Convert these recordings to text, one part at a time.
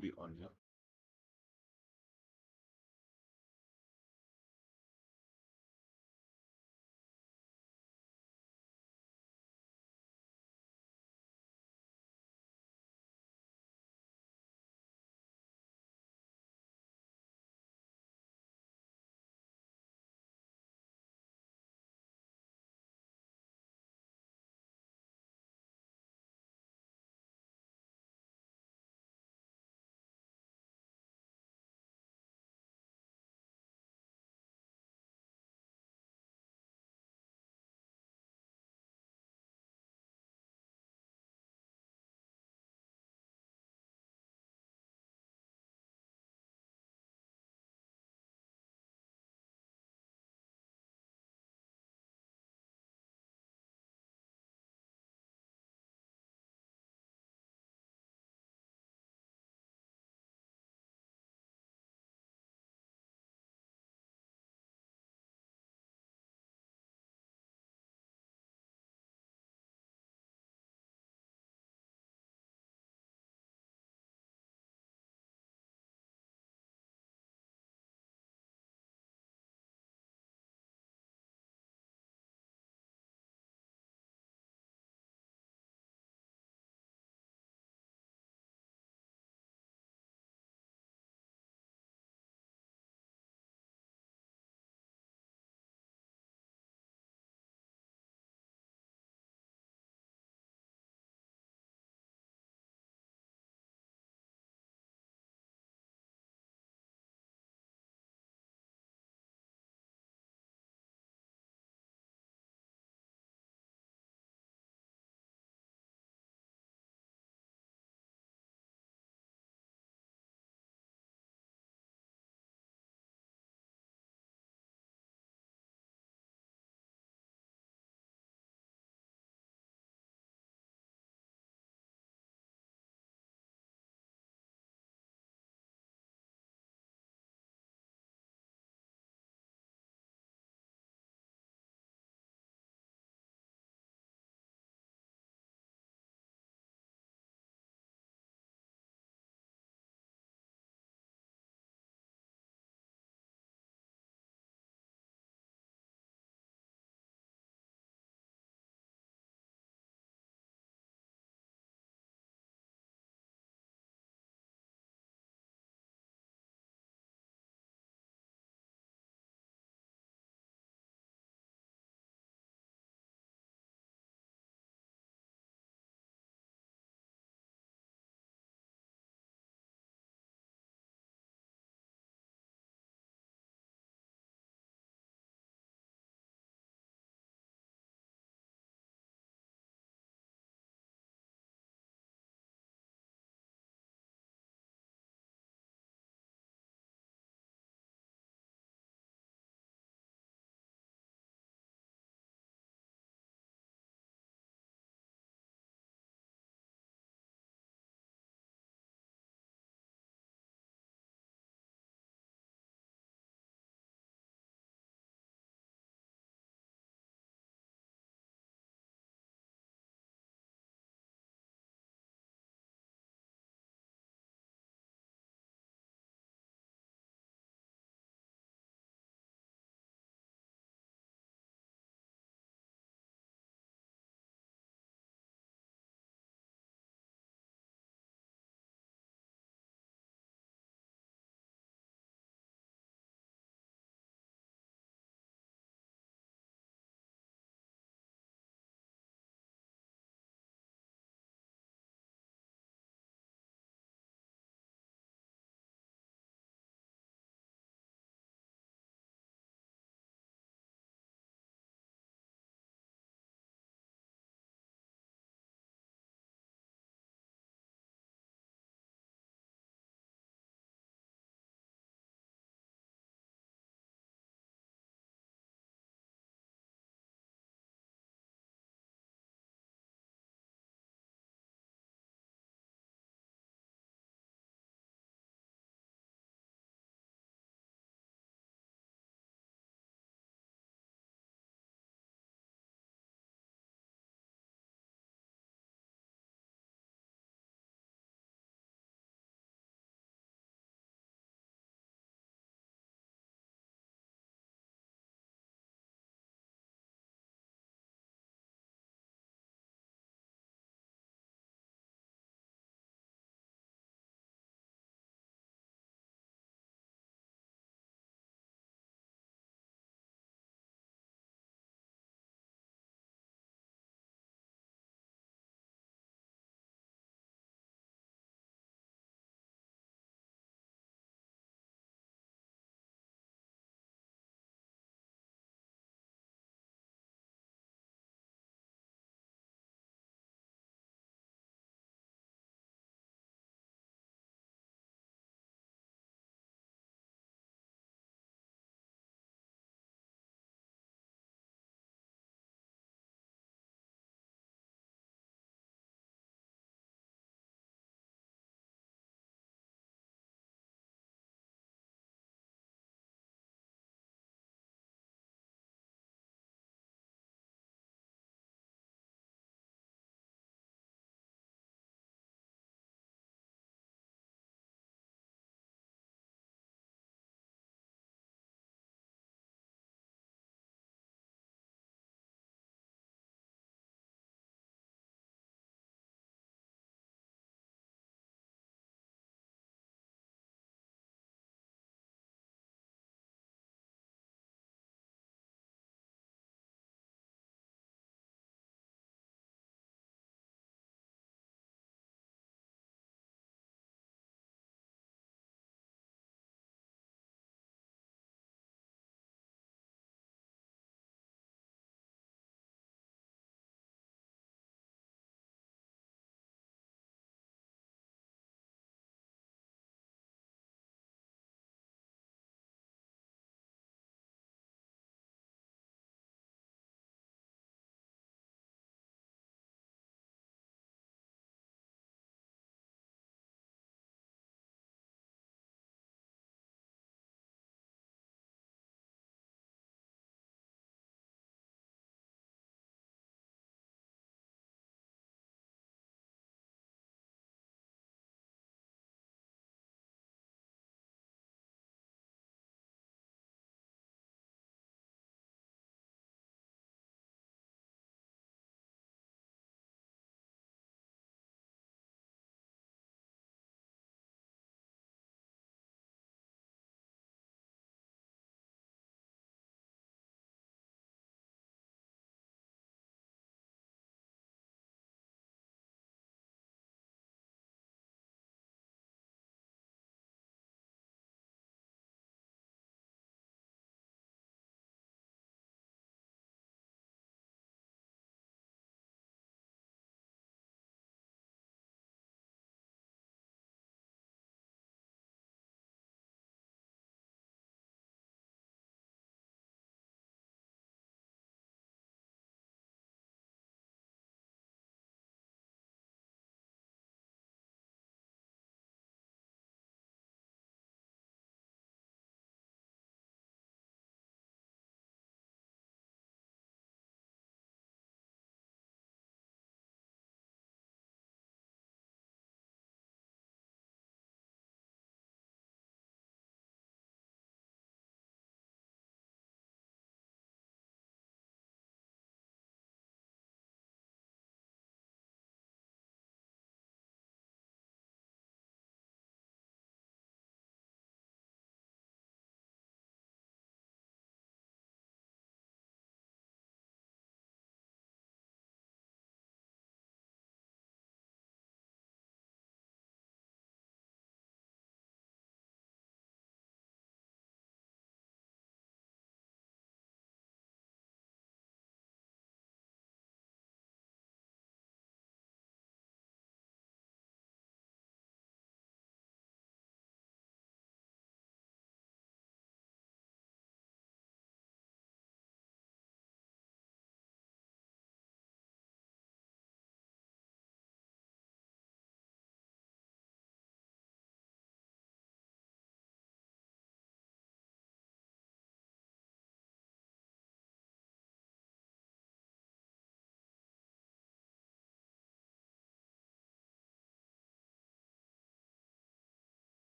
will be on, yeah.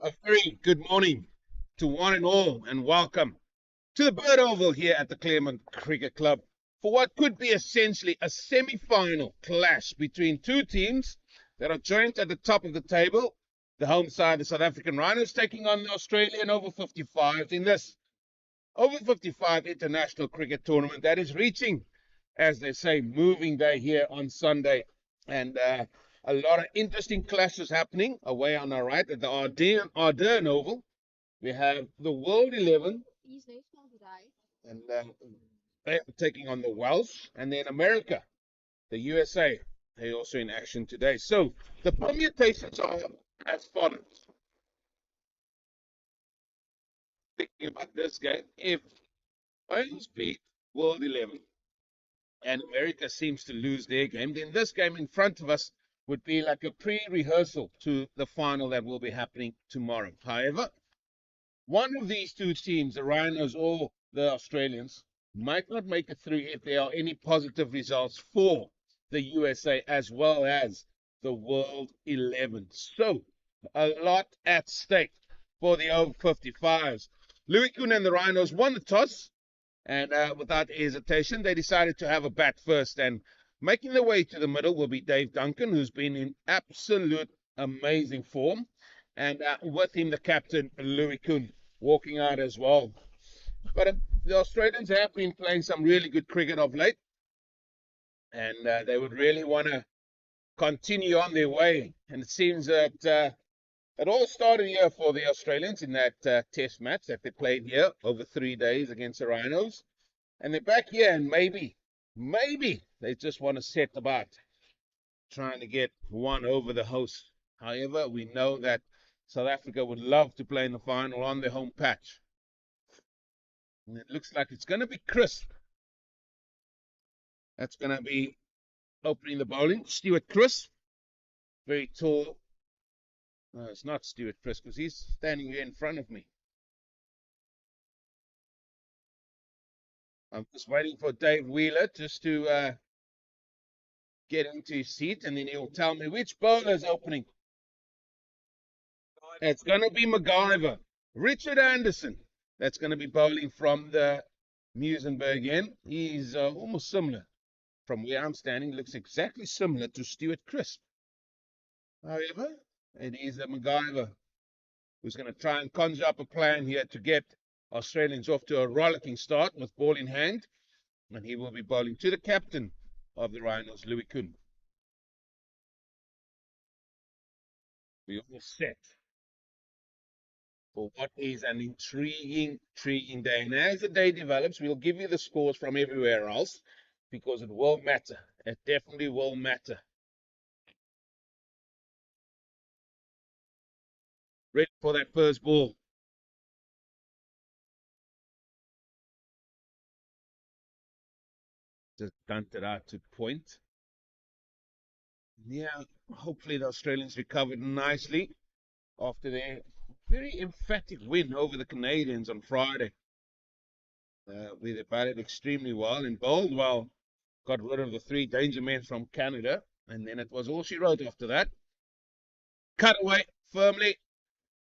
A very good morning to one and all, and welcome to the Burt Oval here at the Claremont Cricket Club for what could be essentially a semi-final clash between two teams that are joint at the top of the table. The home side, the South African Rhinos, taking on the Australian Over-55s in this Over-55 international cricket tournament that is reaching, as they say, moving day here on Sunday. And a lot of interesting clashes happening away on our right at the Ardern Oval. We have the World 11, and they're taking on the Welsh, and then America, the USA. They're also in action today. So the permutations are as follows. Thinking about this game, if Wales beat World 11 and America seems to lose their game, then this game in front of us would be like a pre-rehearsal to the final that will be happening tomorrow. However, one of these two teams, the Rhinos or the Australians, might not make it through if there are any positive results for the USA as well as the World 11. So, a lot at stake for the over 55s. Louis Kuhn and the Rhinos won the toss, and without hesitation, they decided to have a bat first. And making their way to the middle will be Dave Duncan, who's been in absolute amazing form. And with him, the captain, Louis Kuhn, walking out as well. But the Australians have been playing some really good cricket of late. And they would really want to continue on their way. And it seems that it all started here for the Australians in that test match that they played here over 3 days against the Rhinos. And they're back here, and maybe they just want to set about trying to get one over the host. However, we know that South Africa would love to play in the final on their home patch. And it looks like it's going to be Crisp. That's going to be opening the bowling. Stuart Crisp, very tall. No, it's not Stuart Crisp because he's standing here in front of me. I'm just waiting for Dave Wheeler just to get into his seat, and then he'll tell me which bowler is opening. It's going to be MacGyver. Richard Anderson. That's going to be bowling from the Muizenberg end. He's almost similar. From where I'm standing, looks exactly similar to Stuart Crisp. However, it is a MacGyver who's going to try and conjure up a plan here to get Australians off to a rollicking start with ball in hand. And he will be bowling to the captain of the Rhinos, Louis Kuhn. We all set for what is an intriguing day. And as the day develops, we'll give you the scores from everywhere else because it will matter. It definitely will matter. Ready for that first ball. Just dumped it out to point. Yeah, hopefully the Australians recovered nicely after their very emphatic win over the Canadians on Friday. We batted extremely well and bowled well. Got rid of the 3 danger men from Canada, and then it was all she wrote after that. Cut away firmly.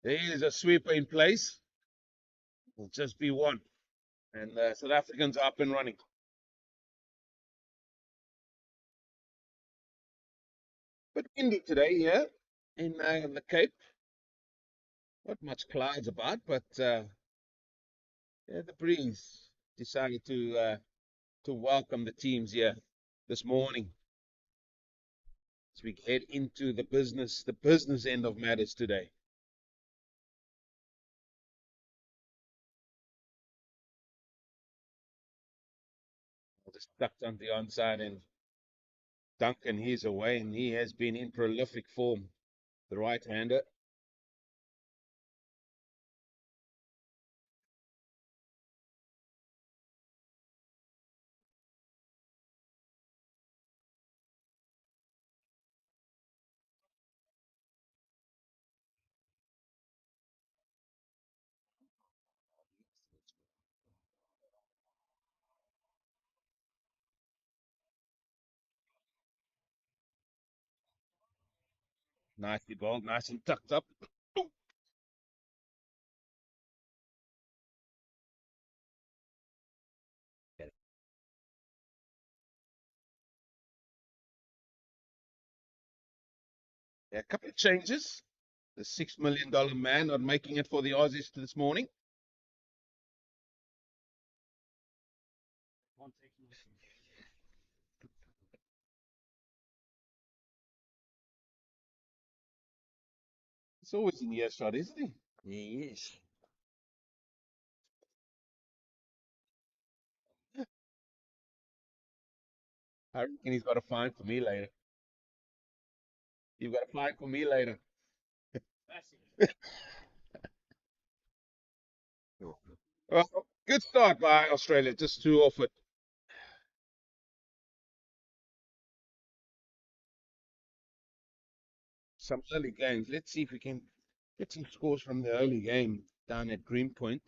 There is a sweeper in place. Will just be one. And South Africans up and running. But windy today here in the Cape. Not much clouds about, but yeah, the breeze decided to welcome the teams here this morning as we head into the business end of matters today. Just tucked on the onside, and Duncan, he's away, and he has been in prolific form, the right-hander. Nicely bowled, nice and tucked up. A couple of changes. The $6 million man not making it for the Aussies this morning. It's always in the earshot, isn't he? Yes. I reckon he's got a fine for me later. You've got a fine for me later. Well, good start by Australia, just two off it. Some early games. Let's see if we can get some scores from the early game down at Greenpoint.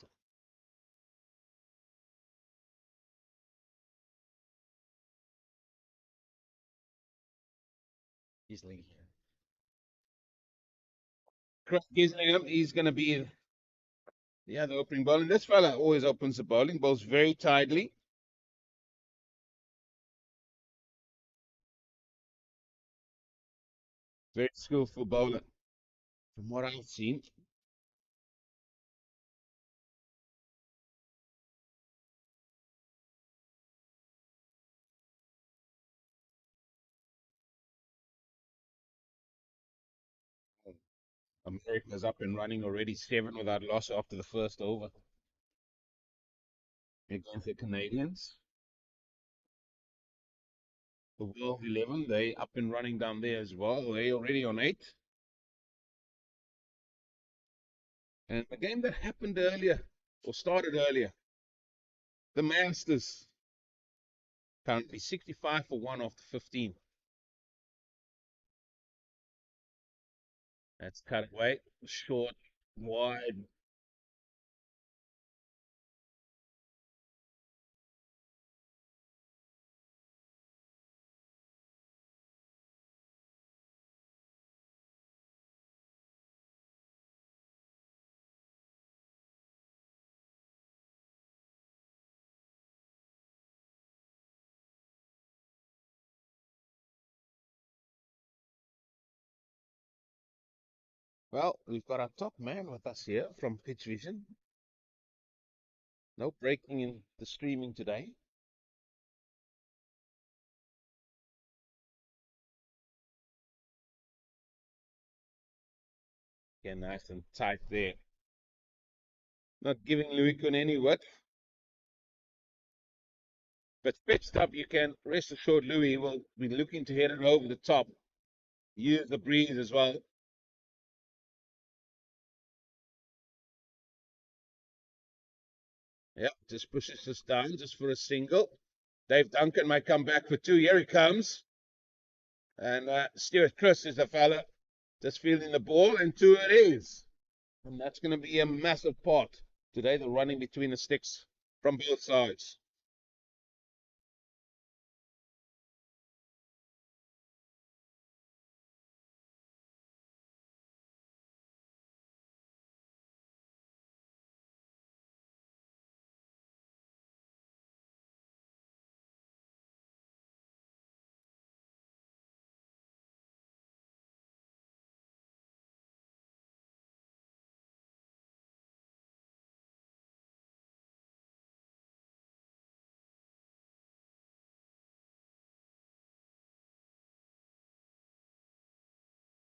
Easily. Craig Gislingham, he's going to be the other opening bowling. This fella always opens the bowling, bowls very tidily. Very skillful bowler, from what I've seen. America's up and running already, 7 without loss after the first over against the Canadians. The World 11, they up and running down there as well. They already on 8. And the game that happened earlier, or started earlier, the Masters, currently 65 for 1 after 15. That's cut away, short, wide. Well, we've got our top man with us here from Pitch Vision. No breaking in the streaming today. Again, nice and tight there. Not giving Louis Kuhn any width. But pitched up, you can rest assured Louis will be looking to hit it over the top. Use the breeze as well. Yep, just pushes this down just for a single. Dave Duncan might come back for 2. Here he comes. And Stuart Chris is the fella just fielding the ball, and 2 it is. And that's going to be a massive part today, the running between the sticks from both sides.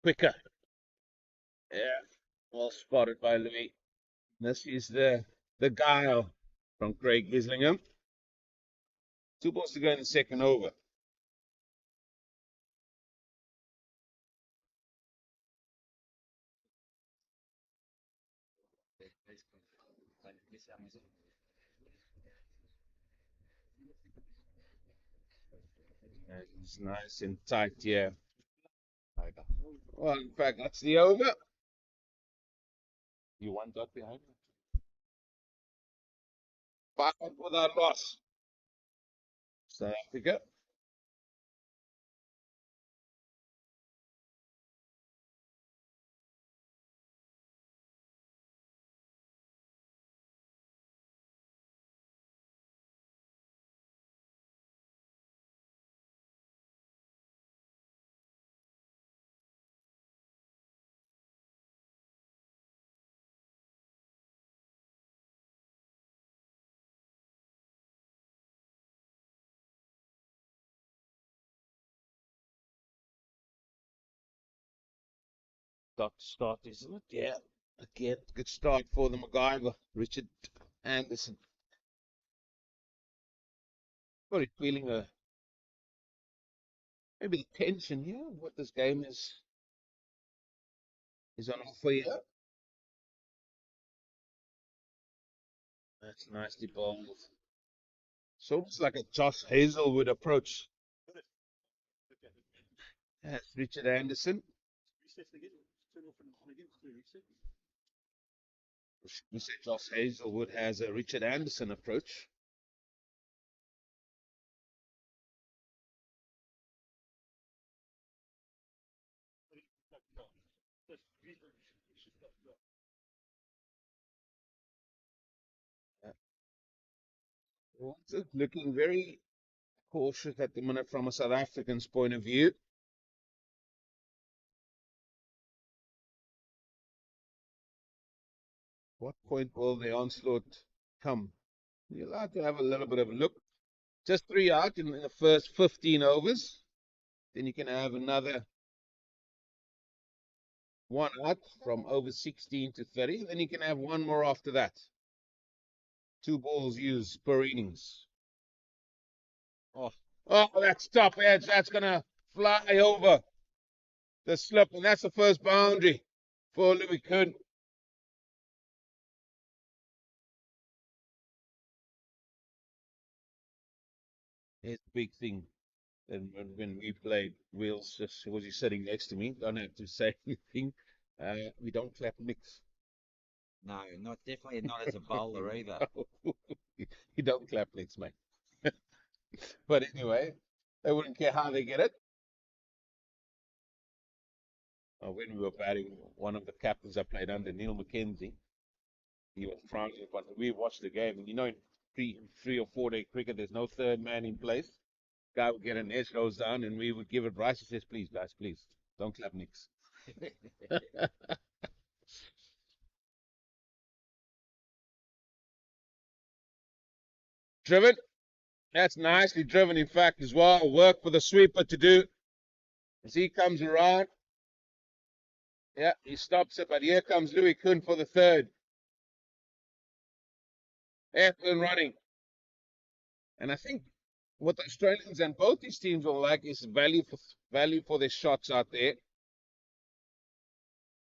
Quicker. Yeah, well spotted by Louis. This is the guile from Craig Gislingham. 2 balls to go in the second over. And it's nice and tight here. Well, in fact, that's the over. You want that behind? 5 without loss. South Africa. Start, isn't it? Yeah. Again, good start for the MacGyver, Richard Anderson. Probably feeling maybe the tension here, what this game is on offer here. That's nicely bowled. It's almost like a Josh Hazelwood approach. That's Richard Anderson. You said Josh Hazelwood has a Richard Anderson approach. Well, it's looking very cautious at the minute from a South African's point of view. What point will the onslaught come? You're allowed to have a little bit of a look. Just 3 out in the first 15 overs. Then you can have another 1 out from over 16 to 30. Then you can have one more after that. 2 balls used per innings. Oh, that's top edge. That's going to fly over the slip. And that's the first boundary for Louis Kuhn. Here's the big thing. And when we played, Wheels just was he sitting next to me. Don't have to say anything. We don't clap nicks. No, not definitely not as a bowler either. You don't clap nicks, mate. But anyway, they wouldn't care how they get it. When we were batting, one of the captains I played under, Neil McKenzie, he was frowning. But we watched the game, and in three or 4 day cricket, there's no third man in place. Guy would get an edge, goes down, and we would give advice. He says, "Please, guys, please, don't clap nicks." Driven. That's nicely driven, in fact, as well. Work for the sweeper to do as he comes around. Yeah, he stops it, but here comes Louis Kuhn for the third. Effort running. And I think what the Australians and both these teams will like is value for their shots out there.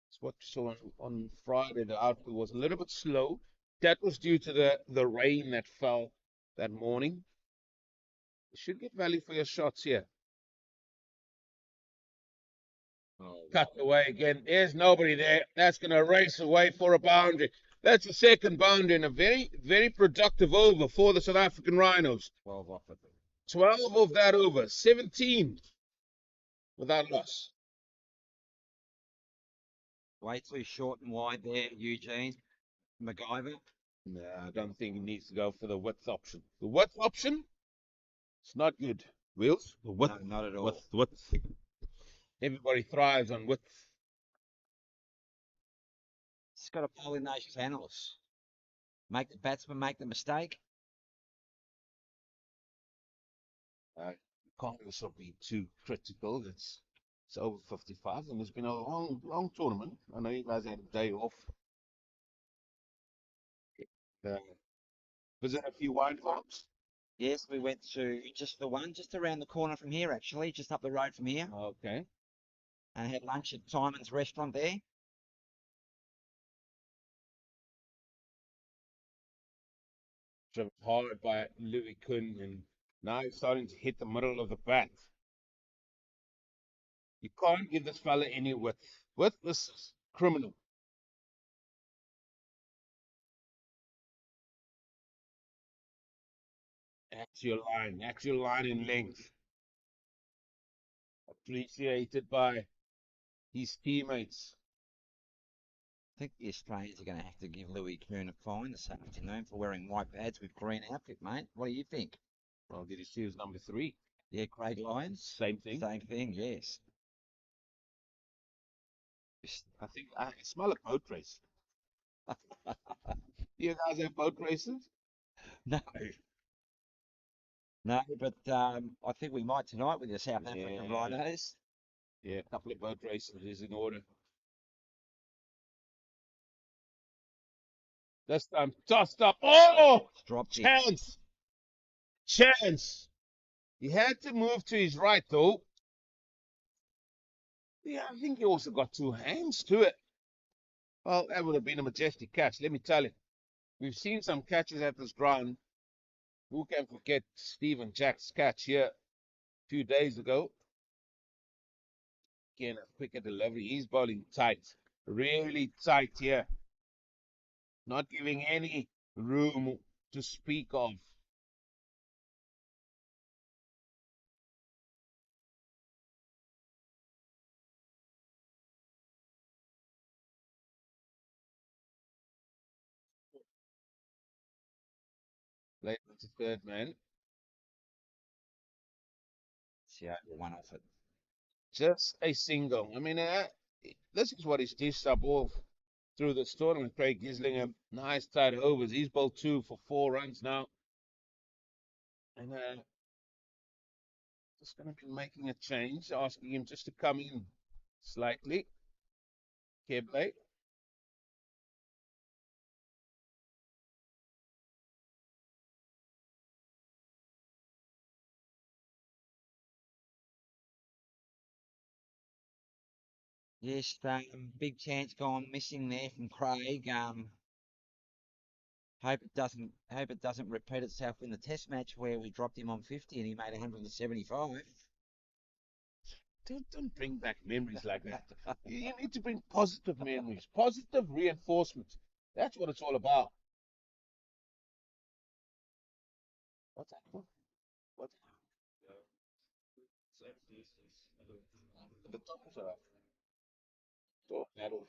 It's what you saw on Friday. The output was a little bit slow. That was due to the rain that fell that morning. You should get value for your shots here. Cut away again. There's nobody there. That's going to race away for a boundary. That's the second boundary in a very, very productive over for the South African Rhinos. 12 off it. 12 of that over. 17 without loss. Way too short and wide there, Eugene. MacGyver. No, I don't think he needs to go for the width option. The width option, it's not good. Wheels? The width. No, not at all. Width. Everybody thrives on width. It's got to bowl in those channels. Make the batsman make the mistake. Can't also be too critical. It's over 55, and it's been a long, long tournament. I know you guys had a day off. Uh, visit a few wine farms. Yes, we went to just the one, just around the corner from here, actually, just up the road from here, Okay. and had lunch at Simon's restaurant there. Driven hard by Louis Kuhn, and now he's starting to hit the middle of the bat. You can't give this fella any width. Width is criminal. That's your line in length. Appreciated by his teammates. I think the Australians are going to have to give Louis Kuhn a fine this afternoon for wearing white pads with green outfit, mate. What do you think? Well, did you see his number 3? Yeah, Craig Lyons. Same thing. Same thing, yes. I think I smell a boat race. Do you guys have boat races? No. No, but I think we might tonight with the South African Yeah. Rhinos. Yeah, a couple of boat races is in order. This time tossed up. Oh, Dropped it. chance, chance. He had to move to his right though. Yeah, I think he also got two hands to it. Well, that would have been a majestic catch, let me tell you. We've seen some catches at this ground. Who can forget Stephen Jack's catch here 2 days ago? Again, a quicker delivery. He's bowling tight, really tight here, not giving any room to speak of. Late with the third man. See over one off it. Just a single. I mean, this is what he's dished up all through this tournament. Craig Gislingham, nice tight overs. He's bowled 2 for 4 runs now. And just going to be making a change, asking him just to come in slightly. Keble. Yes, big chance gone missing there from Craig. Hope it doesn't repeat itself in the Test match where we dropped him on 50 and he made 175. Don't bring back memories like that. You need to bring positive memories, positive reinforcement. That's what it's all about. What's that? What? The top is up. So that'll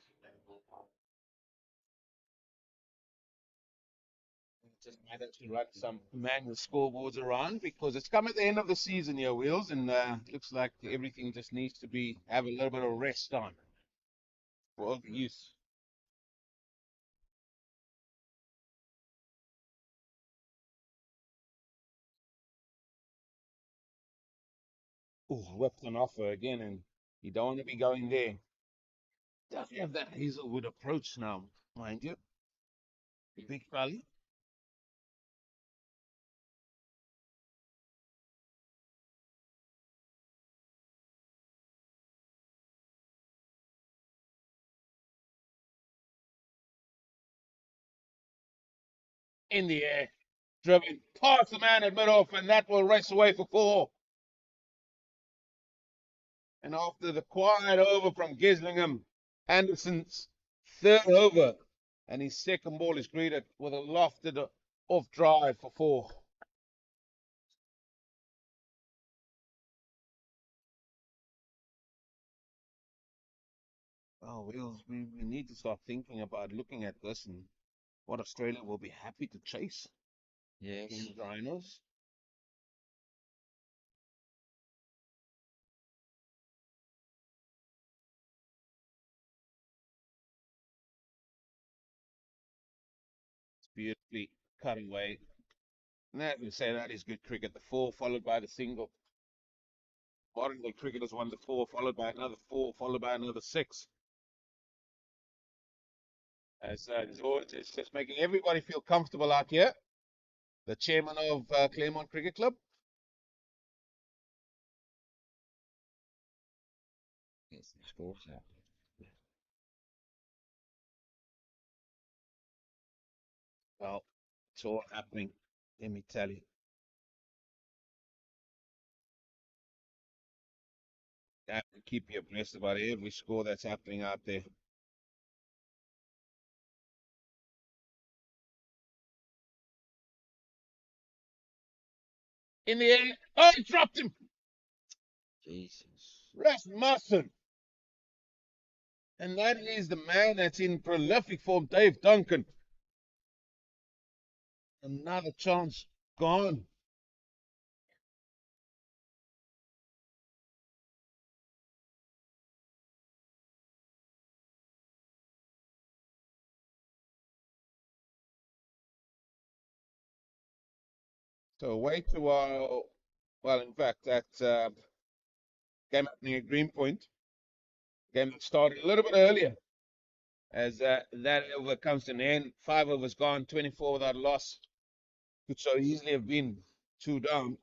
just matter to run some manual scoreboards around because it's come at the end of the season here, Wheels, and looks like everything just needs to be have a little bit of rest time for all the youth. Oh, whipped an offer again, and you don't want to be going there. Does have that Hazelwood approach now, mind you. Big fella. In the air, driven past the man at mid off, and that will race away for 4. And after the quiet over from Gislingham, Anderson's third over, and his second ball is greeted with a lofted off drive for 4. Oh, we need to start thinking about looking at this and what Australia will be happy to chase Yes. in Rhinos. It's beautifully cut away. And that we say that is good cricket. The 4 followed by the single. Modern day cricketers won the 4, followed by another 4, followed by another 6. As George is just making everybody feel comfortable out here. The chairman of Claremont Cricket Club. Yes, the score's out. Well, it's all happening. Let me tell you. I have to keep you abreast about every score that's happening out there. In the air. Oh, he dropped him. Jesus. Rasmussen. And that is the man that's in prolific form, Dave Duncan. Another chance gone. So away to our, well, in fact, that game happening at Greenpoint. Game that started a little bit earlier as that over comes to an end. 5 overs gone, 24 without a loss. Could so easily have been 2 down.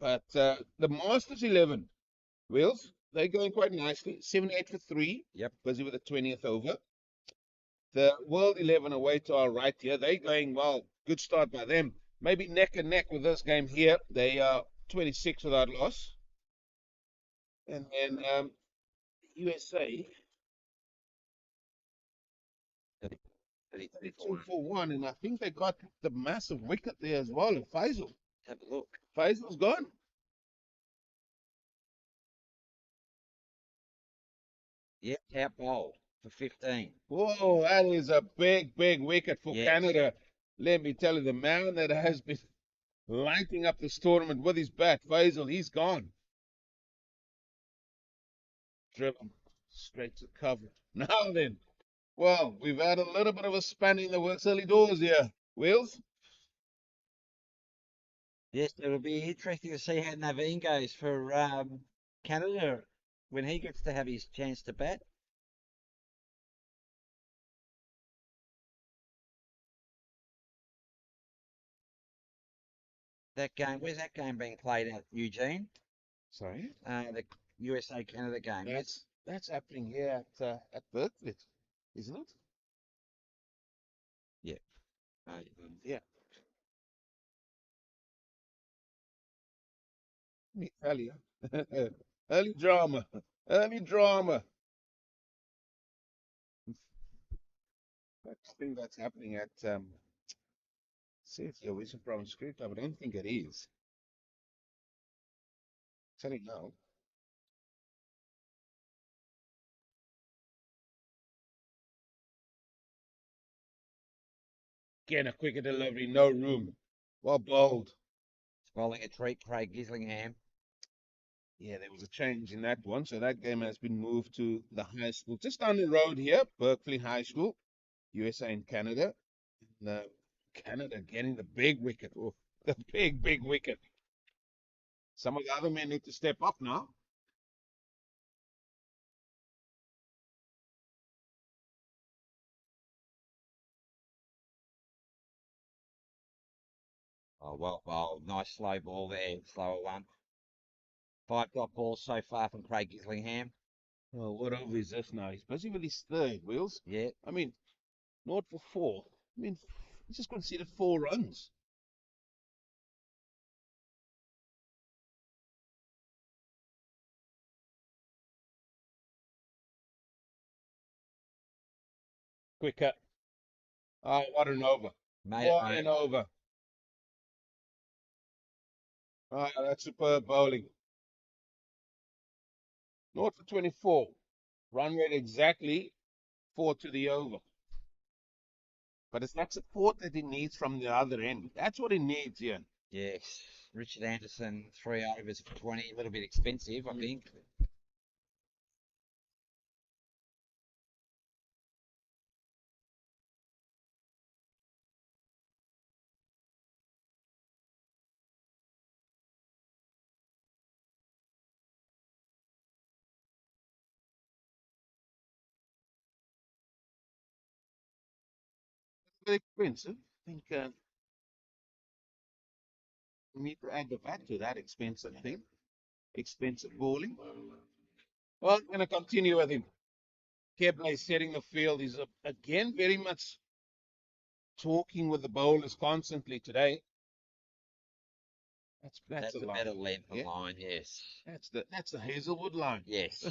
But the Masters 11, Wales, they're going quite nicely. 78 for 3. Yep. Busy with the 20th over. The World 11 away to our right here. They're going well. Good start by them. Maybe neck and neck with this game here. They are 26 without loss. And then USA 30, 30, 2 for 1. And I think they got the massive wicket there as well. And Faisal. Have a look. Faisal's gone. Yep, out bowl for 15. Whoa, that is a big, big wicket for Yes. Canada. Let me tell you, the man that has been lighting up this tournament with his bat, Faisal, he's gone. Driven straight to cover. Now then, well, we've had a little bit of a span in the works early doors here. Wheels? Yes, it'll be interesting to see how Naveen goes for Canada when he gets to have his chance to bat. That game, where's that game being played at, Eugene? Sorry? The USA Canada game. That's happening here at Burt, isn't it? Yeah. Yeah. Let me tell you. Early drama. Early drama. I think that's happening at see it's your Western Province Cricket Club. I don't think it is. Tell you now. Again, a quicker delivery, no room. Well bowled. Bowling a treat, Craig Gislingham. Yeah, there was a change in that one, so that game has been moved to the high school just down the road here, Berkeley High School, USA and Canada. And, Canada getting the big wicket. Oh, the big, big wicket. Some of the other men need to step up now. Oh, well bowled. Nice slow ball there. Slower one. 5 dot balls so far from Craig Gislingham. Well, what over is this now? He's busy with his third, Wheels. Yeah. I mean, not for 4. I mean, he's just conceded 4 runs. Quicker. Oh, what an over. Made What it an over. over. Oh, that's superb bowling. Not for 24. Run rate exactly 4 to the over. But it's that support that he needs from the other end. That's what he needs here. Yes. Richard Anderson, 3 overs for 20. A little bit expensive, I think. It's very expensive. I think we need to add the VAT to that expensive thing. Expensive bowling. Well, I'm going to continue with him. Kepler is setting the field. He's again very much talking with the bowlers constantly today. That's That's a a line. better length of Yeah, line, yes. that's the Hazelwood line. Yes.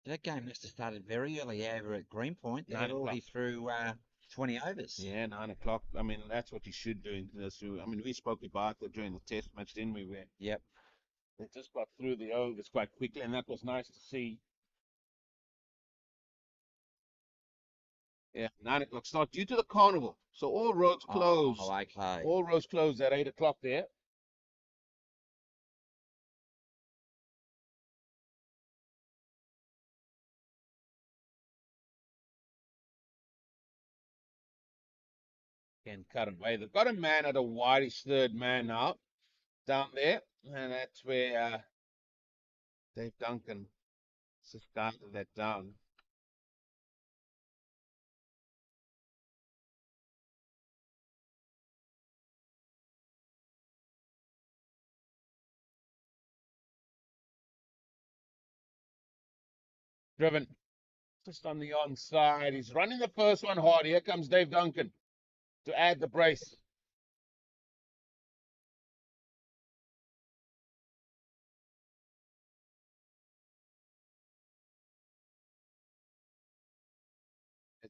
That game must have started very early over at Greenpoint. They 9 got already o'clock. through 20 overs. Yeah, 9 o'clock. I mean, that's what you should do. I mean, we spoke about it during the test match, didn't we? Where Yep. they just got through the overs quite quickly, and that was nice to see. Yeah, 9 o'clock start due to the carnival. So all roads closed. Oh, okay. All roads closed at 8 o'clock there. and cut away. They've got a man at a wideish third man now down there, and that's where Dave Duncan just started that down. Driven just on the onside. He's running the first one hard. Here comes Dave Duncan to add the brace.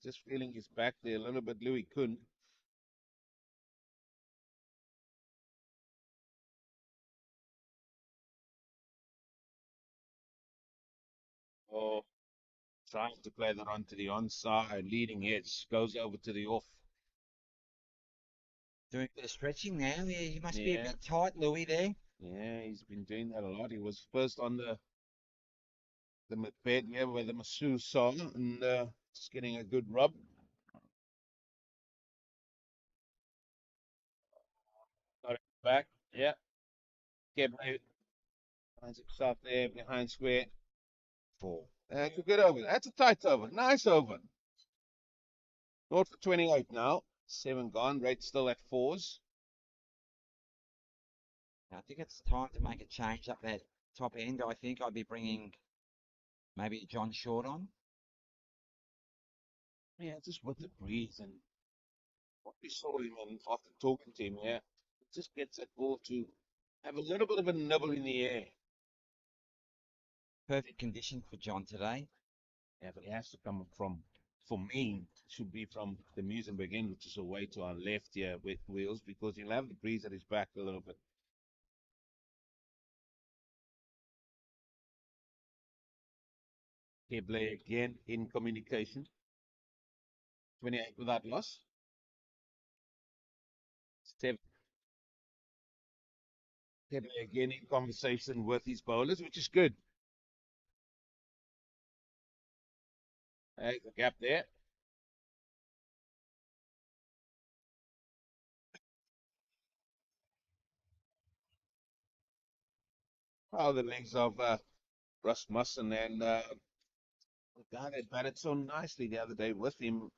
Just feeling his back there a little bit. Louis couldn't. Oh, trying to play that onto the onside. Leading edge goes over to the off. Doing a bit of stretching now. Yeah, you must be a Yeah, bit tight, Louis, there. yeah, he's been doing that a lot. He was first on the bed, yeah, where the masseuse saw him, and just getting a good rub. Got it back. Yeah, kept finds himself there behind square. 4. That's a good over. That's a tight over. Nice over. North for 28 now. 7 gone. Rate still at 4s. I think it's time to make a change up that top end. I think I'd be bringing maybe John Short on. Yeah, just with the breeze and what we saw him and after talking to him, yeah, it just gets that ball to have a little bit of a nibble in the air. Perfect condition for John today. Yeah, but it has to come from, for me, it should be from the Musenberg end, which is away to our left here with wheels, because he'll have the breeze at his back a little bit. Keble again in communication. 28 without loss. 7. Keble again in conversation with his bowlers, which is good. Hey, the gap there. Oh, the legs of Rasmussen and the guy that batted so nicely the other day with him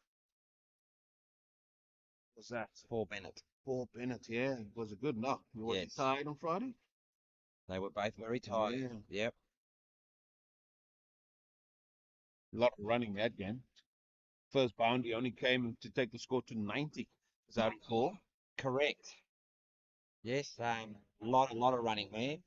was that Paul Bennett. Paul Bennett. Yeah, it was a good knock. Was he Yes. tired on Friday? They were both very tired. Yeah, Yep. a lot of running that game. First boundary only came to take the score to 90, as I recall. Correct. Yes. A lot of running there.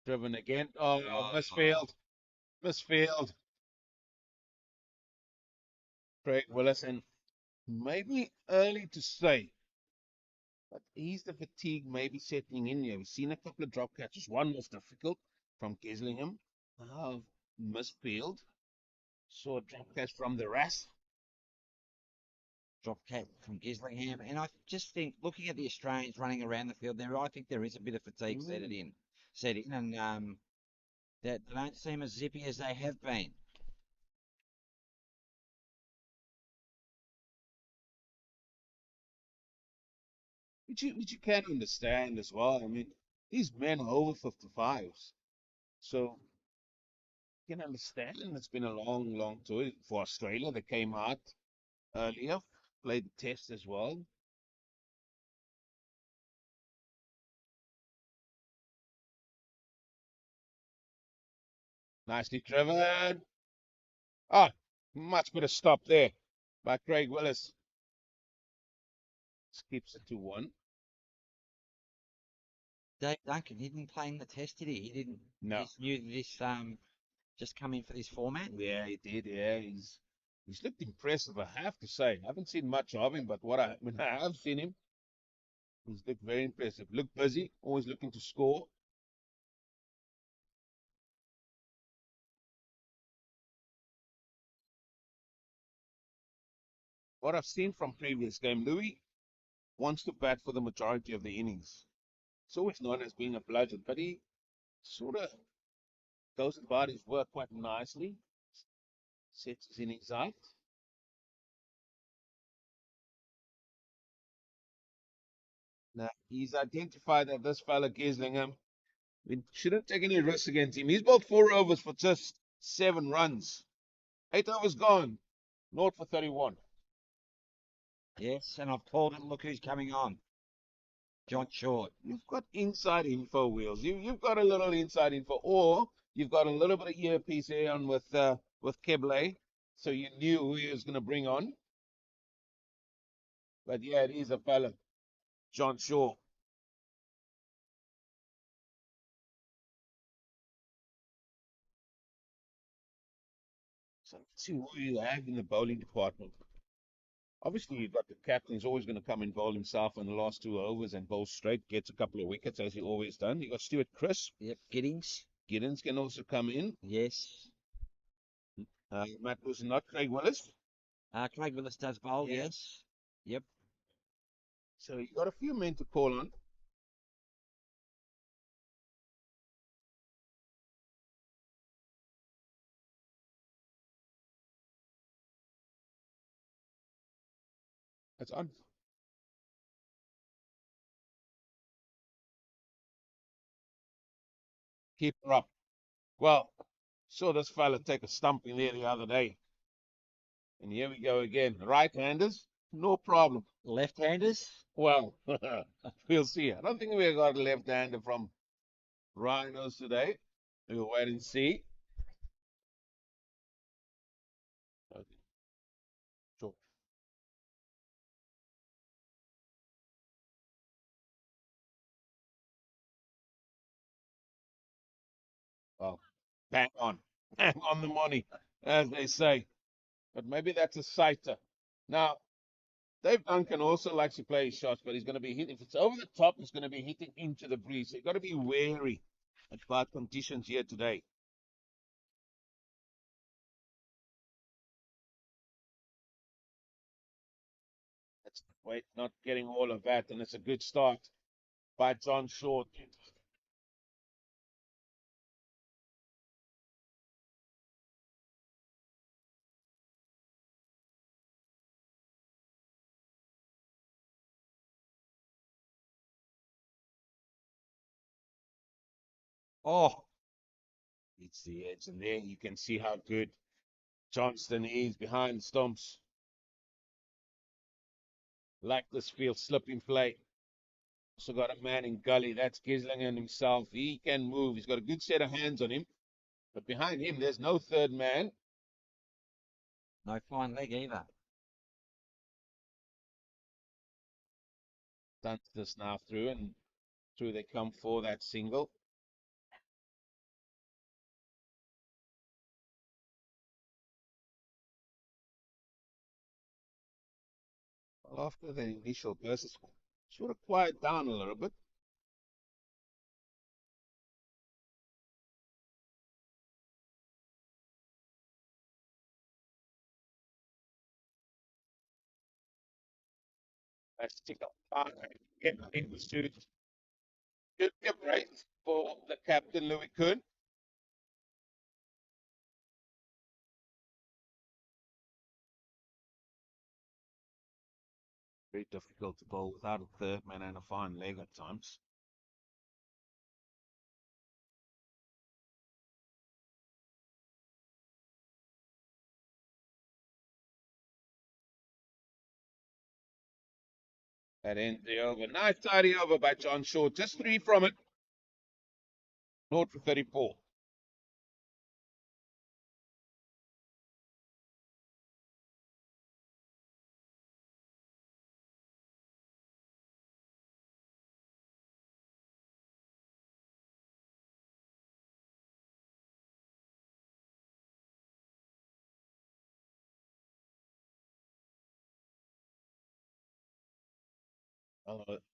Driven again. Oh, Oh, misfield. Misfield. Craig Willis, and maybe early to say, but is the fatigue maybe setting in here? We've seen a couple of drop catches. One was difficult from Keslingham. Misfield. Saw a drop catch from the Ras. drop cat from Gislingham. And I just think, looking at the Australians running around the field there, I think there is a bit of fatigue set in, and that they don't seem as zippy as they have been. Which you can understand as well. I mean, these men are over 55s. So you can understand. And it's been a long, long tour for Australia. They came out earlier, played the test as well. Nicely driven. Ah, much better stop there by Craig Willis. Skips it to 1. Dave Duncan, he didn't play in the test, did he? He didn't. He No. just knew this just come in for this format. Yeah, he did. Yeah, he's looked impressive, I have to say. I haven't seen much of him, but when I have seen him, he's looked very impressive. Looked busy, always looking to score. What I've seen from previous game, Louis wants to bat for the majority of the innings. It's always known as being a bludgeon, but Sort of goes about his work quite nicely. Sets his innings out. Now, he's identified that this fella Gislingham, we shouldn't take any risks against him. He's bowled 4 overs for just 7 runs. 8 overs gone. 0 for 31. Yes, and I've called him. Look who's coming on. John Short. You've got inside info, Wheels. You've got a little inside info, or you've got a little bit of earpiece here on with Keble, so you knew who he was going to bring on. But yeah, it is a fella, John Shaw. So let's see who you have in the bowling department. Obviously, you've got the captain's always going to come and bowl himself in the last 2 overs and bowl straight, gets a couple of wickets as he always done. You got Stuart Crisp. Yep, Giddings. Giddens can also come in. Yes. Matt was not Craig Willis. Craig Willis does bowl. Yeah. Yes. Yep. So you got a few men to call on. That's on. Keep her up. Well, saw this fella take a stumping there the other day. And here we go again. Right-handers, no problem. Left-handers. Well, we'll see. I don't think we got a left-hander from Rhinos today. We'll wait and see. Okay, sure. Well, bang on. Bang on the money, as they say. But maybe that's a sighter. Now, Dave Duncan also likes to play his shots, but he's going to be hitting. If it's over the top, he's going to be hitting into the breeze. So you've got to be wary about conditions here today. Let's wait, not getting all of that, and it's a good start by John Short. Oh, it's the edge, and there you can see how good Johnston is behind the stumps. Like this field slipping play. Also got a man in gully. That's Gislingham himself. He can move. He's got a good set of hands on him. But behind him, there's no third man. No fine leg either. Dunts this now through, and through they come for that single. Well, after the initial burst, it's sort of quiet down a little bit. Let's take a get into good break for the captain, Louis Kuhn. Very difficult to bowl without a third man and a fine leg at times. That ends the over. Nice tidy over by John Short. Just 3 from it. 0 for 34.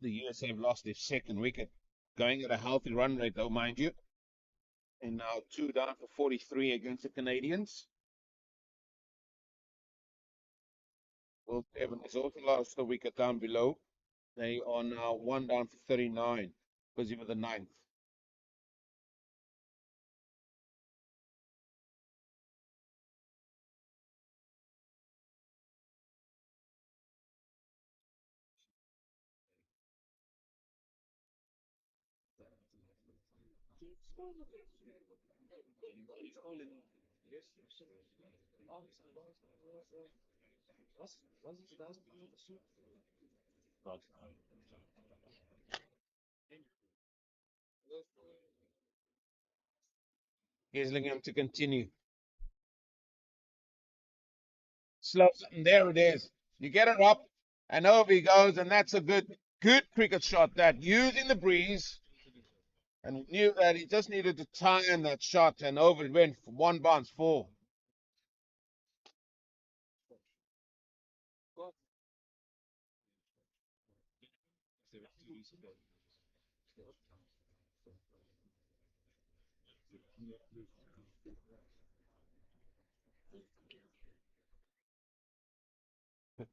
The US have lost their second wicket. Going at a healthy run rate, though, mind you. And now 2 down for 43 against the Canadians. Will Evans has also lost the wicket down below. They are now 1 down for 39 because he was the ninth. Gillingham to continue. Slows it, and there it is. You get it up, and over he goes, and that's a good cricket shot. That using the breeze, and knew that he just needed to time that shot, and over it went for one bounce, four.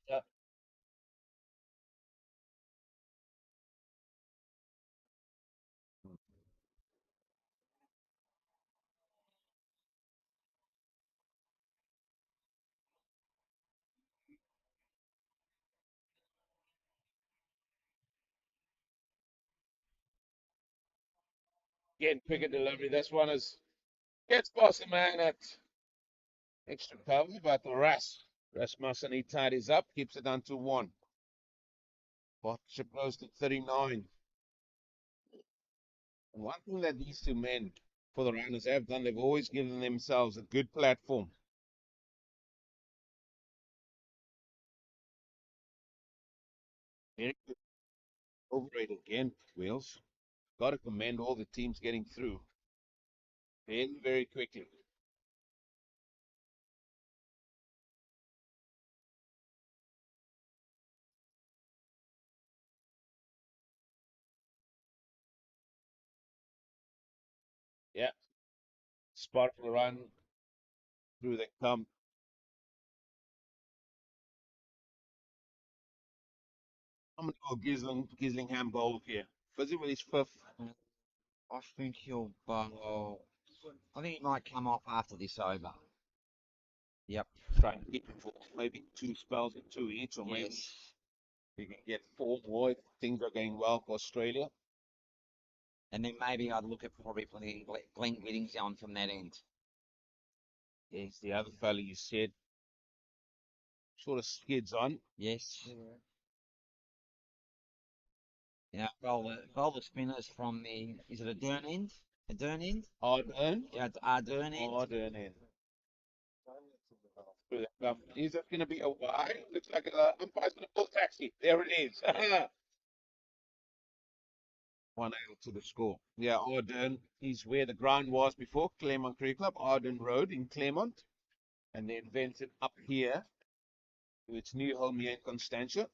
Yeah. Again, cricket delivery. This one is gets past the man at extra cover, but the Rasmussen, he tidies up, keeps it down to one. Partnership goes to 39. And one thing that these two men for the Rhinos have done, they've always given themselves a good platform. Very good overrated again, Wales. Got to commend all the teams getting through very, very quickly. Yeah, spot for the run through they come. I'm gonna go Gislingham bowl here. Fuzzy with his fifth. I think he'll bowl. I think he might come off after this over. Yep. Try and keep him for maybe two spells and two each, or maybe Yes. we can get four more if things are going well for Australia. And then maybe I'd look at probably putting Glenn Giddings on from that end. Yes, the other fella you said sort of skids on. Yes. Bowl the spinners from the, is it a Dern end? A Dern end? Odd earn. Yeah, it's our Dern end. Odd earn in. Through they come. Is that going to be a wide? Looks like a umpire's going to pull taxi. There it is. 1-0 to the score. Yeah, Arden is where the ground was before, Claremont Cricket Club, Arden Road in Claremont. And they invented up here to its new home here in Constantia.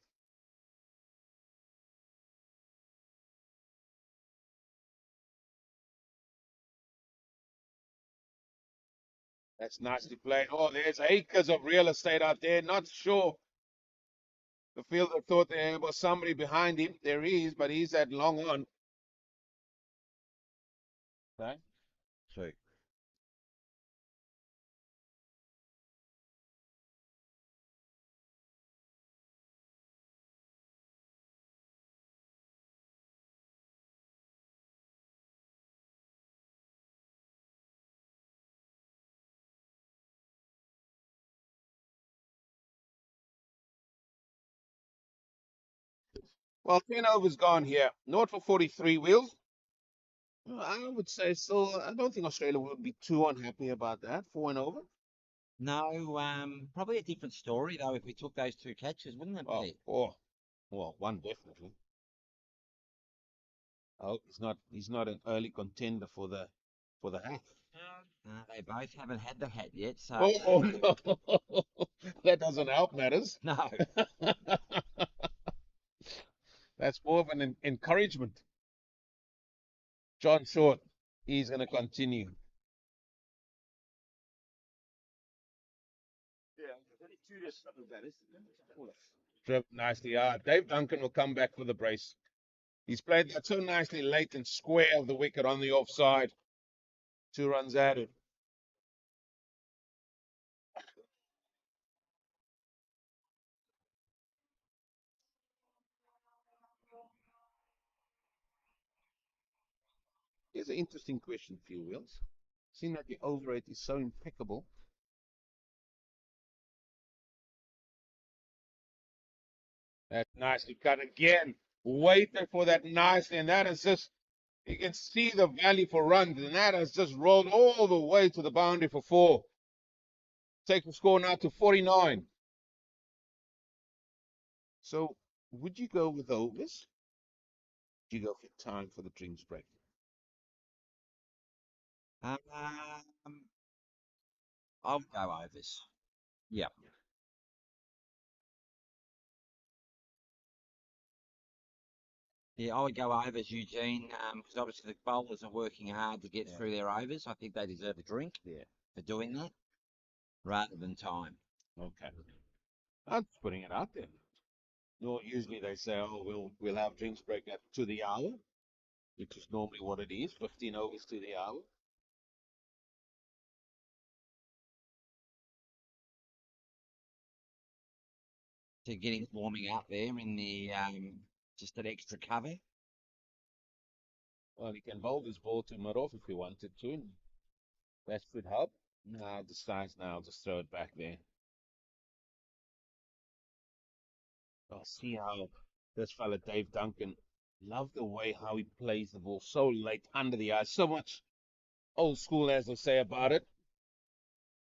That's nicely played. Oh, there's acres of real estate out there. Not sure. The fielder thought there was somebody behind him. There is, but he's at long on. Okay. Two. Well, 10 overs gone here. Not for 43 wheels. Well, I would say still, I don't think Australia would be too unhappy about that. 4 and over. No, probably a different story though if we took those two catches, wouldn't it Well, be? four. Well, one definitely. Oh, he's not an early contender for the hat. They both haven't had the hat yet, so Oh no. That doesn't help matters. no. That's more of an encouragement. John Short, he's going to continue. Driven nicely out. Dave Duncan will come back for the brace. He's played that so nicely late and square of the wicket on the offside. 2 runs added. Here's an interesting question for you, Wills. Seeing that your over rate is so impeccable. That's nicely cut again. Waiting for that nicely, and that is just, you can see the value for runs, and that has just rolled all the way to the boundary for 4. Take the score now to 49. So, would you go with overs? Would you go for time for the drinks break? Um, I'll go overs. Yeah. Yeah, I would go overs, Eugene, because obviously the bowlers are working hard to get Yeah. through their overs. I think they deserve a drink Yeah. for doing that rather than time. Okay. I'm just putting it out there. No, usually they say, oh, we'll have drinks break at to the hour, which is normally what it is, 15 overs to the hour. To getting warming up there in the just an extra cover. Well, he can bowl this ball to mid off if he wanted to. And that could help. Now decides now just throw it back there. I'll see how this fella Dave Duncan, love the way how he plays the ball so late under the eye. So much old school, as they say about it.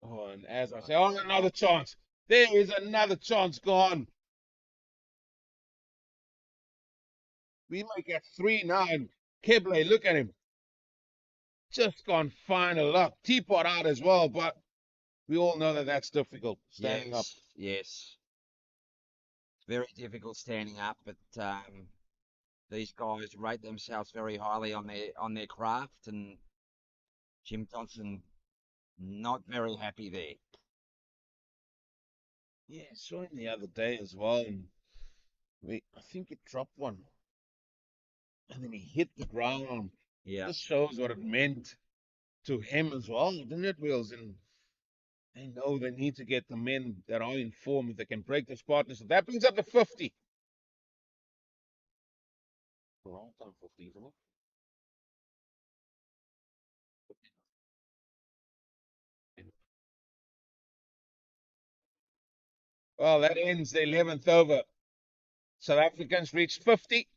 Oh, and as I say, oh, another chance. There is another chance gone. We make it 3-9. Keble, look at him. Just gone final luck. Teapot out as well, but we all know that that's difficult. Standing up. Yes. Very difficult standing up, but these guys rate themselves very highly on their craft, and Jim Johnson not very happy there. Yeah, I saw him the other day as well, and I think he dropped one, and then he hit the ground. Yeah. This shows what it meant to him as well, didn't it, Wills? And they know they need to get the men that are in form if they can break this partnership. That brings up to 50. Wrong time 50, isn't it? Well, that ends the 11th over. South Africans reached 50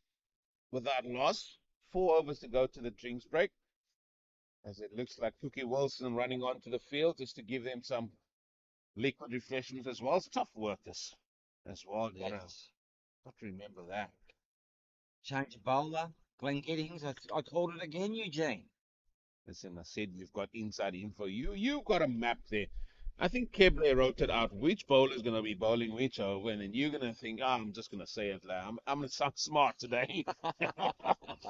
without loss. 4 overs to go to the drinks break. As it looks like Cookie Wilson running onto the field just to give them some liquid refreshments as well. It's tough workers as well. Yes. Got to remember that. Change of bowler. Glenn Giddings. I called it again, Eugene. Listen, I said we've got inside info. You've got a map there. I think Keble wrote it out which bowler is going to be bowling which over, and then you're going to think, I'm just going to say it loud. I'm going to sound smart today.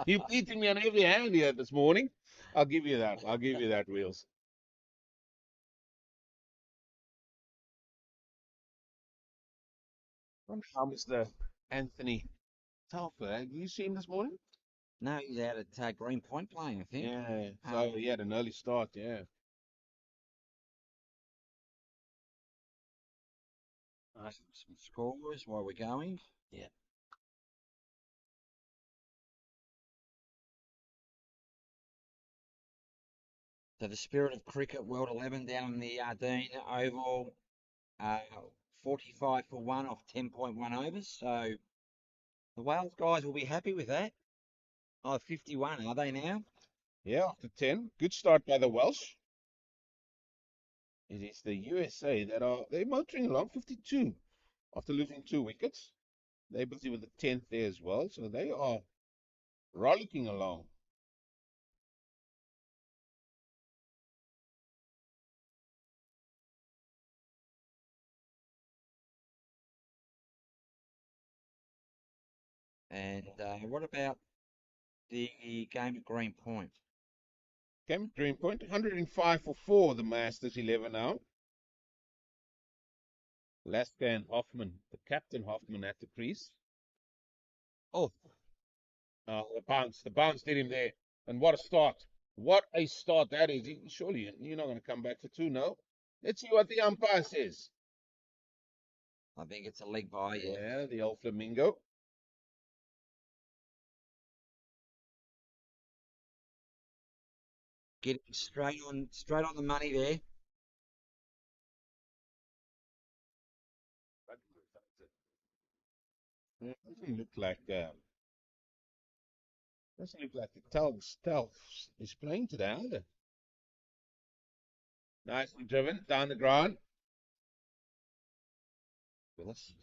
You're beating me on every hand here this morning. I'll give you that. I'll give you that, Wheels. How Mr. Anthony Telfer, have you seen him this morning? No, he's out at Green Point playing, I think. Yeah, so he had an early start, yeah. Some scores while we're going. Yeah. So the Spirit of Cricket World 11 down in the Dean Oval, 45 for 1 off 10.1 overs. So the Wales guys will be happy with that. Oh, 51, are they now? Yeah, after 10. Good start by the Welsh. It is the USA they're motoring along 52 after losing 2 wickets. They're busy with the 10th there as well, so they are rollicking along. And what about the game at Green Point? Game Green Point, 105 for 4, the Masters 11 now. Lasker and Hoffman, the captain Hoffman at the crease. Oh, The bounce did him there. And what a start. What a start that is. Surely you're not going to come back for 2, no? Let's see what the umpire says. I think it's a leg by, yeah. Yeah, the old flamingo. Getting straight on the money there. Doesn't look like the Telfs is playing today either. Nicely driven down the ground. Willis.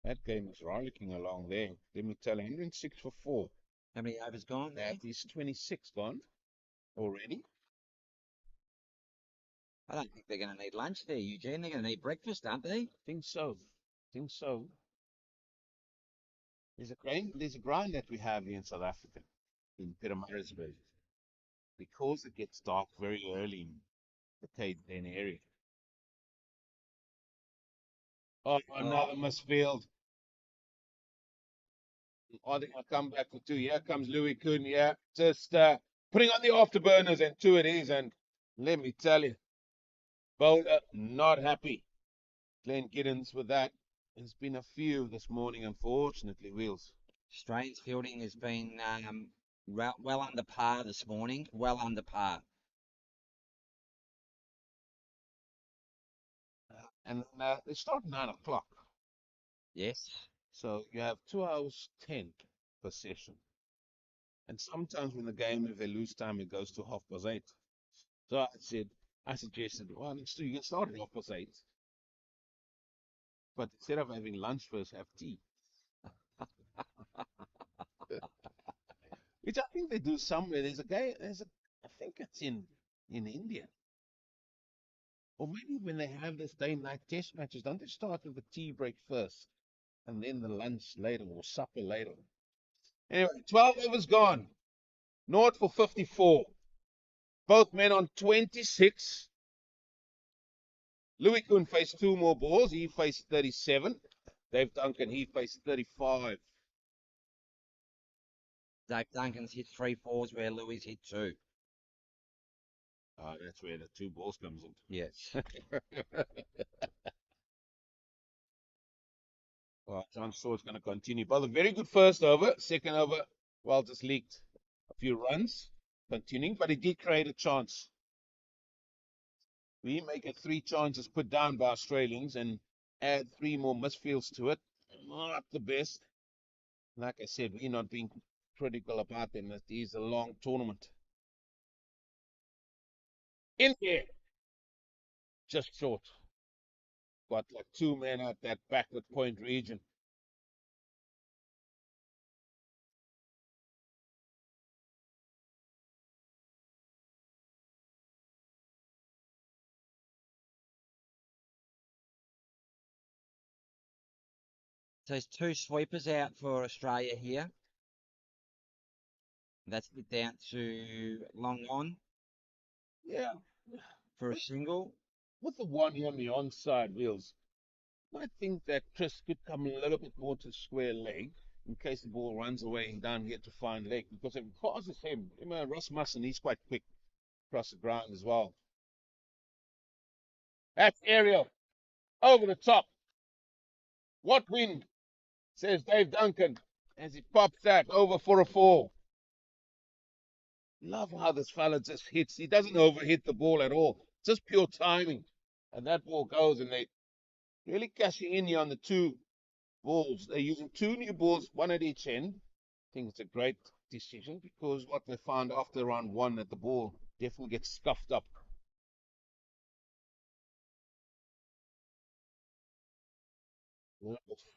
That game is rollicking along there. Let me tell you, 106 for 4. How many overs gone there? That is 26 gone already. I don't think they're going to need lunch there, Eugene. They're going to need breakfast, aren't they? Think so. Think so. There's a grind that we have here in South Africa, in Pietermaritzburg, because it gets dark very early in the Cape Town area. Oh, another misfield. I think I'll come back for 2. Here comes Louis Kuhn. Yeah, just putting on the afterburners, and 2 it is. And let me tell you, bowler not happy. Glenn Giddens with that. There's been a few this morning, unfortunately, Wheels. Strange fielding has been well under par this morning. Well under par. And they start 9 o'clock. Yes. So you have 2 hours 10 per session. And sometimes when the game, if they lose time, it goes to 8:30. So I suggested, well, you can start at 8:30. But instead of having lunch first, have tea. Which I think they do somewhere. I think it's in India. Or maybe when they have this day and night test matches, don't they start with the tea break first and then the lunch later or supper later? Anyway, 12 overs gone. North for 54. Both men on 26. Louis Kuhn faced 2 more balls. He faced 37. Dave Duncan, he faced 35. Dave Duncan's hit 3 fours where Louis hit 2. That's where the 2 balls comes in. Yes. Well, John Shaw's going to continue. But a very good first over. Second over, well, just leaked a few runs. Continuing, but he did create a chance. We make it 3 chances put down by Australians and add 3 more misfields to it. Not the best. Like I said, we're not being critical about them. It is a long tournament. In there, just short. Got like 2 men at that backward point region. So there's 2 sweepers out for Australia here. That's it down to long on Yeah, for a single. with the one here on the onside wheels, I think that Chris could come a little bit more to square leg in case the ball runs away and down here to fine leg. Because if it passes him, Ross Musson, he's quite quick across the ground as well. That's aerial. Over the top. What wind, says Dave Duncan, as he pops that over for a 4. Love how this fella just hits. He doesn't overhit the ball at all. Just pure timing. And that ball goes, and they really cashing in here on the 2 balls. They're using 2 new balls, 1 at each end. I think it's a great decision because what they found after round 1 that the ball definitely gets scuffed up.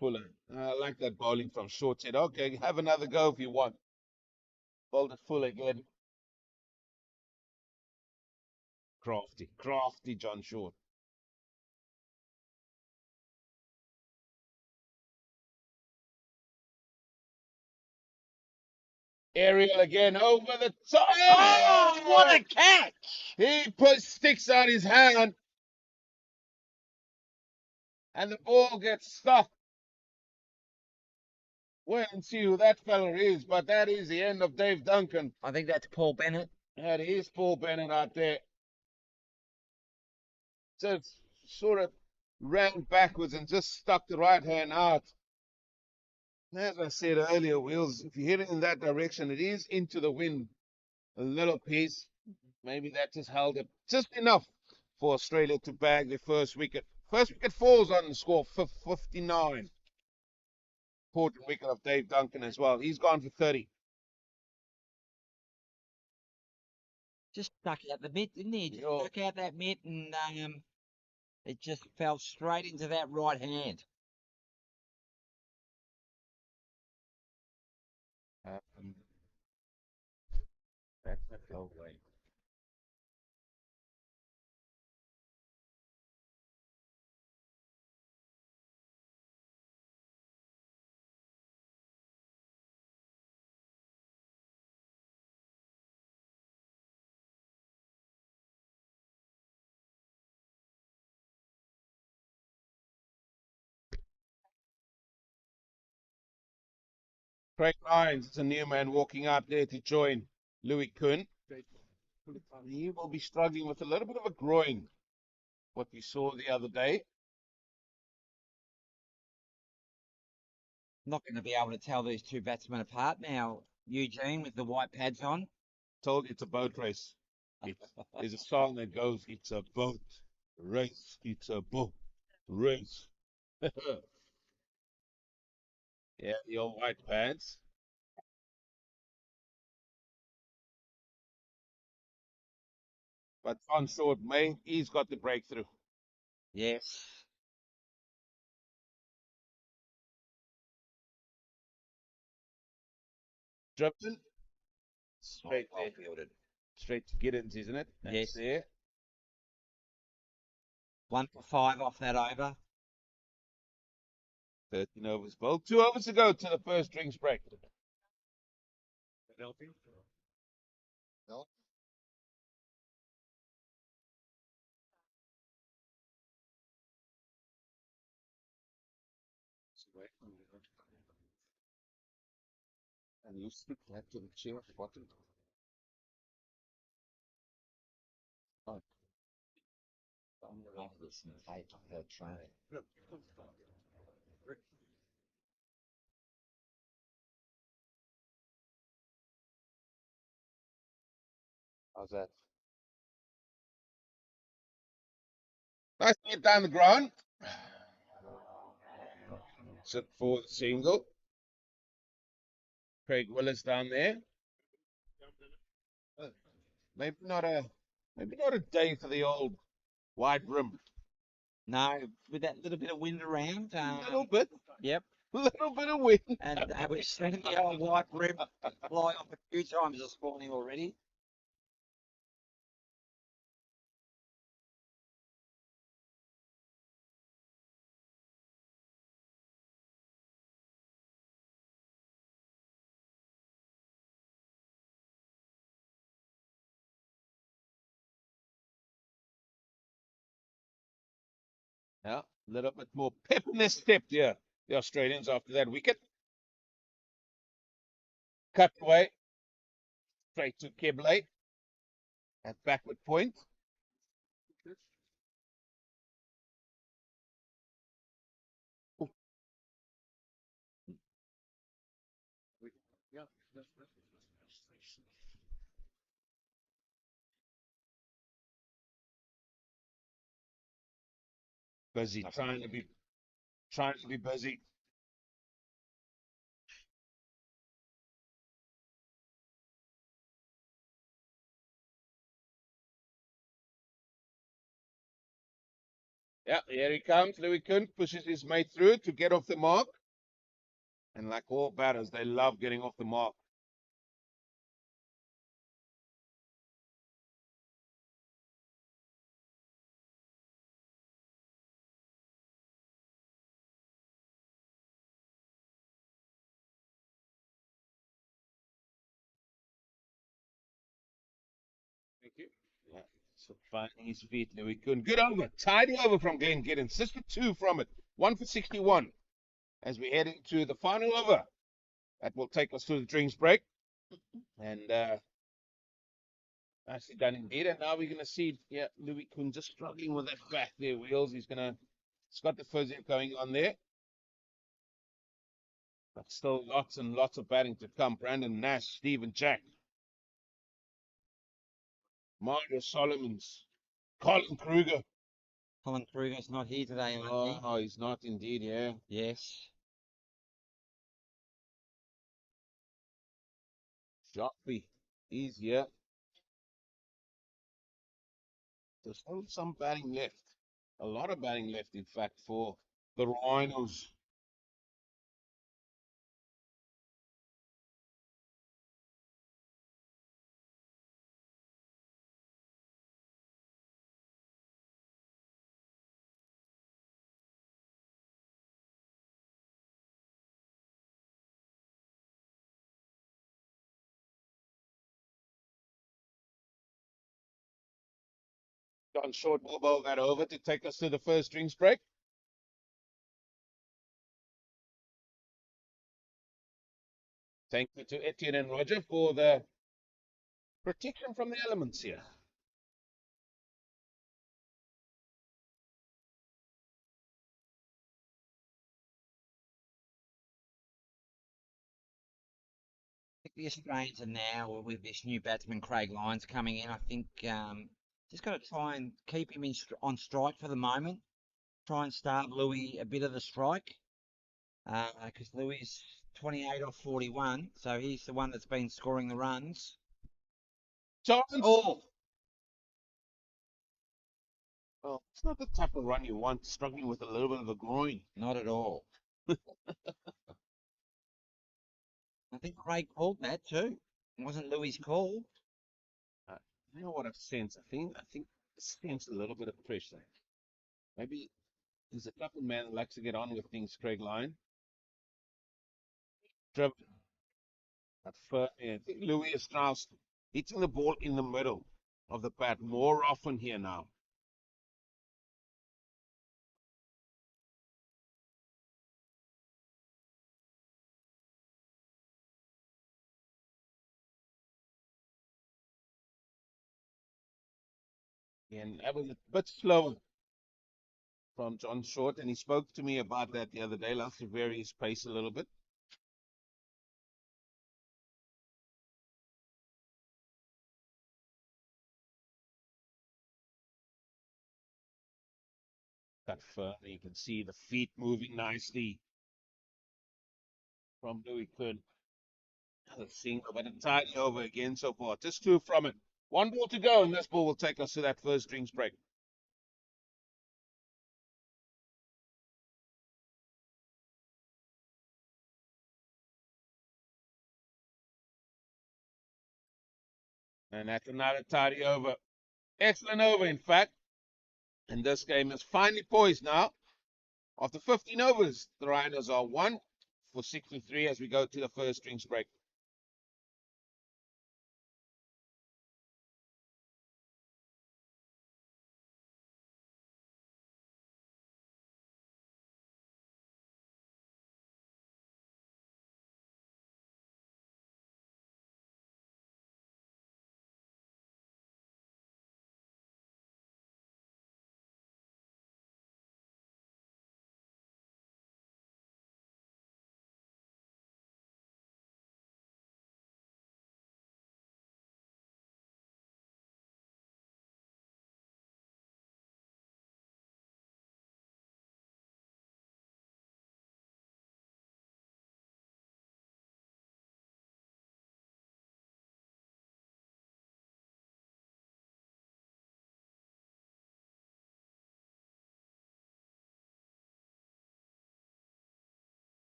Fuller. I like that bowling from short. Said, okay, have another go if you want. Bowled it full again. Crafty John Short. Aerial again over the top. Oh, what a catch! He sticks out his hand, and the ball gets stuck. Wait and see who that fella is, but that is the end of Dave Duncan. I think that's Paul Bennett. That is Paul Bennett out there. Just sort of ran backwards and just stuck the right hand out. As I said earlier, Wheels, if you're heading in that direction, it is into the wind a little piece. Maybe that just held it just enough for Australia to bag their first wicket. First wicket falls on the score, 59. Important wicket of Dave Duncan as well. He's gone for 30. Just stuck out the mitt, didn't he? Just Yo, stuck out that mitt, and it just fell straight into that right hand. um, that's a go away. Craig Lyons is a new man walking out there to join Louis Kuhn. He will be struggling with a little bit of a groin, what we saw the other day. Not going to be able to tell these two batsmen apart now. Eugene with the white pads on. Told you it's a boat race. There's a song that goes, "It's a boat race, it's a boat race." Yeah, the old white pants. But on short, May, he's got the breakthrough. Yes. Driven Oh, straight well there, fielded. straight to Giddens, isn't it? That's Yes. there. 1 for 5 off that over. 13 overs bowled. 2 overs to go to the first drinks break. No. And you stick that to the chair bottom. Oh, Oh, listen, take the train. how's that? Nice to get down the ground. Sit for the single. Craig Willis down there. Uh, Maybe not a day for the old wide rim. No, with that little bit of wind around. Little bit, Yep. little bit of wind. And we've seen the old white rib fly off a few times this morning already. Yeah, a little bit more pep in their step there. The Australians after that wicket. Cut away straight to Kebley at backward point. Busy, trying to be busy. Yeah, here he comes. Louis Kuhn pushes his mate through to get off the mark. And like all batters, they love getting off the mark. Thank you. Yeah, so finding his feet, Louis Kuhn. Good over. Tidy over from Glenn Giddens. 62 from it. 1 for 61. As we head into the final over. That will take us to the drinks break. And nicely done indeed. And now we're going to see, yeah, Louis Kuhn just struggling with that back there, Wheels. He's got the physio going on there. But still lots and lots of batting to come. Brandon Nash, Stephen Jack, Mario Solomons, Colin Kruger. Colin Kruger's not here today, aren't he? Oh, he's not indeed, yeah. Yes. Joffrey, he's here. There's still some batting left. A lot of batting left, in fact, for the Rhinos. John Short will bowl that over to take us to the first drinks break. Thank you to Etienne and Roger for the protection from the elements here. I think the Australians are now, with this new batsman Craig Lyons coming in, I think just got to try and keep him on strike for the moment. Try and starve Louis a bit of the strike. Because Louis is 28 off 41, so he's the one that's been scoring the runs. Chance. Oh, Well, it's not the type of run you want, struggling with a little bit of a groin. not at all. I think Craig called that too. It wasn't Louis' call. Uh, you know what I've sensed? I think I sense a little bit of pressure. Maybe he's a type of man that likes to get on with things, Craig Lyon. Driven, but I think Louis Strauss hitting the ball in the middle of the bat more often here now. And that was a bit slower from John Short, and he spoke to me about that the other day. Likes to vary his pace a little bit. Cut further, you can see the feet moving nicely from Louis Quinn. Another single, but a tidy over again so far. Just two from it. One ball to go, and this ball will take us to that first drinks break. And that's another tidy over. Excellent over, in fact. And this game is finally poised now. After 15 overs, the Rhinos are 1 for 63 as we go to the first drinks break.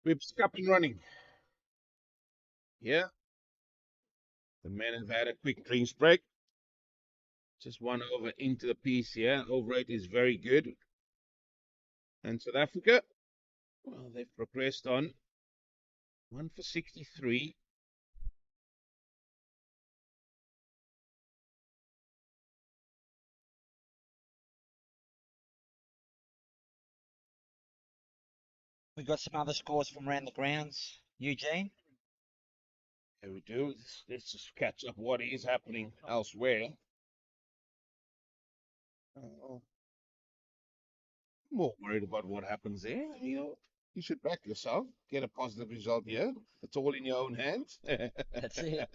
We're up and running. Yeah, the men have had a quick drinks break. Just one over into the piece here. Over rate is very good. And South Africa, well, they've progressed on. 1 for 63. We got some other scores from around the grounds, Eugene. Here we do. Let's just catch up what is happening elsewhere. I'm more worried about what happens there. You should back yourself, get a positive result here. It's all in your own hands. That's it.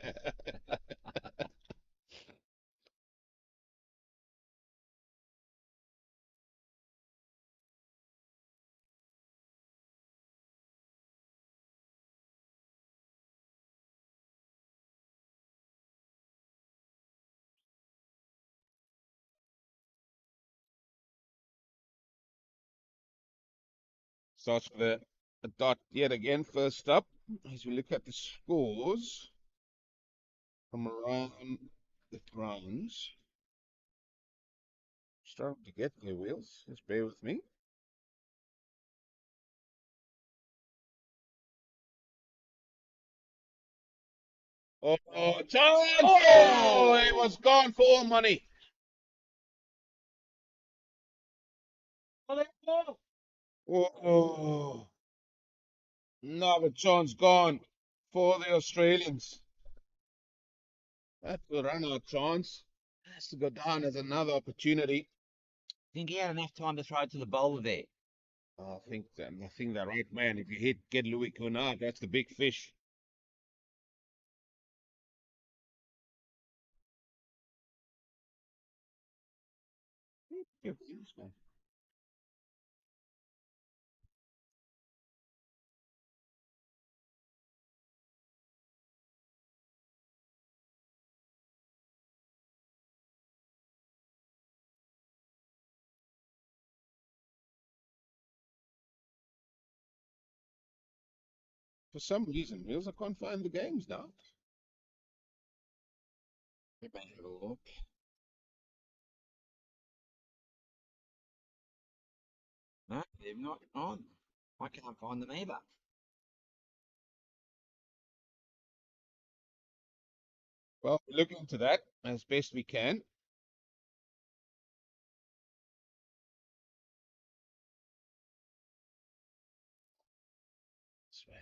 Starts with a dot yet again. First up, as we look at the scores from around the grounds. Starting to get their wheels. Just bear with me. Chance! Oh, it was gone for all money. Oh, another chance gone for the Australians. That will run our chance. Has to go down as another opportunity. Think he had enough time to throw it to the bowler there. I think the right man. If you get Louis Cunard, that's the big fish. For some reason, Mills, I can't find the games now. You better have a look. No, they're not on. I can't find them either. Well, we're looking into that as best we can. Smash.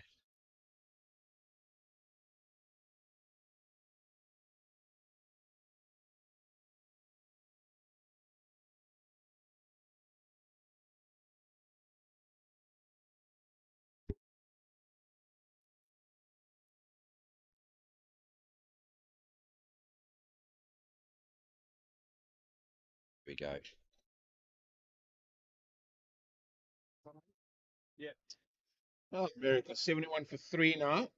Here we go. Yeah. Oh, America 71 for 3 now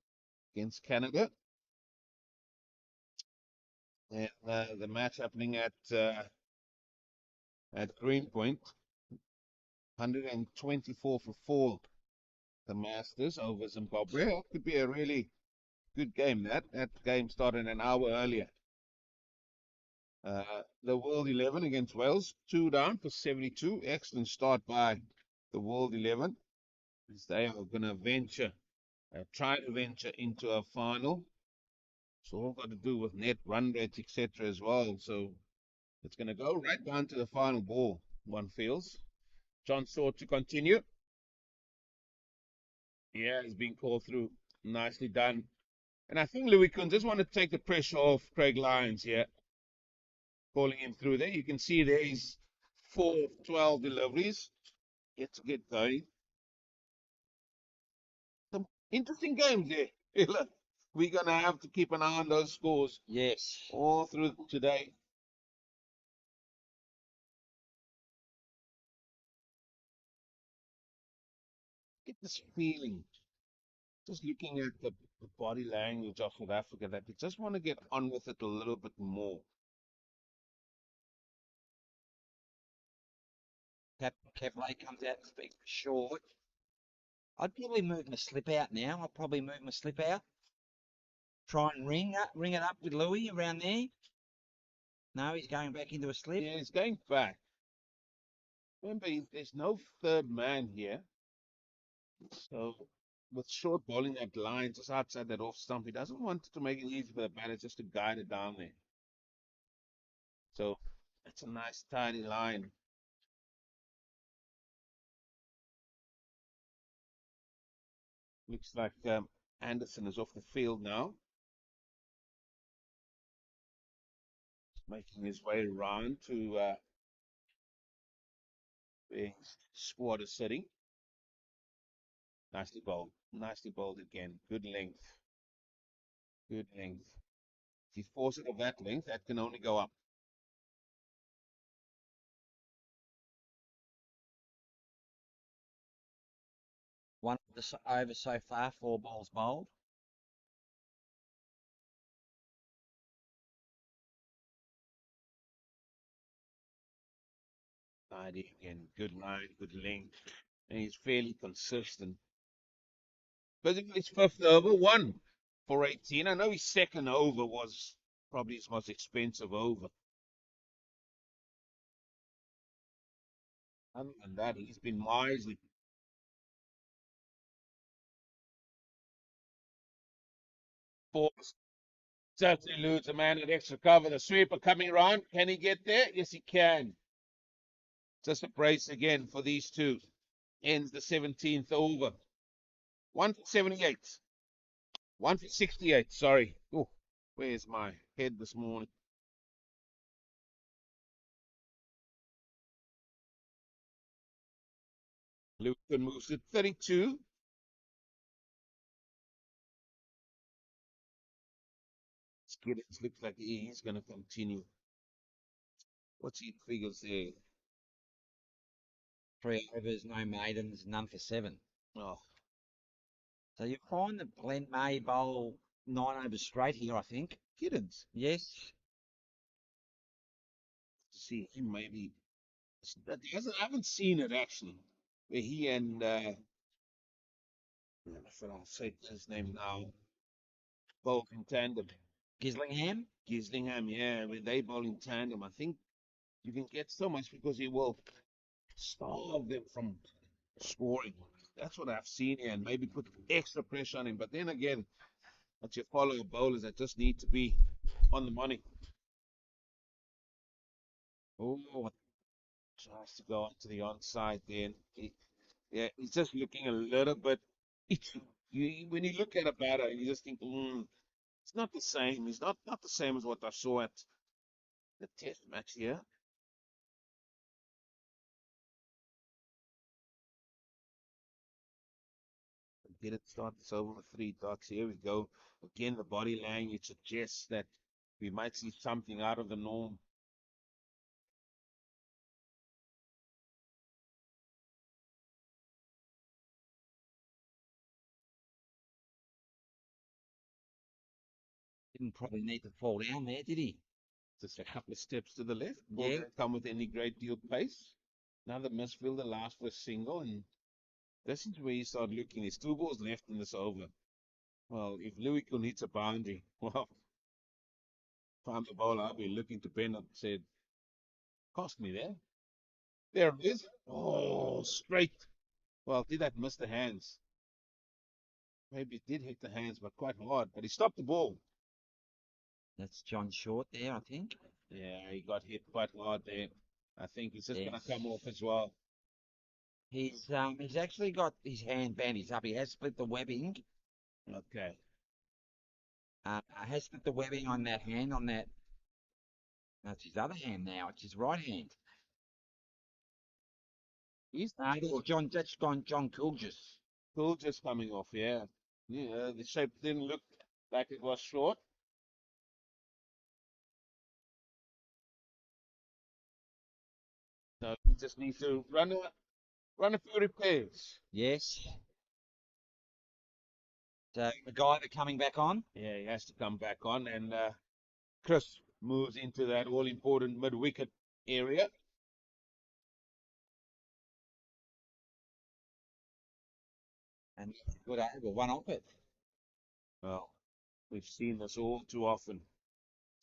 against Canada. And the match happening at Greenpoint, 124 for 4. The Masters over Zimbabwe. That could be a really good game. That game started an hour earlier. The World 11 against Wales, 2 down for 72. Excellent start by the World 11. As they are going to try to venture into a final. It's all got to do with net run rates, etc. as well. So it's going to go right down to the final ball, one feels. John Shaw to continue. Yeah, he's been called through. Nicely done. And I think Louis Kuhn just want to take the pressure off Craig Lyons here, calling him through there. You can see there he's 4 of 12 deliveries. Get going. Some interesting games there. We're going to have to keep an eye on those scores Yes. all through today. Get this feeling, just looking at the body language of South Africa, that they just want to get on with it a little bit more. Capley comes out to speak short. I'd probably move my slip out now. I'd probably move my slip out. Try and ring it up with Louis around there. No, he's going back into a slip. Yeah, he's going back. Remember, there's no third man here. So with short bowling that line just outside that off stump, he doesn't want to make it easy for the batter just to guide it down there. So it's a nice tidy line. Looks like Anderson is off the field now, making his way around to where his squad is sitting. Nicely bowled. Nicely bowled again. Good length. Good length. If you force it of that length, that can only go up. One over so far, 4 balls bowled. Tidy again. Good line, good length. And he's fairly consistent. Basically, his fifth over, 1 for 18. I know his second over was probably his most expensive over. Other than that, he's been wisely. Forced. Just eludes a man at extra cover. The sweeper coming around. Can he get there? Yes, he can. Just a brace again for these two. Ends the 17th over. 1 for 78. 1 for 68. Sorry. Oh, where's my head this morning? Luton moves to 32. Skidders looks like he's going to continue. What's he figures there? 3 overs, no maidens, none for 7. Oh, So you find that Glenn may bowl 9 overs straight here, I think. Kiddens. Yes. To see him maybe. I haven't seen it actually. Where he and I'll say his name now. Both in tandem. Gislingham? Gislingham, yeah, when they bowl in tandem, I think you can get so much because he will starve them from scoring. That's what I've seen here, and maybe put extra pressure on him. But then again, that's your follow bowlers that just need to be on the money. Oh, tries to go onto the onside then. Yeah, he's just looking a little bit. When you look at a batter, you just think, it's not the same. He's not the same as what I saw at the test match here. Get it start this over with 3 dots. Here we go. Again, the body language suggests that we might see something out of the norm. Didn't probably need to fall down there, did he? Just a couple of steps to the left. Ball Yeah. didn't come with any great deal of pace. Another misfielder last for a single, and this is where you start looking. There's 2 balls left in this over. Well, if Louis Kuhn hits a boundary, well, if I'm the bowler, I'll be looking to Ben and said, cost me there. There it is. Oh, straight. Well, did that miss the hands? Maybe it did hit the hands, but quite hard. But he stopped the ball. That's John Short there, I think. Yeah, he got hit quite hard there. I think he's just going to come Yes. off as well. He's actually got his hand bandaged up. He has split the webbing. Okay. Has split the webbing on that hand, on that. That's his other hand now. It's his right hand. He's Or John. That's John Coolgis. still just coming off, yeah. Yeah, the shape didn't look like it was short. So he just needs to run a few repairs. Yes. So the guy that coming back on. Yeah, he has to come back on, and Chris moves into that all-important mid-wicket area. and good over, one off it. Well, we've seen this all too often.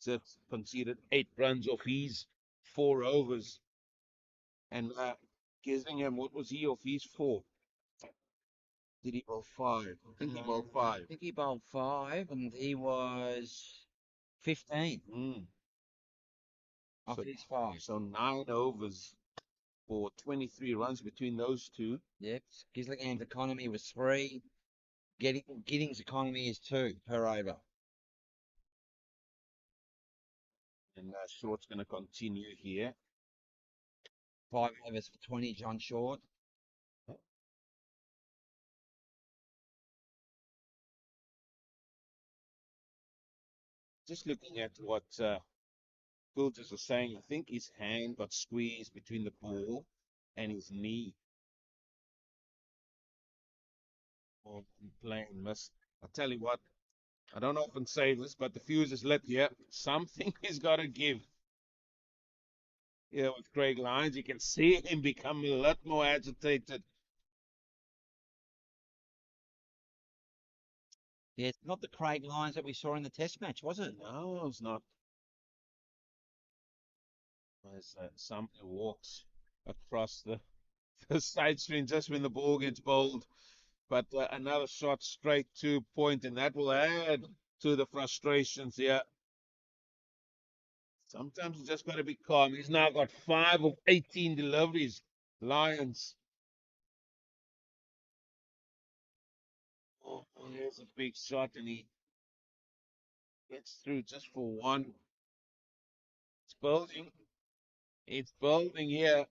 Just conceded 8 runs off his 4 overs. And Gizlingham, what was he off his 4? Did he bowl 5? I think he bowled 5. I think he bowled 5, and he was 15 off So, his 5. so 9 overs for 23 runs between those two. Yep. Gislingham's economy was 3. Giddings' economy is 2 per over. And Short's going to continue here. 5 overs for 20, John Short. Just looking at what Filters was saying, I think his hand got squeezed between the ball and his knee. Or playing miss. I tell you what, I don't often say this, but the fuse is lit here. Something he's got to give. Yeah, with Craig Lyons, you can see him become a lot more agitated. Yeah, it's not the Craig Lyons that we saw in the Test match, was it? No, it's not. As somebody walks across the side screen just when the ball gets bowled. But another shot straight to point, and that will add to the frustrations here. Sometimes you just got to be calm. He's now got 5 of 18 deliveries. Lions. Oh, here's a big shot, and he gets through just for one. It's building. It's building here.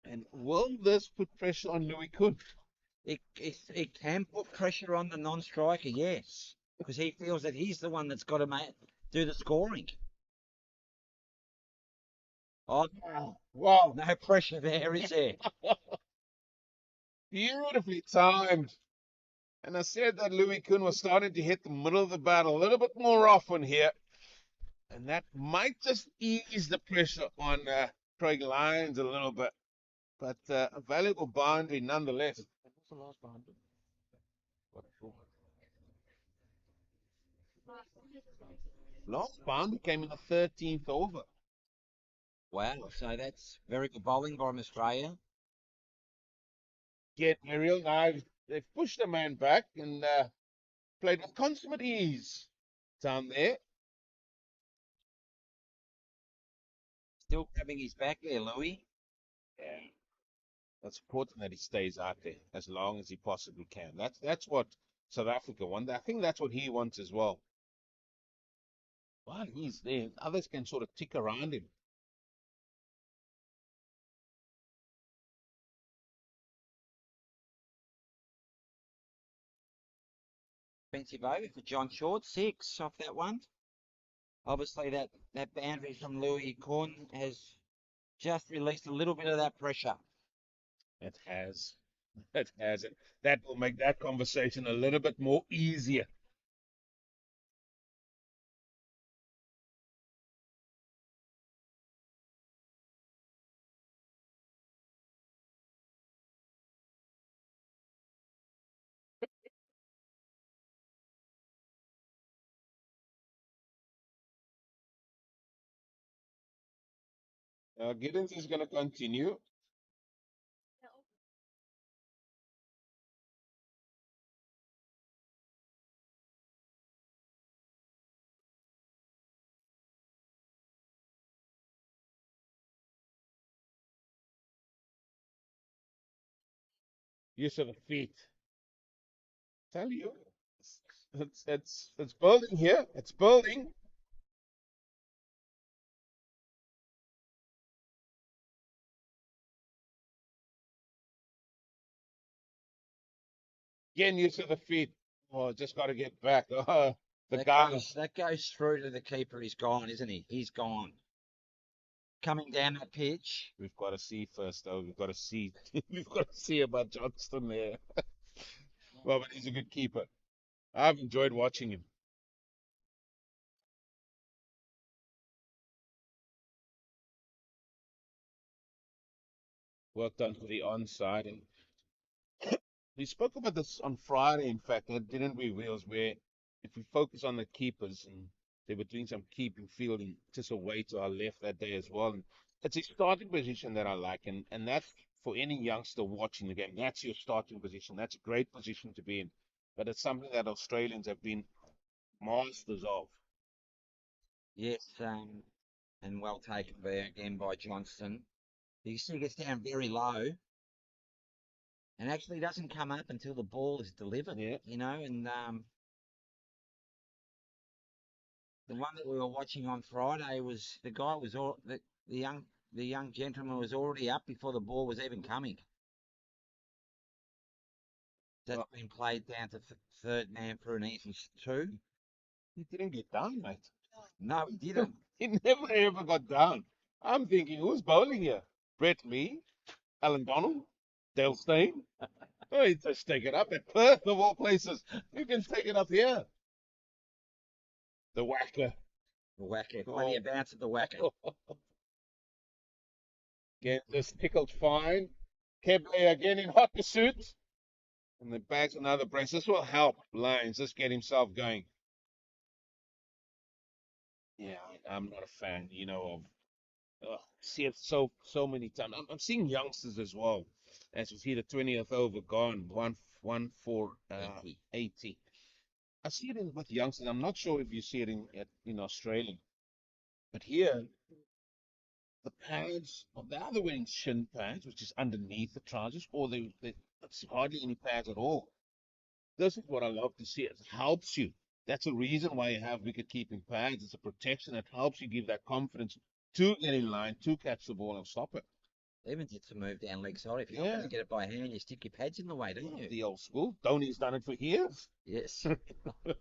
And will this put pressure on Louis Kuhn? It can put pressure on the non-striker, yes, because he feels that he's the one that's got to do the scoring. Oh, Wow. no pressure there, is there? Beautifully timed. And I said that Louis Kuhn was starting to hit the middle of the bat a little bit more often here. And that might just ease the pressure on Craig Lyons a little bit. But a valuable boundary nonetheless. What was the last boundary? Last boundary came in the 13th over. Wow, so that's very good bowling by Australia. Get Muriel now. They've pushed the man back and played with consummate ease down there. Still grabbing his back there, Louis. Yeah. It's important that he stays out there as long as he possibly can. That's what South Africa want. I think that's what he wants as well. While he's there, others can sort of tick around him. Expensive over for John Short, 6 off that one. Obviously, that boundary from Louis Kuhn has just released a little bit of that pressure. It has. It has it. That will make that conversation a little bit more easier. Giddens is going to continue. Use of the feet. Tell you, it's building here. It's building. Again, use of the feet. Oh, just got to get back. The guy. That goes through to the keeper. He's gone, isn't he? He's gone. Coming down that pitch. We've got to see first, though. We've got to see. We've got to see about Johnston there. Well, but he's a good keeper. I've enjoyed watching him. Work done for the onside, and We spoke about this on Friday, in fact, didn't we, Wheels, where if we focus on the keepers, and they were doing some keeping fielding just away to our left that day as well. And it's a starting position that I like, and that's for any youngster watching the game. That's your starting position. That's a great position to be in. But it's something that Australians have been masters of. Yes, and well taken there again by Johnston. You see, he gets down very low and actually doesn't come up until the ball is delivered. Yeah. And the one that we were watching on Friday was the guy was all the young gentleman was already up before the ball was even coming. That's Well, been played down to third man for an easy two. he didn't get down, mate. No, he didn't. He never ever got down. I'm thinking, who's bowling here? Brett Lee, Alan Donald, Dale Steyn. Oh, he just take it up at Perth of all places. You can take it up here. The whacker. The whacker. Plenty of bounce at the whacker. Get this tickled fine. Keble again in hot pursuit. And the bags another brace. This will help Lyons just get himself going. Yeah, I'm not a fan, see it so many times. I'm seeing youngsters as well. As you see the 20th over gone, 1-1 80. I see it with youngsters. I'm not sure if you see it in Australia, but here the pads of the other wearing shin pads, which is underneath the trousers, or it's hardly any pads at all. This is what I love to see. It helps you. That's the reason why you have wicket keeping pads. It's a protection that helps you give that confidence to get in line, to catch the ball and stop it. Even to move down leg side. If you're not Yeah, going to get it by hand, you stick your pads in the way, don't you? the old school. Dhoni's done it for years. Yes. I'm not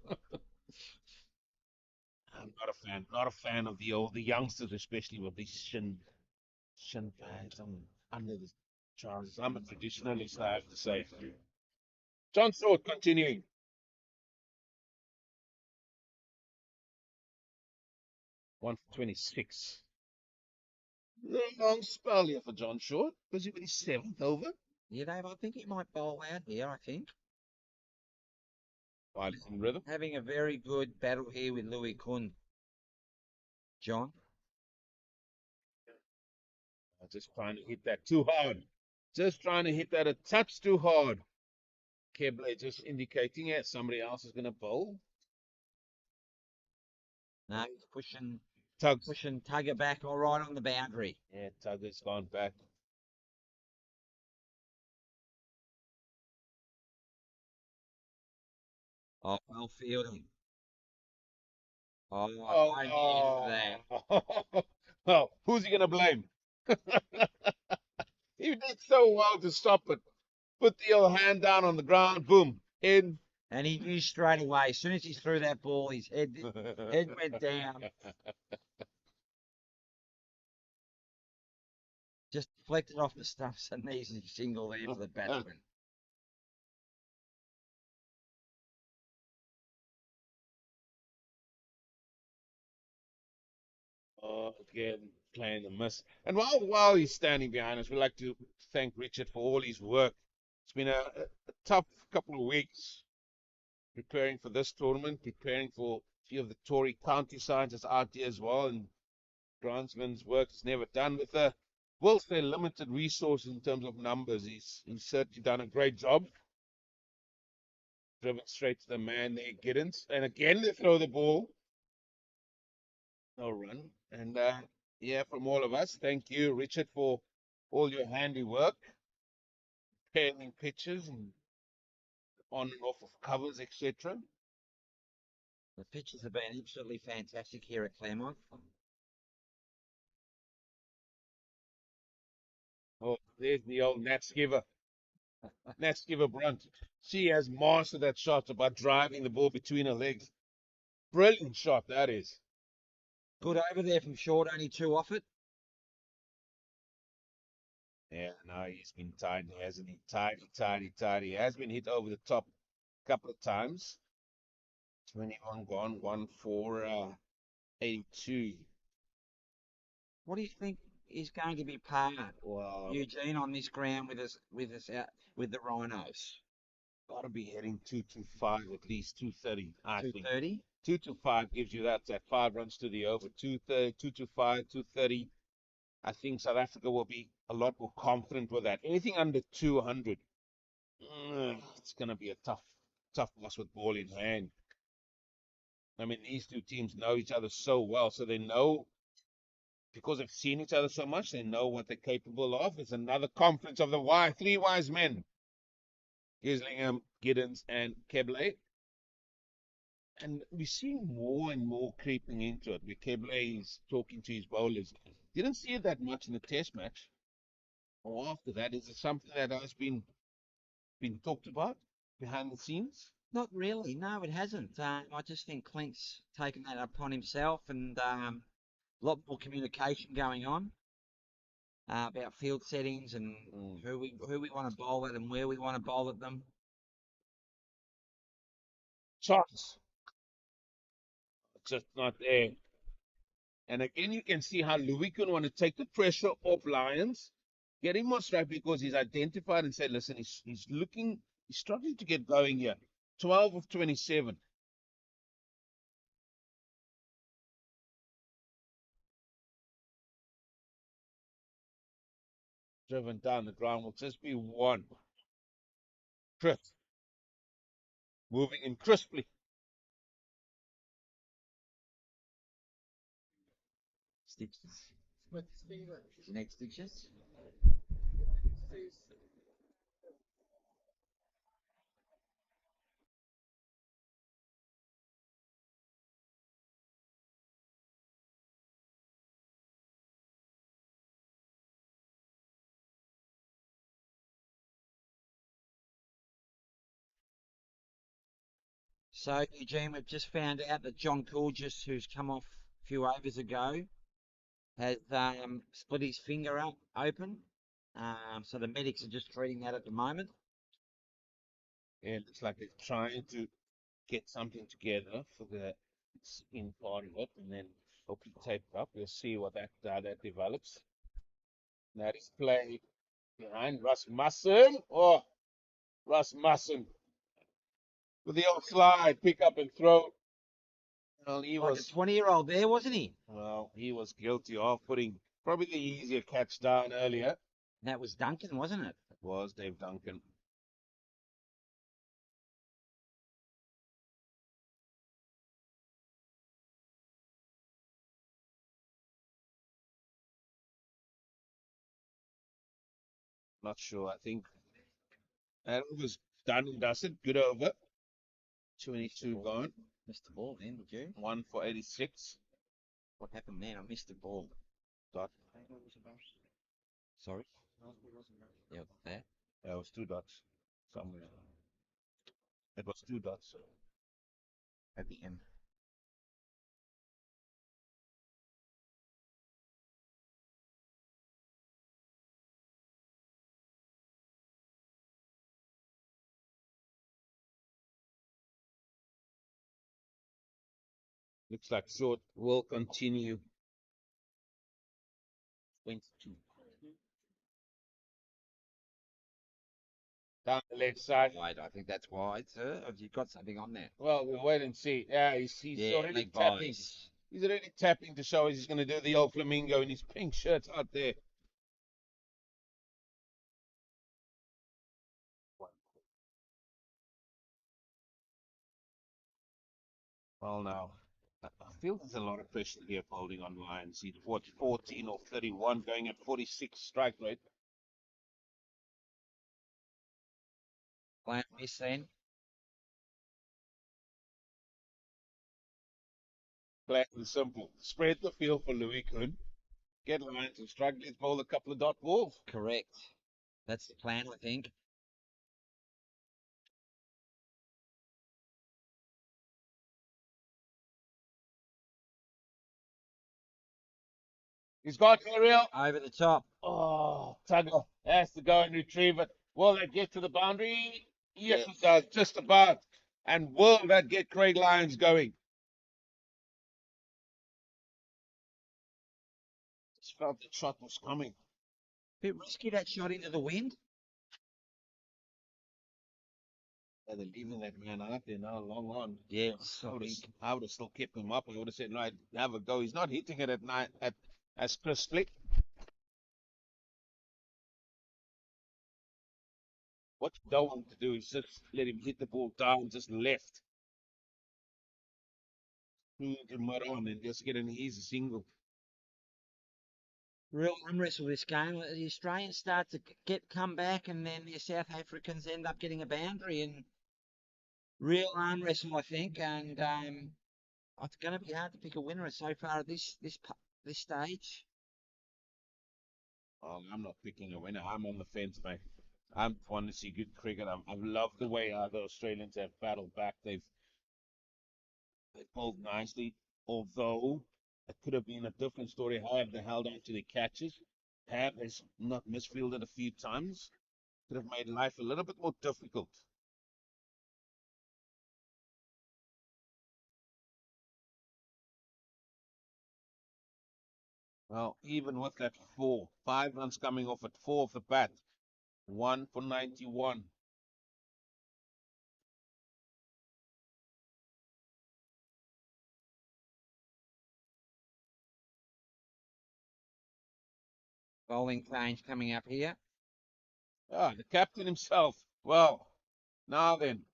a fan. Not a fan of the youngsters, especially with these shin pads under the trousers. I'm a traditionalist, I have to say. John Short continuing. 126. Long spell here for John Short. Was he with his seventh over? I think he might bowl out here, I think. While he's in rhythm. Having a very good battle here with Louis Kun. John? Just trying to hit that too hard. Just trying to hit that a touch too hard. Keble just indicating it. Somebody else is going to bowl. No, he's pushing Tugs. Tugger back all right on the boundary. Yeah, Tugger's gone back. Oh, well fielding. Oh, Oh, that. well, who's he going to blame? He did so well to stop it. Put the old hand down on the ground, boom, in. And he knew straight away, as soon as he threw that ball, his head went down. Just deflected off the stumps and easy single there for the batsman. Again, playing the miss. And while he's standing behind us, we'd like to thank Richard for all his work. It's been a tough couple of weeks preparing for this tournament, preparing for a few of the Tory county sides that's out there as well. And Grantsman's work is never done with the, we'll say, limited resources in terms of numbers. He's certainly done a great job. Driven straight to the man there, Giddens. And again, they throw the ball. No run. And yeah, from all of us, thank you, Richard, for all your handiwork, painting pictures and on and off of covers, etc. The pitches have been absolutely fantastic here at Claremont. Oh, there's the old Nat Skiver. Nat Skiver Brunt. She has mastered that shot about driving the ball between her legs. Brilliant shot, that is. Good over there from short, only two off it. Yeah, no, he's been tidy, hasn't he? Tidy. He has been hit over the top a couple of times. 21 gone, 1 for 82. What do you think is going to be part, Wow. Eugene, on this ground with us out with the Rhinos? Got to be hitting 225 at least 230, I think. 230. 225 gives you that 5 runs to the over. 230, 225, 230. I think South Africa will be a lot more confident with that. Anything under 200, it's going to be a tough loss with ball in hand. I mean, these two teams know each other so well, so they know because they've seen each other so much, they know what they're capable of. It's another conference of the three wise men: Islingham, Giddens, and Keble. And we're seeing more and more creeping into it. Where Keble is talking to his bowlers. Didn't see it that much in the Test match. Or after that, is it something that has been talked about behind the scenes? Not really. No, it hasn't. I just think Clint's taken that upon himself, and a lot more communication going on about field settings and who we want to bowl at and where we want to bowl at them. Shots just not there. And again, you can see how Louis can want to take the pressure off Lions, get him more strike because he's identified and said, listen, he's struggling to get going here. 12 of 27. Driven down the ground will just be one. Crisp. Moving in crisply. Stitches. Next stitches. So, Eugene, we've just found out that John Coolgis, who's come off a few overs ago, has split his finger up open. So the medics are just treating that at the moment. And it's like they're trying to get something together for the in part of it and then hopefully tape it up. We'll see what that develops. That is play behind Rasmussen. Oh, Rasmussen with the old slide, pick up and throw. Well, Like a 20-year-old there, wasn't he? he was guilty of putting probably the easier catch down earlier. That was Duncan, wasn't it? It was Dave Duncan. Not sure. I think that was done and dusted. Good over. 22 gone. Missed the ball then, did you? 1 for 86. What happened then? I missed the ball. Dot. Sorry? Yeah, there. Yeah, it was 2 dots somewhere. It was 2 dots. At the end. Looks like short will continue. 22. Down the left side. Wide. I think that's wide, sir. Have you got something on there? Well, we'll wait and see. Yeah, he's Yeah, already leg tapping. buys. He's already tapping to show he's going to do the old flamingo in his pink shirt out there. Well, now, I feel there's a lot of pressure here holding on lines. He's 14 or 31, going at 46 strike rate. Plain miss then. Plain and simple. Spread the field for Louis Kuhn. Get lines and strike. Let's bowl a couple of dot balls. Correct. That's the plan, I think. He's got Ariel. Over the top. Oh, Tugger has to go and retrieve it. Will that get to the boundary? Yes, it does, just about. And will that get Craig Lyons going? Just felt the shot was coming. Bit risky that shot into the wind. Yeah, they're leaving that man out there now, long on. Yes, I I would have, think. I would have still kept him up. I would have said, right, have a go. He's not hitting it at night at as crisply. What you don't want to do is just let him hit the ball down, just left, smooth the mud on, and just get an easy single. Real unrest with this game. The Australians start to come back, and then the South Africans end up getting a boundary, and real arm wrestle, I think. And it's going to be hard to pick a winner so far at this stage. Oh, I'm not picking a winner. I'm on the fence, mate. I'm want to see good cricket. I love the way the Australians have battled back. They've bowled nicely, although it could have been a different story had they held on to the catches. Had they not misfielded a few times, could have made life a little bit more difficult. Well, even with that 5 runs coming off at 4 of the bat, 1 for 91. Bowling change coming up here. Ah, the captain himself. Well, now then,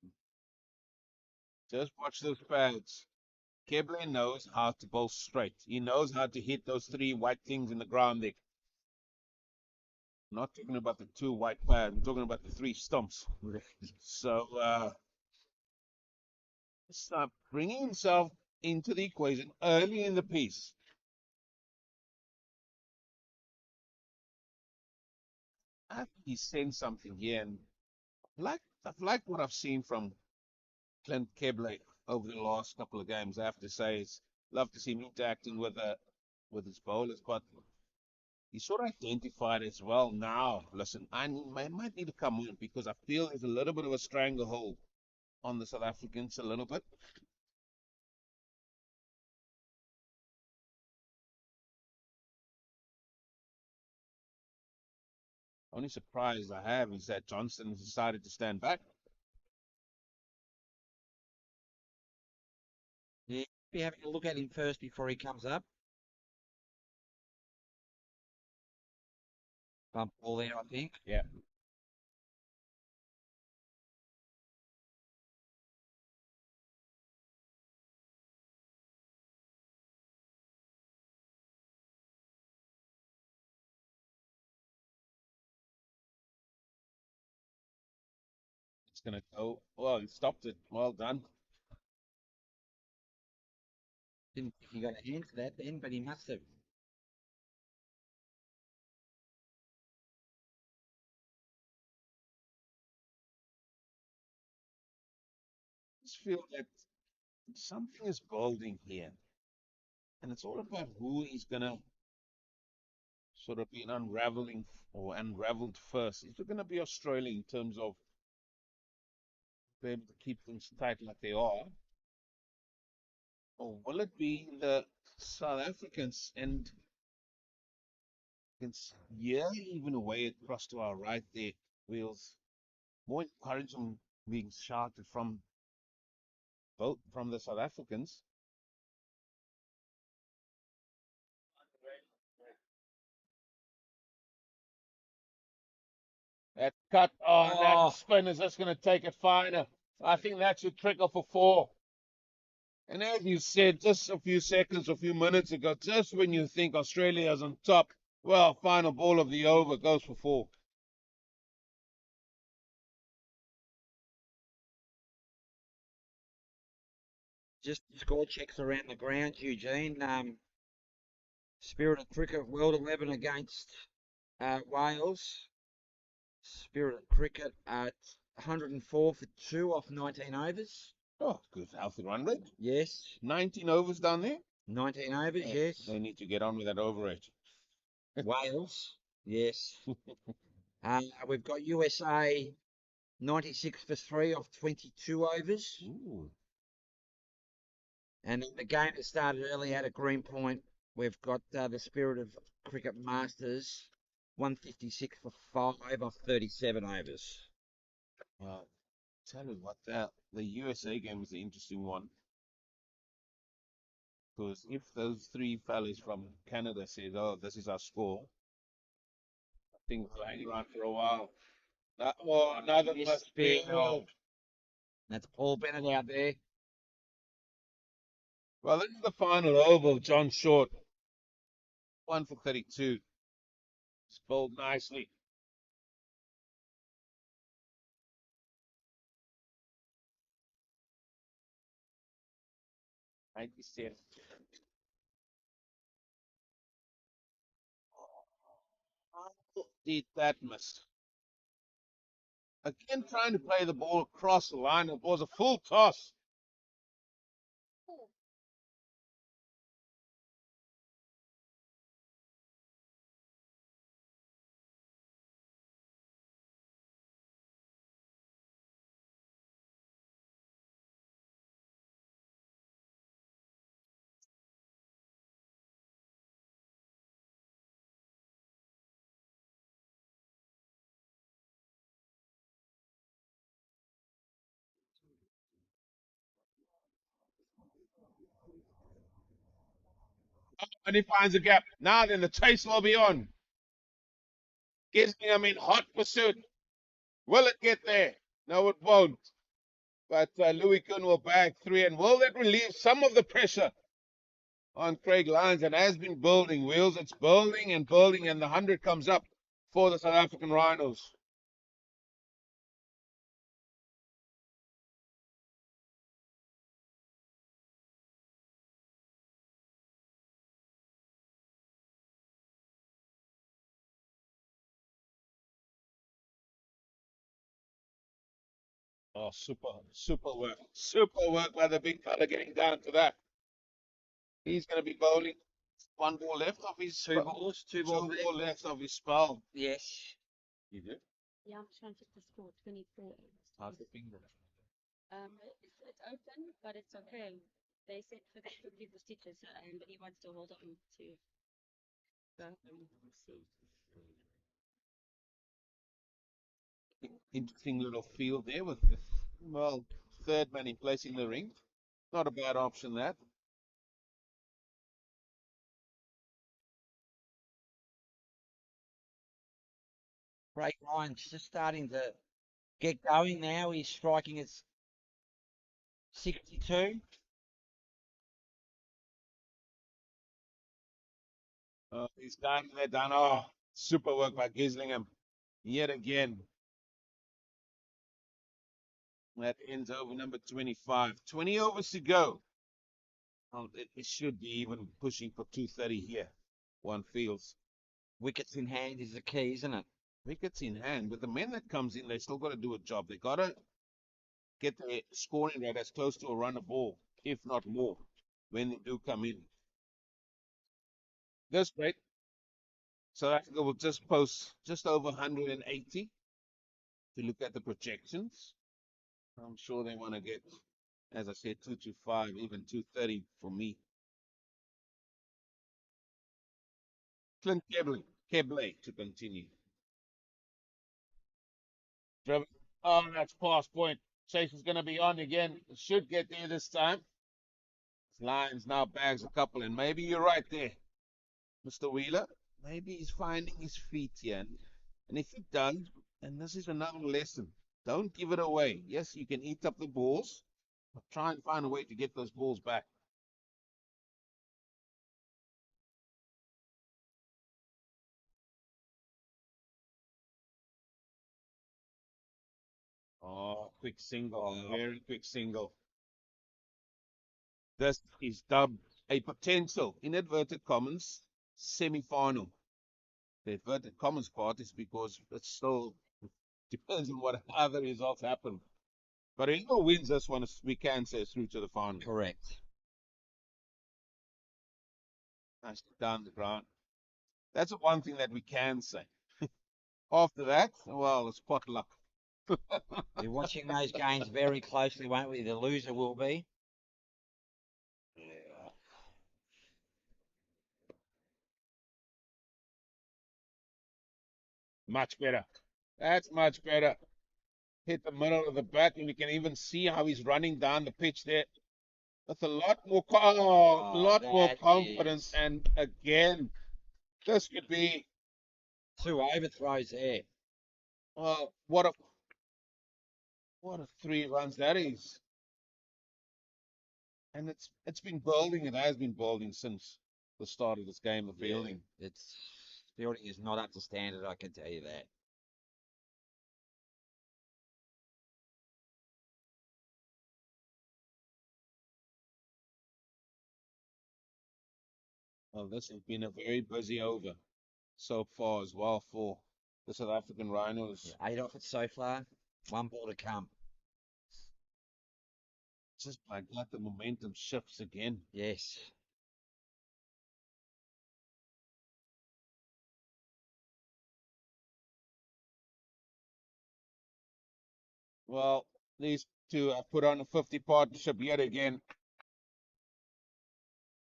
just watch those pads. Keble knows how to bowl straight. He knows how to hit those three white things in the ground there. I'm not talking about the two white pads. I'm talking about the three stumps. So, start bringing himself into the equation early in the piece. I think he's saying something here, and I've liked what I've seen from Clint Keble over the last couple of games. I have to say, it's love to see him interacting with his bowlers, but he's sort of identified as well now. Listen, might need to come on because I feel there's a little bit of a stranglehold on the South Africans, a little bit. Only surprise I have is that Johnson has decided to stand back. Yeah, be having a look at him first before he comes up. Bump ball there, I think. Yeah, it's gonna go. Well, he stopped it. Well done. Didn't think he got a hand for that then, but he must have. I just feel that something is building here, and it's all about who is gonna sort of be unraveling or unraveled first. Is it gonna be Australia in terms of being able to keep things tight like they are, or will it be the South Africans? And it's yeah, even away across to our right there, wheels more encouragement being shouted from both from the South Africans. That cut on that Oh, spin is just going to take it finer. I think that should trickle for 4. And as you said just a few seconds, a few minutes ago, just when you think Australia is on top, well, final ball of the over goes for 4. just score checks around the ground, Eugene. Spirit of Cricket World 11 against Wales. Spirit of Cricket at 104 for 2 off 19 overs. Oh, good healthy run rate. Yes. 19 overs down there. 19 overs, Yeah, yes. they need to get on with that overage. Wales, yes. We've got USA 96 for 3 off 22 overs. Ooh. And in the game that started early out at Green Point, we've got the Spirit of Cricket Masters 156 for 5 off 37 overs. Well, Tell you what, the USA game is the interesting one because if those three fellas from Canada said, "Oh, this is our score," I think we'll hang around for a while. Another must field. That's Paul Bennett out there. Well, this is the final over. John Short, 1 for 32. It's bowled nicely. Right, he said. Did that miss? Again, trying to play the ball across the line. It was a full toss. And he finds a gap. Now then, the chase will be on. Gizlingham in hot pursuit. Will it get there? No, it won't. But Louis Kuhn will bag three, and will that relieve some of the pressure on Craig Lyons? And has been building wheels. It's building and building, and the 100 comes up for the South African Rhinos. Oh, super work by the big fella getting down to that. He's going to be bowling one ball left of his Two balls, two balls. Two ball left of his spell. Yes. You do? Yeah, I'm trying to check the score. 24. How's the finger? It's open, but it's okay. They said 50 for stitches, but he wants to hold on to go and see. Interesting little field there with, well, third man in place in the ring. Not a bad option, that. Craig Lyons just starting to get going now. He's striking at 62. He's done. They're done. Oh, super work by Gizlingham. Yet again. That ends over number 25. 20 overs to go. Oh, it should be even pushing for 230 here. One feels. Wickets in hand is the key, isn't it? Wickets in hand. With the men that comes in, they still got to do a job. They got to get their scoring rate as close to a run a ball, if not more, when they do come in. That's great. South Africa will just post just over 180 to look at the projections. I'm sure they want to get, as I said, 225, even 230 for me. Clint Keble to continue. Driven. Oh, that's pass point. Chase is going to be on again. Should get there this time. Lions now bags a couple, and maybe you're right there, Mr. Wheeler. Maybe he's finding his feet here. And if he does, and this is another lesson, don't give it away. Yes, you can eat up the balls, but try and find a way to get those balls back. Oh, quick single. Very quick single. This is dubbed a potential, in inverted commas, semi-final. The inverted commas part is because it still depends on what other results happen. But whoever wins this one, we can say through to the final. Correct. Nice down the ground. That's the one thing that we can say. After that, well, it's potluck. We're watching those games very closely, won't we? The loser will be. Yeah. Much better. That's much better. hit the middle of the bat, and you can even see how he's running down the pitch there with a lot more That confidence. is And again, this could be, 2 overthrows there. well, what a 3 runs that is. And it's been building. It has been building since the start of this game. The fielding. It's fielding is not up to standard, I can tell you that. Well, this has been a very busy over so far as well for the South African Rhinos. Yeah, 8 off it so far. 1 ball to come. Just like that, the momentum shifts again. Yes. Well, these two have put on a 50 partnership yet again.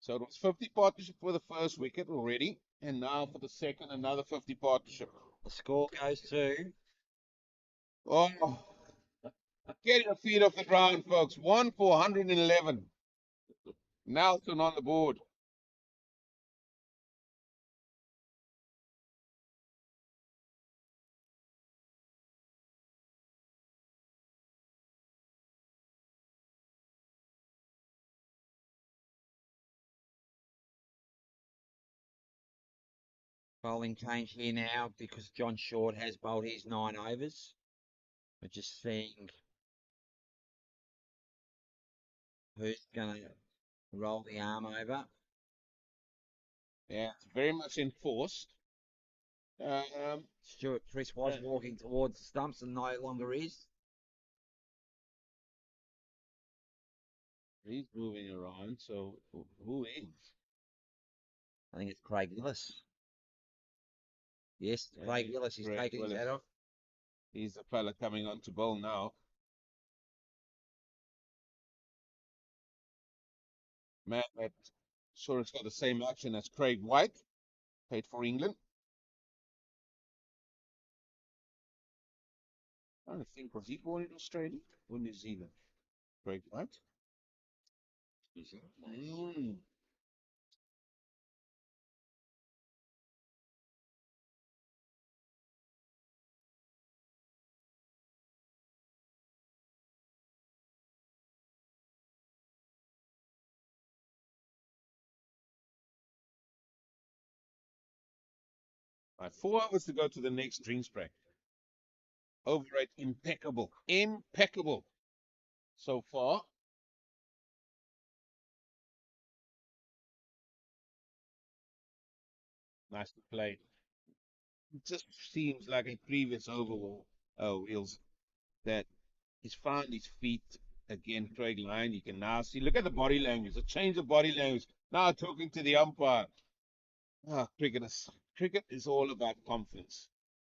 So it was 50 partnership for the first wicket already, and now for the second, another 50 partnership. The score goes to Oh, get your feet off the ground, folks. 1 for 111. Nelson on the board. bowling change here now because John Short has bowled his 9 overs. We're just seeing who's going to roll the arm over. Yeah, it's very much enforced. Um, Stuart Chris was walking towards the stumps and no longer is. he's moving around, so who is? I think it's Craig Willis. Yes, Craig Willis. He's Craig taking his Willis. head off. He's the fella coming on to bowl now. Man, that sure has got the same action as Craig White, played for England. I don't think, was he born in Australia or New Zealand? Craig White? New Zealand. Mm. Right, 4 hours to go to the next drinks break. Over rate impeccable. Impeccable so far. Nicely played. It just seems like a previous overall wheels that he's found his feet again. Craig Lyon, you can now see. Look at the body language, the change of body language. Now talking to the umpire. Cricket is all about confidence.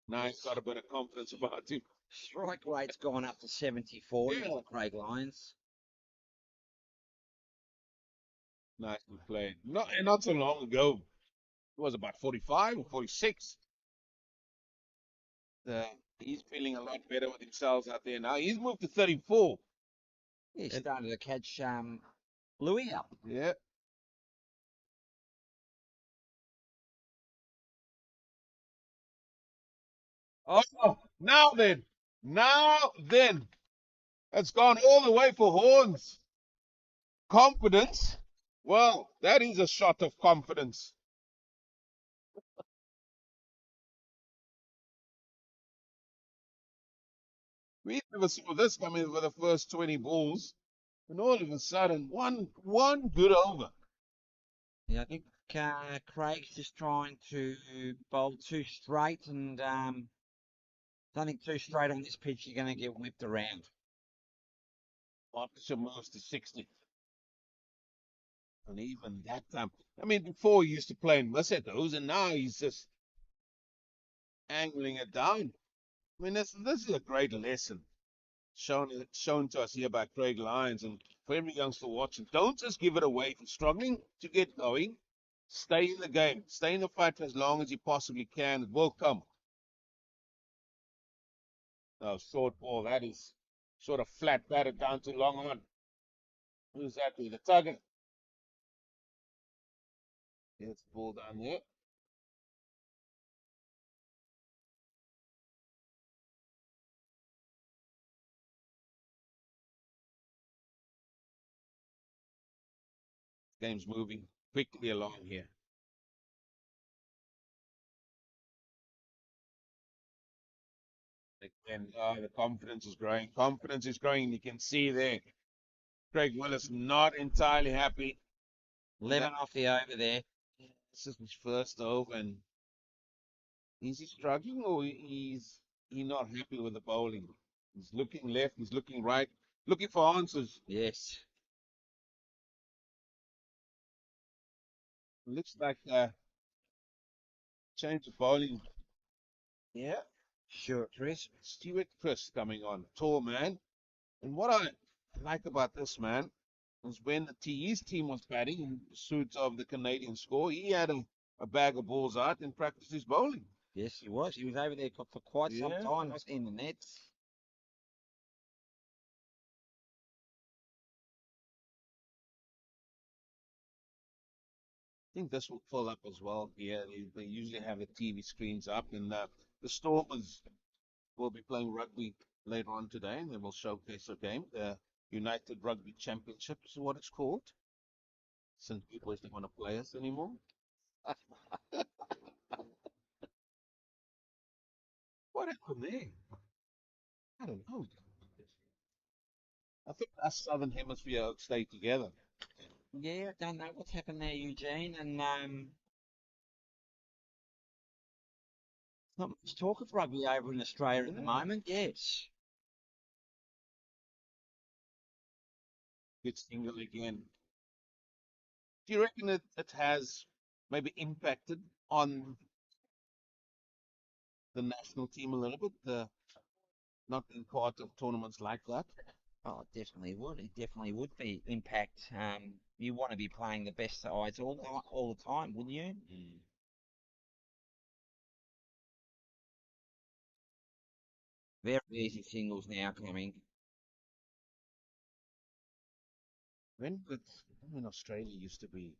Now he's got a bit of confidence about him. Strike rate's gone up to 74 Yeah. for Craig Lyons. Nicely played. Not so long ago. It was about 45 or 46. He's feeling a lot better with himself out there now. He's moved to 34. He started to catch Louis up. Yeah. Oh, now then. Now then. It's gone all the way for horns. Confidence. Well, that is a shot of confidence. We never saw this coming for the first 20 balls. And all of a sudden, one good over. Yeah, I think Craig's just trying to bowl too straight, and don't think too straight on this pitch you're going to get whipped around. Partnership moves to 60. And even that time, I mean, before he used to play and miss at those, and now he's just angling it down. I mean, this is a great lesson shown to us here by Craig Lyons, and for every youngster watching. Don't just give it away. If you're struggling to get going, stay in the game. Stay in the fight for as long as you possibly can. It will come. No, short ball. That is sort of flat batted down to long on. Who's that with the tugger? There's the ball down there. Game's moving quickly along here. And the confidence is growing. Confidence is growing. You can see there. Craig Willis not entirely happy. 11 off the over there. This is his first over, and is he struggling or he not happy with the bowling? He's looking left, he's looking right, looking for answers. Yes. Looks like change of bowling. Yeah, Sure, Chris. Stuart Chris coming on, tall man. And what I like about this man was when the TE's team was batting in pursuit of the Canadian score, he had a bag of balls out and practiced his bowling. Yes, he was. He was over there for quite some Yeah. time, wasn't he, in the nets? I think this will fill up as well. Yeah, they usually have the TV screens up, and the Stormers will be playing rugby later on today, and they will showcase a game, the United Rugby Championship is what it's called, since Big Boys don't want to play us anymore. What happened there? I don't know. I think us Southern Hemisphere stay together. Yeah, I don't know what's happened there, Eugene. And not much talk of rugby over in Australia at the moment. Yes. Good single again. Do you reckon it has maybe impacted on the national team a little bit, not being part of tournaments like that? Oh, it definitely would. It definitely would be impact. You want to be playing the best sides all the time, wouldn't you? Very easy singles now coming. When Australia used to be,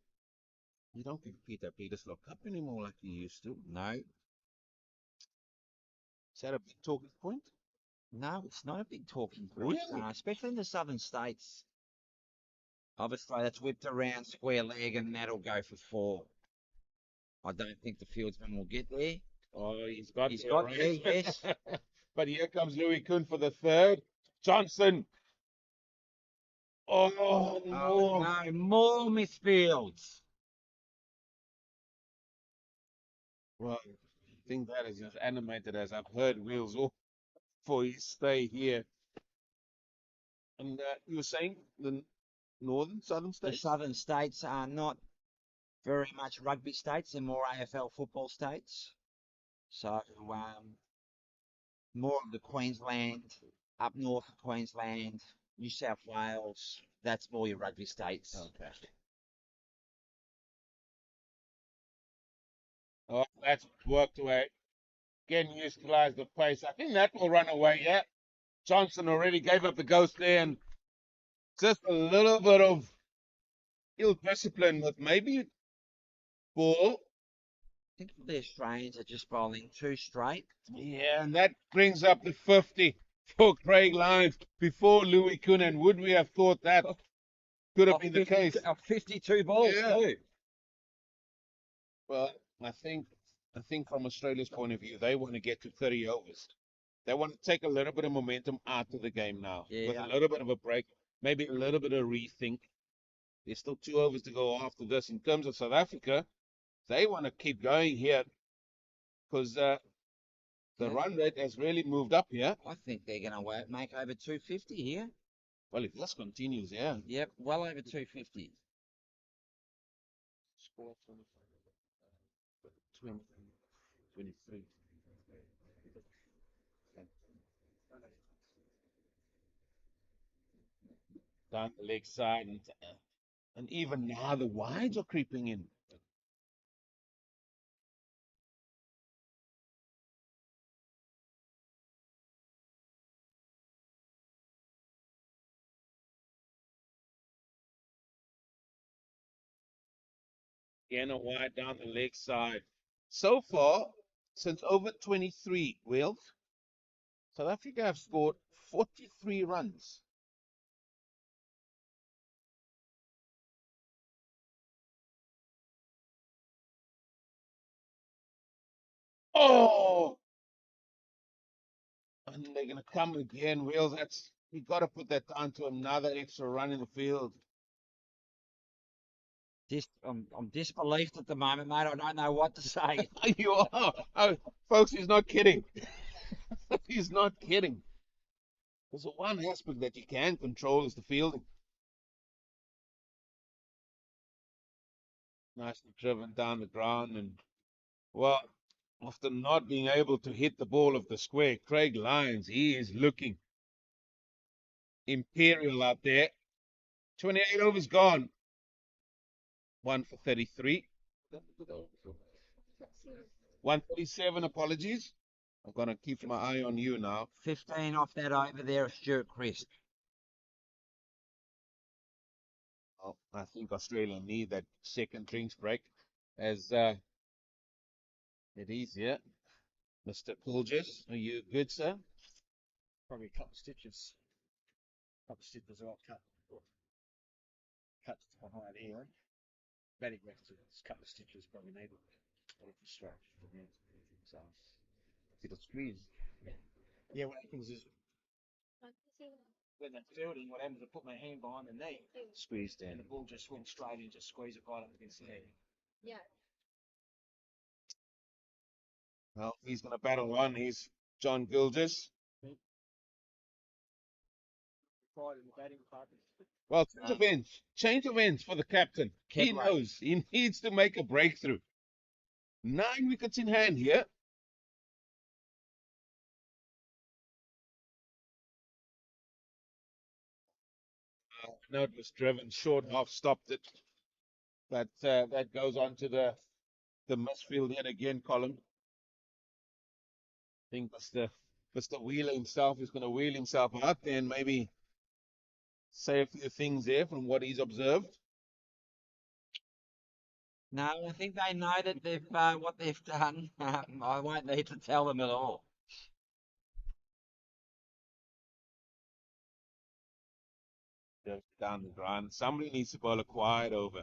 you don't think Peter Peterslow Cup anymore like you used to. No, Is that a big talking point? no, it's not a big talking point, Really? especially in the southern states. Obviously, that's whipped around square leg, and that'll go for 4. I don't think the fieldsman will get there. Oh, he's got He's there, got right? there, yes. But here comes Louis Kuhn for the third. Johnson. Oh, Oh more. no, more misfields. Well, I think that is as animated as I've heard Wheels off for his stay here. And you were saying the northern, southern The states? southern states are not very much rugby states, they're more AFL football states. So, more of the Queensland, up north of Queensland, New South Wales, that's more your rugby states. Okay. Oh, that's worked away. Again, utilize the pace. I think that will run away, yeah. Johnson already gave up the ghost there, and just a little bit of ill discipline with maybe ball. I think the Australians are just bowling 2 straight. Yeah, and that brings up the 50 for Craig Lyons before Louis Kuhn. And would we have thought that could have been the case? 52 balls, Yeah. too. Well, I think from Australia's point of view, they want to get to 30 overs. They want to take a little bit of momentum out of the game now, with Yeah. a little bit of a break, maybe a little bit of rethink. There's still 2 overs to go after this. In terms of South Africa, they want to keep going here because the Yeah. run rate has really moved up here. I think they're going to make over 250 here. Well, if this continues, yeah. Yep, well over 250. Score 20, 23. Down the leg side, and even now the wides are creeping in. Again, a wide down the leg side. So far, since over 23 wheels, South Africa have scored 43 runs. Oh, and they're going to come again, Wales. That's you got to put that down to another extra run in the field. I'm disbelieved at the moment, mate. I don't know what to say. You are, oh, folks. He's not kidding. He's not kidding. There's the one aspect that you can control is the fielding. Nicely driven down the ground, and well, after not being able to hit the ball of the square, Craig Lyons, he is looking imperial out there. 28 overs gone. 1 for 33. 137, apologies. I'm going to keep my eye on you now. 15 off that over there of Stuart Crisp. Oh, I think Australia need that second drinks break as it is here. Mr. Coolges, are you good, sir? Probably a couple of stitches. Couple of stitches are cut. Cuts behind here. Batting records, a couple of stitches probably needed. So, it'll squeeze. Yeah, what happens is when I'm fielding, what happens is I put my hand behind the knee, Squeeze and down. the ball just went straight in, just squeeze it right up against the head. Well, he's going to battle on. He's John Gilges. Pride in the batting department. Well, change of ends for the captain. He Kept knows he needs to make a breakthrough. 9 wickets in hand here. No, it was driven short, half stopped it. But that goes on to the misfield yet again column. I think Mr. Wheeler himself is going to wheel himself out there and maybe say a few things there from what he's observed. No, I think they know that they've what they've done. I won't need to tell them at all. Down the ground. Somebody needs to bowl a quiet over.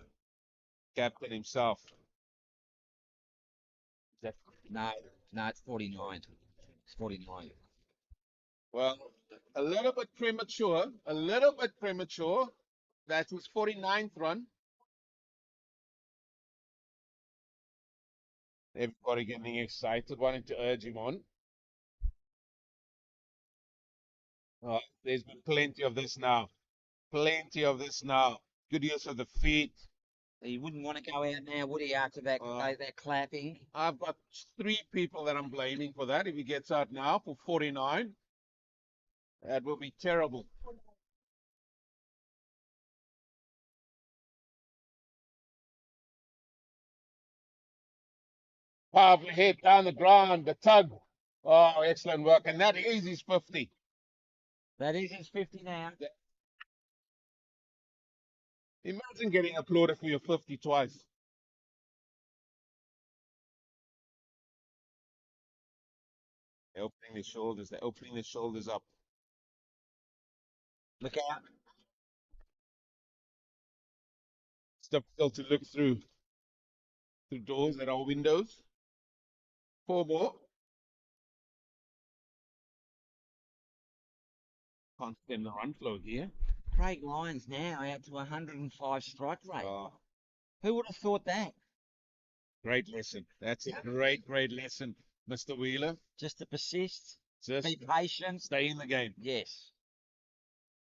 Captain himself. No, no, it's 49. It's 49. Well, a little bit premature. A little bit premature. That's his 49th run. Everybody getting excited, wanting to urge him on. Oh, there's been plenty of this now. Plenty of this now. Good use of the feet. He wouldn't want to go out now, would he, after that, that clapping? I've got 3 people that I'm blaming for that. If he gets out now for 49, that will be terrible. Powerful hit down the ground, the tug. Oh, excellent work. And that is his 50. That is his 50 now. Imagine getting applauded for your 50 twice. They're opening their shoulders. They're opening their shoulders up. Look out. It's difficult to look through doors that are windows. 4 more. Can't stand the run flow here. Craig Lyons now out to 105 strike rate. Oh, Who would have thought that? great lesson. That's a great, great lesson, Mr. Wheeler. Just to persist, Just be patient. stay in the game. Yes.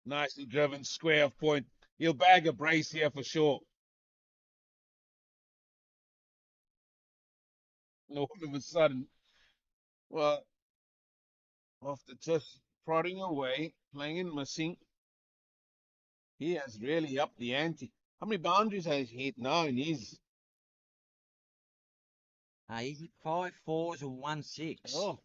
Nicely driven, square of point. He'll bag a brace here for sure. And all of a sudden, well, after just prodding away, playing and missing, he has really upped the ante. How many boundaries has he hit now in his? He's hit 5 4s and 1 6. Oh,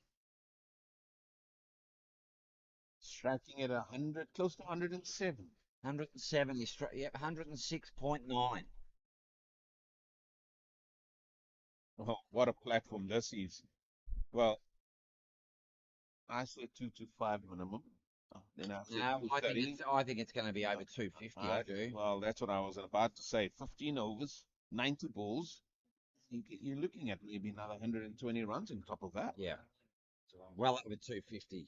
striking at 100, close to 107. 107. Yep, 106.9. Oh, what a platform this is. Well, I said 225 minimum. Then I said No, I think 230. it's going to be over 250. I do. Well, that's what I was about to say. 15 overs, 90 balls. You're looking at maybe another 120 runs on top of that. Yeah, well over 250.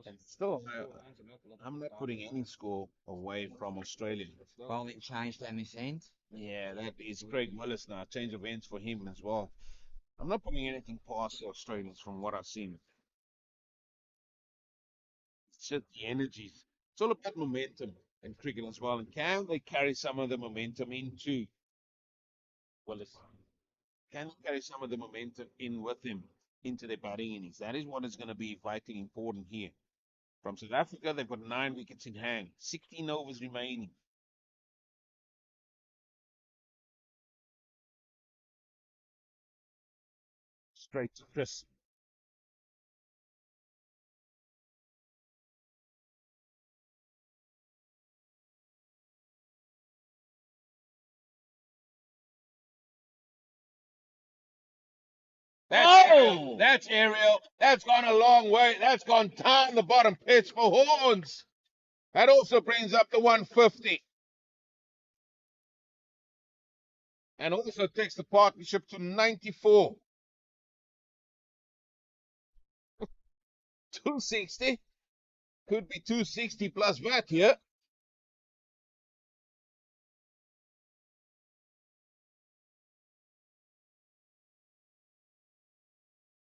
And still, I'm not putting any score away from Australia. Bowling changed on this end. Yeah, that is Craig Willis now. Change of ends for him as well. I'm not putting anything past the Australians from what I've seen. It's just the energies. It's all about momentum in cricket as well. And can they carry some of the momentum into Willis? Can they carry some of the momentum in with him into their batting innings? That is what is going to be vitally important here. From South Africa, they've got 9 wickets in hand, 16 overs remaining. Straight to Chris. That's aerial. That's gone a long way. That's gone down the bottom pitch for horns. That also brings up the 150. And also takes the partnership to 94. 260. Could be 260 plus VAT here.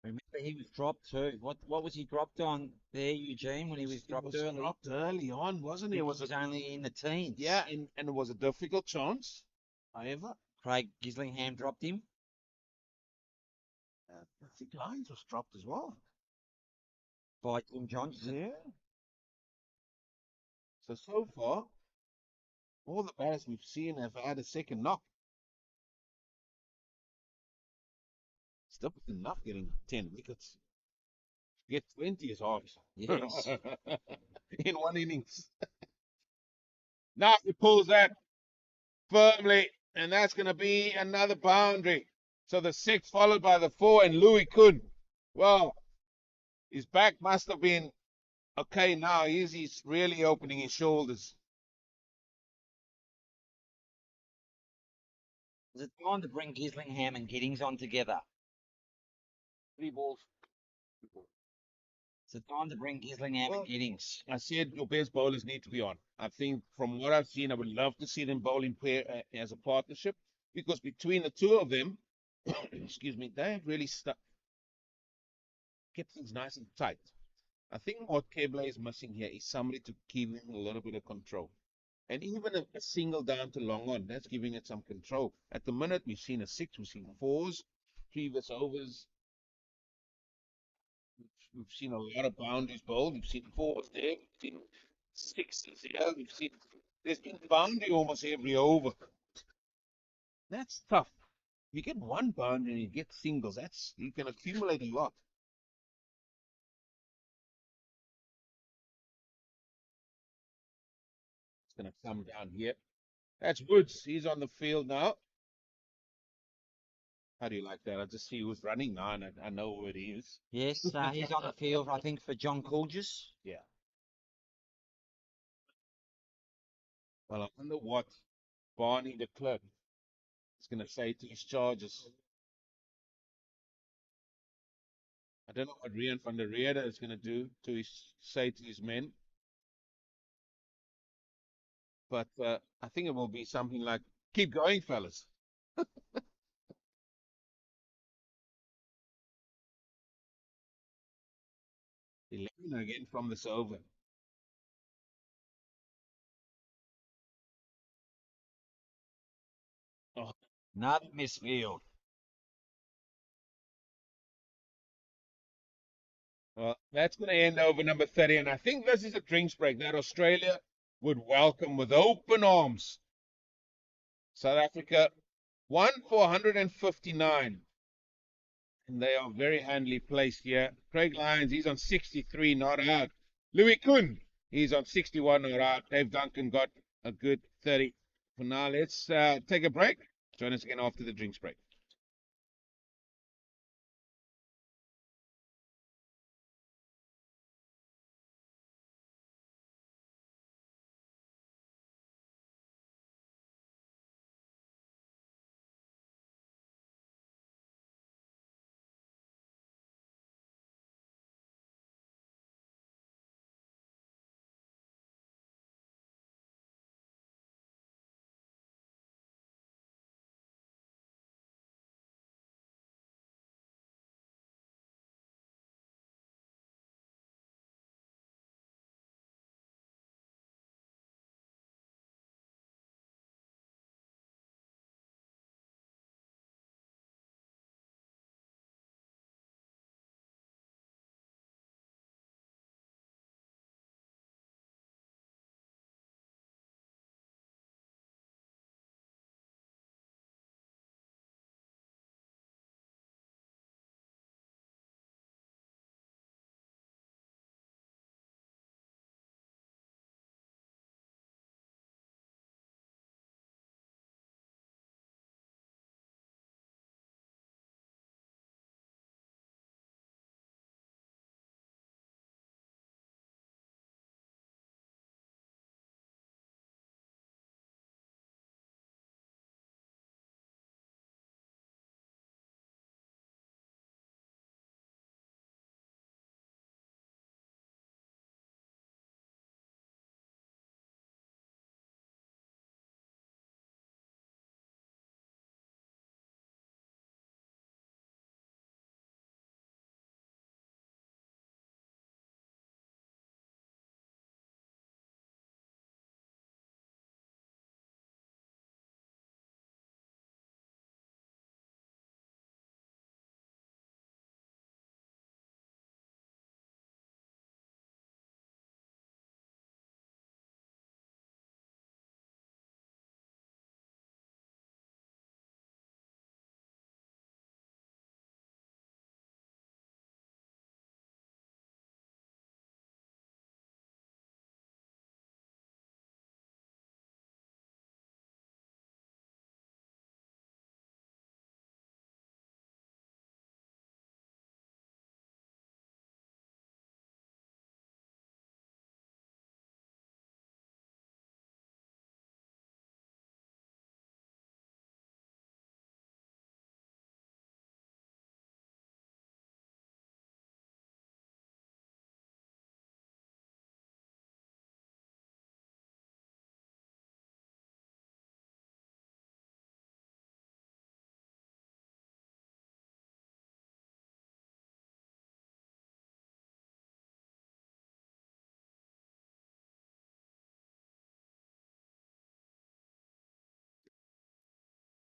Remember, he was dropped too. What was he dropped on there, Eugene, when he was dropped He was early? dropped early on, wasn't he? He It was was only in the teens. yeah, and it was a difficult chance. However, Craig Gislingham dropped him. I think Lyons was dropped as well. By Tim Johnson. Yeah. So far, all the batters we've seen have had a second knock. Still enough getting 10 wickets. Get 20 is hard. Yes. In one innings. Now he pulls that firmly, and that's going to be another boundary. So the 6 followed by the 4, and Louis Kuhn. Well, his back must have been okay now. He's really opening his shoulders. Is it time to bring Gislingham and Giddings on together? 3 balls. Is it time to bring Gislingham Well, and Giddings? I said your best bowlers need to be on. I think from what I've seen, I would love to see them bowling pair as a partnership, because between the two of them, excuse me, they have really kept things nice and tight. I think what Keble is missing here is somebody to give him a little bit of control. And even a single down to long on, that's giving it some control. At the minute, we've seen a 6, we've seen 4s, previous overs. We've seen a lot of boundaries bowled. We've seen 4s there, we've seen 6s here, there's been boundary almost every over. That's tough. You get one boundary and you get singles. You can accumulate a lot. It's going to come down here. That's Woods. He's on the field now. How do you like that? I just see who's running now, and I know who it is. Yes, he's on the field, I think, for John Coolgis. Yeah. Well, I wonder what Barney de Klerk is going to say to his charges. I don't know what Rian van der Rede is going to say to his men. But I think it will be something like, keep going, fellas. 11 again from this over. Oh, Another misfield. well, that's going to end over number 30. And I think this is a drinks break that Australia would welcome with open arms. South Africa won for 159. And they are very handily placed here. Craig Lyons, he's on 63, not out. Louis Kuhn, he's on 61, not out. Dave Duncan got a good 30. For now, let's take a break. Join us again after the drinks break.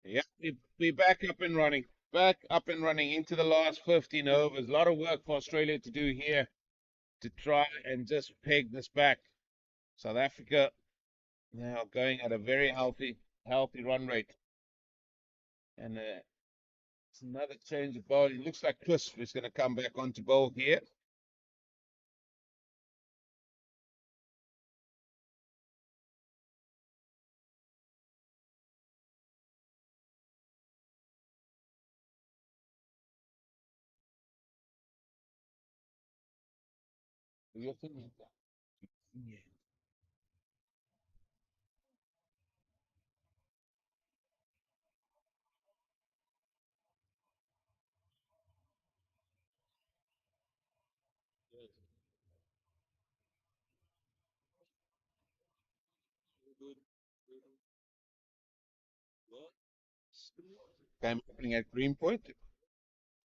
Yeah, we're back up and running. Back up and running into the last 15 overs. A lot of work for Australia to do here to try and just peg this back. South Africa now going at a very healthy run rate. And it's another change of bowl. It looks like Chris is going to come back onto bowl here. Yeah. Game opening at Greenpoint,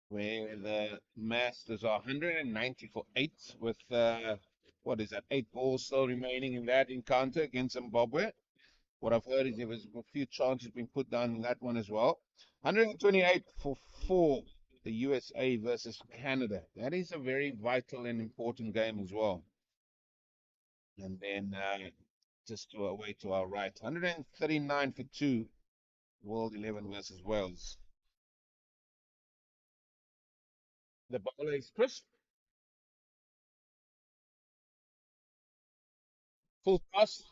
where the Masters are 190 for 8 with, what is that, 8 balls still remaining in that encounter against Zimbabwe. What I've heard is there was a few chances being put down in that one as well. 128 for 4, the USA versus Canada. That is a very vital and important game as well. And then just away to our right, 139 for 2, World 11 versus Wales. The bowler is Chris. Full toss.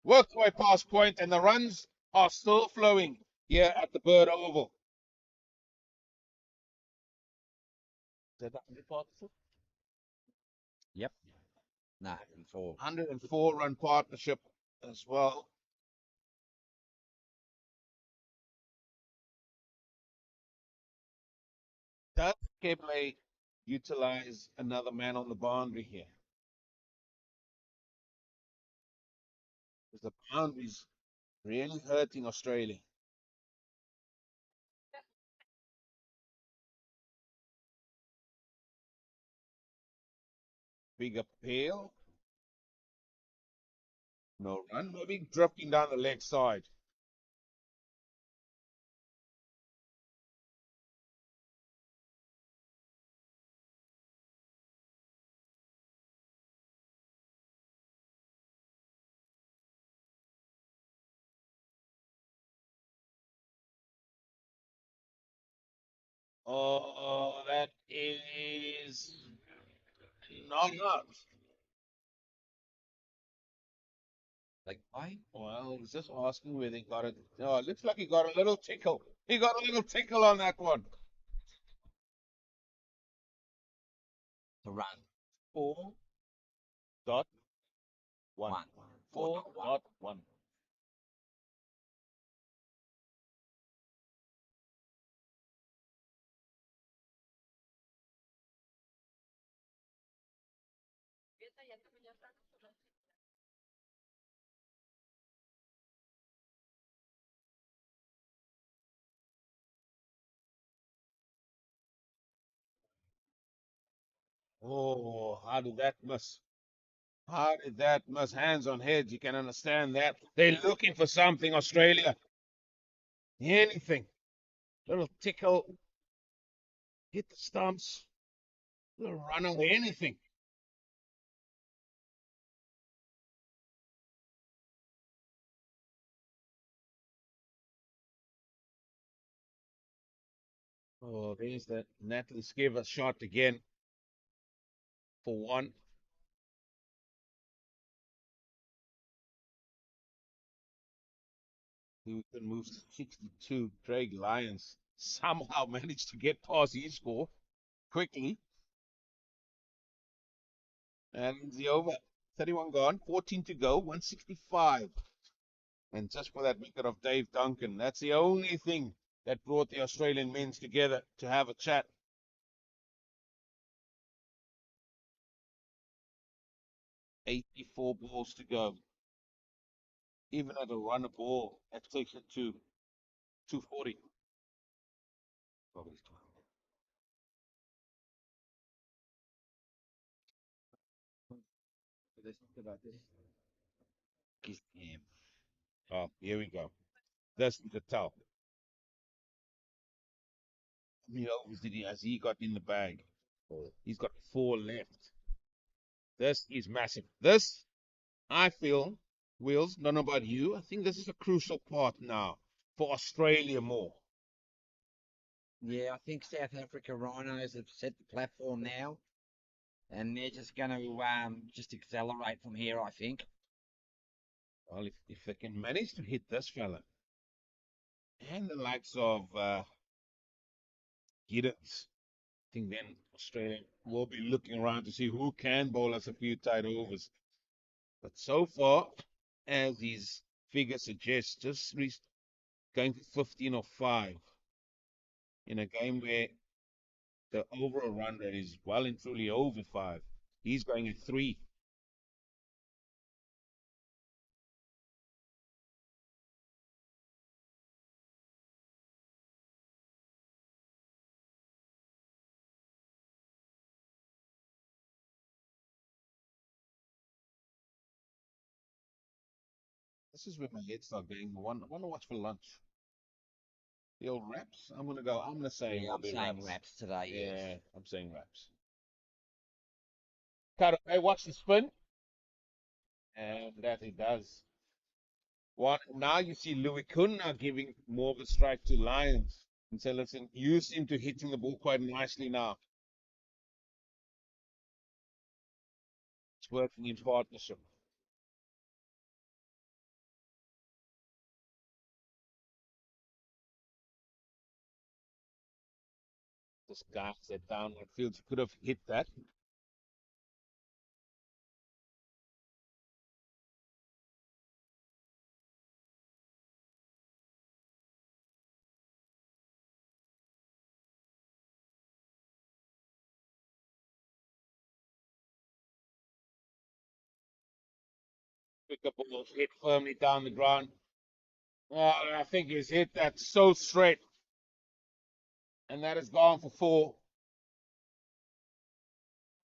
Worked away past point, and the runs are still flowing here at the Burt Oval. Is that the 100 partnership? Yep. No, 104. 104 run partnership as well. Does Keble utilize another man on the boundary here? Because the boundary's really hurting Australia. Big appeal. No run. Maybe drifting down the leg side. Oh, that is not out. Like, why? Well, he's just asking where they got it. Oh, it looks like he got a little tickle. He got a little tickle on that one. To run. 4.1. One. 4.1. Oh, how did that miss? How did that miss? Hands on heads, you can understand that. They're looking for something, Australia. Anything. Little tickle, hit the stumps, little run away, anything. Oh, there's that Natalie Skiver shot again for one. Houston moves to 62. Craig Lyons somehow managed to get past his score quickly. And the over. 31 gone, 14 to go, 165. And just for that wicket of Dave Duncan, that's the only thing that brought the Australian men's together to have a chat. 84 balls to go. Even at a run a ball, that takes it to 240. Probably. Let's talk about this. Kiss him. Oh, here we go. That's the tell. How many overs did he has he got in the bag? He's got 4 left. This is massive. This, I feel, Wills, don't know about you. I think this is a crucial part now for Australia more. Yeah, I think South Africa Rhinos have set the platform now, and they're just going to just accelerate from here, I think. Well, if they can manage to hit this fella and the likes of Giddens, I think then Australia will be looking around to see who can bowl us a few tight overs. But so far, as his figure suggests, just going for 15 or 5 in a game where the overall run rate is well and truly over 5. He's going at 3. This is where my head starts going. I want to watch for lunch. The old wraps. I'm gonna say Yeah, it'll I'm be saying wraps. wraps today, yes. Yeah, I'm saying wraps. Cut. Hey, watch the spin, and that it does. One now you see Louis Kuhn now giving more of a strike to Lions. And say, listen, you seem to hitting the ball quite nicely now. It's working in partnership. This guy said downward fields could have hit that. Quicker ball hit firmly down the ground. Oh, I think he's hit that so straight. And that is gone for 4.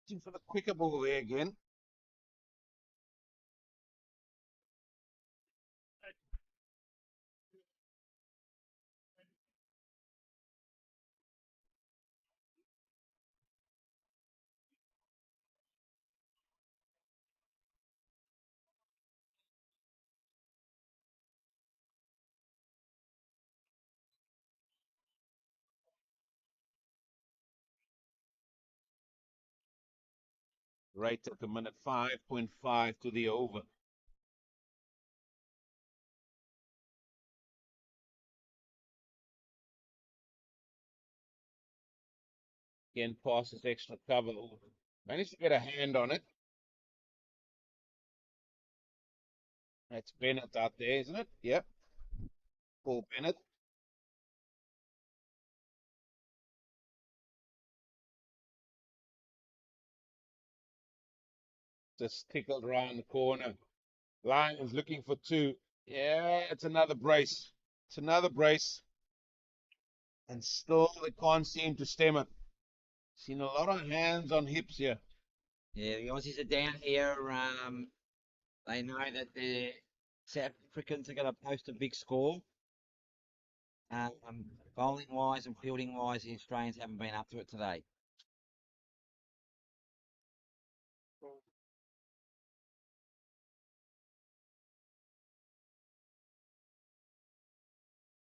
Looking for the quicker ball there again. Right at the minute, 5.5 to the over. Again, passes extra cover. Managed to get a hand on it. That's Bennett out there, isn't it? Yep. Paul Bennett. Just tickled around the corner. Lions looking for 2. Yeah, it's another brace. It's another brace. And still they can't seem to stem it. Seen a lot of hands on hips here. Yeah, the Aussies are down here. They know that the South Africans are going to post a big score. Bowling wise and fielding wise, the Australians haven't been up to it today.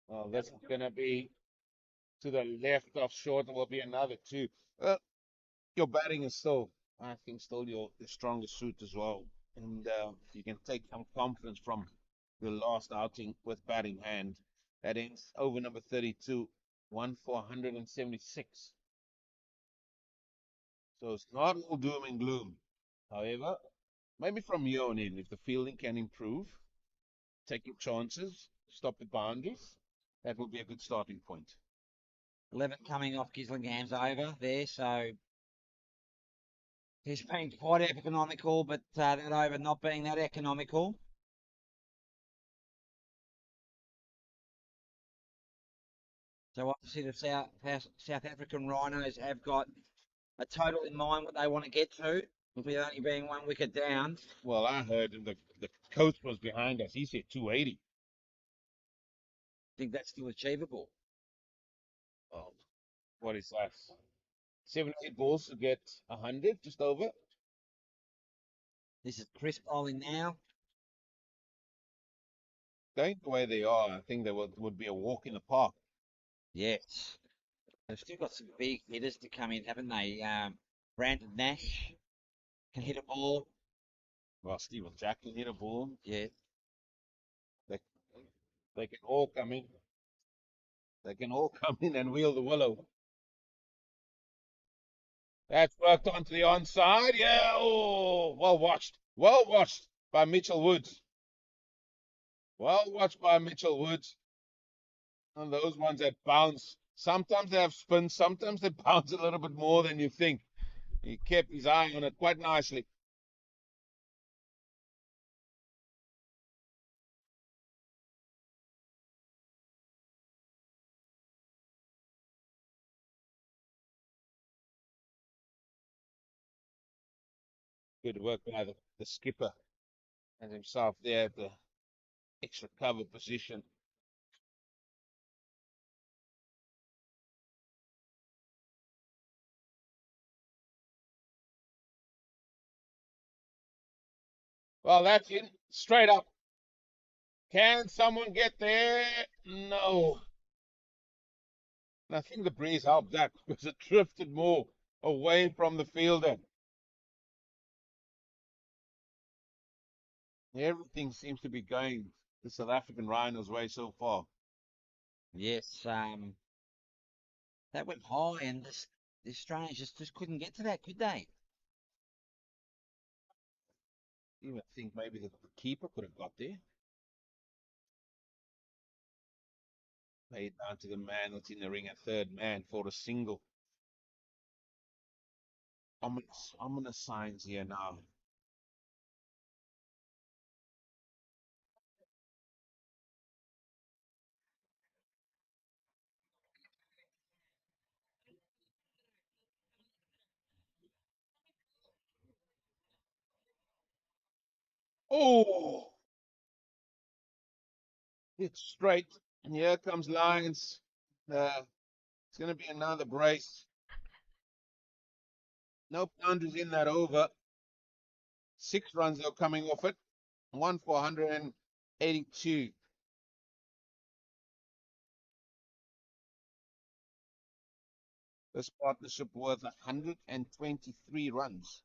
Well, this is going to be to the left of short. There will be another 2. Your batting is still, I think, still your strongest suit as well. And you can take some confidence from your last outing with batting hand. That ends over number 32, 1 for 176. So it's not all doom and gloom. However, maybe from here on in, if the fielding can improve, taking chances, stop the boundaries, that will be a good starting point. 11 coming off Gislingham's over there, so he's been quite economical, but that over not being that economical. So obviously the South African Rhinos have got a total in mind what they want to get to, with it only being 1 wicket down. Well, I heard the coach was behind us. He said 280. I think that's still achievable. Oh, what is that? 78 balls to get 100, just over. This is Chris bowling now. Going the way they are, I think there would be a walk in the park. Yes. They've still got some big hitters to come in, haven't they? Brandon Nash can hit a ball. Well, Stephen Jack can hit a ball. Yeah. They, they can all come in. They can all come in and wheel the willow. That's worked onto the onside. Yeah. Oh, well watched. Well watched by Mitchell Woods. Well watched by Mitchell Woods. And those ones that bounce. Sometimes they have spin. Sometimes they bounce a little bit more than you think. He kept his eye on it quite nicely. Good work by the skipper and himself there at the extra cover position. Well, that's in straight up. Can someone get there? No. And I think the breeze helped that because it drifted more away from the fielder. Everything seems to be going the South African Rhinos way so far. Yes. That went high, and the Australians just couldn't get to that, could they? You would think maybe the keeper could have got there. Laid down to the man that's in the ring, a third man for a single. Ominous signs here now. Oh, it's straight. And here comes Lions. It's going to be another brace. No boundaries in that over. 6 runs though coming off it. One for 182. This partnership worth 123 runs.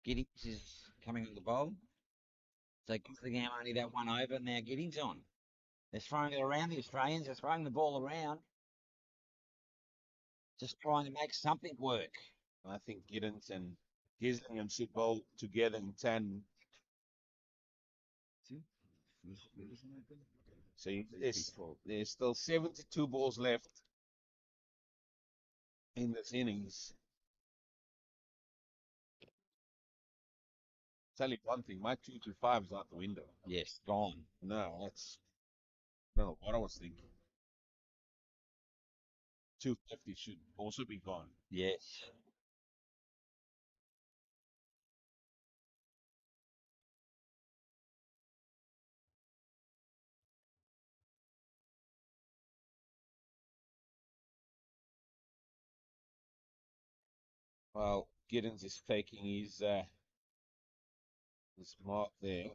Giddings is coming on the bowl. So Gillingham only that one over, now Giddings on. They're throwing it around, the Australians. They're throwing the ball around. Just trying to make something work. I think Giddens and Gillingham should bowl together in tandem. So there's still 72 balls left in this innings. Tell you one thing, my 225 is out the window. Yes, gone. No, that's no what I was thinking. 250 should also be gone. Yes. Well, Giddens is taking his mark there.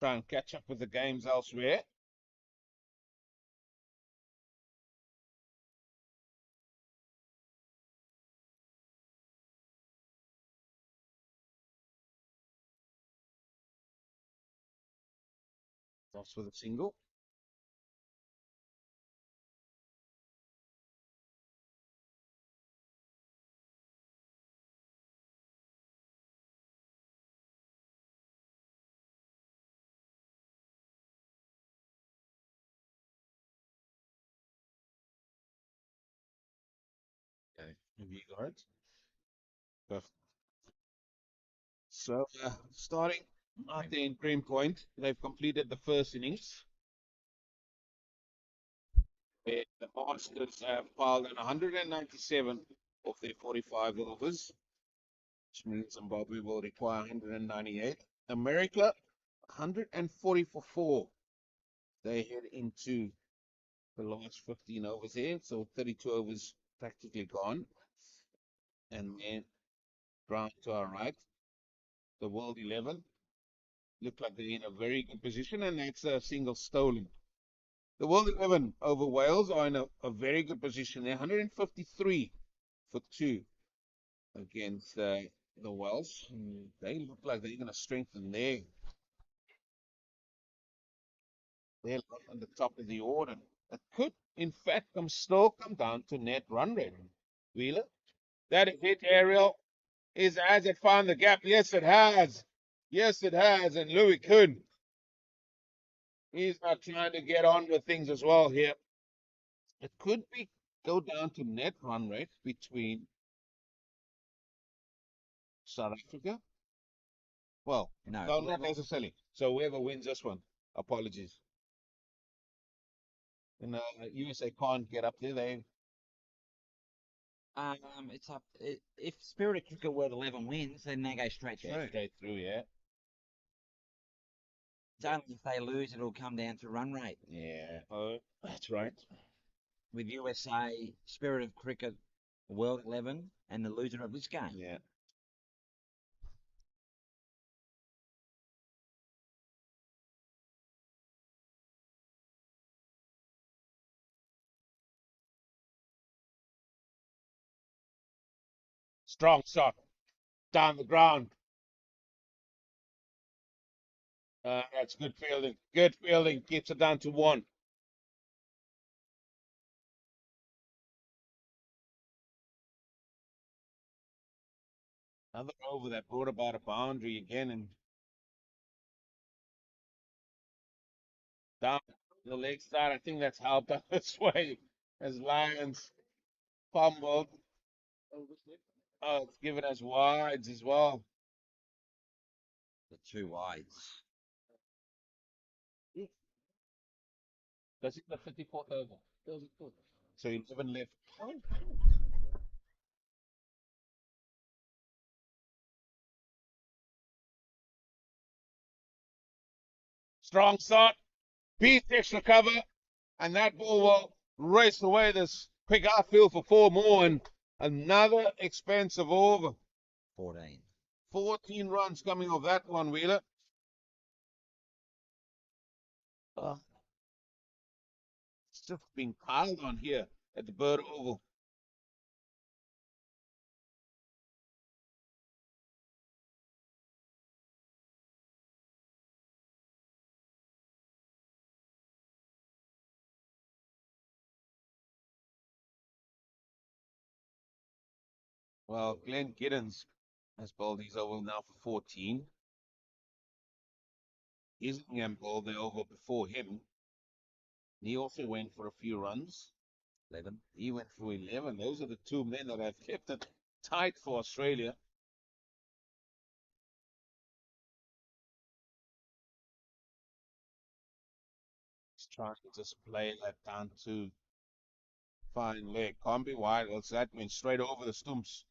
Try and catch up with the games elsewhere. Toss with a single. Okay, have you got it? Perfect. So, starting out there in Green Point, they've completed the first innings. Where the Masters have piled in 197 of their 45 overs, which means Zimbabwe will require 198. America, 140 for 4. They head into the last 15 overs here, so 32 overs practically gone. And then round to our right, the World 11 look like they're in a very good position, and that's a single stolen. The World 11 over Wales are in a very good position. They're 153 for 2 against the Welsh. They look like they're going to strengthen their lot on the top of the order. It could, in fact, still come down to net run rate. Wheeler, that is it, Ariel. Has it found the gap? Yes, it has. Yes, it has. And Louis Kuhn, he's not trying to get on with things as well here. It could be go down to net run rate between South Africa. Well, No. no, not necessarily. So whoever wins this one, apologies. And USA can't get up there. They It's up. If Spirit of Cricket World 11 wins, then they go straight go through. straight through, yeah. It's only if they lose, it'll come down to run rate. Yeah, that's right. With USA, Spirit of Cricket World 11, and the loser of this game. Yeah. Strong shot down the ground. That's good fielding. Good fielding. Keeps it down to 1. Another over that brought about a boundary again and down the leg side. I think that's helped us this way as Lions fumbled. Oh, it's given us wides as well. The 2 wides. That's the 54th over. So 11 left. Strong shot. Beats extra cover. And that ball will race away this quick outfield for 4 more. And another expensive over. 14. 14 runs coming off that one, Wheeler. It's just been piled on here at the Burt Oval. Well, Glenn Giddens has bowled his over now for 14. Islingham bowled the over before him. He also went for a few runs. 11. He went for 11. Those are the 2 men that have kept it tight for Australia. He's trying to just play that down to fine leg. Can't be wide, else that went straight over the stumps.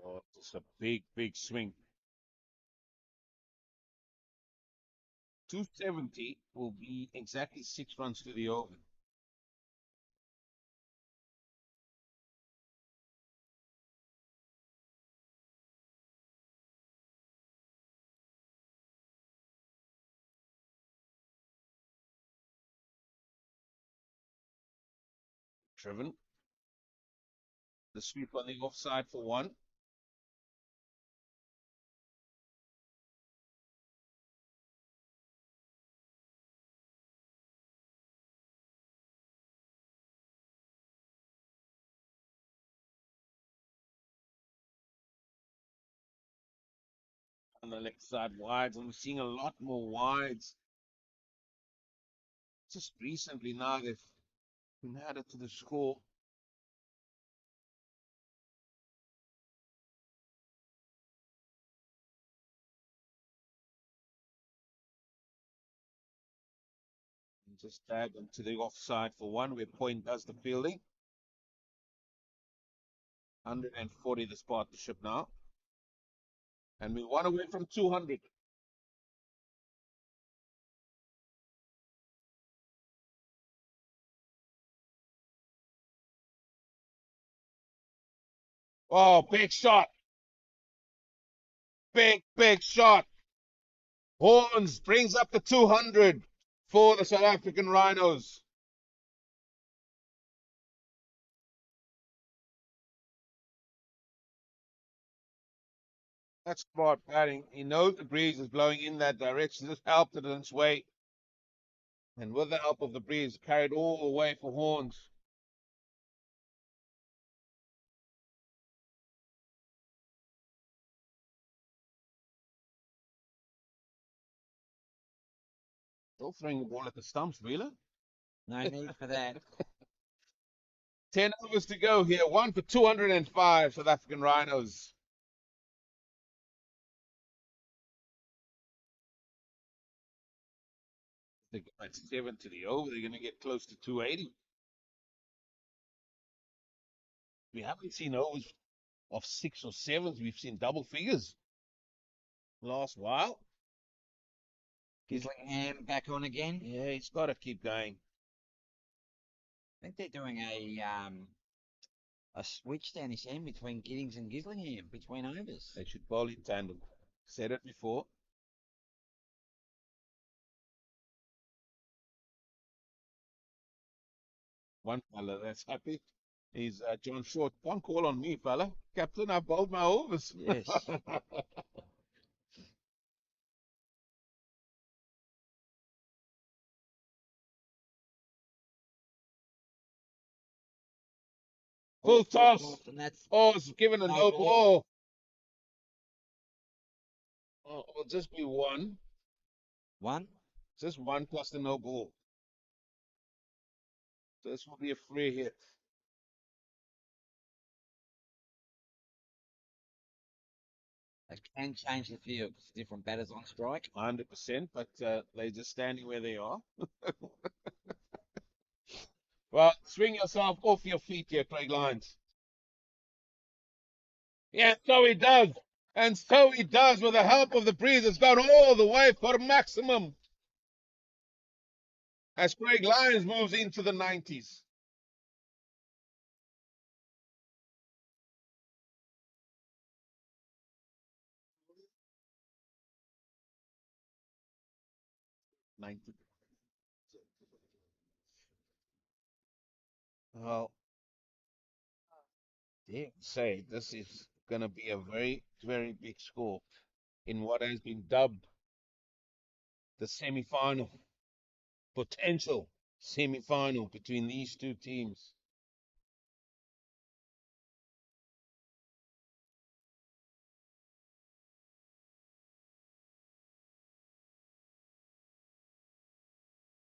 Oh, just a big, big swing. 270 will be exactly 6 runs to the over. Driven. The sweep on the offside for 1. On the left side wides, and we're seeing a lot more wides. Just recently now they've been added to the score. And just tag them to the offside for 1, where Point does the fielding. 140 this partnership now. And we 1 away from 200. Oh, big shot. Big, big shot. Horns brings up the 200 for the South African Rhinos. That's smart batting. He knows the breeze is blowing in that direction. Just helped it in its way. And with the help of the breeze, carried all the way for Horns. Still throwing the ball at the stumps, Wheeler. No need for that. 10 overs to go here. 1 for 205 South African Rhinos. They go at 7 to the over. They're going to get close to 280. We haven't seen overs of 6 or 7s. We've seen double figures last while. Islingham back on again. Yeah, he's got to keep going. I think they're doing a switch down his end between Giddings and Gillingham between overs. They should bowl in tandem. Said it before. One fella that's happy is John Short. One call on me, fella. Captain, I bowled my overs. Yes. Full toss. And that's Oh, it's given a no no ball. ball. Oh, it'll just be one. One. Just one plus the no ball. So this will be a free hit. They can change the field because different batters on strike. 100%, but they're just standing where they are. Well, swing yourself off your feet here, Craig Lyons. Yeah, so he does. And so he does with the help of the breeze. It's gone all the way for maximum. As Craig Lyons moves into the 90s. Well, dare say this is going to be a very, very big score in what has been dubbed the semi-final, potential semi-final between these two teams.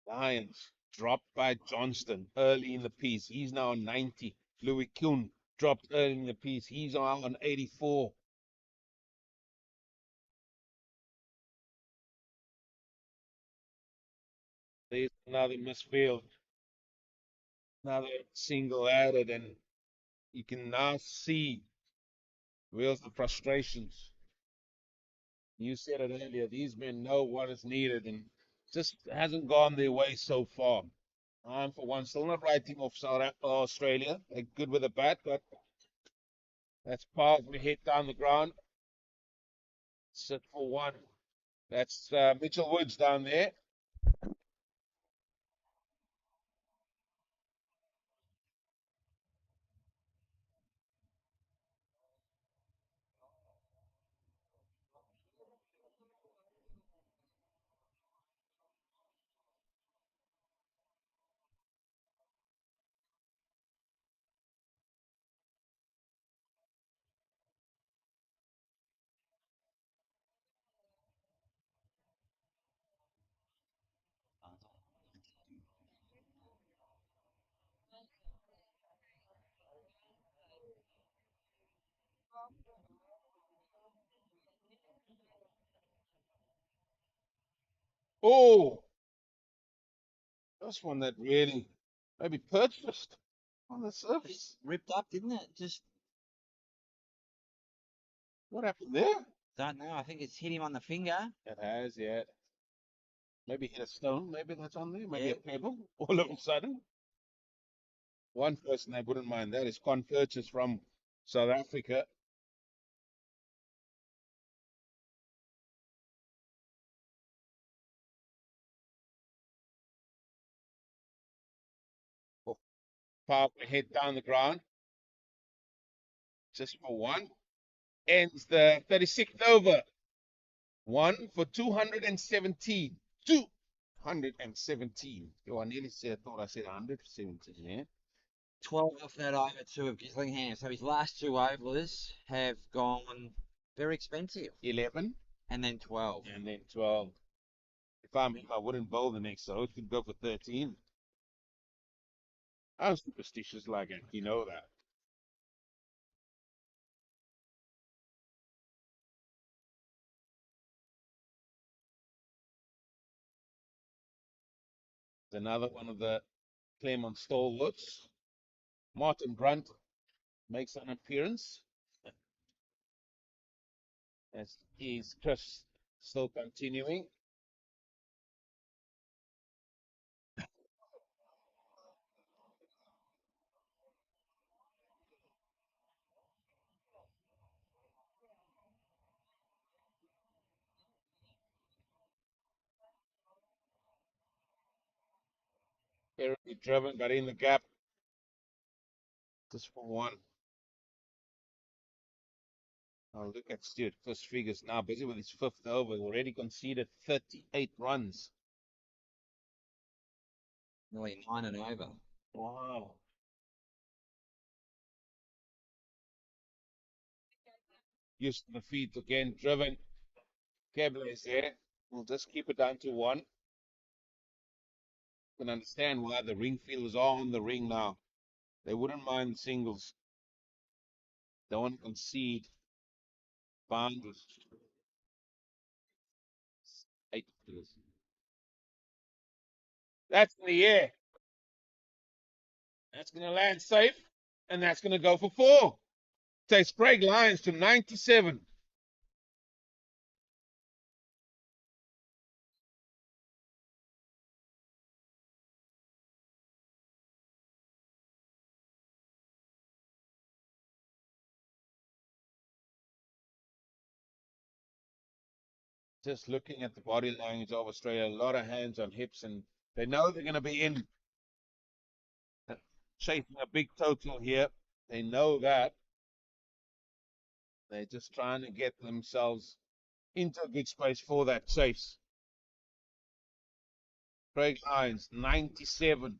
Lions dropped by Johnston early in the piece. He's now on 90. Louis Kuhn dropped early in the piece. He's now on 84. There's another misfield, another single added, and you can now see where's the frustrations. You said it earlier, these men know what is needed and just hasn't gone their way so far. I'm, for one, still not writing off Australia. They're good with the bat, but that's part we hit down the ground. Sit for one. That's Mitchell Woods down there. Oh, that's one that really maybe purchased on the surface. Ripped up, didn't it? Just What happened there? don't know. I think it's hit him on the finger. It has, yeah. Maybe hit a stone. Maybe that's on there. Maybe Yeah. a pebble. All of a sudden. One person I wouldn't mind that is Con Purchase from South Africa. Oh, powerful hit down the ground. Just for one. Ends the 36th over. One for 217. 217. Oh, I nearly said, I thought I said 117, yeah? 12 off that over two of Gillingham. So his last two overs have gone very expensive. 11 And then 12. and then 12. If I'm him, I wouldn't bowl the next, so it could go for 13. I'm superstitious like it, you know that. It's another one of the Claremont stalwarts. Martin Brunt makes an appearance. As is Chris still continuing. Terribly driven, but in the gap. Just for one. Oh, look at Stuart. First figures now busy with his fifth over. Already conceded 38 runs. Nearly 9 and over. Wow. Used to the feet again, driven. Keble is there. We'll just keep it down to one. Can understand why the ring fielders are on the ring now. They wouldn't mind singles. Don't want to concede boundaries. 8. That's in the air. That's going to land safe, and that's going to go for 4. Takes Craig Lyons to 97. Just looking at the body language of Australia, a lot of hands on hips, and they know they're going to be in chasing a big total here. They know that. They're just trying to get themselves into a good space for that chase. Craig Lyons, 97.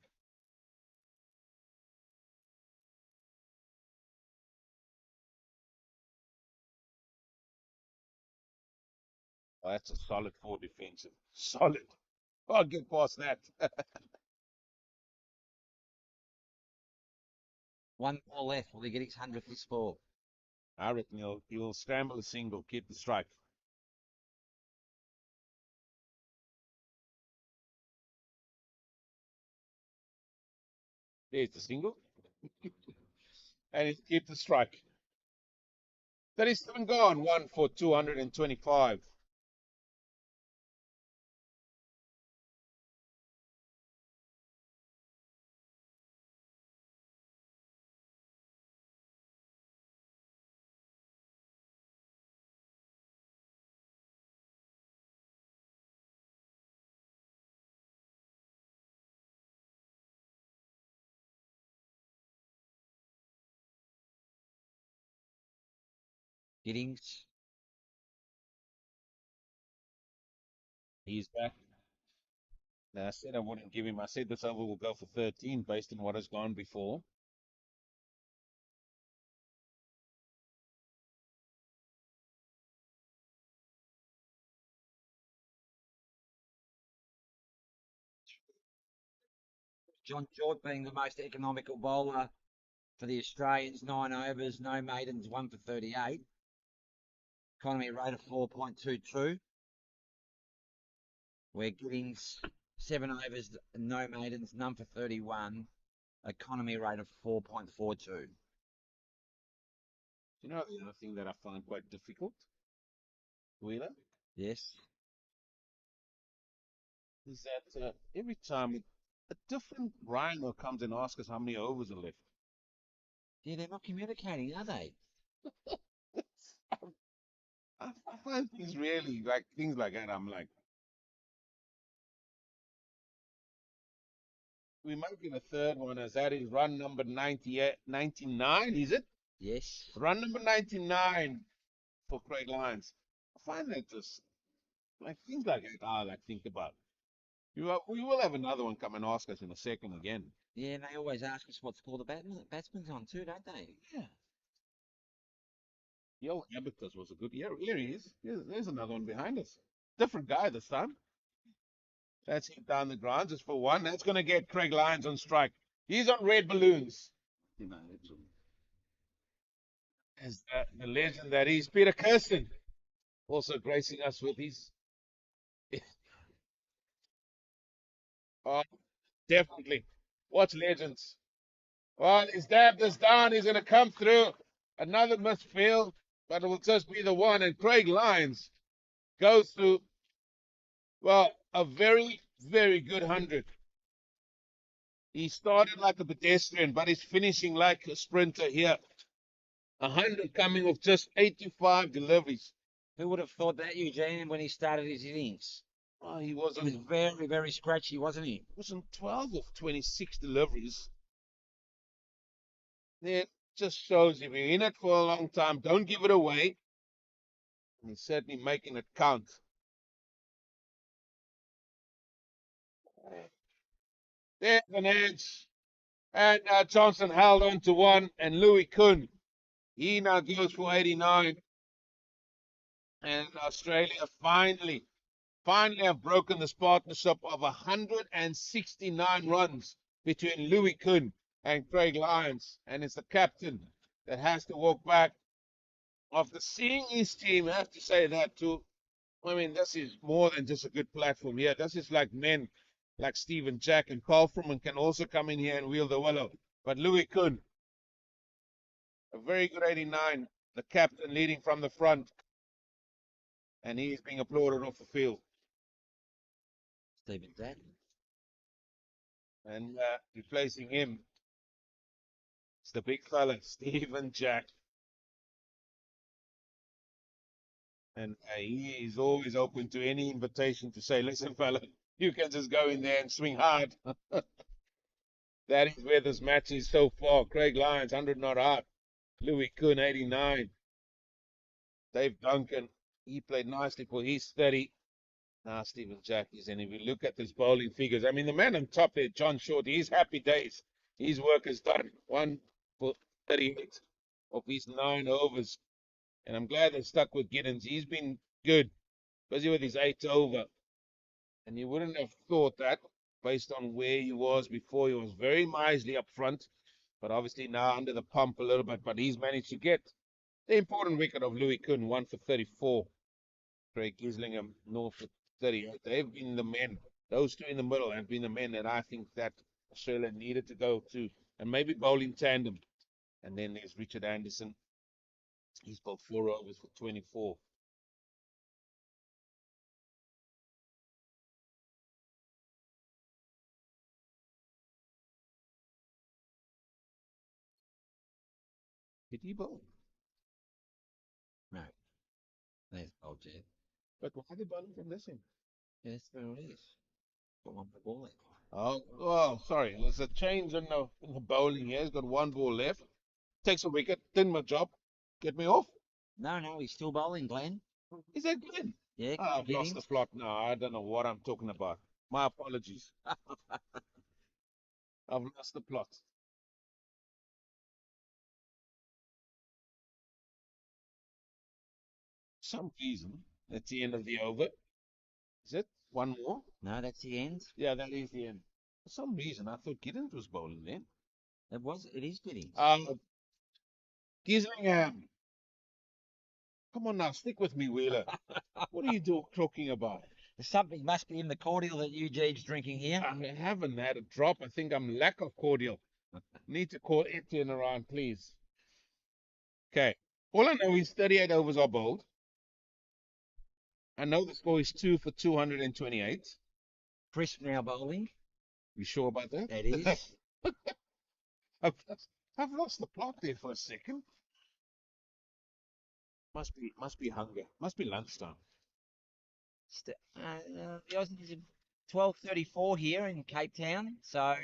Oh, that's a solid 4 defensive. Solid. I'll get past that. 1 ball left. Will he get his 100th this ball? I reckon he'll scramble a single, keep the strike. There's the single. And he'll keep the strike. 37 gone, 1 for 225. Innings. He's back. Now, I said I wouldn't give him. I said this over will go for 13 based on what has gone before. John Short being the most economical bowler for the Australians. 9 overs, no maidens, 1 for 38. Economy rate of 4.22. We're getting 7 overs, no maidens, none for 31. Economy rate of 4.42. You know the other thing that I find quite difficult, Wheeler, Yes. is that every time a different Rhino comes and asks us how many overs are left. Yeah, they're not communicating, are they? I find things really like things like that. I'm like, we might get a third one as that is run number 98, 99, is it? Yes. Run number 99 for Craig Lyons. I find that just like things like that I like think about. We will have another one come and ask us in a second again. Yeah, and they always ask us what score the batsman's on too, don't they? Yeah. Yo, Abacus was a good year. Here he is. There's another one behind us. Different guy this time. That's hit down the ground just for one. That's going to get Craig Lyons on strike. He's on red balloons. As the legend that is, Peter Kirsten, also gracing us with his. Oh, definitely. Watch legends. Well, he's dabbed this down. He's going to come through. Another misfield, but it will just be the one. And Craig Lyons goes through, well, a very, very good 100. He started like a pedestrian, but he's finishing like a sprinter here. 100 coming off just 85 deliveries. Who would have thought that, Eugene, when he started his innings? Oh, he He was wasn't very, very scratchy, wasn't he? 12 of 26 deliveries. It just shows if you're in it for a long time, don't give it away. And he's certainly making it count. There's an edge. And Johnson held on to one. And Louis Kuhn, he now goes for 89. And Australia finally have broken this partnership of 169 runs between Louis Kuhn and Craig Lyons. And it's the captain that has to walk back. After seeing his team, I have to say that too. I mean, this is more than just a good platform here. This is like men like Stephen Jack and Carl Froman can also come in here and wheel the willow. But Louis Kuhn, a very good 89, the captain leading from the front, and he's being applauded off the field. Stephen Jack. And replacing him, it's the big fella, Stephen Jack. And he is always open to any invitation to say, listen, fella, you can just go in there and swing hard. That is where this match is so far. Craig Lyons, 100 not out. Louis Kuhn, 89. Dave Duncan, he played nicely for his 30. Now Stephen Jack is, and if you look at his bowling figures, I mean, the man on top there, John Short, he's happy days. His work is done. 1 for 38 of his 9 overs. And I'm glad they stuck with Giddens. He's been good, busy with his 8 over. And you wouldn't have thought that based on where he was before. He was very miserly up front, but obviously now under the pump a little bit. But he's managed to get the important wicket of Louis Kuhn, 1 for 34. Craig Gislingham, north for 38. They've been the men. Those two in the middle have been the men that I think that Australia needed to go to, and maybe bowling tandem. And then there's Richard Anderson. He's bowled 4 overs for 24. Did he bowl? No. There's old Jeff. But why are they bowling from this end? Yes, there it is. Got one for ball there. Oh, sorry. There's a change in the bowling here. He's got 1 ball left. Takes a wicket. Did my job. Get me off. No, he's still bowling, Glenn. Is that Glenn? Yeah, I've get lost him. the plot now. I don't know what I'm talking about. My apologies. I've lost the plot. Some reason, that's the end of the over. Is it? One more? No, that's the end. Yeah, that is the end. For some reason, I thought Giddens was bowling then. It is getting. Gislingham. Come on now, stick with me, Wheeler. What are you talking about? Something must be in the cordial that Eugene's drinking here. I haven't had a drop. I think I'm lack of cordial. Need to call Etienne around, please. Okay. All I know is 38 overs are bowled. I know the score is 2 for 228. Chris now bowling. You sure about that? That is. I've, I've lost the plot there for a second. Must be hunger. Must be lunchtime. The Aussies are 12:34 here in Cape Town, so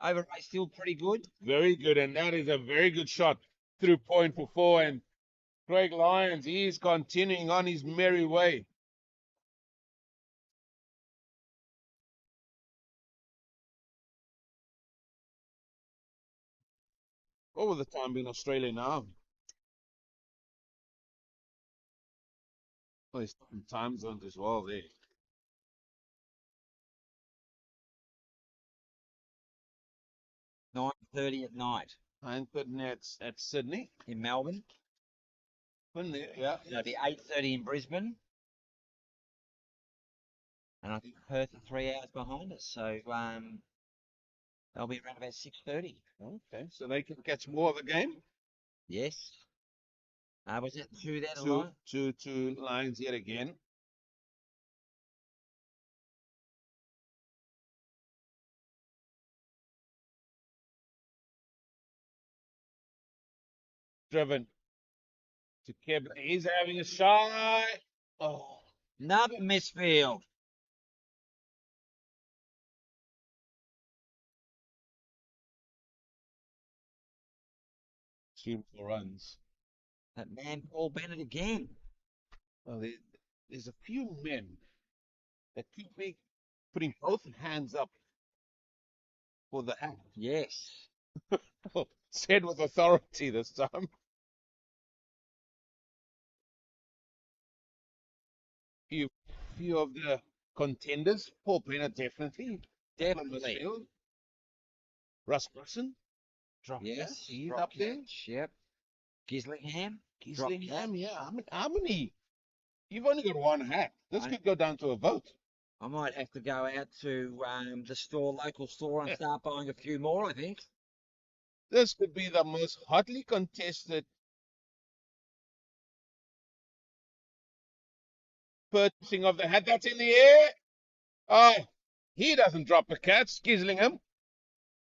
over still pretty good. Very good, and that is a very good shot through point for 4. And Craig Lyons, he's continuing on his merry way. What was the time in Australia now? Well, there's different time zones as well there. 9:30 at night 9:30 at Sydney. in Melbourne. Yeah. It'll be 8:30 in Brisbane. And I think Perth are 3 hours behind us, so they'll be around about 6:30. Okay, so they can catch more of the game. Yes. Was it 2 there Two, tonight? two lines yet again. Driven to Keb. He's having a shy. Oh, Another misfield. Assume for runs. That man, Paul Bennett again. Well, there's a few men that keep me putting both hands up for the hat. Yes. Said with authority this time. Few, few of the contenders. Paul Bennett definitely. Definitely. Midfield. Russ Brunson. Drop Yes. catch. He's drop up there. catch, yep. Gislingham. Gislingham, catch. yeah. How many? You've only got one hat. This I- could go down to a vote. I might have to go out to the local store, and start buying a few more, I think. This could be the most hotly contested purchasing of the hat. That's in the air. Oh, he doesn't drop the catch. Gislingham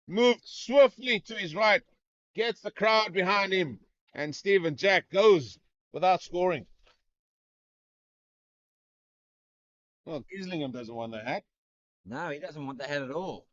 moved swiftly to his right, gets the crowd behind him, and Stephen Jack goes without scoring. Well, Gislingham doesn't want the hat. No, he doesn't want the hat at all.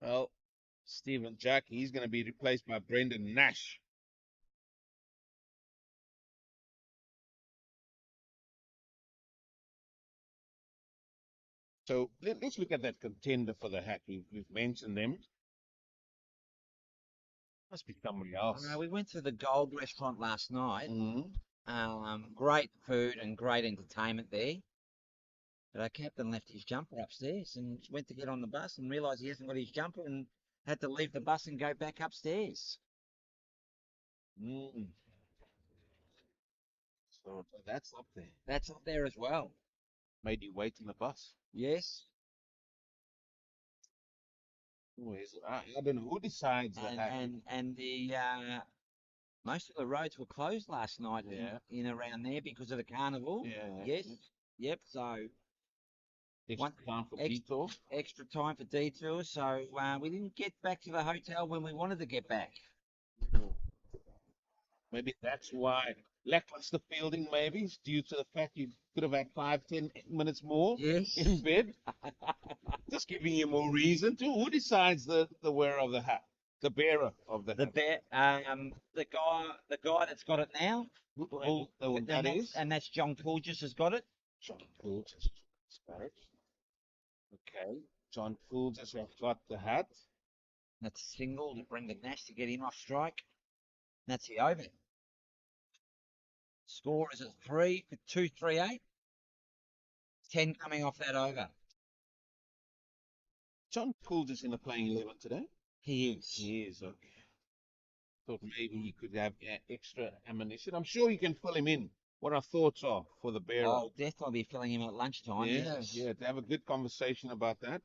Well, Stephen Jack, he's going to be replaced by Brendan Nash. So let's look at that contender for the hat. We've mentioned them. Must be somebody else. We went to the Gold Restaurant last night. Mhm. Great food and great entertainment there. But our captain left his jumper upstairs and went to get on the bus and realised he hasn't got his jumper and had to leave the bus and go back upstairs. Mm. So that's up there. That's up there as well. Made you wait in the bus. Yes. I don't know who decides the hat. And the most of the roads were closed last night Yeah. in around there because of the carnival. Yeah. Yes. Yep. So Extra time for ex- detour. extra time for detours. So we didn't get back to the hotel when we wanted to get back. Maybe that's why. Lackluster fielding, maybe, it's due to the fact you could have had 5, 10 minutes more Yes. in bed. Just giving you more reason to. Who decides the wearer of the hat? The bearer of the hat. The guy that's got it now. And That's John Coolgis has got it. John Fools has got it. Okay. John Fools has got the hat. That's a single to bring the Nash to get him off strike. That's the over. Score is at 3 for 238. 10 coming off that over. John Fools is in the playing 11 today. He is. He is, okay. Thought maybe he could have extra ammunition. I'm sure you can fill him in. What our thoughts are for the bearer. I'll definitely be filling him at lunchtime. Yeah, Yes. yeah, to have a good conversation about that.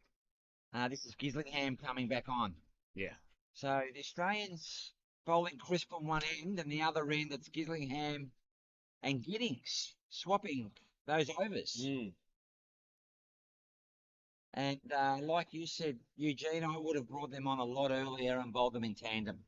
This is Gislingham coming back on. Yeah. So the Australians bowling crisp on one end, and the other end it's Gislingham and Giddings swapping those overs. Mm. And like you said, Eugene, I would have brought them on a lot earlier and bowled them in tandem.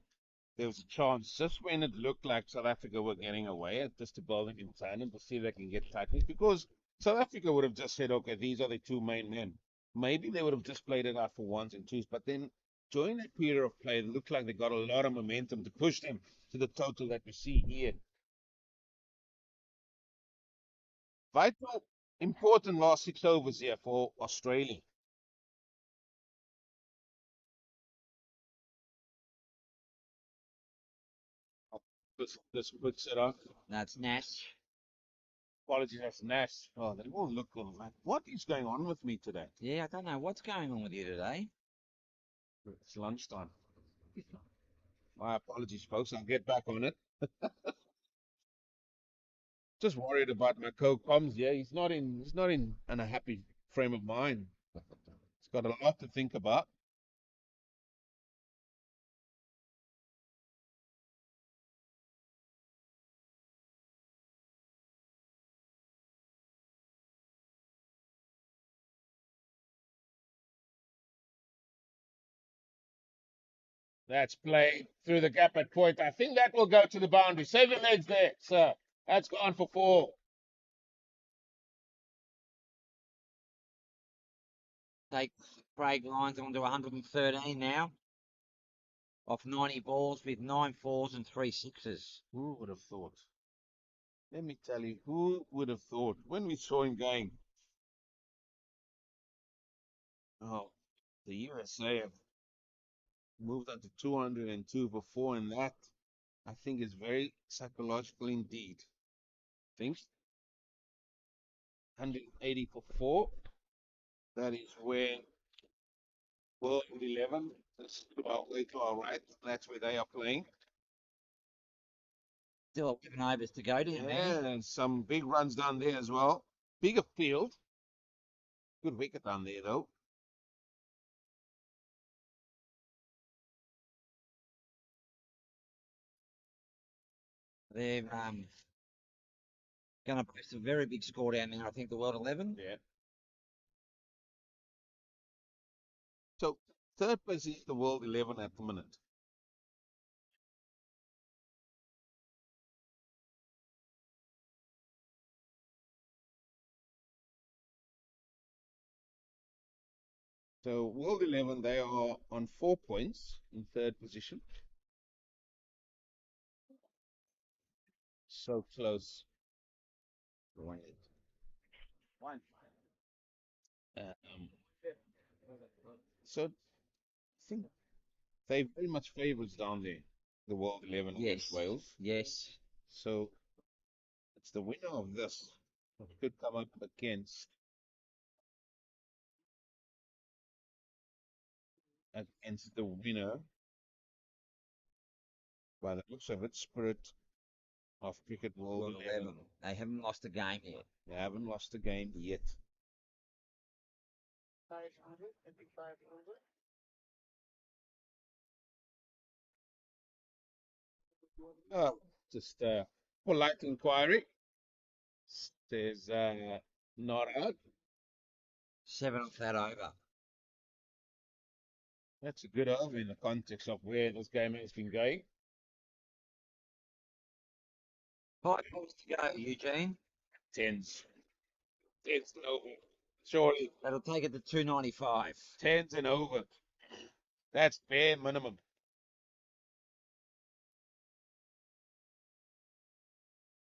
There was a chance just when it looked like South Africa were getting away, just to bowl them in tandem to see if they can get tackled. Because South Africa would have just said, okay, these are the two main men. Maybe they would have just played it out for ones and twos. But then during that period of play, it looked like they got a lot of momentum to push them to the total that we see here. Vital, important last 6 overs here for Australia. This puts it up. That's Nash. Apologies, that's Nash. Oh, they all look like, what is going on with me today? Yeah, I don't know what's going on with you today. It's lunchtime. My apologies, folks. I'll get back on it. Just worried about my co-coms. Yeah, he's not in a happy frame of mind. He's got a lot to think about. That's played through the gap at point. I think that will go to the boundary. Save your legs there, sir. That's gone for 4. Take Craig Lyons on to 113 now. Off 90 balls with 9 fours and 3 sixes. Who would have thought? Let me tell you, who would have thought when we saw him going? Oh, the USA have moved on to 202 for 4, and that I think is very psychological indeed. Think 180 for 4. That is where World 11 is to our way to our right. That's where they are playing. Still 11 overs to go down there. And some big runs down there as well. Bigger field. Good wicket down there though. They're going to post a very big score down there. I think the World 11. Yeah. So third place is the World 11 at the minute. So World 11, they are on 4 points in third position. So close. Right. Um, so I think they very much favourites down there, the World 11 against Yes. Wales. Yes. So it's the winner of this that could come up against the winner by the looks of it, Spirit of Cricket World World 11. They haven't lost a game yet. They haven't lost a game yet. Just polite inquiry. Says not out. 7 off that over. That's a good over in the context of where this game has been going. 5 balls to go, Eugene. Tens. Tens and over. Surely. That'll take it to 295. Tens and over. That's bare minimum.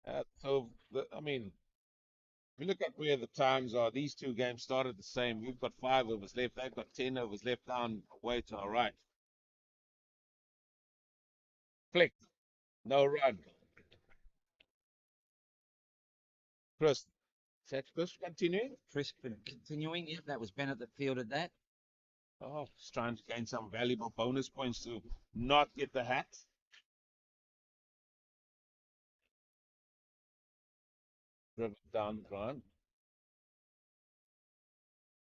I mean, if you look at where the times are, these two games started the same. We've got 5 overs left. They've got 10 overs left down way to our right. Flick. No run. Chris. Is that Chris continuing? Chris continuing. Yep, that was Bennett that fielded that. Oh, just trying to gain some valuable bonus points to not get the hat. Driven down the ground.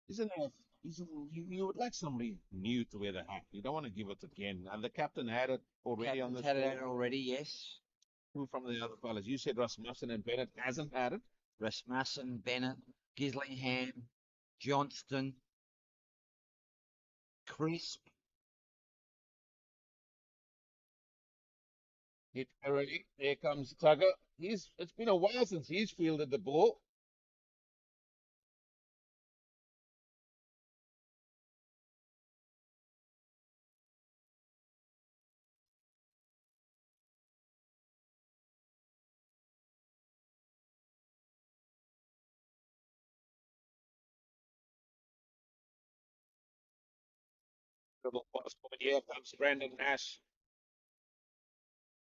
You would like somebody new to wear the hat. You don't want to give it again. And the captain had it already on the Captain's had score. it already, yes. Who from the other fellas? You said Rasmussen and Bennett hasn't had it. Rasmussen, Bennett, Gislingham, Johnston, Crisp. Hit already. There comes Tugger. It's been a while since he's fielded the ball. Dribble pass forward. Here comes Brandon Nash.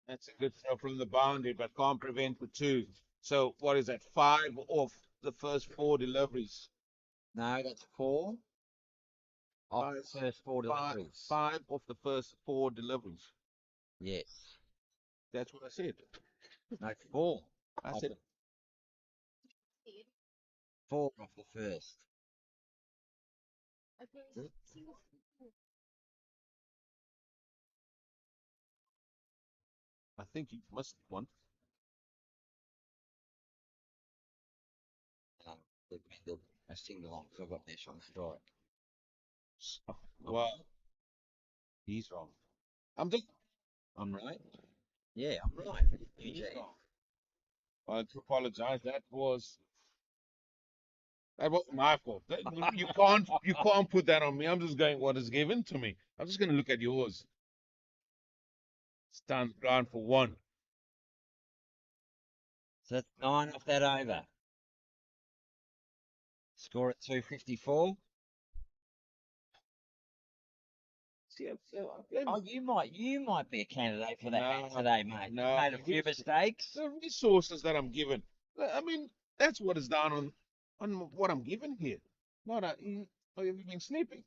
That's a good throw from the boundary, but can't prevent the 2. So what is that? 5 off the first 4 deliveries. No, that's 4. Off the first 4 deliveries. 5 off the first 4 deliveries. Yes. That's what I said. No, 4. I said 4 off the first. I think you missed one. They've made a single on, so I've got this on strike. Well, he's wrong. I'm just. I'm right. Yeah, I'm right. UG. I apologize. That wasn't my fault. You can't put that on me. I'm just going what is given to me. I'm just going to look at yours. Stand ground for one. So that's 9 off that over. Score at 254. See, Oh, you might be a candidate for the hat no, today, mate. You no. made a few mistakes. The resources that I'm given. I mean, that's what is down on what I'm given here. Not a. Have you been sleeping?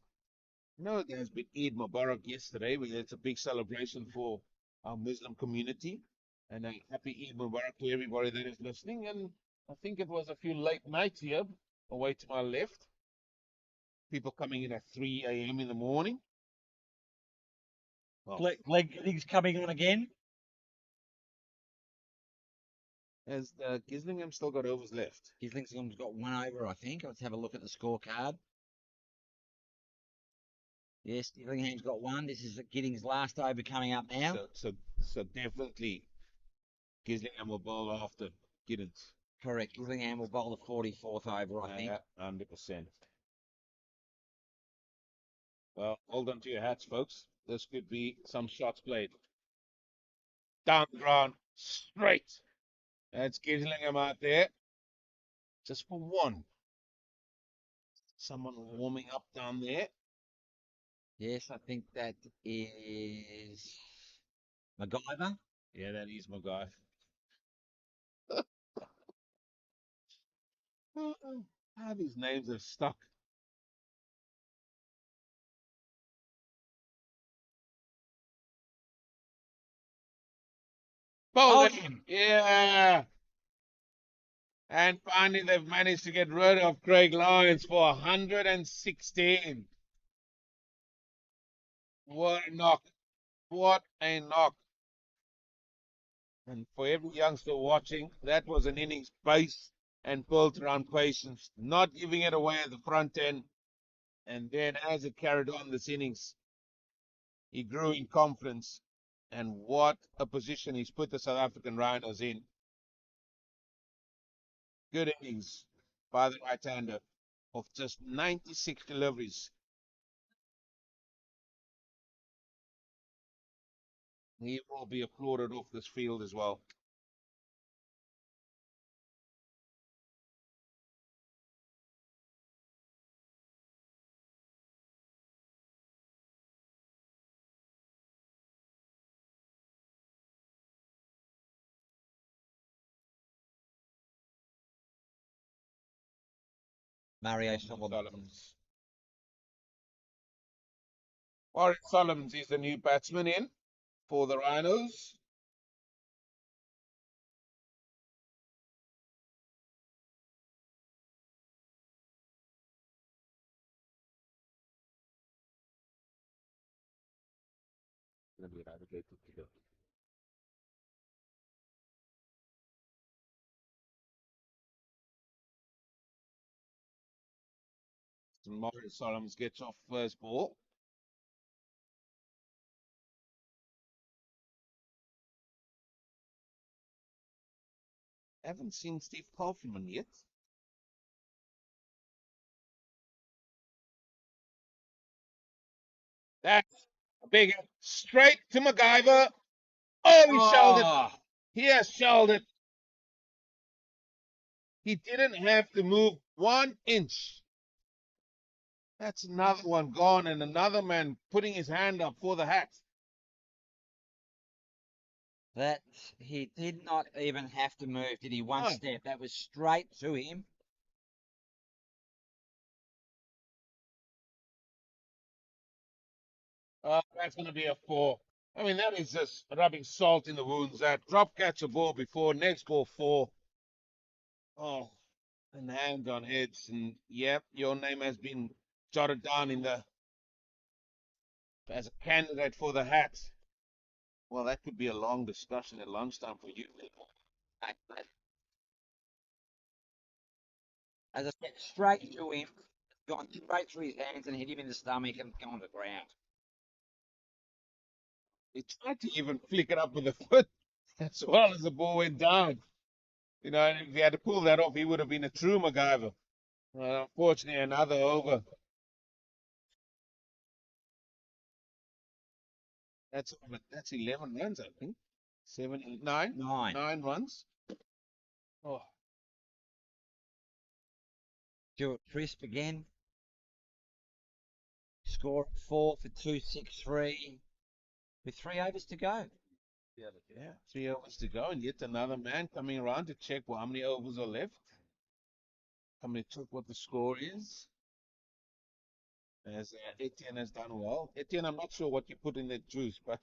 No, there's been Eid Mubarak yesterday. It's a big celebration for our Muslim community. And a happy Eid Mubarak to everybody that is listening. And I think it was a few late nights here, away to my left. People coming in at 3 a.m. in the morning. Well, Glenn Giddings coming on again. has Gislingham still got overs left? Gislingham's got 1 over, I think. Let's have a look at the scorecard. Yes, Gillingham's got 1. This is Giddings' last over coming up now. So definitely Gislingham will bowl after Giddens. Correct. Gillingham will bowl the 44th over, I think. 100%. Well, hold on to your hats, folks. This could be some shots played. Down the ground, straight. That's Gislingham out there. Just for one. Someone warming up down there. Yes, I think that is MacGyver. Yeah, that is my guy. How these names are stuck. Oh, Bowling! Yeah! And finally, they've managed to get rid of Craig Lyons for 116. What a knock. What a knock. And for every youngster watching, that was an innings based and built around patience, not giving it away at the front end. And then as it carried on this innings, he grew in confidence. And what a position he's put the South African Rhinos in. Good innings by the right-hander of just 96 deliveries. He will be applauded off this field as well. Mario Solomon. Solomons. Warren Solomons is the new batsman in for the Rhinos. Going to be eradicated today. Warren Solomons gets off first ball. Haven't seen Steve Kaufman yet. That's a big hit. Straight to MacGyver. Oh, he shelled it. Oh, He has shelled it. He didn't have to move 1 inch. That's another one gone, and another man putting his hand up for the hat. that he did not even have to move, did he? One No. step. That was straight to him. That's going to be a 4. I mean, that is just rubbing salt in the wounds. That drop catch a ball before, next ball 4. Oh, and hands on heads. And yep, your name has been jotted down in the as a candidate for the hat. Well, that could be a long discussion at lunchtime for you. As I said, straight to him, gone straight through his hands and hit him in the stomach and gone to the ground. He tried to even flick it up with the foot as well as the ball went down. You know, and if he had to pull that off, he would have been a true MacGyver. Unfortunately, another over. That's 11 runs, I think. 7, 8, 9, 9. 9 runs. Oh, Stuart Crisp again. Score 4 for 263 with 3 overs to go. yeah, 3 overs to go, and yet another man coming around to check how many overs are left. Coming to check what the score is. As Etienne has done well. Etienne, I'm not sure what you put in that juice, but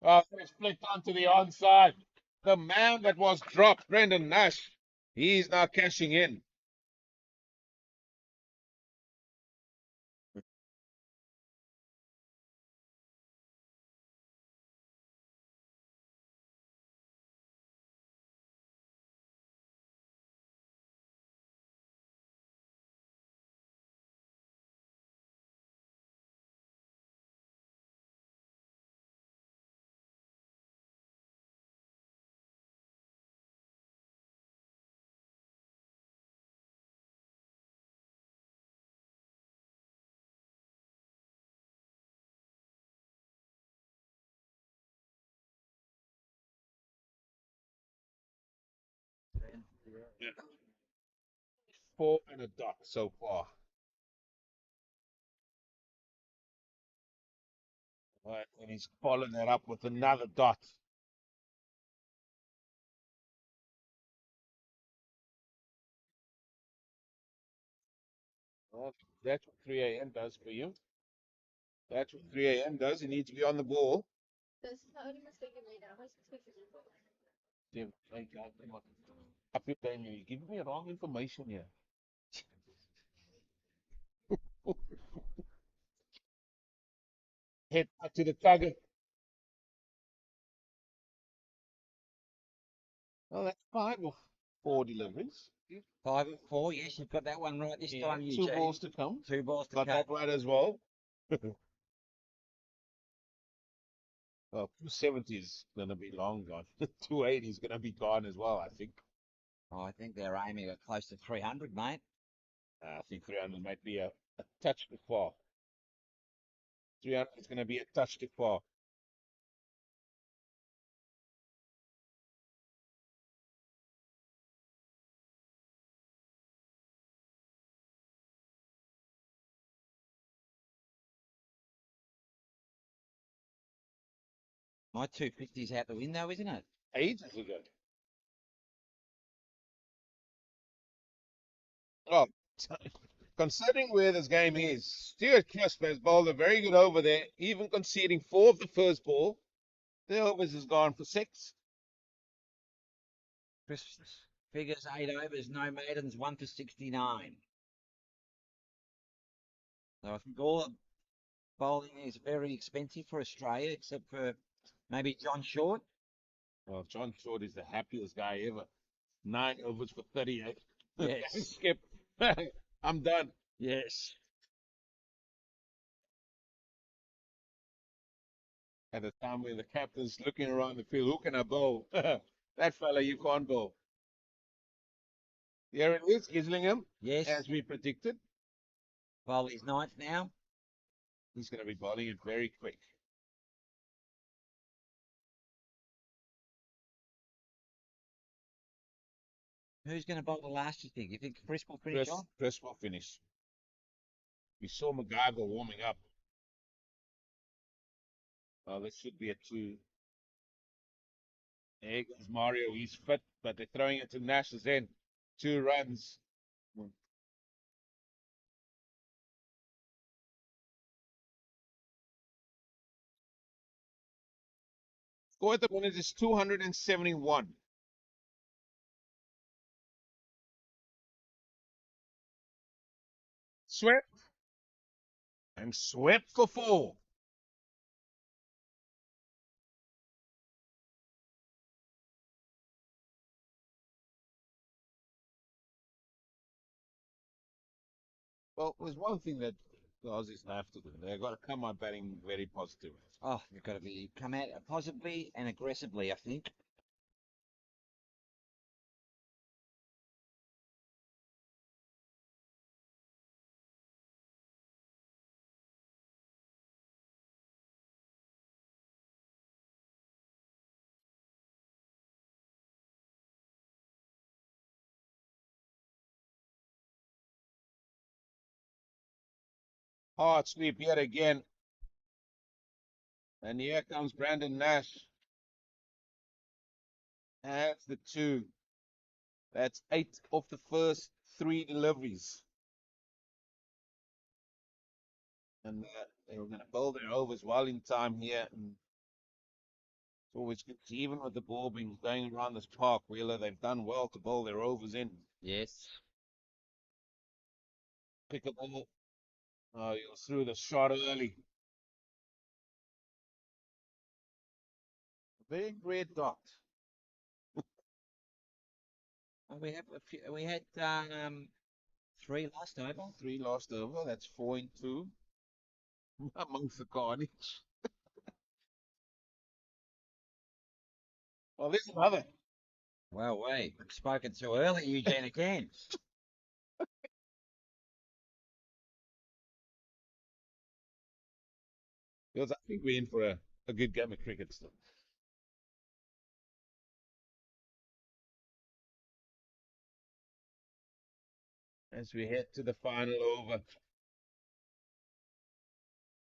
it's flicked onto the onside. The man that was dropped, Brendan Nash, he's now cashing in. Yeah. 4 and a dot so far. Right, and he's followed that up with another dot. Well, that's what 3 a.m. does for you. That's what 3 a.m. does. You need to be on the ball. That's the only mistake you made now. What's the mistake? Tim, hey, God, come on. Up your game, you're giving me wrong information here. Head back to the target. Well, that's 5 or 4 deliveries. 5 and 4. Yes, you've got that one right this Yeah, time, 2 Eugene. balls to come. 2 balls to Got come. that right as well. Well, 270 is going to be long gone. 280 is going to be gone as well, I think. Oh, I think they're aiming at close to 300, mate. I think 300 might be a touch too far. 300 is going to be a touch too far. My 250's out the window, isn't it? Ages ago. Oh, considering where this game is, Stuart Crisp has bowled a very good over there, even conceding 4 of the first ball. The overs has gone for 6. Chris figures 8 overs, no maidens, 1 for 69. So I think all the bowling is very expensive for Australia, except for maybe John Short. Well, John Short is the happiest guy ever. 9 overs for 38. Yes. Skip. I'm done. Yes. At the time when the captain's looking around the field, who can I bowl? That fella you can't bowl. Here it is, Islingham, Yes. as we predicted. Bowl is ninth now. He's going to be bowling it very quick. Who's going to bowl the last, you think? You think Chris will finish off? Chris will finish. We saw MacGyver warming up. Well, this should be a 2. There goes Mario. He's fit, but they're throwing it to Nash's end. 2 runs. Score at the minute is 271. Swept and swept for 4. Well, there's one thing that The Aussies have to do. They've got to come out batting very positive. Oh, you've got to come out positively and aggressively, I think. Hard sweep yet again. And here comes Brandon Nash. Has the 2. That's 8 of the first 3 deliveries. And they were going to build their overs well in time here. And it's always good to see, even with the ball being going around this park, Wheeler, they've done well to bowl their overs in. Yes. Pick a ball. Oh, you threw the shot early. Big red dot. We have a few, we had 3 last over. 3 lost over. That's 4 in 2. Amongst the carnage. Well, there's another. Well, wait, spoken too early, Eugene again. Because I think we're in for a good game of cricket still. As we head to the final over.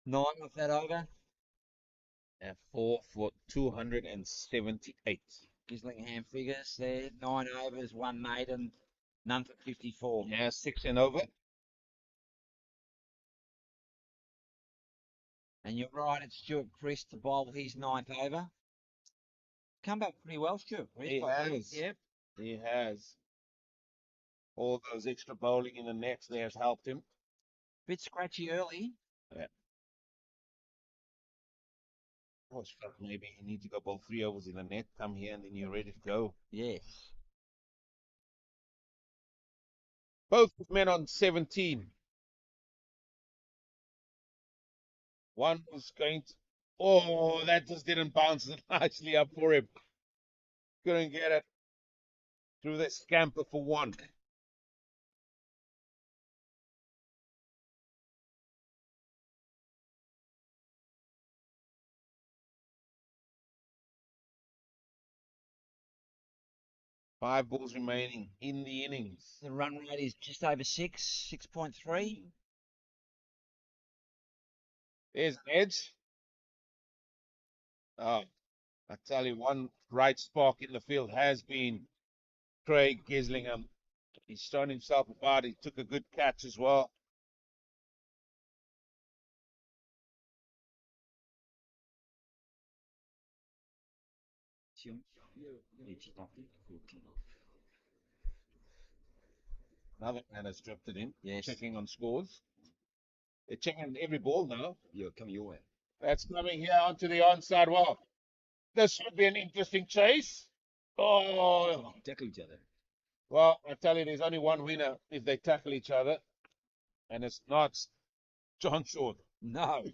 9 off that over. At 4 for 278. Gislingham figures there. 9 overs, 1 maiden, none for 54. Yeah, 6 and over. And you're right, it's Stuart Chris to bowl his 9th over. Come back pretty well, Stuart. He has. Yep. He has. All those extra bowling in the nets there has helped him. Bit scratchy early. Yeah. I was felt maybe you need to go bowl 3 overs in the net, come here, and then you're ready to go. Yes. Both men on 17. One was going to. Oh, that just didn't bounce nicely up for him. Couldn't get it through the scamper for 1. Five balls remaining in the innings. The run rate is just over 6.3. There's an edge. Oh, I tell you, one bright spark in the field has been Craig Gislingham. He's shown himself about. He took a good catch as well. Another man has drifted in, Yes. checking on scores. They're checking every ball now. Yeah, come your way. That's coming here onto the onside wall. This should be an interesting chase. Oh, Tackle each other. well, I tell you, there's only one winner if they tackle each other, and it's not John Short. No.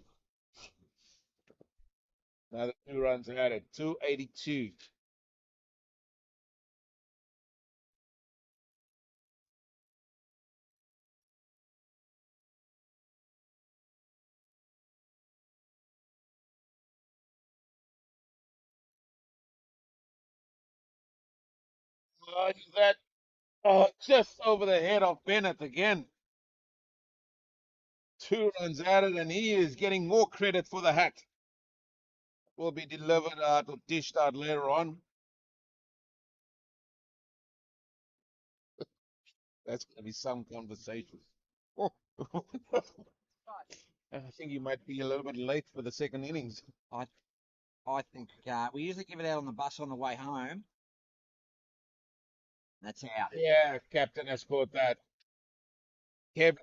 Now the 2 runs added, 282. That just over the head of Bennett again. 2 runs added, and he is getting more credit for the hat. Will be delivered out or dished out later on. That's going to be some conversation. I think you might be a little bit late for the second innings. I think we usually give it out on the bus on the way home. That's out. Yeah, captain has caught that. Kev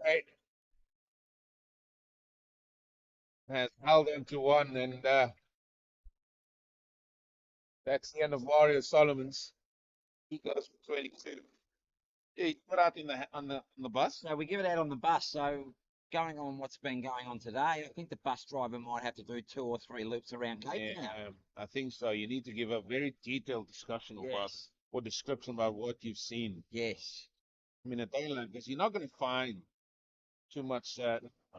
has held him to 1, and that's the end of Mario Solomon's. He goes for 22. Yeah, he put out in the on the bus. So we give it out on the bus. So going on what's been going on today, I think the bus driver might have to do 2 or 3 loops around Cape Town. Yeah, I think so. You need to give a very detailed discussion about Yes. or description about what you've seen. Yes. I mean, a day like this, you're not going to find too much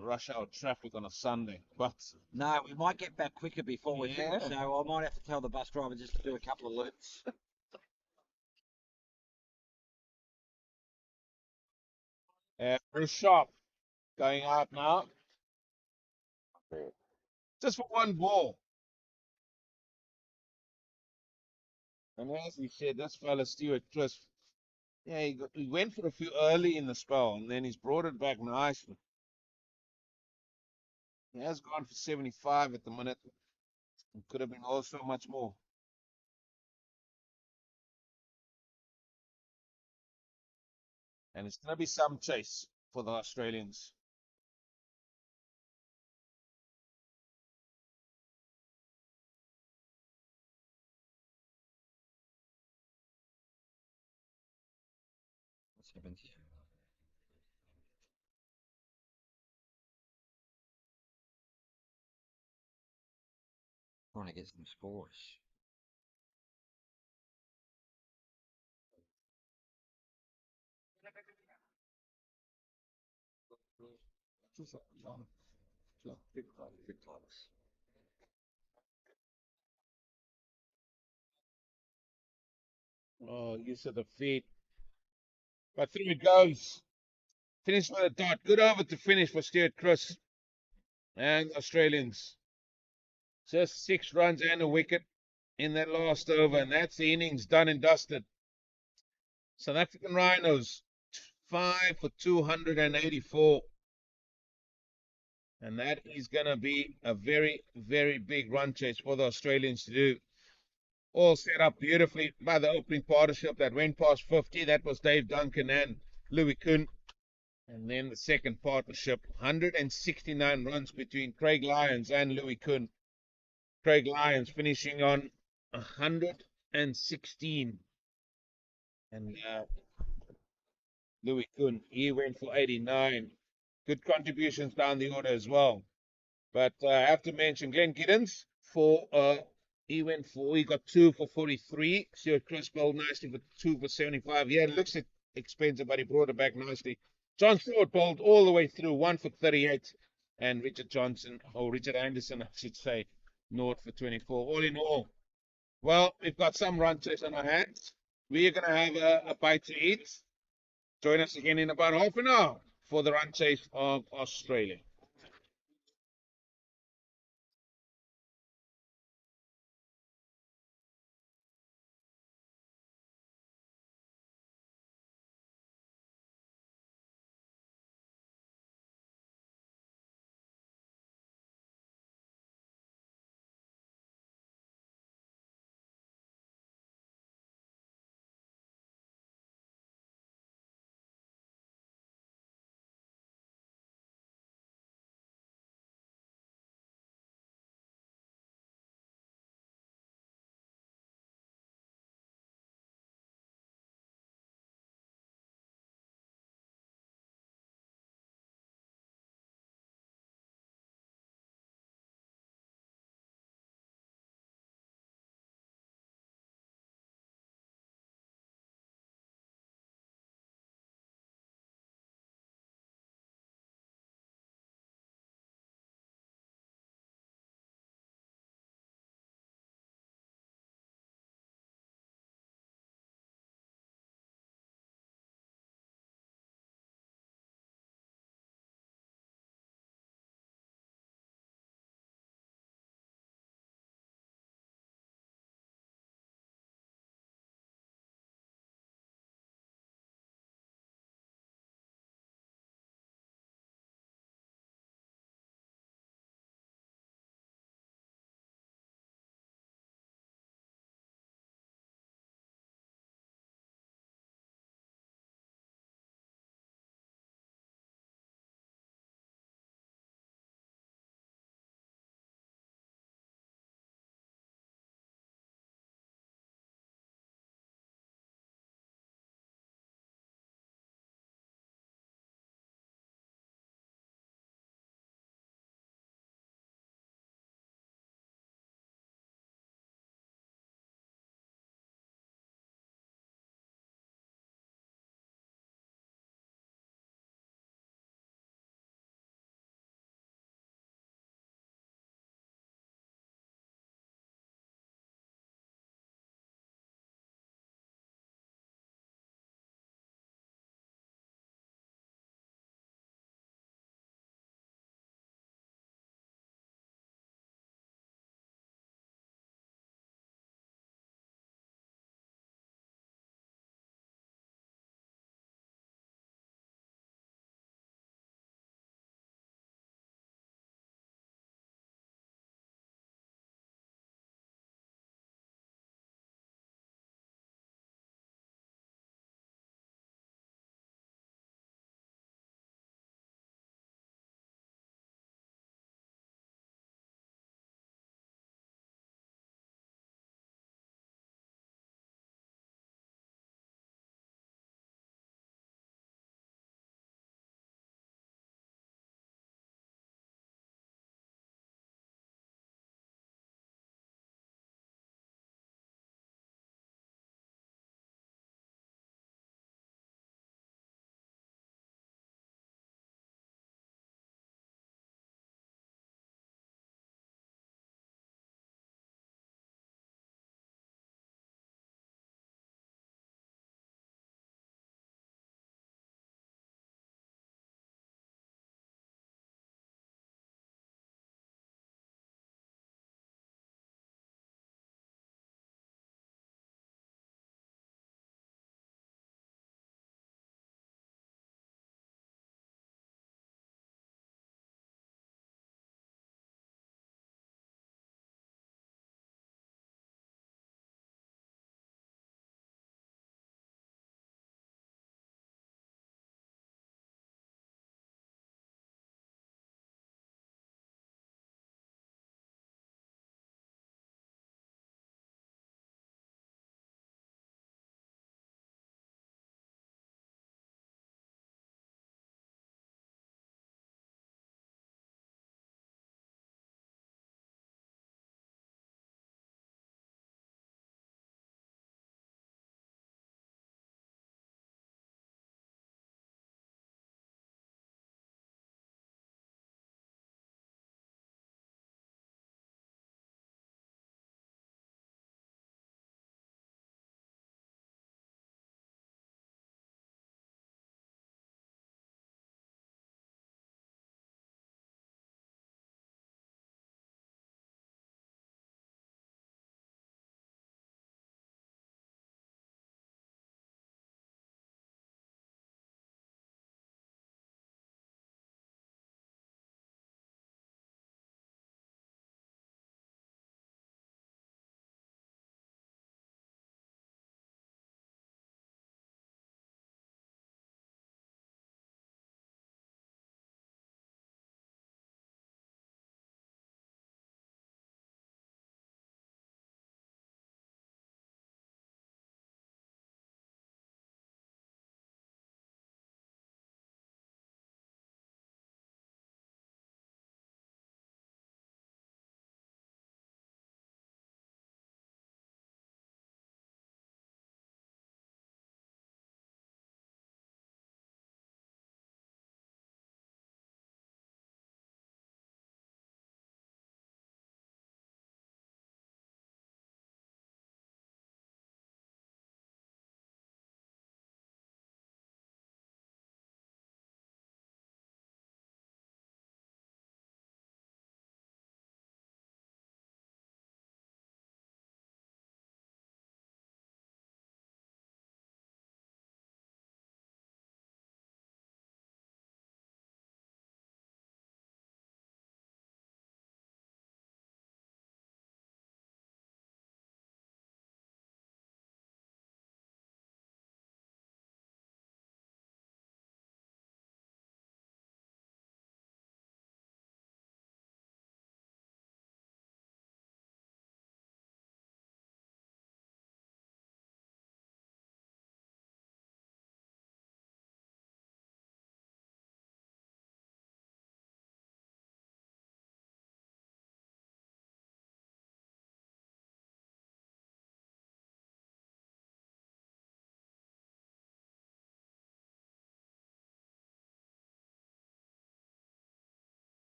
rush hour traffic on a Sunday. But No, we might get back quicker before we finish, Yeah. so I might have to tell the bus driver just to do a couple of loops. Bruce Sharp going out now, just for one ball. And as he said, this fella Stuart Crisp, yeah, he went for a few early in the spell, and then he's brought it back nicely. He has gone for 75 at the minute. It could have been also much more. And it's going to be some chase for the Australians. What's happened here? Trying to get some scores. Big clubs. Oh, use of the feet. But through it goes. Finish with a dot. Good over to finish for Stuart Crisp and the Australians. Just 6 runs and a wicket in that last over, and that's the innings done and dusted. South African Rhinos, 5 for 284. And that is going to be a very, very big run chase for the Australians to do. All set up beautifully by the opening partnership that went past 50. That was Dave Duncan and Louis Kuhn. And then the second partnership, 169 runs between Craig Lyons and Louis Kuhn. Craig Lyons finishing on 116. And Louis Kuhn, he went for 89. Good contributions down the order as well. But I have to mention Glenn Giddens for he got 2 for 43. Stuart Crisp bowled nicely for 2 for 75. Yeah, it looks expensive, but he brought it back nicely. John Stewart bowled all the way through, 1 for 38. And Richard Anderson, I should say, 0 for 24. All in all, well, we've got some run chase on our hands. We are going to have a bite to eat. Join us again in about half an hour for the run chase of Australia.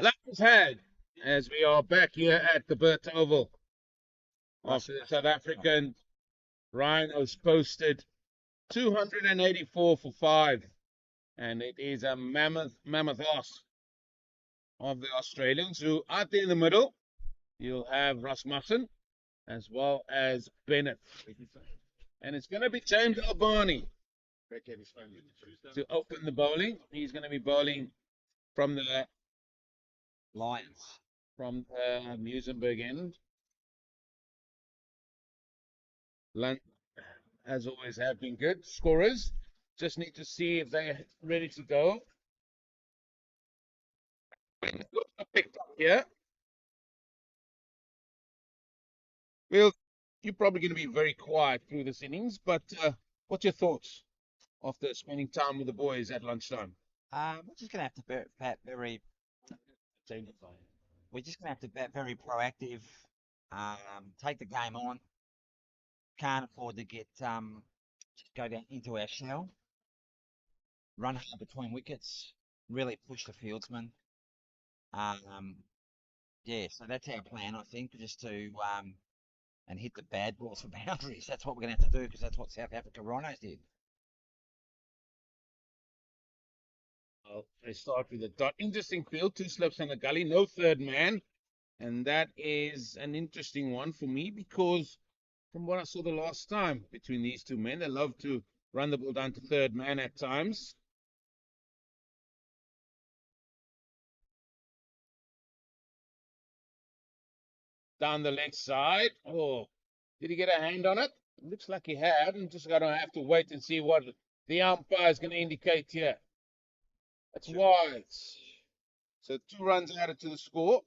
Luck is had as we are back here at the Burt Oval Russ, after the South African Rhinos posted 284 for 5, and it is a mammoth loss of the Australians, who out there in the middle you'll have Rasmussen as well as Bennett, and it's going to be James Albani to open the bowling. He's going to be bowling from the Lions. Musenberg end. Lund, as always, have been good scorers. Just need to see if they're ready to go. Picked up here. Well, you're probably going to be very quiet through this innings, but what's your thoughts after spending time with the boys at lunchtime? We're just gonna have to bat very. We're just gonna have to bat very proactive. Take the game on. Can't afford to get just go down into our shell. Run hard between wickets. Really push the fieldsman. Yeah, so that's our plan, I think, just to and hit the bad balls for boundaries. That's what we're gonna have to do because that's what South Africa Rhinos did. Well, they start with a dot. Interesting field, 2 slips and a gully, no third man. And that is an interesting one for me because from what I saw the last time between these two men, they love to run the ball down to third man at times. Down the leg side. Oh, did he get a hand on it? Looks like he had. I'm just going to have to wait and see what the umpire is going to indicate here. That's wide. So 2 runs added to the score.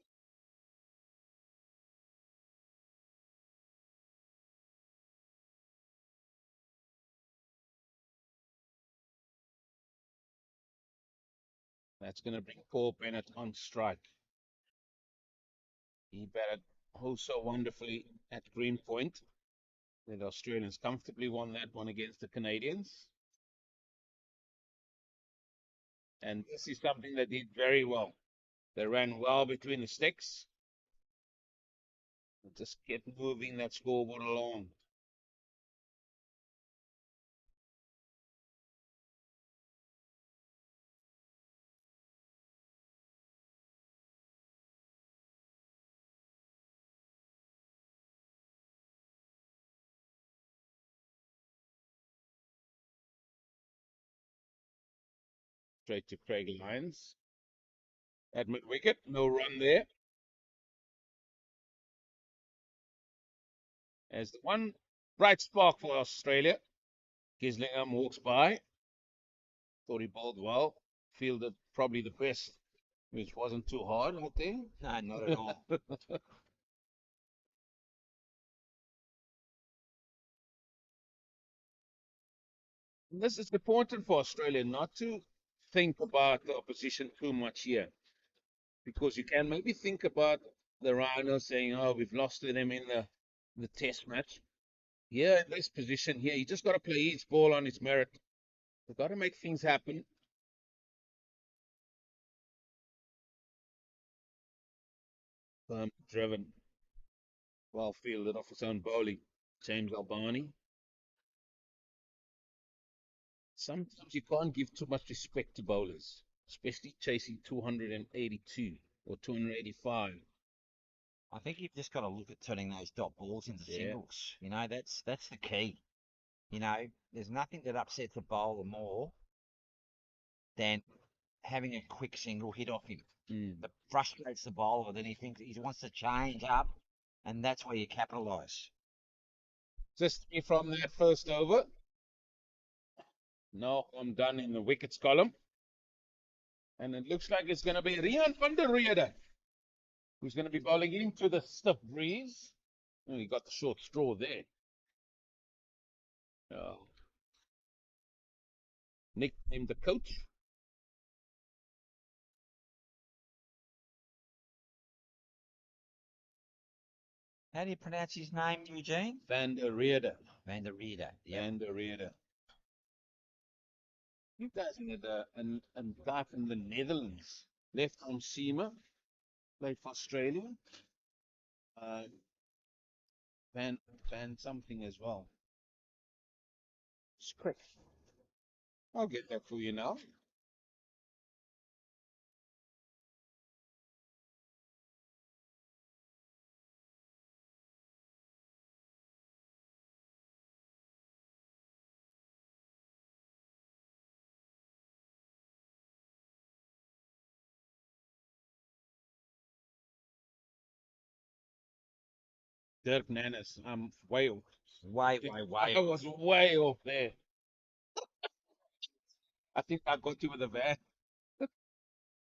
That's going to bring Paul Bennett on strike. He batted oh so wonderfully at Greenpoint. The Australians comfortably won that one against the Canadians. And this is something they did very well. They ran well between the sticks. Just get moving that scoreboard along. Straight to Craig Lyons. At mid-wicket, no run there. As the one bright spark for Australia, Gislingham walks by. Thought he bowled well. Fielded probably the best, which wasn't too hard, I think. No, not at all. This is important for Australia not to think about the opposition too much here, because you can maybe think about the Rhinos saying, "Oh, we've lost to them in the Test match." Here in this position here, you just got to play each ball on its merit. You've got to make things happen. Driven, well fielded off his own bowling. James Albani. Sometimes you can't give too much respect to bowlers, especially chasing 282 or 285. I think you've just got to look at turning those dot balls into Yeah. singles. You know, that's the key. You know, there's nothing that upsets a bowler more than having a quick single hit off him. That frustrates the bowler. Then he thinks he wants to change up, and that's where you capitalise. Just from that first over. Now I'm done in the wickets column. And it looks like it's going to be Rian van der Rede, who's going to be bowling into the stiff breeze. Oh, he got the short straw there. Oh. Nicknamed the coach. How do you pronounce his name, Eugene? Van der Rede. Van der Rede. Yeah. Van der Rede. You guys had a guy from the Netherlands, left arm seamer, Played for Australia. Uh, Van something as well. Script. I'll get that for you now. Dirk Nannis. I'm way off. Way, way, way. I was way off there. I think I got you with a van.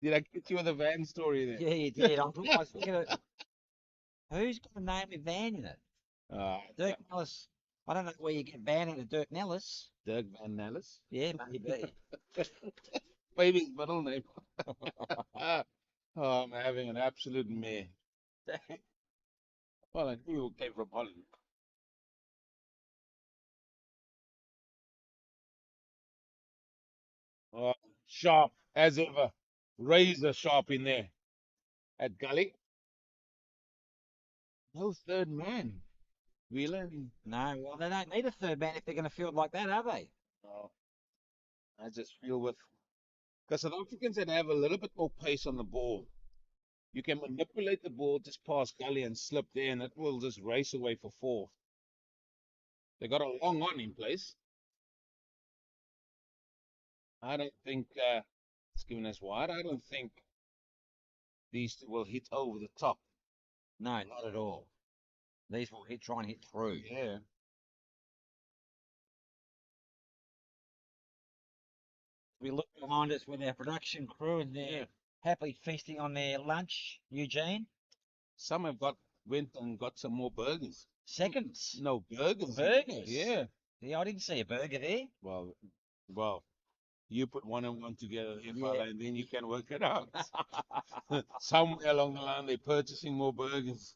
Did I get you with a van story there? Yeah, you did. I was thinking, who's got a name with Van in it? Uh, Dirk Nellis. I don't know where you get Van out of Dirk Nellis. Dirk Van Nellis. Yeah, maybe. Maybe his middle name. Oh, I'm having an absolute mare. Well, I knew it came from Holland. Oh, sharp as ever. Razor sharp in there at Gully. No third man. Wheeler. No, well, they don't need a third man if they're going to field like that, are they? Oh, I just feel with because South Africans that have a little bit more pace on the ball. You can manipulate the ball just past Gully and slip there, and it will just race away for four. They got a long on in place. I don't think it's given us wide. I don't think these two will hit over the top. No, not at all. These will try and hit through. Yeah. We look behind us with our production crew and they're happily feasting on their lunch, Eugene. Some have went and got some more burgers. Seconds. No burgers. Burgers. Yeah. Yeah, I didn't see a burger there. Well, you put one and one together here, Yeah. fella, and then you can work it out. Somewhere along the line, they're purchasing more burgers.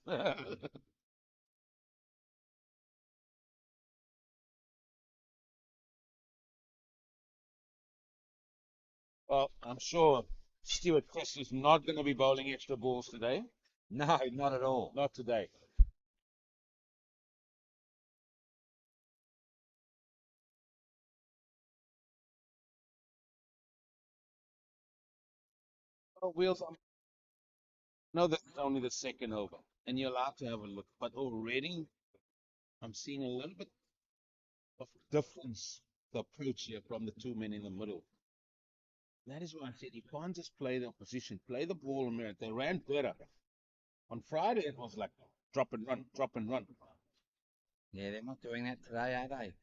Well, I'm sure Stuart Chris is not going to be bowling extra balls today. No, not at all. Not today. Oh, wheels on. No, this is only the second over, and you're allowed to have a look. But already, I'm seeing a little bit of difference, the approach here from the two men in the middle. That is why I said you can't just play the opposition, play the ball, man. They ran better. On Friday, it was like drop and run, drop and run. Yeah, they're not doing that today, are they?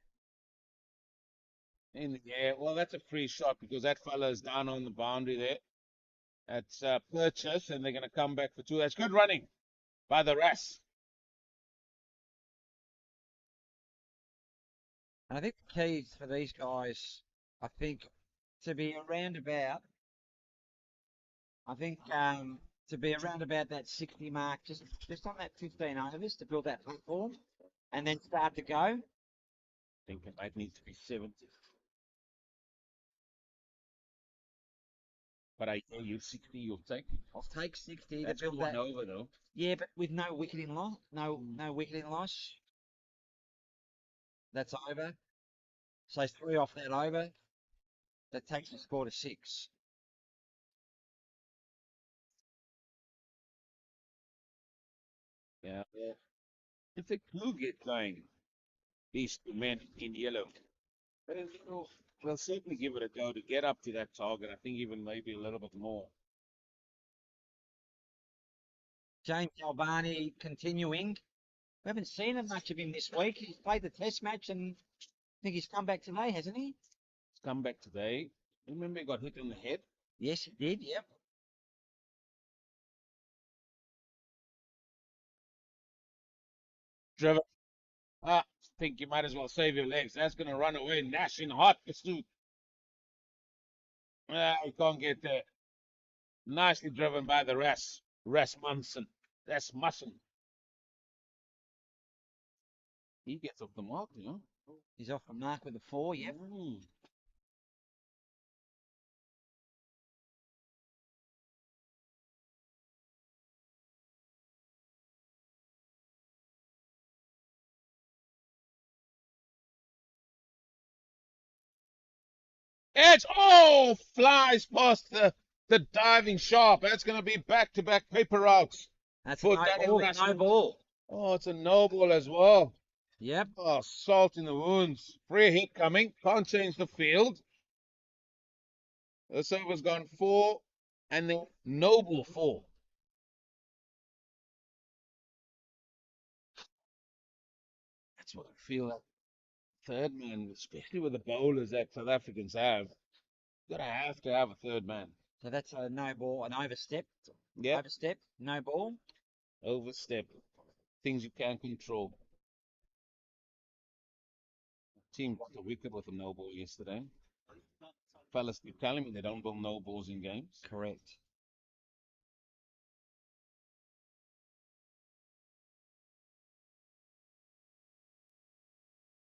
And yeah, well, that's a free shot because that fella is down on the boundary there. That's purchase, and they're going to come back for two. That's good running by the Ras. And I think the key for these guys, I think, to be around about, I think to be around about that 60 mark, just on that 15 overs to build that platform, and then start to go. I think it might need to be 70. But I tell you, 60, you'll take it. I'll take 60 That's to build one that. over, though. Yeah, but with no wicket in loss, no wicket in loss. That's over. So 3 off that over. That takes the score to 6. Yeah. If they do get going, these two men in yellow, then, we'll certainly give it a go to get up to that target. I think even maybe a little bit more. James Albani continuing. We haven't seen much of him this week. He's played the test match and I think he's come back today, hasn't he? He's come back today. Remember he got hit in the head? Yes, he did. Yep. Driven. I think you might as well save your legs. That's going to run away, gnashing hot pursuit. He can't get there. Nicely driven by the Rasmussen. Rasmussen. He gets off the mark, you know. He's off the mark with the 4. Yep. Edge. Oh, flies past the diving sharp. That's going to be back-to-back paper routes That's a for no Daniel ball. No Russell. ball. Oh, it's a no ball as well. Yep. Oh, salt in the wounds. Free hit coming. Can't change the field. This over's gone 4 and then no ball 4. That's what I feel like. Third man, especially with the bowlers that South Africans have, gotta have to have a third man. So that's a no ball, an overstep. Yep, Overstep, no ball. overstep. Things you can't control. Team got the wicket with a no ball yesterday. Fellas keep telling me they don't bowl no balls in games. Correct.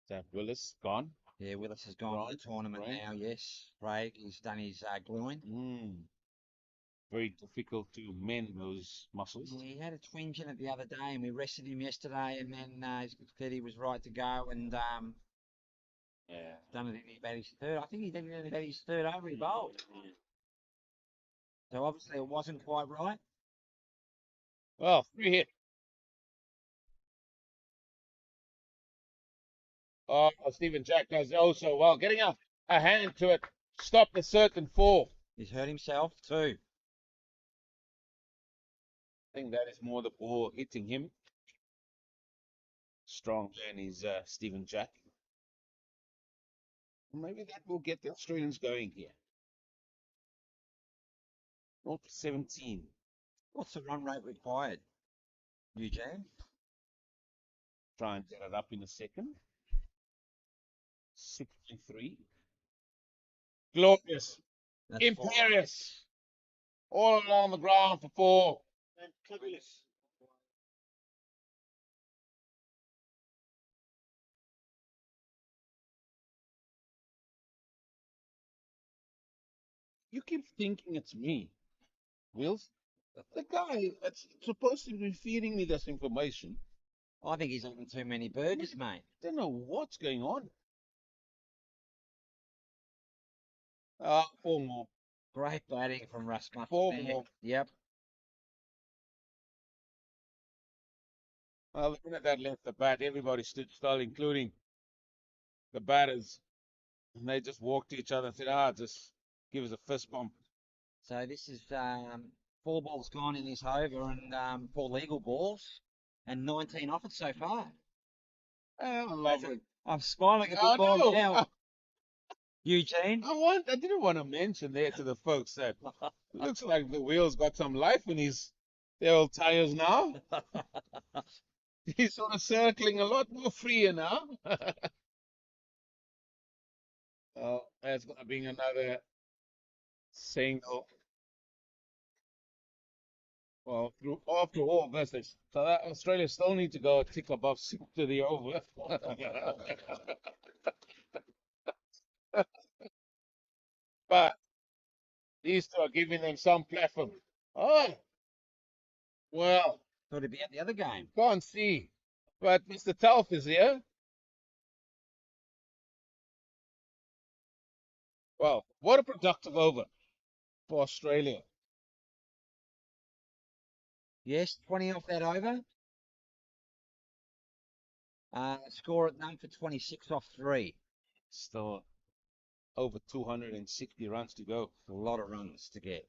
Zach Willis gone. Yeah, Willis has gone to the tournament right. now. Yes, Craig, he's done his gluing. Very difficult to mend those muscles. Yeah, he had a twinge in it the other day, and we rested him yesterday, and then he said he was right to go, and Yeah. done it in about his third. I think he did it in about his third over he bowled. So obviously it wasn't quite right. Well, free hit. Oh, Stephen Jack does also well. Getting a hand to it. Stop the certain 4. He's hurt himself too. I think that is more the ball hitting him. Strong man is Stephen Jack. Maybe that will get the Australians going here. 0 to 17. What's the run rate required, Eugene? Try and get it up in a second. 63. Glorious. That's Imperious. All along the ground for 4. And Clippers. You keep thinking it's me, Wills. The guy that's supposed to be feeding me this information. I think he's eaten too many burgers, mate. Don't know what's going on. 4 more. Great batting from Russ 4 Mustang. more. Yep. Well, the minute that left the bat, everybody stood still, including the batters. And they just walked to each other and said, just give us a fist bump. So this is 4 balls gone in this over, and 4 legal balls, and 19 off it so far. I love it. I'm smiling a I bit more know. now. Eugene? I didn't want to mention there to the folks that looks like the wheel's got some life in their old tires now. He's sort of circling a lot more freer now. Oh, that's going to be another single. Well, after all this, South Australia still need to go a tick above 6 to the over. But these two are giving them some platform. Oh, well, Thought he'd be at the other game. can't see. But Mr. Telf is here. Well, what a productive over for Australia. Yes, 20 off that over. Score at none for 26 off 3. Still over 260 runs to go. A lot of runs to get.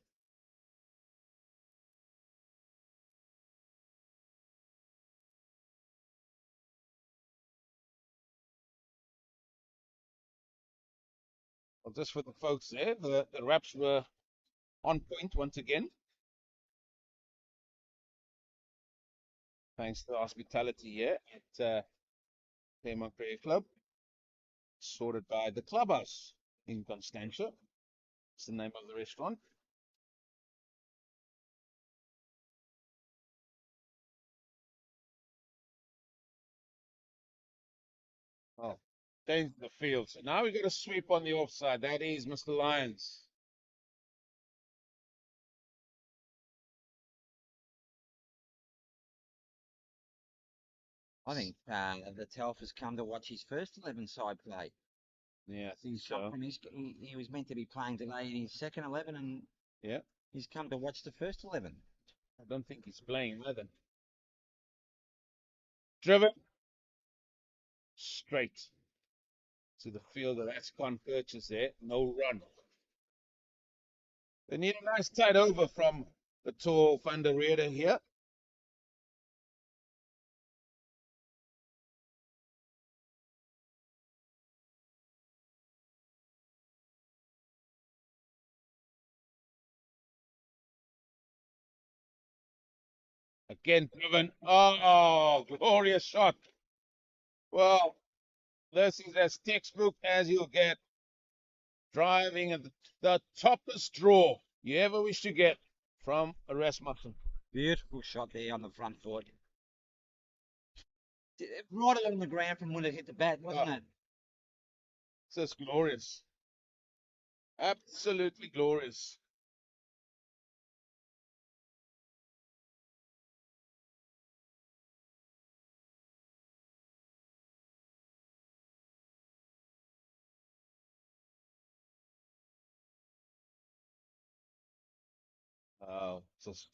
Well, just for the folks there, the wraps were on point once again. Thanks to the hospitality here at Claremont Cricket Club. Sorted by the Clubhouse in Constantia. It's the name of the restaurant. Oh, change the field. So now we've got a sweep on the offside. That is Mr. Lyons. I think the Telf has come to watch his first 11 side play. Yeah, I think Shot so. from he was meant to be playing today in his second 11, and Yeah, he's come to watch the first 11. I don't think he's playing either. Driven straight to the fielder. That's Con Purchase there. No run. They need a nice tight over from the tall Van der Rede here. Again, driven. Oh, glorious shot. Well, this is as textbook as you'll get. Driving at the toppest draw you ever wish to get from a Rasmussen. Beautiful shot there on the front foot. Right along the ground from when it hit the bat, wasn't it? This is glorious. Absolutely glorious. Just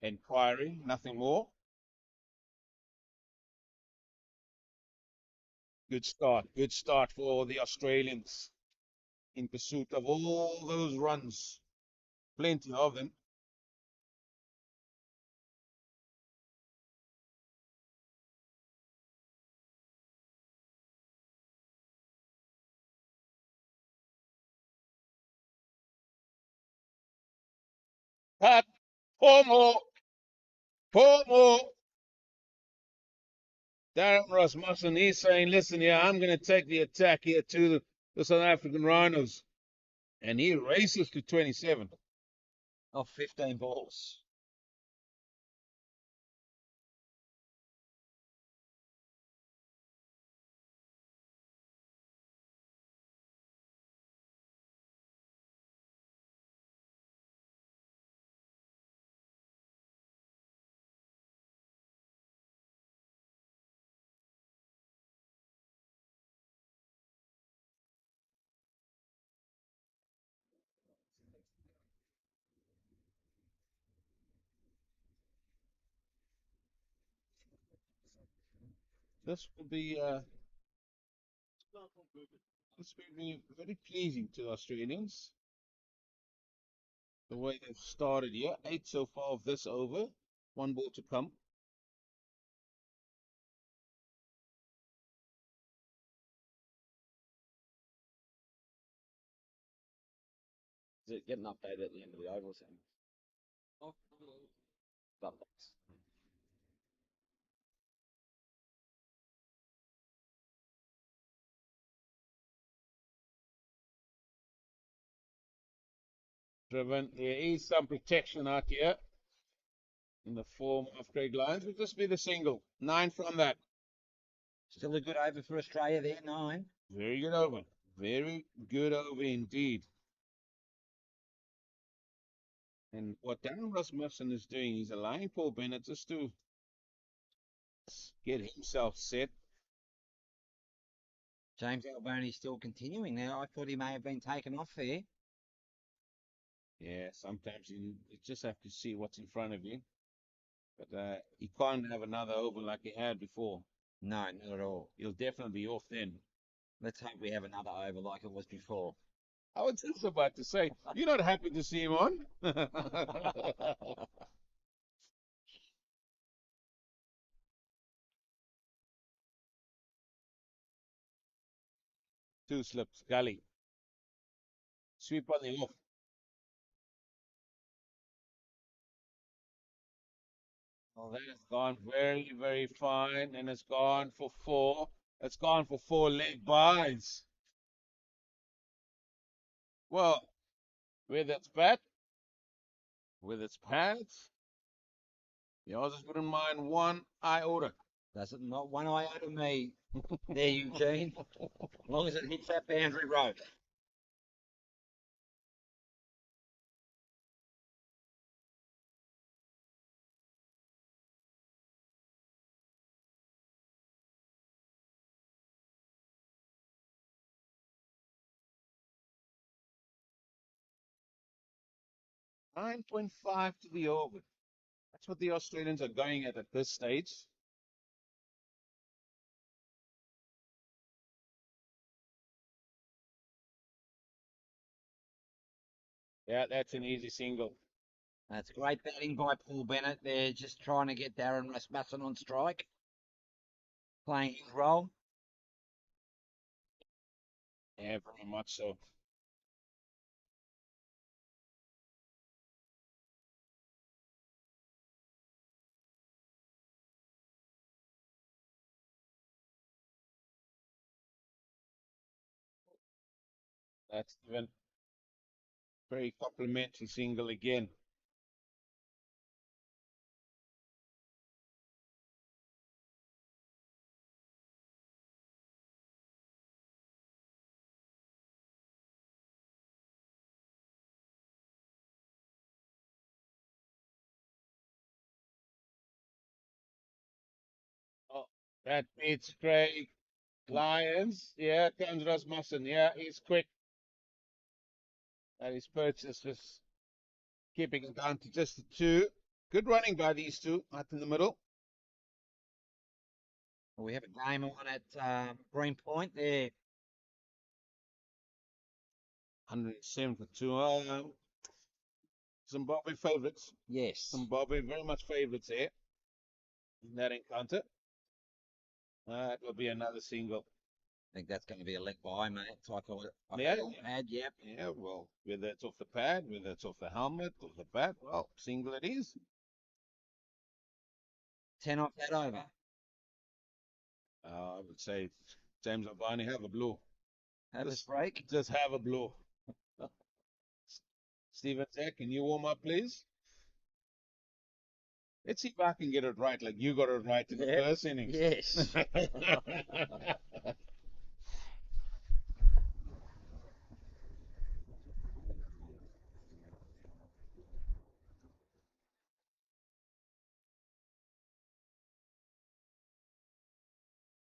inquiry, nothing more. Good start for the Australians in pursuit of all those runs. Plenty of them. Cut, four more, four more. Darren Rasmussen, he's saying, listen here, I'm going to take the attack here to the South African Rhinos. And he races to 27. Off 15 balls. This will be this will be very pleasing to the Australians. The way they've started here, 8 so far of this over, one ball to come. Is it getting updated at the end of the oval soon? Oh, updates. Driven. There is some protection out here in the form of Craig Lyons. Will this be the single? 9 from that. Still a good over for Australia there, 9. Very good over. Very good over indeed. And what Darren Rasmussen is doing, he's allowing Paul Bennett just to get himself set. James Alboni's still continuing now. I thought he may have been taken off there. Yeah, sometimes you just have to see what's in front of you. But he can't have another over like he had before. No, not at all. He'll definitely be off then. Let's hope we have another over like it was before. I was just about to say, you're not happy to see him on? Two slips, gully. Sweep on the off. Oh, that has gone very, very fine, and it's gone for 4. It's gone for 4 leg buys. Well, with its bat, with its pads, the Aussies wouldn't mind 1 iota. Does it not one eye out of me? There, Eugene. As long as it hits that boundary road. 9.5 to the over. That's what the Australians are going at this stage. Yeah, that's an easy single. That's great batting by Paul Bennett. They're just trying to get Darren Rasmussen on strike, playing his role. Yeah, very much so. That's even very complimentary single again. Oh, that beats Craig. Lions. Yeah, comes Rasmussen. Yeah, he's quick. And his purchase was keeping it down to just the two. Good running by these two out in the middle. We have a game on at Green Point there. 107 for two. Zimbabwe favourites. Yes. Zimbabwe very much favourites there in that encounter. It will be another single. I think that's going to be a leg by, mate. I call it. Yeah. Yep. Yeah, well, whether it's off the pad, whether it's off the helmet, off the bat, well, single it is. 10 off that over. I would say, James O'Barney, have a blow. Have a break. Just have a blow. Stephen Zach, can you warm up, please? Let's see if I can get it right, like you got it right in the first innings. Yes.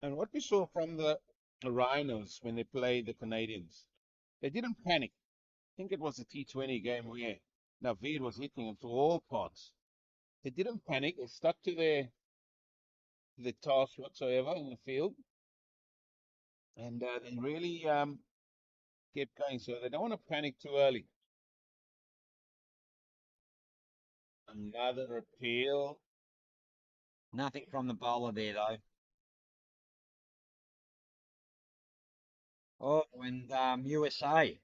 And what we saw from the Rhinos when they played the Canadians, they didn't panic. I think it was a T20 game where Naveed was hitting into all parts. They didn't panic. They stuck to their task whatsoever in the field, and they really kept going. So they don't want to panic too early. Another appeal. Nothing from the bowler there, though. Oh, and USA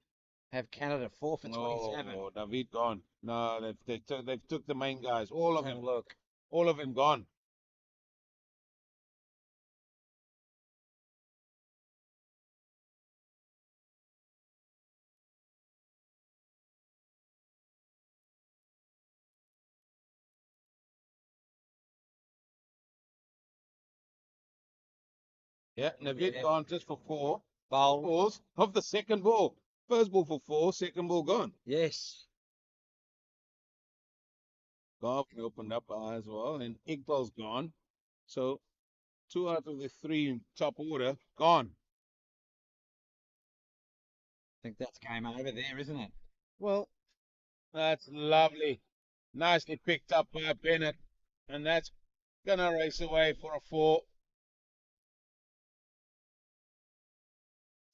have Canada 4 for 27. Oh, Naveed gone. No, they've took the main guys. All of Have them. a look. All of them gone. Yeah, Naveed Yeah. gone just for four. Bowl. Balls of the second ball. First ball for four, second ball gone. Yes. Garvin opened up as well, and Iqbal's gone. So 2 out of the 3 top order gone. I think that's game over there, isn't it? Well, that's lovely. Nicely picked up by Bennett. And that's going to race away for a 4.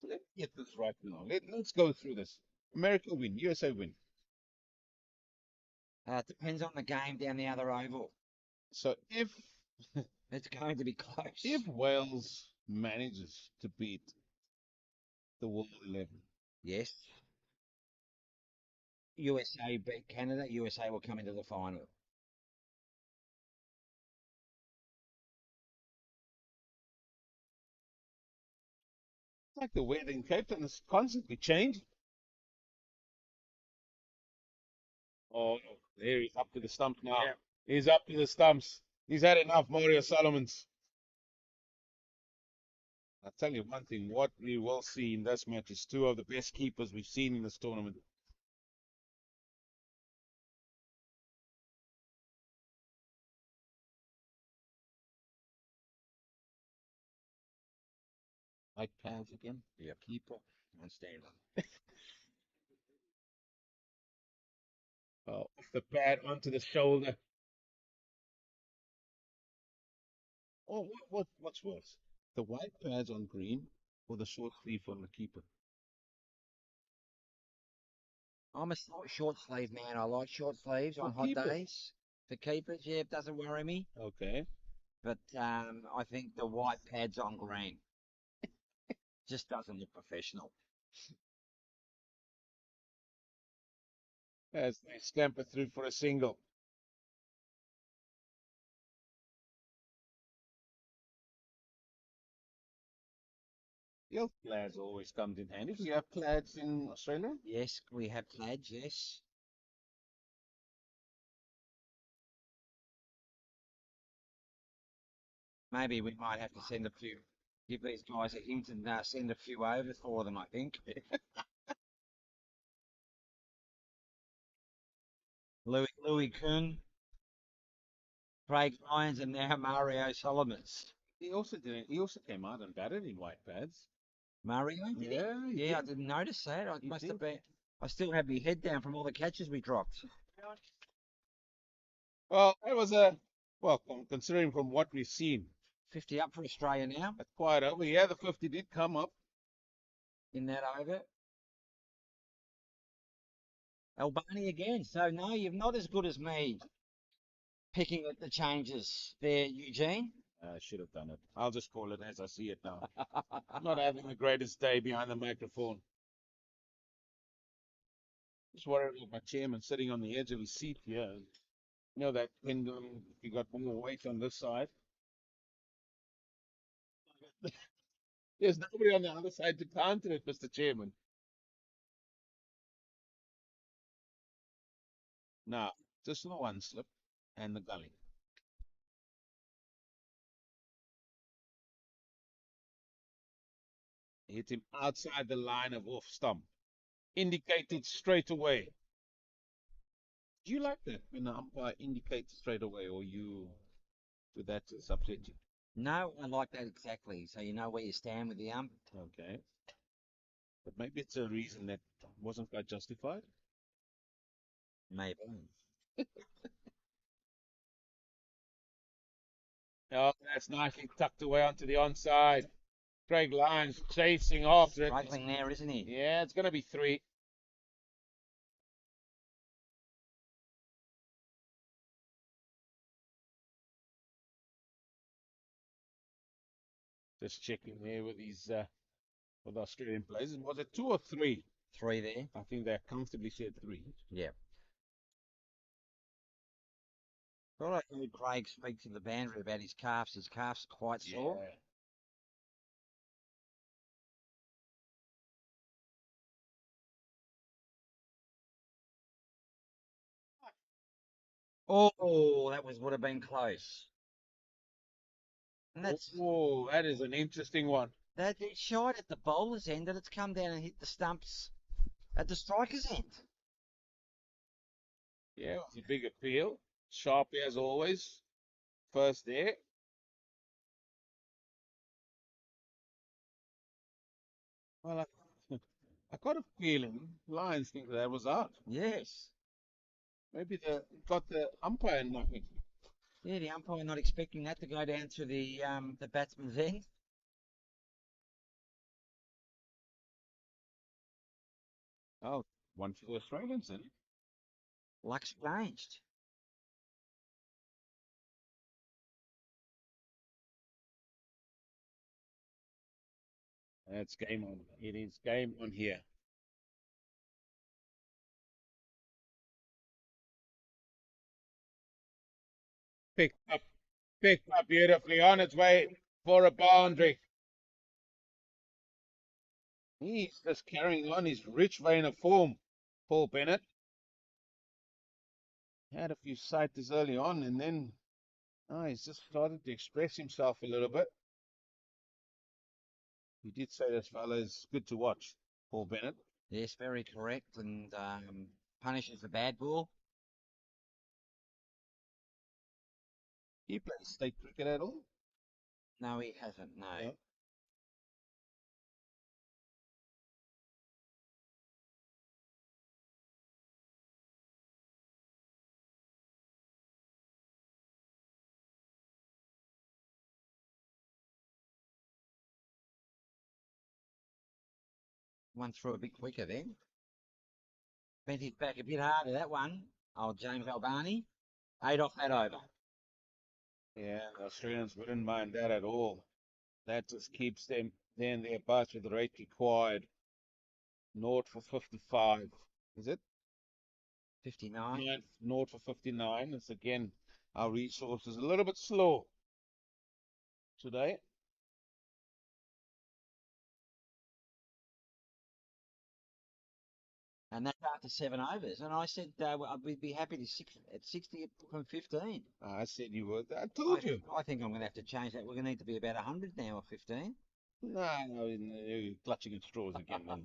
Let's get this right now. Let's go through this. America win, USA win. It depends on the game down the other oval. So if It's going to be close. Wales manages to beat the World 11, Yes. USA beat Canada, USA will come into the final. it's like the weather in Cape Town is constantly changing. Oh, there he's up to the stump now. Yeah. He's up to the stumps. He's had enough, Mario Solomons. I'll tell you one thing, what we will see in this match is 2 of the best keepers we've seen in this tournament. Like pads again? Yeah. Keeper. On stand. Off the pad onto the shoulder. Or what's worse? The white pads on green or the short sleeve on the keeper? I'm a short sleeve man. I like short sleeves For on hot keepers. days. For keepers, yeah, it doesn't worry me. Okay. But I think the white pads on green just doesn't look professional. As they scamper through for a single. Your plaids always comes in handy. Do you have plaids in Australia? Yes, we have plaids, yes. Maybe we might have to send a few, give these guys a hint and send a few over for them, I think. Louis Kuhn, Craig Lyons, and now Mario Solomons. He also did. He also came out and batted in white pads. Mario, did he? Yeah, he Yeah, I did. didn't notice that. I He must did. have been. I still have my head down from all the catches we dropped. Well, it was a considering from what we've seen, 50 up for Australia now that's quite over. Yeah, the 50 did come up. in that over. Albani again. So no, you're not as good as me picking at the changes there, Eugene. I should have done it. I'll just call it as I see it now. Not having the greatest day behind the microphone. Just worried about my chairman sitting on the edge of his seat here. You know that pendulum, you got more weight on this side. There's nobody on the other side to counter it, Mr. Chairman. Now, just the one slip and the gully. Hit him outside the line of off stump. Indicated straight away. Do you like that when the umpire indicates straight away, or you do that to upset you? No, I like that exactly. So you know where you stand with the ump. Okay. But maybe it's a reason that wasn't quite justified. Maybe. Oh, that's nicely tucked away onto the onside. Craig Lyons chasing after it. Struggling there, isn't he? Yeah, it's going to be 3. Just checking there with these with Australian players. Was it 2 or 3? 3 there. I think they comfortably said 3. Yeah. Thought I heard Craig speak to the boundary about his calves. His calves are quite sore. Yeah. Oh, that would have been close. And That is an interesting one. that it's shot at the bowler's end, and it's come down and hit the stumps at the striker's end. Yeah, it's a big appeal. Sharp as always. First there. Well, I got a feeling Lions think that was out. Yes. Maybe they got the umpire knocking. Yeah, the umpire not expecting that to go down to the batsman's end. Oh, one for the Australians then. Luck's changed. That's game on. It is game on here. Picked up, picked up beautifully on its way for a boundary. He's just carrying on his rich vein of form, Paul Bennett. Had a few sighters early on, and then he's just started to express himself a little bit. He did say this fella is good to watch, Paul Bennett. Yes, very correct, and punishes the bad ball. He plays state cricket at all? No, he hasn't. No. No. One through a bit quicker then. Bent it back a bit harder, that one. Old James Albani. 8 off that over. Yeah, the Australians wouldn't mind that at all. That just keeps them then thereabouts with the rate required. 0 for 55. Is it? 59. Yeah, 0 for 59. It's again our resources a little bit slow today. And that's after 7 overs. And I said we'd be happy to at 60 from 15. I said you would. I told you. I think I'm going to have to change that. We're going to need to be about 100 now or 15. No, you're clutching at straws again. Man.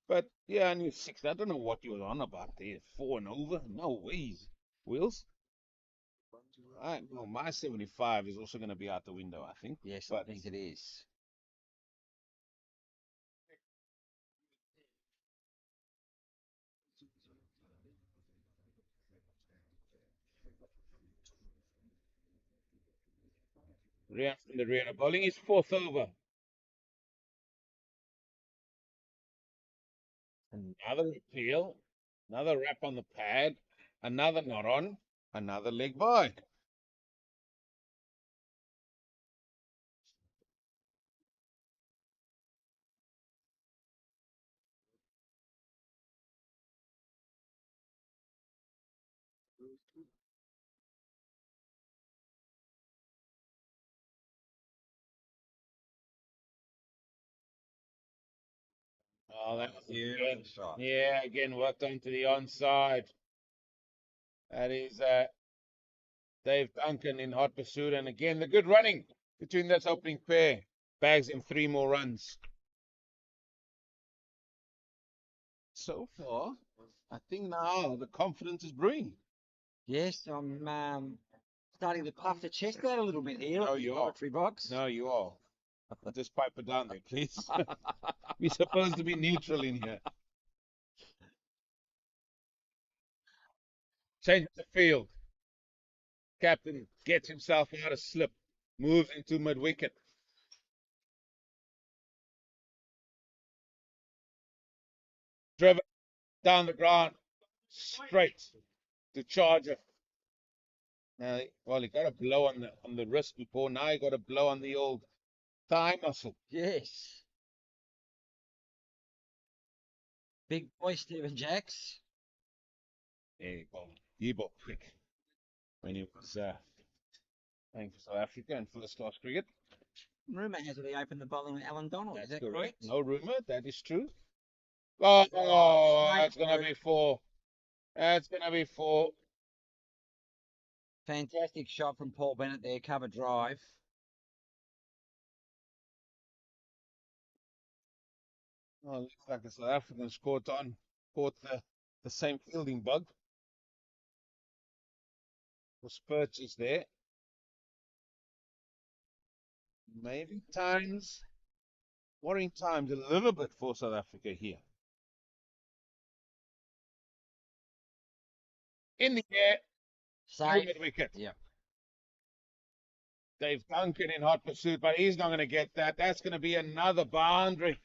But yeah, I knew 6. I don't know what you were on about there. 4 and over? No ways. Wills? Well, my 75 is also going to be out the window, I think. Yes, but I think it is. Rian from the rear. Bowling is 4th over. Another appeal. Another wrap on the pad. Another not on. Another leg by. Oh, that was Beautiful shot. Yeah, again worked onto the onside. That is Dave Duncan in hot pursuit. And again, the good running between this opening pair bags him 3 more runs. So far, I think now the confidence is brewing. Yes, I'm starting to puff the chest out a little bit here. No, at the you are. commentary box. No, you are. Just pipe it down there, please. We're supposed to be neutral in here. Change the field. Captain gets himself out of slip, moves into mid wicket. Driven down the ground, straight to Charger. Now, well, he got a blow on the wrist before. Now he got a blow on the old thigh muscle. Yes. Big boy Stephen Jacks. He bought quick when he was playing for South Africa in first class cricket. Rumour has it he opened the bowling with Alan Donald. Is that correct? No rumour, that is true. Oh, that's going to be 4. That's going to be 4. Fantastic shot from Paul Bennett there, cover drive. Oh, looks like the South Africans caught the same fielding bug. The Spurts is there. Maybe worrying times a little bit for South Africa here. In the air, Safe. mid wicket. Yeah. Dave Duncan in hot pursuit, but he's not going to get that. That's going to be another boundary.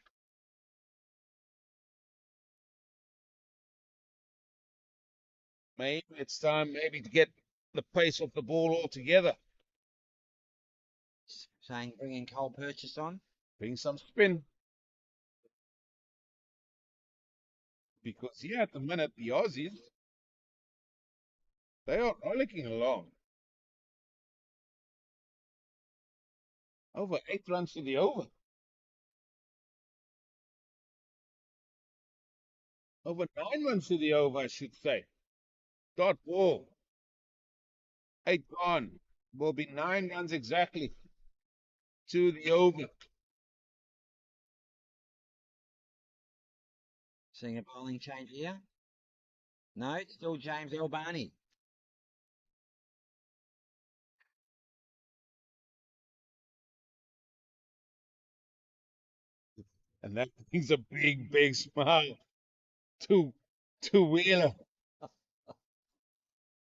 Maybe it's time to get the pace off the ball altogether. Saying bringing Cole Purchase on. Bring some spin. Because here at the minute, the Aussies, they are rollicking along. Over 8 runs to the over. Over 9 runs to the over, I should say. Dot ball. 8 gone. Will be 9 runs exactly to the over. Seeing a bowling change here. No, it's still James Albani. And that brings a big, big smile to Wheeler.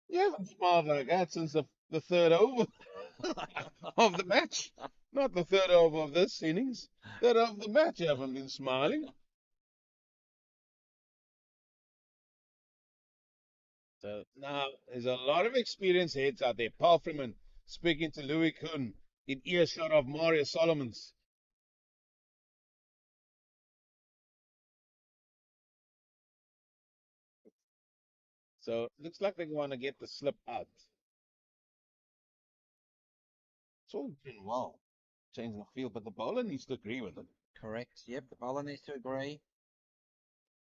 You haven't smiled like that since the 3rd over of the match. Not the third over of this innings. Third over of the match, you haven't been smiling. So now there's a lot of experienced heads out there. Paul Freeman speaking to Louis Kuhn in earshot of Mario Solomons. So looks like they want to get the slip out. It's all been well, changing the field, but the bowler needs to agree with it. Correct. Yep, the bowler needs to agree.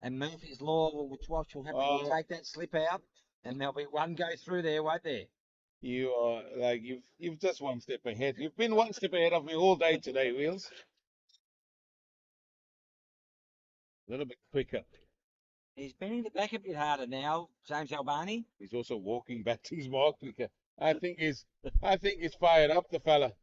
And Murphy's Law, which Walsh will have to Oh, take that slip out, and there'll be one go through there, won't there? you are like you've just one step ahead. You've been one step ahead of me all day today, Wheels. A little bit quicker. He's bending the back a bit harder now, James Albani. He's also walking back to his mark quicker. I think he's fired up, the fella.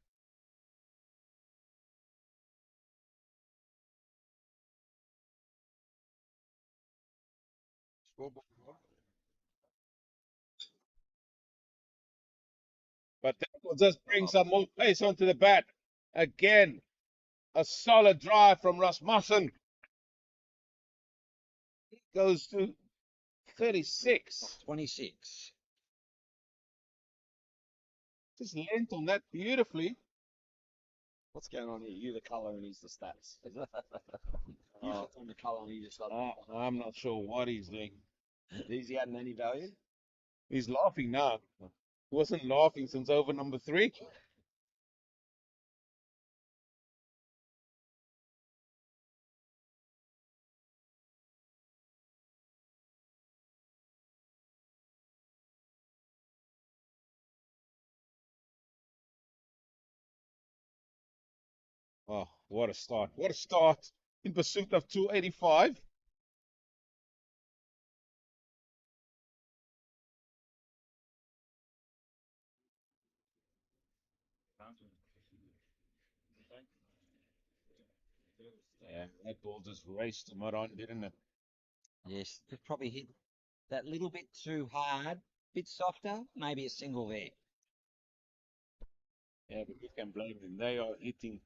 But that will just bring some more pace onto the bat. Again, a solid drive from Rasmussen. Goes to 36. 26. Just length on that beautifully. What's going on here? You the colour and he's the stats. You Oh, on the colour and he just got. I'm not sure what he's doing. Is he adding any value? He's laughing now. He wasn't laughing since over number 3. Oh, what a start. What a start in pursuit of 285. Yeah, that ball just raced him right on, didn't it? Yes, just probably hit that little bit too hard, bit softer, maybe a single there. Yeah, but you can blame them. They are hitting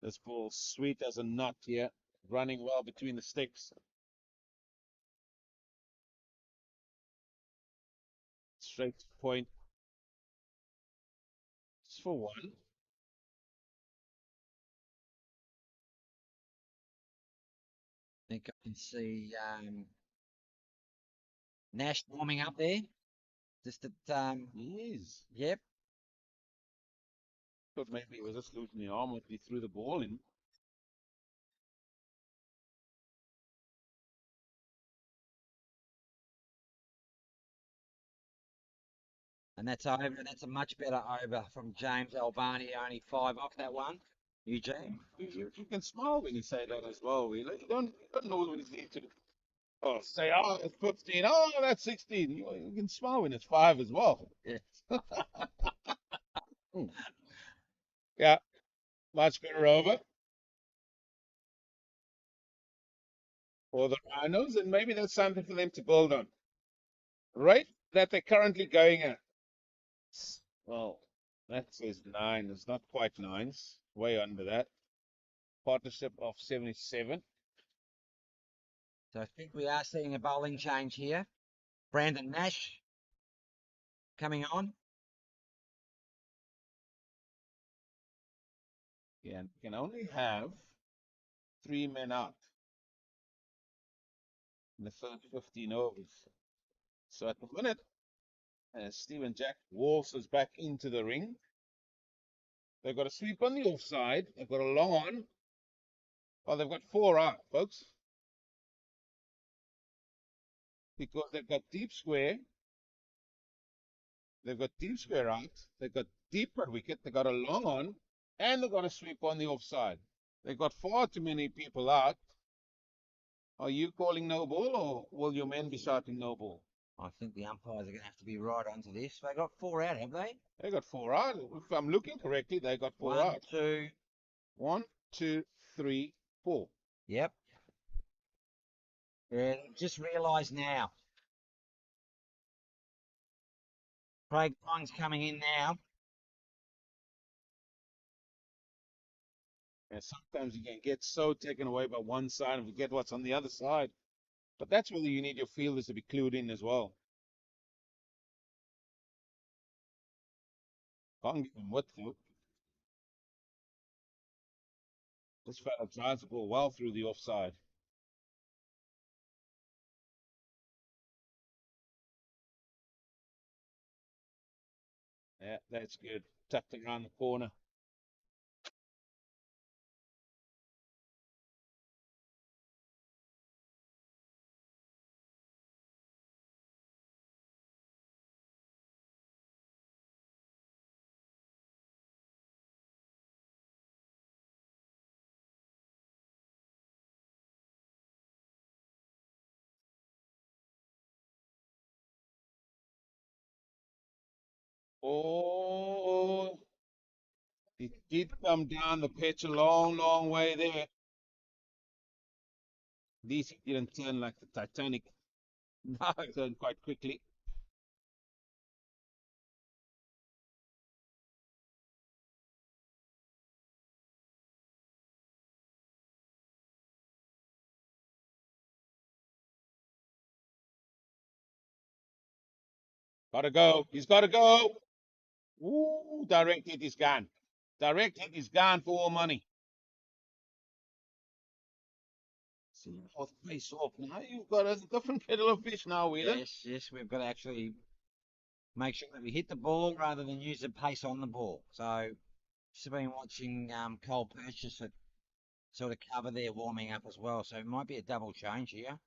this ball sweet as a nut here, running well between the sticks. Straight to point. Just for one. I think I can see Nash warming up there. Just at, He is. yep. Thought maybe he was just losing the arm if he threw the ball in. And that's over. That's a much better over from James Albani, only 5 off that one. Eugene. You can smile when you say that as well, really. You don't know when it's need to. Oh, say, oh, it's 15. Oh, that's 16. You can smile when it's 5 as well. Yes. Hmm. Yeah, much better over for the Rhinos, and maybe that's something for them to build on. Right that they're currently going at. Well, that says 9. It's not quite 9. It's way under that. Partnership of 77. So I think we are seeing a bowling change here. Brandon Nash coming on. Yeah, and you can only have 3 men out in the first 15 overs. So at the minute, as Steven Jack waltzes back into the ring, they've got a sweep on the offside. They've got a long on. Well, they've got 4 out, folks, because they've got deep square. They've got deep square out. They've got deeper wicket. They've got a long on, and they've got a sweep on the offside. They've got far too many people out. Are you calling no ball, or will your men be shouting no ball? I think the umpires are going to have to be right onto this. They got 4 out, have they? They got 4 out. If I'm looking correctly, they got 4 One, out. two. 1, 2, 3, 4. Yep. Yeah, just realised now. Craig Long's coming in now. And sometimes you can get so taken away by one side and forget what's on the other side. But that's where you need your fielders to be clued in as well. Can't give him width though. This fella drives the ball well through the offside. Yeah, that's good. Tucked around the corner. Oh, it did come down the pitch a long, long way there. At least he didn't turn like the Titanic. No. Turned quite quickly. Gotta go. He's gotta go. Ooh, direct hit is gone. Direct hit is gone for all money. See, off face off. Now you've got a different kettle of fish now, Wheeler. Yes, yes, we've got to actually make sure that we hit the ball rather than use the pace on the ball. So, just been watching Cole Purchase at sort of cover there warming up as well. So it might be a double change here.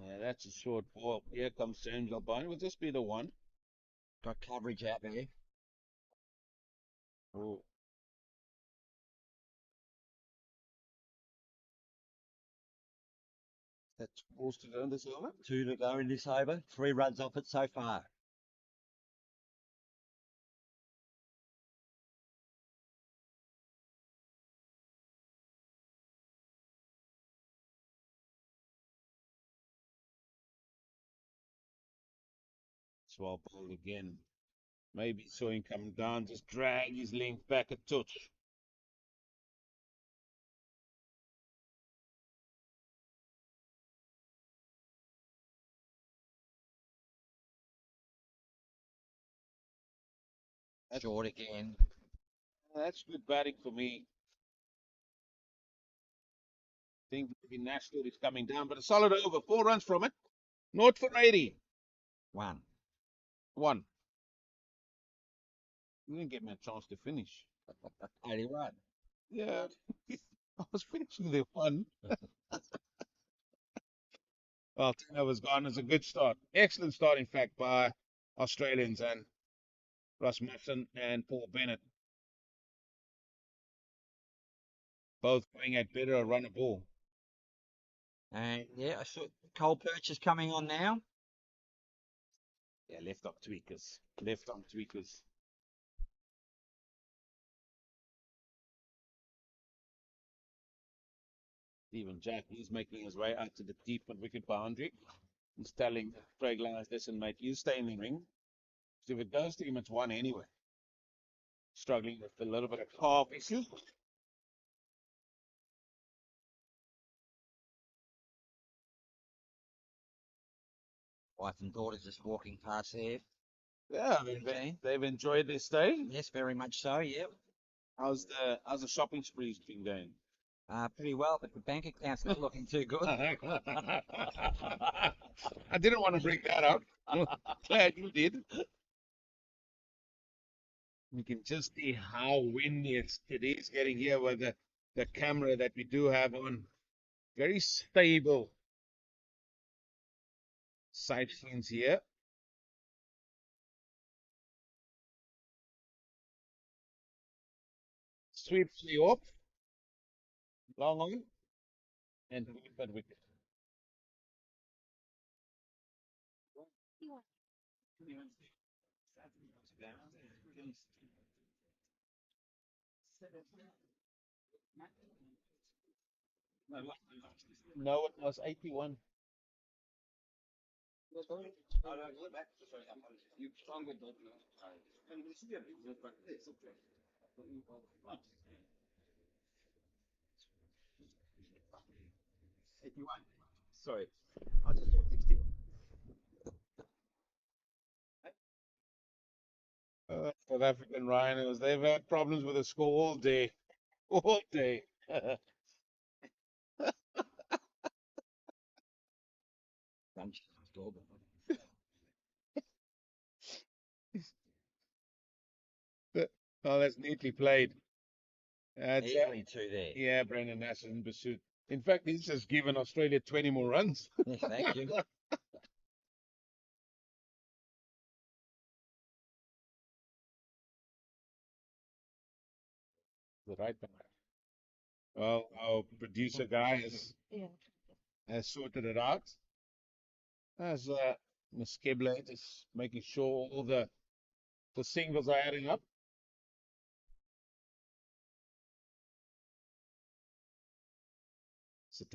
Yeah, that's a short ball. Here comes James Albani. Will this be the one? Got coverage out there. Oh, that's balls to go in this over. 2 to go in this over. 3 runs off it so far. It's well bowled again. Maybe saw him coming down, just drag his length back a touch. That's, Short again. that's good batting for me. Think maybe National is coming down, but a solid over. 4 runs from it. Naught for 80. 1. 1. You didn't give me a chance to finish. 81. Yeah, I was finishing the 1. Well, 10 overs gone is a good start. Excellent start, in fact, by Australians and Rasmussen and Paul Bennett. Both going at better a run a ball. And yeah, I saw Cole Purchase coming on now. Yeah, left arm tweakers. Left arm tweakers. Stephen Jack, he's making his way out to the deep and wicket boundary. He's telling Craig Lyons, listen, mate, you stay in the ring. So if it goes to him, it's 1 anyway. Struggling with a little bit of calf issue. Wife and daughter just walking past there. Yeah, they've enjoyed their stay. Yes, very much so. Yep. How's the shopping spree been going? Pretty well, but the bank account's not looking too good. I didn't want to bring that up. Glad you did. You can just see how windy it is getting here with the camera that we do have on. Very stable sight scenes here. Sweeps me off. Long on. And but wicket. No, it was 81. 51. Sorry. I just thought 60. South African Rhinos, they've had problems with the score all day. All day. Bunch. Score. Oh, that's neatly played. It's, Easily two there. yeah, Brendan Nash in pursuit. In fact, he's just given Australia 20 more runs. Yes, thank you. The right back. Well, our producer guy Yeah. has sorted it out. As Miss Kibble is making sure all the singles are adding up. It's a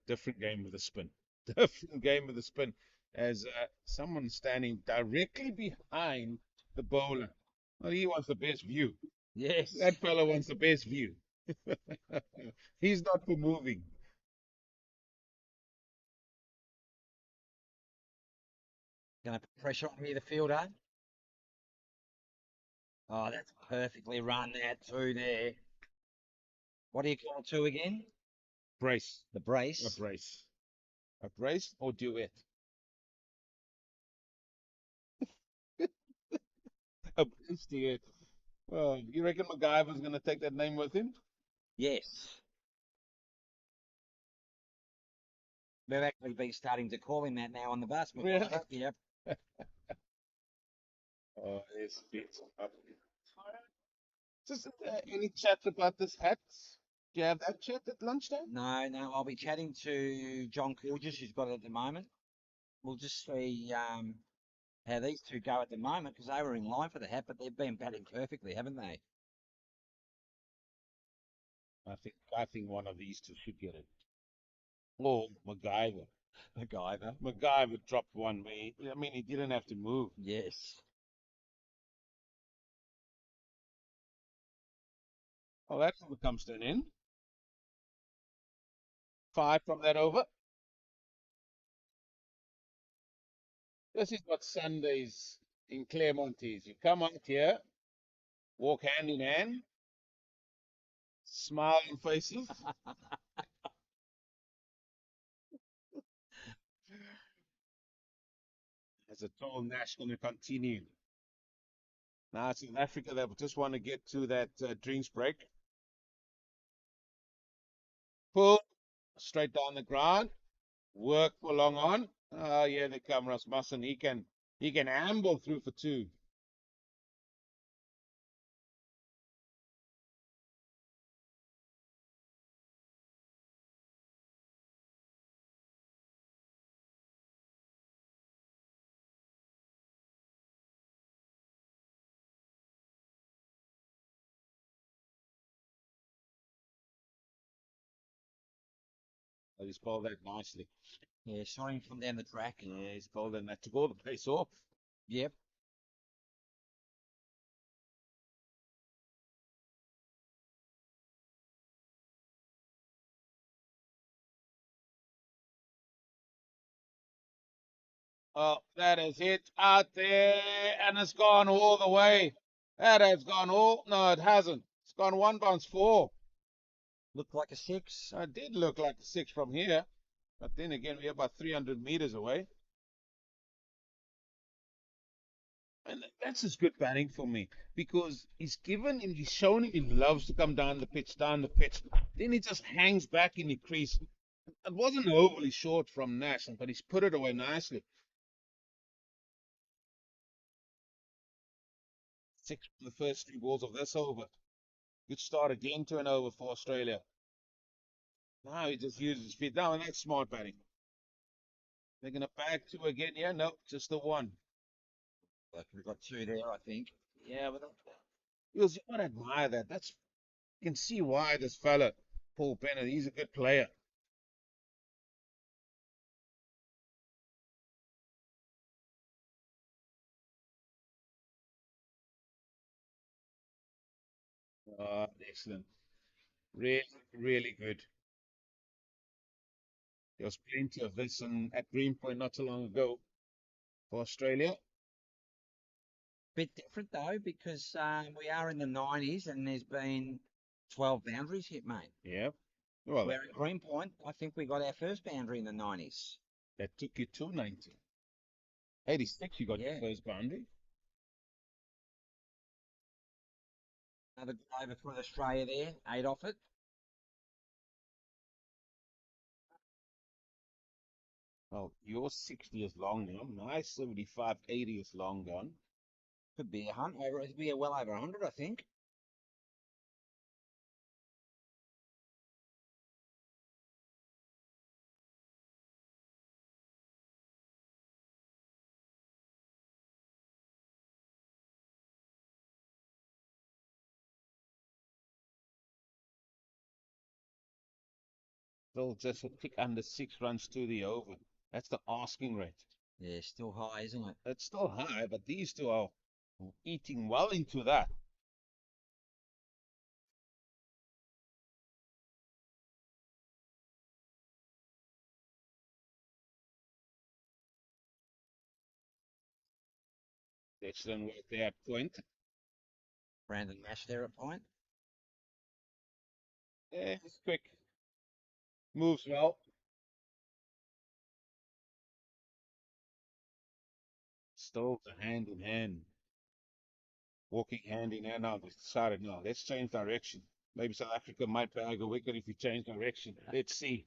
different game with a spin, different game with a spin. As someone standing directly behind the bowler. Well, he wants the best view. Yes. That fellow wants the best view. He's not for moving. Gonna put pressure on me, the fielder. Oh, that's perfectly run that two there. What do you call two again? Brace, The a brace. brace, a brace or duet. A brace duet. Well, you reckon MacGyver's going to take that name with him? Yes. They've actually been starting to call him that now on the bus. Really? MacGyver. Yep. Oh, it's beats up. Just any chat about this hat? Do you have that chat at lunchtime? No, I'll be chatting to John Coolgis, who's got it at the moment. We'll just see how these two go at the moment because they were in line for the hat, but they've been batting perfectly, haven't they? I think one of these two should get it. Or MacGyver. MacGyver. MacGyver dropped one, but he didn't have to move. Yes. Oh, that over comes to an end. 5 from that over. This is what Sundays in Claremont is. You come out here, walk hand in hand, smile on faces. As a total national to continue. Now it's in Africa that just want to get to that drinks break. Pull straight down the ground, work for long on. Oh yeah, they come Rasmussen. He can amble through for 2. He's bowled that nicely. Yeah, saw him from down the track. Yeah, he's bowled that to all the pace off. Yep. Oh, that is it out there, and it's gone all the way. That has gone all. No, it hasn't. It's gone 1 bounce 4. Looked like a six. It did look like a 6 from here, but then again, we're about 300 meters away. And that's just good batting for me because he's shown him he loves to come down the pitch. Then he just hangs back in the crease. It wasn't overly short from Nash, but he's put it away nicely. 6 from the first 3 balls of this over. Good start again to an over for Australia. Now he just uses his feet. Now, and that's smart batting. They're going to back 2 again. Yeah, no, just the 1. Like we've got two there, I think. Yeah, but You got to admire that. You can see why this fella, Paul Bennett, he's a good player. Excellent. Really, really good. There was plenty of this at Greenpoint not so long ago for Australia. Bit different though, because we are in the 90s and there's been 12 boundaries hit, mate. Yeah. Well, Where at Greenpoint, I think we got our first boundary in the 90s. that took you to 90. 86, you got Yeah. your first boundary. Another good over for Australia there, 8 off it. Oh, your 60 is long gone. My 75, 80 is long gone. Could be it'd be well over 100, I think. Still just a tick under 6 runs to the over. That's the asking rate. Yeah, still high, isn't it? It's still high, but these two are eating well into that. Excellent work there at point. Brandon Nash there at point. Yeah, he's quick. Moves well. Still hand in hand. Walking hand in hand now. They've decided, no, let's change direction. Maybe South Africa might bag a wicket if we change direction. Let's see.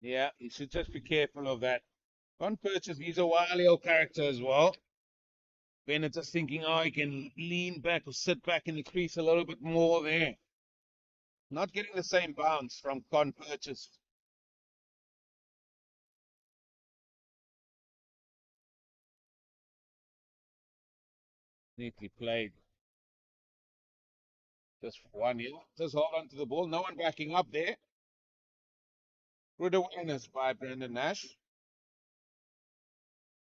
Yeah, you should just be careful of that. On purchase, he's a wily old character as well. Bennett's just thinking, oh, he can lean back or sit back in the crease a little bit more there. Not getting the same bounce from Con Purchase. Neatly played. Just one here. Just hold on to the ball. No one backing up there. Good awareness by Brandon Nash.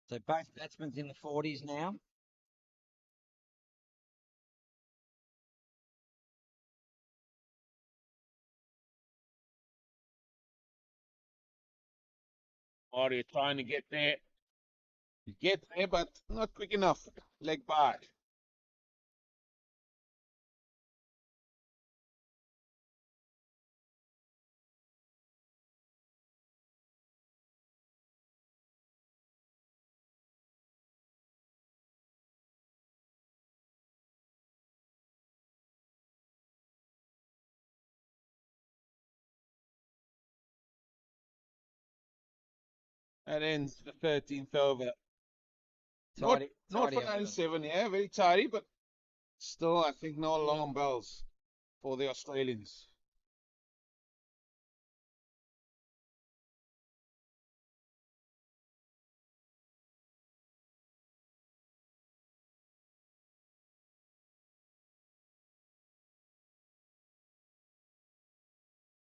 So both batsmen in the 40s now. Are trying to get there? You get there, but not quick enough. Leg by. That ends the 13th over. Not, Tidy, not for tidy over. 97, yeah, very tidy, but still, I think no alarm bells for the Australians.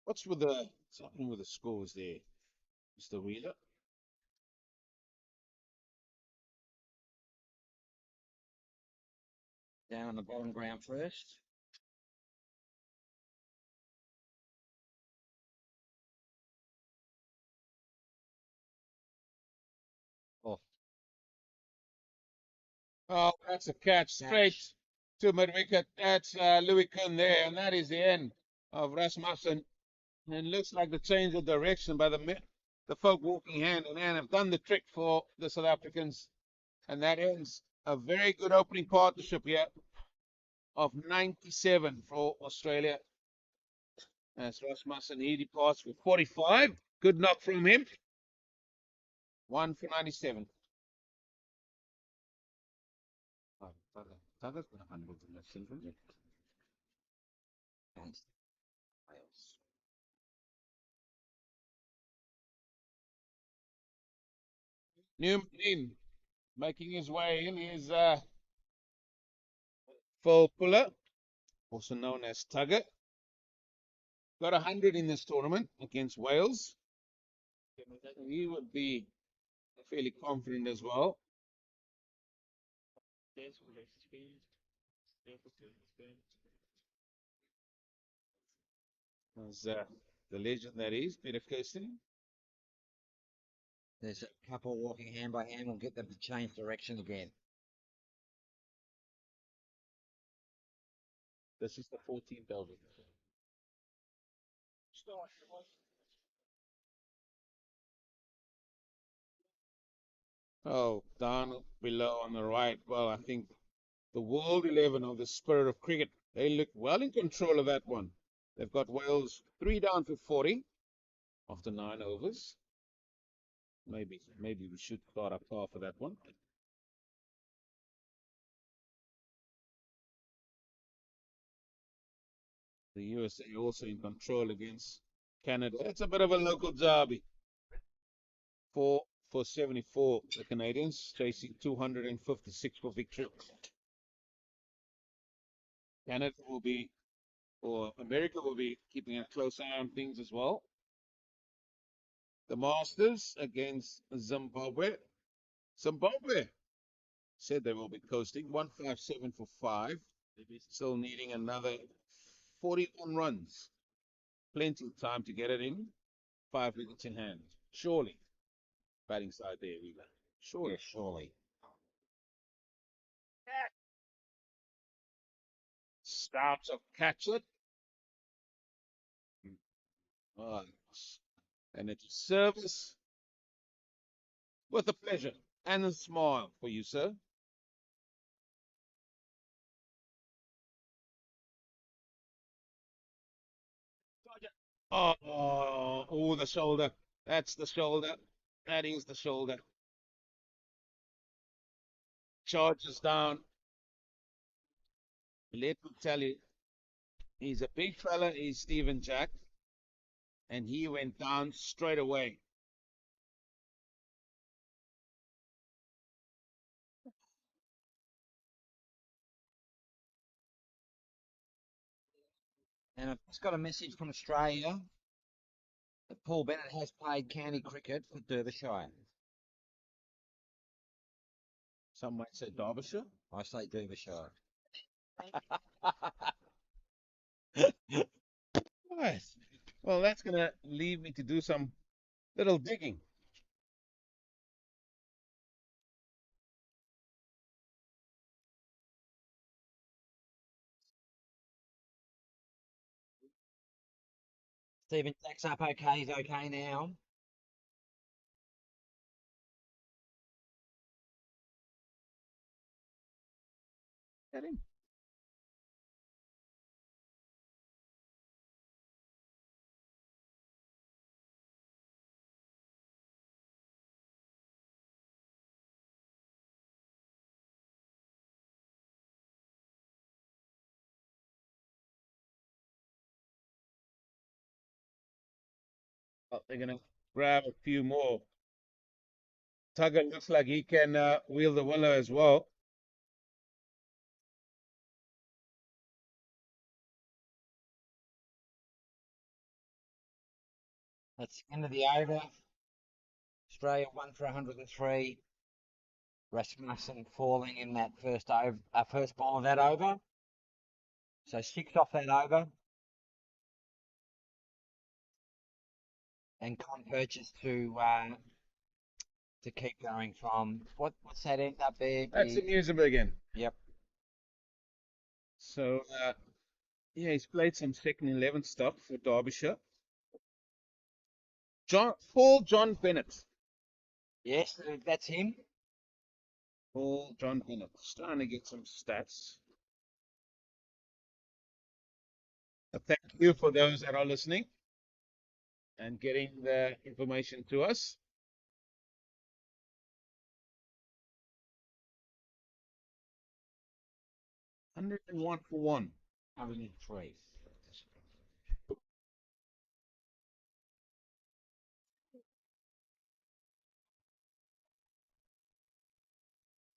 What's happening with the scores there, Mr. Wheeler? Down on the bottom ground first. Off. Oh, that's a catch straight to mid wicket. That's Louis Kuhn there, and that is the end of Rasmussen. And it looks like the change of direction by the folk walking hand in hand have done the trick for the South Africans. And that ends a very good opening partnership here of 97 for Australia. As Rasmussen, he departs with 45. Good knock from him. 1 for 97. Against Wales. Newman in, making his way in is Phil Puller. also known as Tugger. Got 100 in this tournament against Wales. He would be fairly confident as well. As the legend that is, Peter Kirsten. There's a couple walking hand by hand. We'll get them to change direction again. This is the 14th over. Oh, down below on the right. Well, I think the World 11 of the Spirit of Cricket, they look well in control of that one. They've got Wales 3 down for 40 after 9 overs. Maybe we should start up par for that one. The USA also in control against Canada. It's a bit of a local derby. For 74, the Canadians chasing 256 for victory. Canada will be, or America will be keeping a close eye on things as well. The Masters against Zimbabwe. Zimbabwe said they will be coasting 157 for 5. Still needing another 41 runs. Plenty of time to get it in. 5 wickets in hand. Surely. Batting side there, Wheeler. Surely. Yeah, surely. Starts of catch it. Oh, and it's a service with a pleasure and a smile for you, sir. Oh, the shoulder. That's the shoulder. That is the shoulder. Charges down. Let me tell you, he's a big fella. He's Stephen Jack. And he went down straight away. And I've just got a message from Australia that Paul Bennett has played county cricket for Derbyshire. Some might say Derbyshire. I say Derbyshire. Right. Well, that's going to leave me to do some little digging. Stephen Jack's up okay. He's okay now. Get him. Well, they're going to grab a few more. Tugger looks like he can wheel the willow as well. That's the end of the over. Australia 1 for 103. Rasmussen falling in that first ball of that over. So 6 off that over. And Con purchase to keep going from what's that end up there? That's the Musenberg again. Yep. So, yeah, he's played some second 11 stuff for Derbyshire. Paul John Bennett. Yes, that's him. Paul John Bennett. Just trying to get some stats. Thank you for those that are listening and getting the information to us. $101 for 1. 103.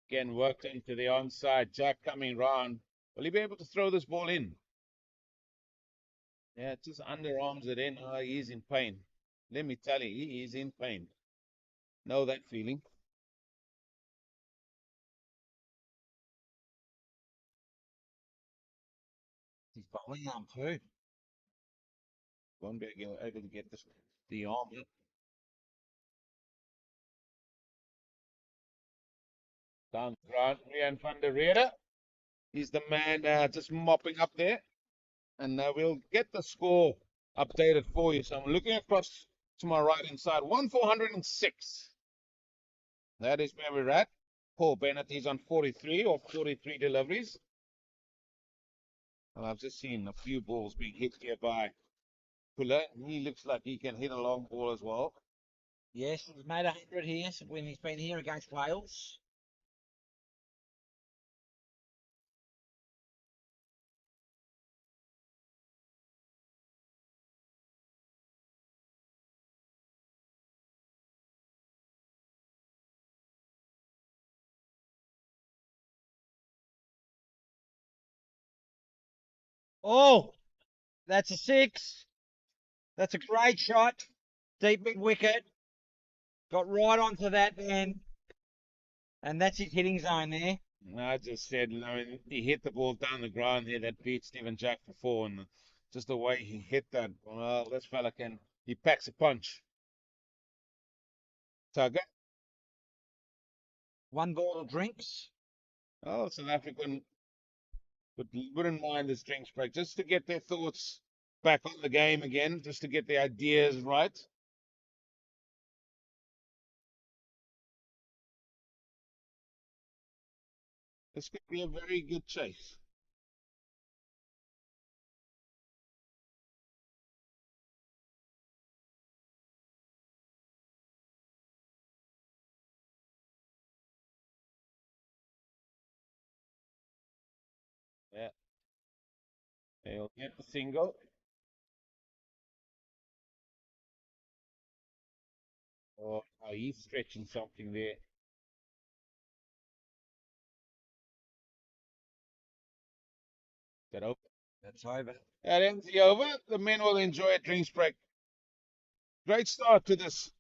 Again, worked into the onside. Jack coming round. Will he be able to throw this ball in? Yeah, just underarms it in. Oh, he's in pain. Let me tell you, he is in pain. Know that feeling. He's bowling arm too. Won't be able to get the arm up. Down the ground. Rian van der Rede. He's the man just mopping up there. And we'll get the score updated for you. So I'm looking across to my right hand side. 1,406. That is where we're at. Paul Bennett is on 43 or 43 deliveries. Well, I've just seen a few balls being hit here by Puller. He looks like he can hit a long ball as well. Yes, he's made 100 here when he's been here against Wales. Oh, that's a 6. That's a great shot. Deep mid wicket. Got right onto that then. And that's his hitting zone there. I just said, he hit the ball down the ground here that beat Stephen Jack before, and just the way he hit that, well, this fella he packs a punch. Tugger. One ball of drinks. Oh, South African wouldn't mind this drinks break just to get their thoughts back on the game again, just to get the ideas right. This could be a very good chase. Yeah, they'll get the single. Oh, he's stretching something there. That open. That's over. That ends the over. The men will enjoy a drinks break. Great start to this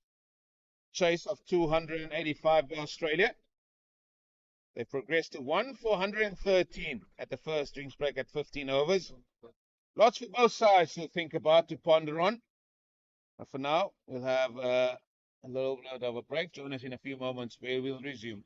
chase of 285 by Australia. They progressed to 1,413 at the first drinks break at 15 overs. Lots for both sides to think about, to ponder on. But for now, we'll have a little bit of a break. Join us in a few moments where we'll resume.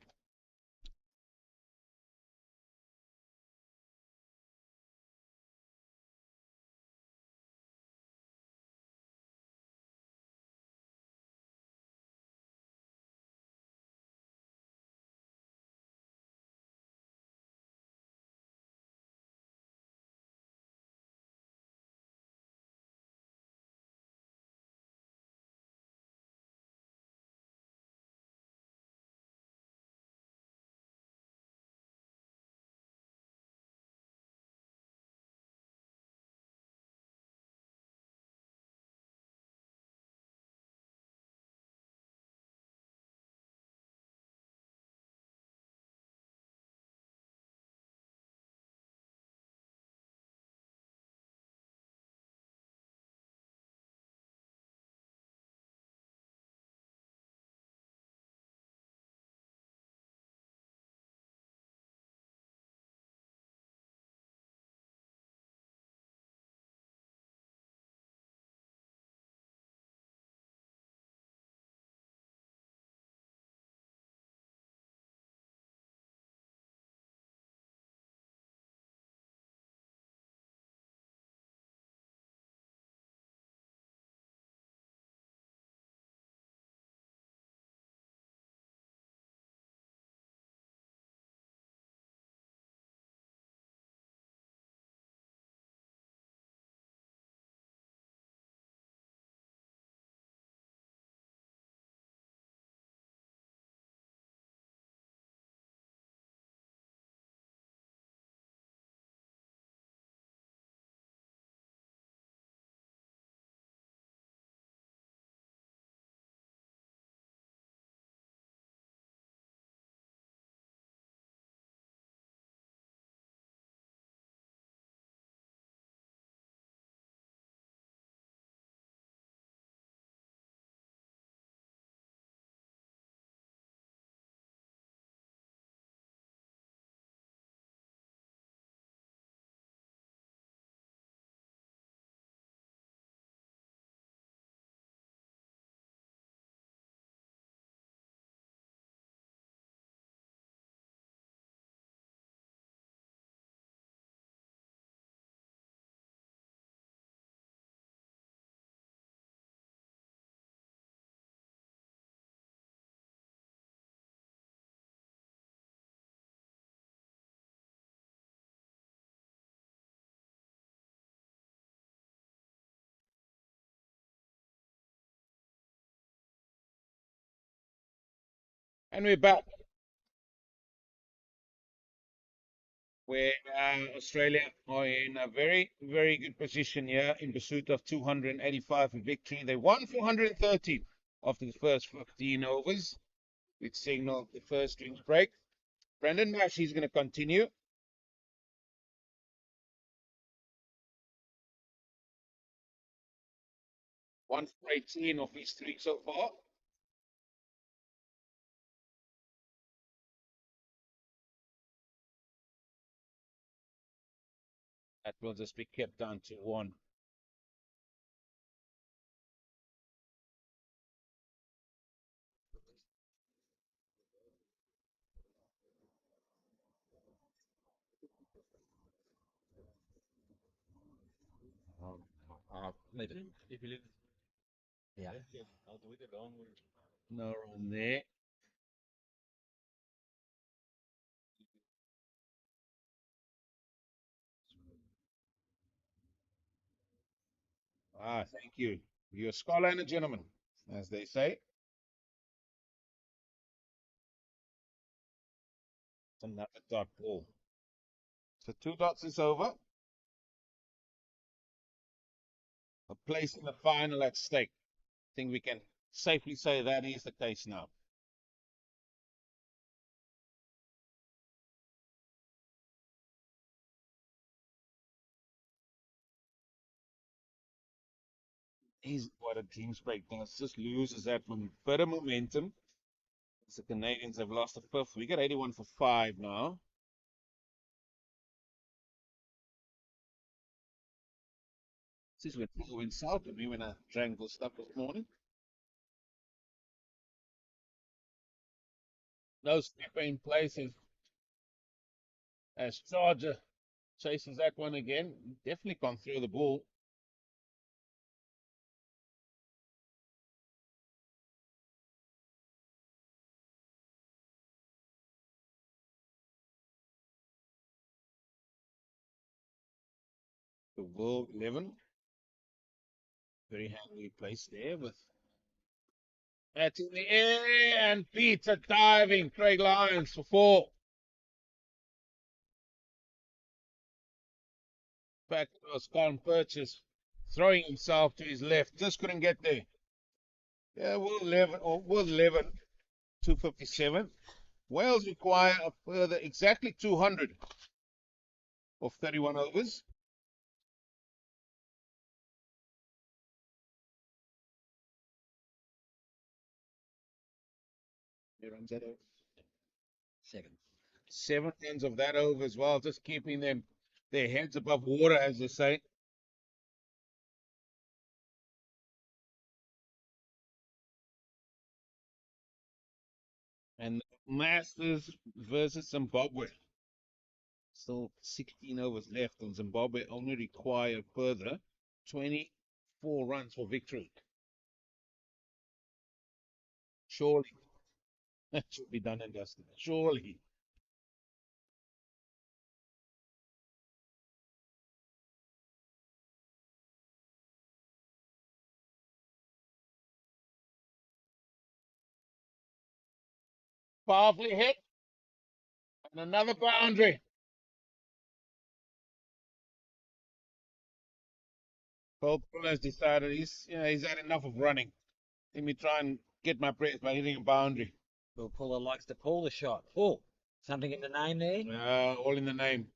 And we're back where Australia are in a very, very good position here in pursuit of 285 for victory. They won 413 after the first 15 overs, which signaled the first drinks break. Brendan Nash is going to continue. One for 18 of his three so far. That will just be kept down to one. Leave it. If you leave Yeah. I'll do it along with No run there. Ah, thank you. You're a scholar and a gentleman, as they say. It's another dot ball. So 2 dots is over. A place in the final at stake. I think we can safely say that is the case now. Is what a team's break does. Just loses that bit of momentum. As the Canadians have lost the fifth. We got 81 for 5 now. This is when people insulted me when I drank this stuff this morning. No step in place as Charger chases that one again. Definitely can't throw the ball. The World 11. Very handily placed there with that's in the air and beats a diving Craig Lyons for 4. Back was Colin Purchase throwing himself to his left. Just couldn't get there. Yeah, World 11 or World 11, 257. Wales require a further exactly 200 of 31 overs. He runs that over. 7. 7 tens of that over as well, just keeping them their heads above water, as they say. And Masters versus Zimbabwe. Still 16 overs left, and Zimbabwe only require further 24 runs for victory. Surely that should be done and dusted. Surely. Powerfully hit. And another boundary. Paul has decided he's had enough of running. Let me try and get my breath by hitting a boundary. Will Puller likes to pull the shot. Pull. Something in the name there? All in the name.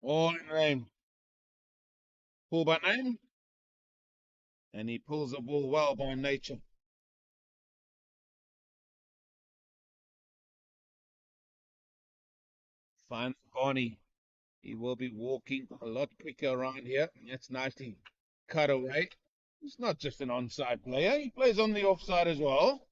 All in the name. Pull by name. And he pulls the ball well by nature. Fine Barney. He will be walking a lot quicker around here. That's nicely cut away. He's not just an onside player. He plays on the offside as well.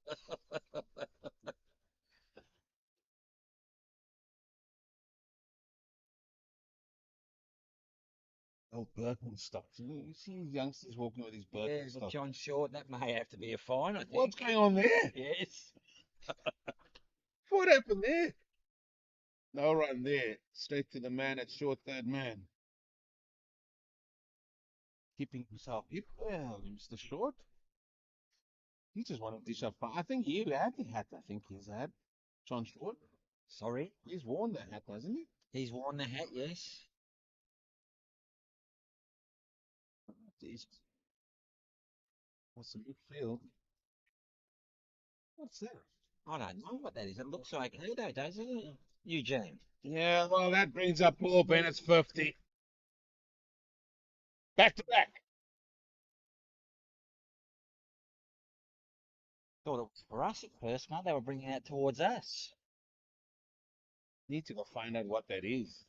Oh, Berkman stuff. You see these youngsters walking with these Berkman Yeah, but stuff. John Short, that may have to be a fine, I think. What's going on there? Yes. What happened there? No run there. Straight to the man at short third man. Keeping himself hip. Well, Mr. Short. He just wanted to dish up. I think he had the hat. I think he's had. John Short. Sorry, He's worn the hat, hasn't he? he's worn the hat, yes. Jeez. What's the midfield? What's that? I don't know what that is. It looks like though, doesn't it? Eugene. Yeah, well, that brings up Paul Bennett's 50. Back to back. Thought it was for us at first, mate. They were bringing it towards us. Need to go find out what that is.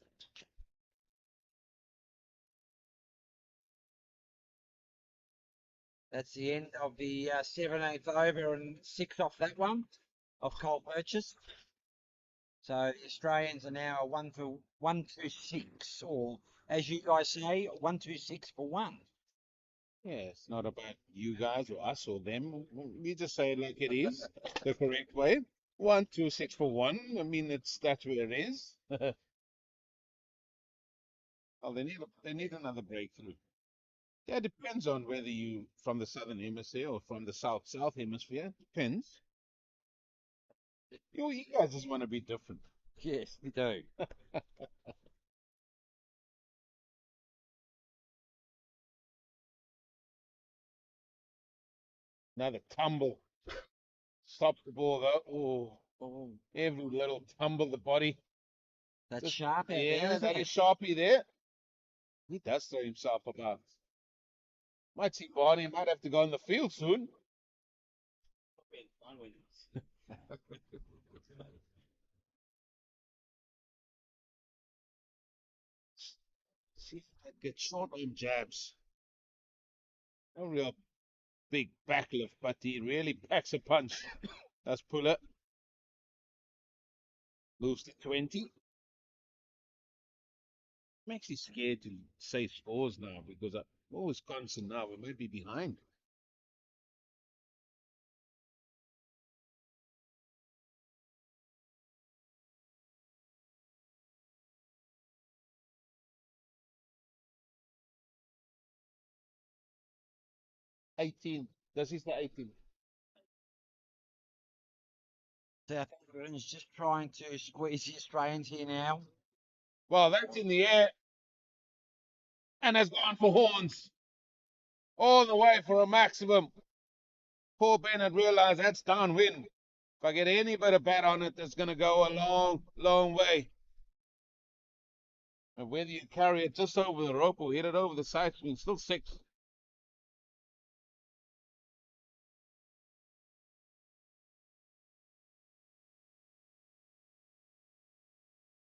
That's the end of the 17th over and 6 off that one of Cole Purchase. So the Australians are now a 1-2-6, or as you guys say, 1-2-6 for one. Yeah, it's not about you guys or us or them. We just say it like it is, the correct way. 1-2-6 for one. I mean, that's where it is. Well, they need another breakthrough. Yeah, it depends on whether you from the southern hemisphere or from the south hemisphere. Depends. You guys just want to be different. Yes, we do. Another tumble. Stop the ball though. Oh, every little tumble the body. That's Just, sharp out there, yeah, isn't that it? is Sharpie there. He does throw himself about. Might see Barney might have to go on the field soon. See, that gets short on jabs. No real big backlift, but he really packs a punch. That's Puller. Moves to 20. I'm actually scared to say scores now because I'm always constant now. We might be behind. Eighteen. Does he say 18? South Africans just trying to squeeze the Australians here now. Well, that's in the air and has gone for horns all the way for a maximum. Paul Bennett realized that's downwind. If I get any bit of bat on it, that's going to go a long, long way. And whether you carry it just over the rope or hit it over the side screen, still 6.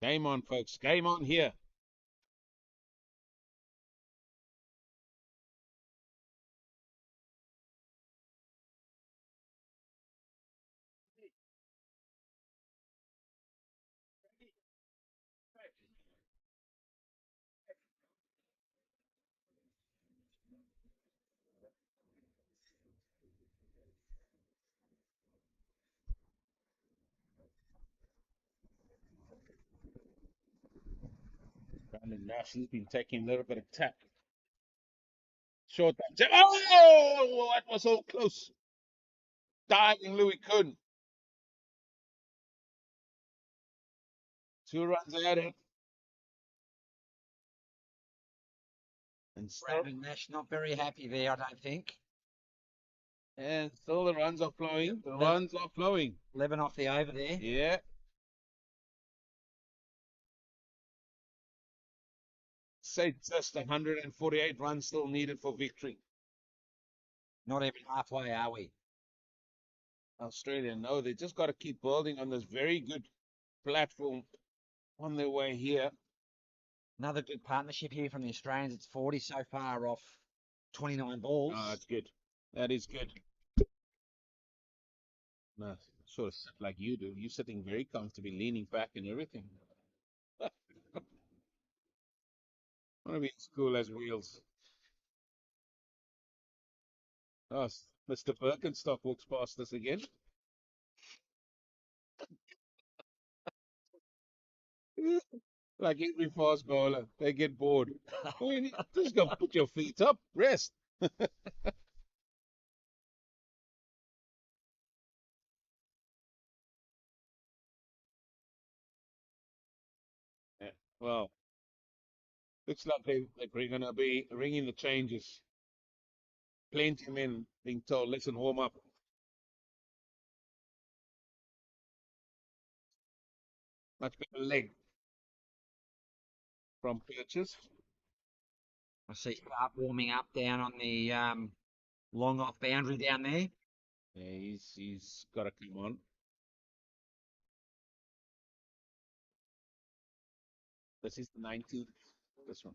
Game on, folks. Game on here. Brandon Nash, he's been taking a little bit of tap. Short jab. Oh, that was so close. Diving Louis Kuhn. 2 runs at it. And still, Brandon Nash not very happy there, I don't think. the runs are flowing. The runs are flowing. 11 off the over there. Yeah. Say just 148 runs still needed for victory. Not even halfway, are we? Australia, no, they just got to keep building on this very good platform on their way here. Another good partnership here from the Australians. It's 40 so far off 29 balls. Oh, that's good. That is good. No, sort of sit like you do. You're sitting very comfortably, leaning back and everything. Want to be as cool as wheels. Oh, Mr. Birkenstock walks past us again. Like every fast bowler, they get bored. Just go put your feet up, rest. Well, looks like they're going to be ringing the changes. Plenty of men being told, listen, warm up. Much better leg from Purchase. I see Sharp warming up down on the long off boundary down there. Yeah, he's got to come on. This is the 19th. This one.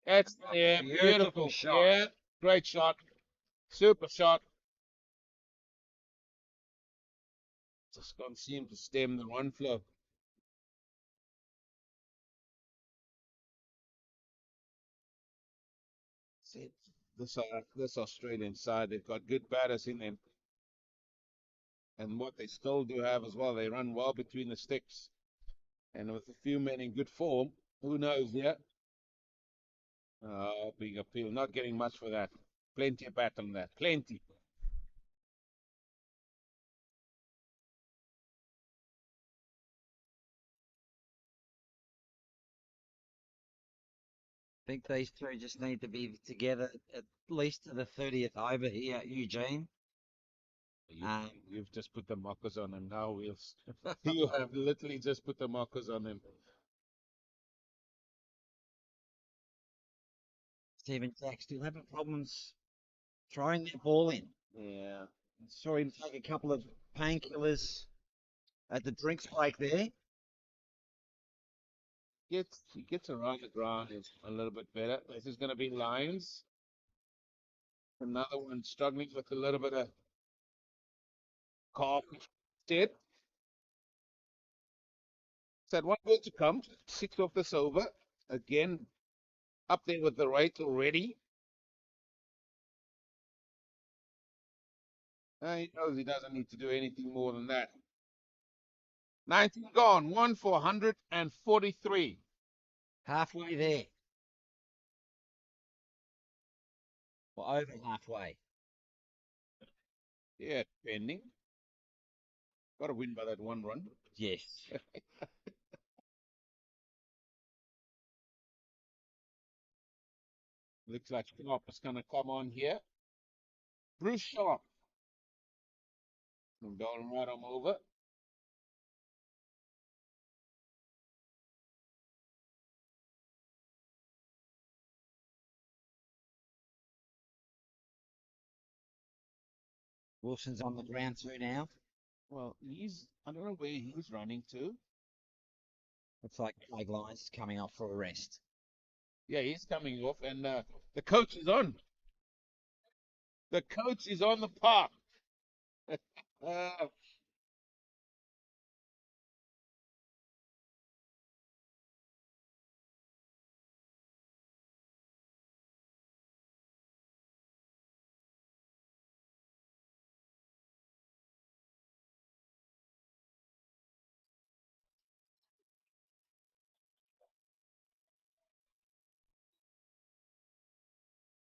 That's yeah, beautiful. Shot. Yeah, great shot. Super shot. Just can't seem to stem the run flow. See, this Australian side, they've got good batters in them. And what they still do have as well, they run well between the sticks. And with a few men in good form, who knows, yeah? Big appeal. Not getting much for that. Plenty of bat on that. Plenty. I think these two just need to be together at least to the 30th over here, Eugene. You've just put the mockers on him now, Wheels. You have literally just put the mockers on him. Stephen Jack still having problems throwing that ball in. Yeah. Saw him take a couple of painkillers at the drinks break there. He gets around the ground is a little bit better. This is going to be Lions. Another one struggling with a little bit of cough. Instead, said one ball to come. 6 off this over. Again, up there with the rate already. He knows he doesn't need to do anything more than that. 19 gone. 1 for 143. Halfway there. Or over halfway. Yeah, pending. Got to win by that one run. Yes. Looks like Sharp is going to come on here. Bruce Sharp. I'm going right on over. Wilson's on the ground too now. Well, I don't know where he's running to. Looks like Craig Lyons is coming off for a rest. Yeah, he's coming off, and the coach is on. The coach is on the park. uh,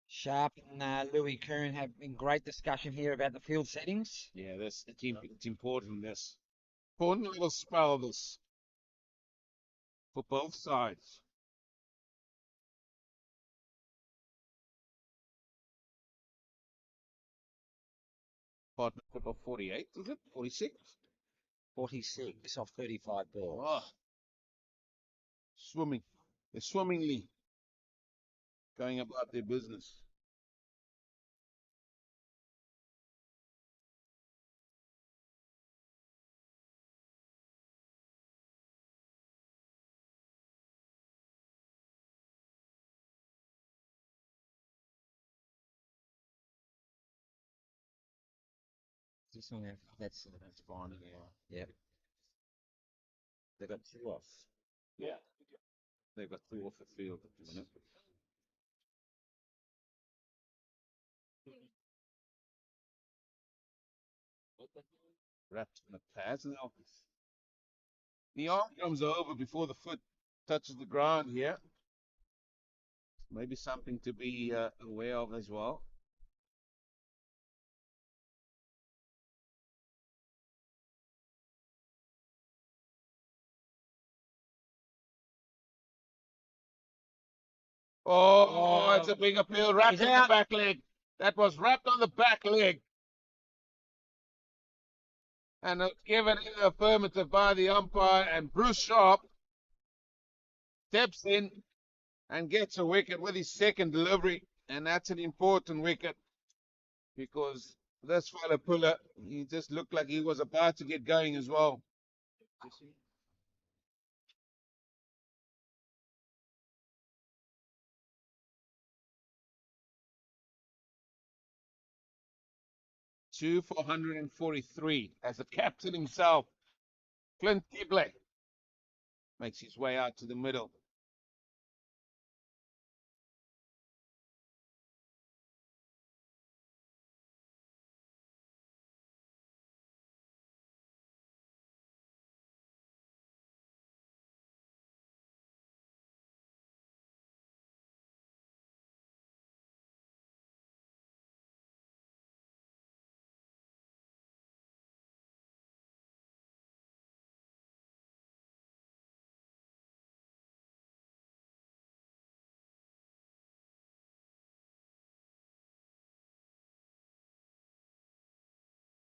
Sharp and Louis Kuhn have been great discussion here about the field settings. yeah, it's important. This important little spell. This for both sides. Partnership of 48, is it? 46? 46 off 35 balls. Oh, swimming. They're swimmingly going about their business. This one, that's fine. Yeah. Yep. They got two off. Yeah. They've got 2 off the field at the minute. Wrapped in the pads now. The arm comes over before the foot touches the ground here. Maybe something to be aware of as well. Oh, it's a big appeal wrapped He's on the out. back leg. That was wrapped on the back leg. And it's given in the affirmative by the umpire, and Bruce Sharp steps in and gets a wicket with his second delivery. And that's an important wicket because this fella Puller, he just looked like he was about to get going as well. 2 for 143 as the captain himself, Clint Gibley, makes his way out to the middle.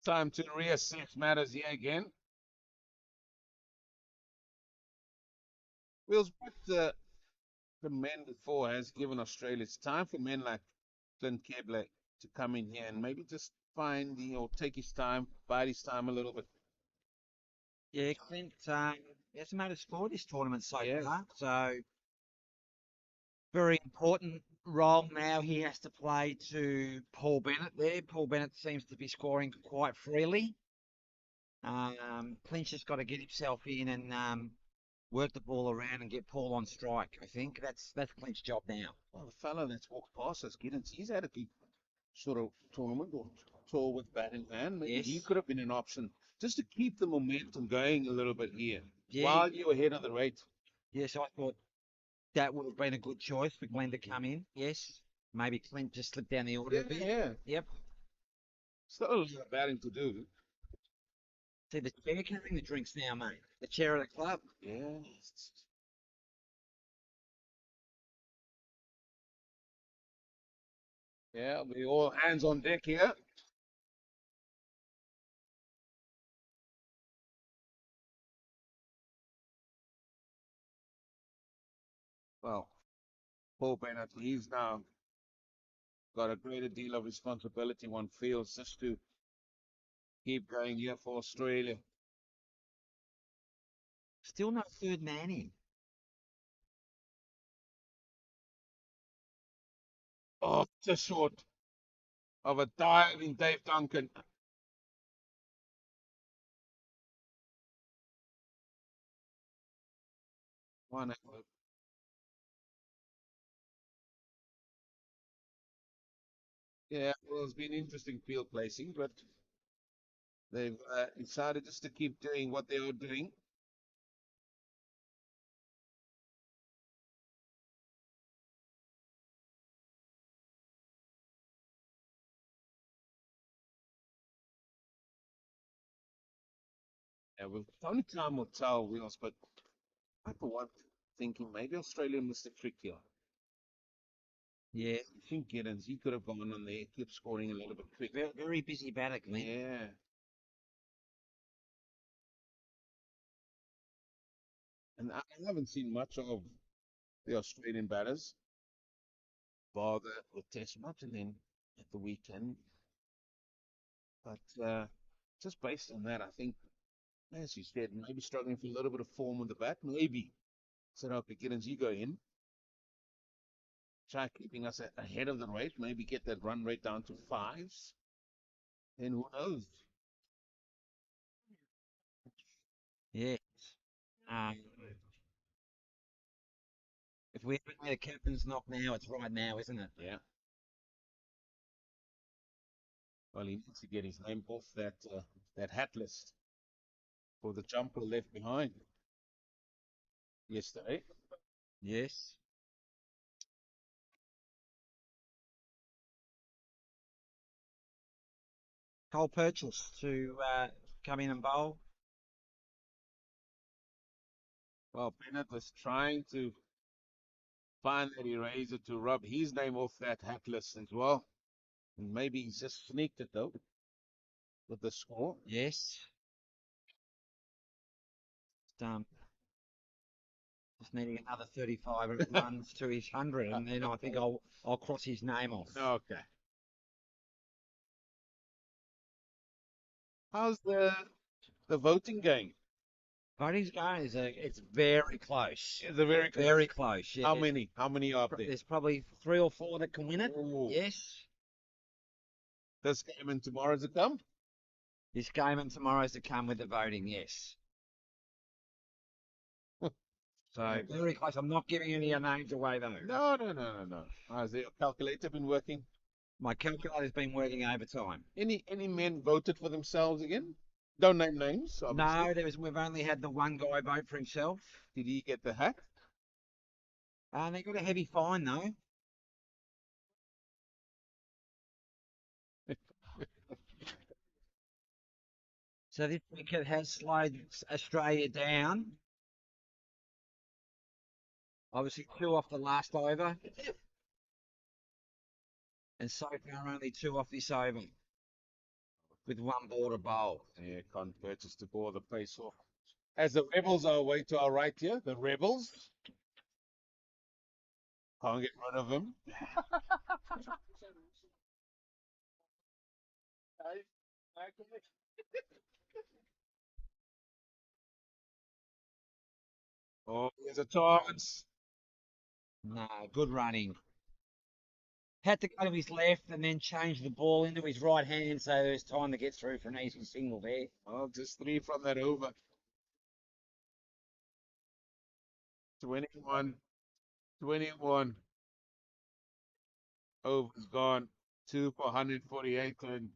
Time to reassess matters here again. Will's what the men before has given Australia. It's time for men like Clint Keble to come in here and maybe just find or take his time, bide his time a little bit. Yeah, Clint hasn't made a score this tournament so Yeah. far. So very important role now he has to play to Paul Bennett there. Paul Bennett seems to be scoring quite freely. Clint's just got to get himself in and work the ball around and get Paul on strike. I think that's Clint's job now. Well, the fellow that's walked past us, Giddens, he's had a good sort of tournament or tour with bat in hand. Maybe he Yes. could have been an option just to keep the momentum going a little bit here Yeah. while you're ahead of the rate. Yes, I thought that would have been a good choice for Glenn to come in. Yes. Maybe Clint just slipped down the order Yeah, a bit. yeah. Yep. Still a lot of batting to do. See, the chair carrying the drinks now, mate. The chair of the club. Yeah. Yeah, we all hands on deck here. Well, Paul Bennett, he's now got a greater deal of responsibility, one feels, just to keep going here for Australia. Still no third man in. Oh, just short of a diving Dave Duncan. One out. Yeah, well, it's been interesting field placing, but they've decided just to keep doing what they are doing. Yeah, well, only time will tell, Wheels, but I, for one, thinking maybe Australia missed a trick here. Yeah. I think Giddens, he could have gone on there, kept scoring a little bit quicker. Very, very busy batter, Glenn. Yeah. And I haven't seen much of the Australian batters, bar the test match and then at the weekend. But just based on that, I think, as you said, maybe struggling for a little bit of form on the bat. Maybe set up Giddens, you go in, try keeping us ahead of the rate, maybe get that run rate down to fives. And who knows? Yes. Um, if we haven't made a captain's knock now, it's right now, isn't it? Yeah. Well, he needs to get his name off that hat list for the jumper left behind yesterday. Yes. Cole Purchase to come in and bowl. Well, Bennett was trying to Find that eraser to rub his name off that hat list as well. And maybe he's just sneaked it though with the score. Yes. Um, just needing another 35 runs to his 100, and then I think I'll cross his name off. Okay. How's the voting going? Voting's going. It's very close. Is it very close? Very close. Yeah. How many? How many are up there? There's probably 3 or 4 that can win it. Ooh. Yes. This game and tomorrow's to come? This game and tomorrow's to come with the voting. Yes. So very close. I'm not giving any names away though. No. Has the calculator been working? My calculator's been working overtime. Any men voted for themselves again? Don't name names. Obviously. No, we've only had the one guy vote for himself. Did he get the hat? And they got a heavy fine though. So this wicket has slowed Australia down. Obviously 2 off the last over. And so far only 2 off this over. With 1 ball to bowl. Yeah, can't purchase the ball, the pace off. As the Rebels are away to our right here, the Rebels. Can't get rid of him. Oh, there's a chance. No, good running. Had to go to his left and then change the ball into his right hand so there's time to get through for an easy single there. Oh, just 3 from that over. 21. Over's gone. 2 for 148 and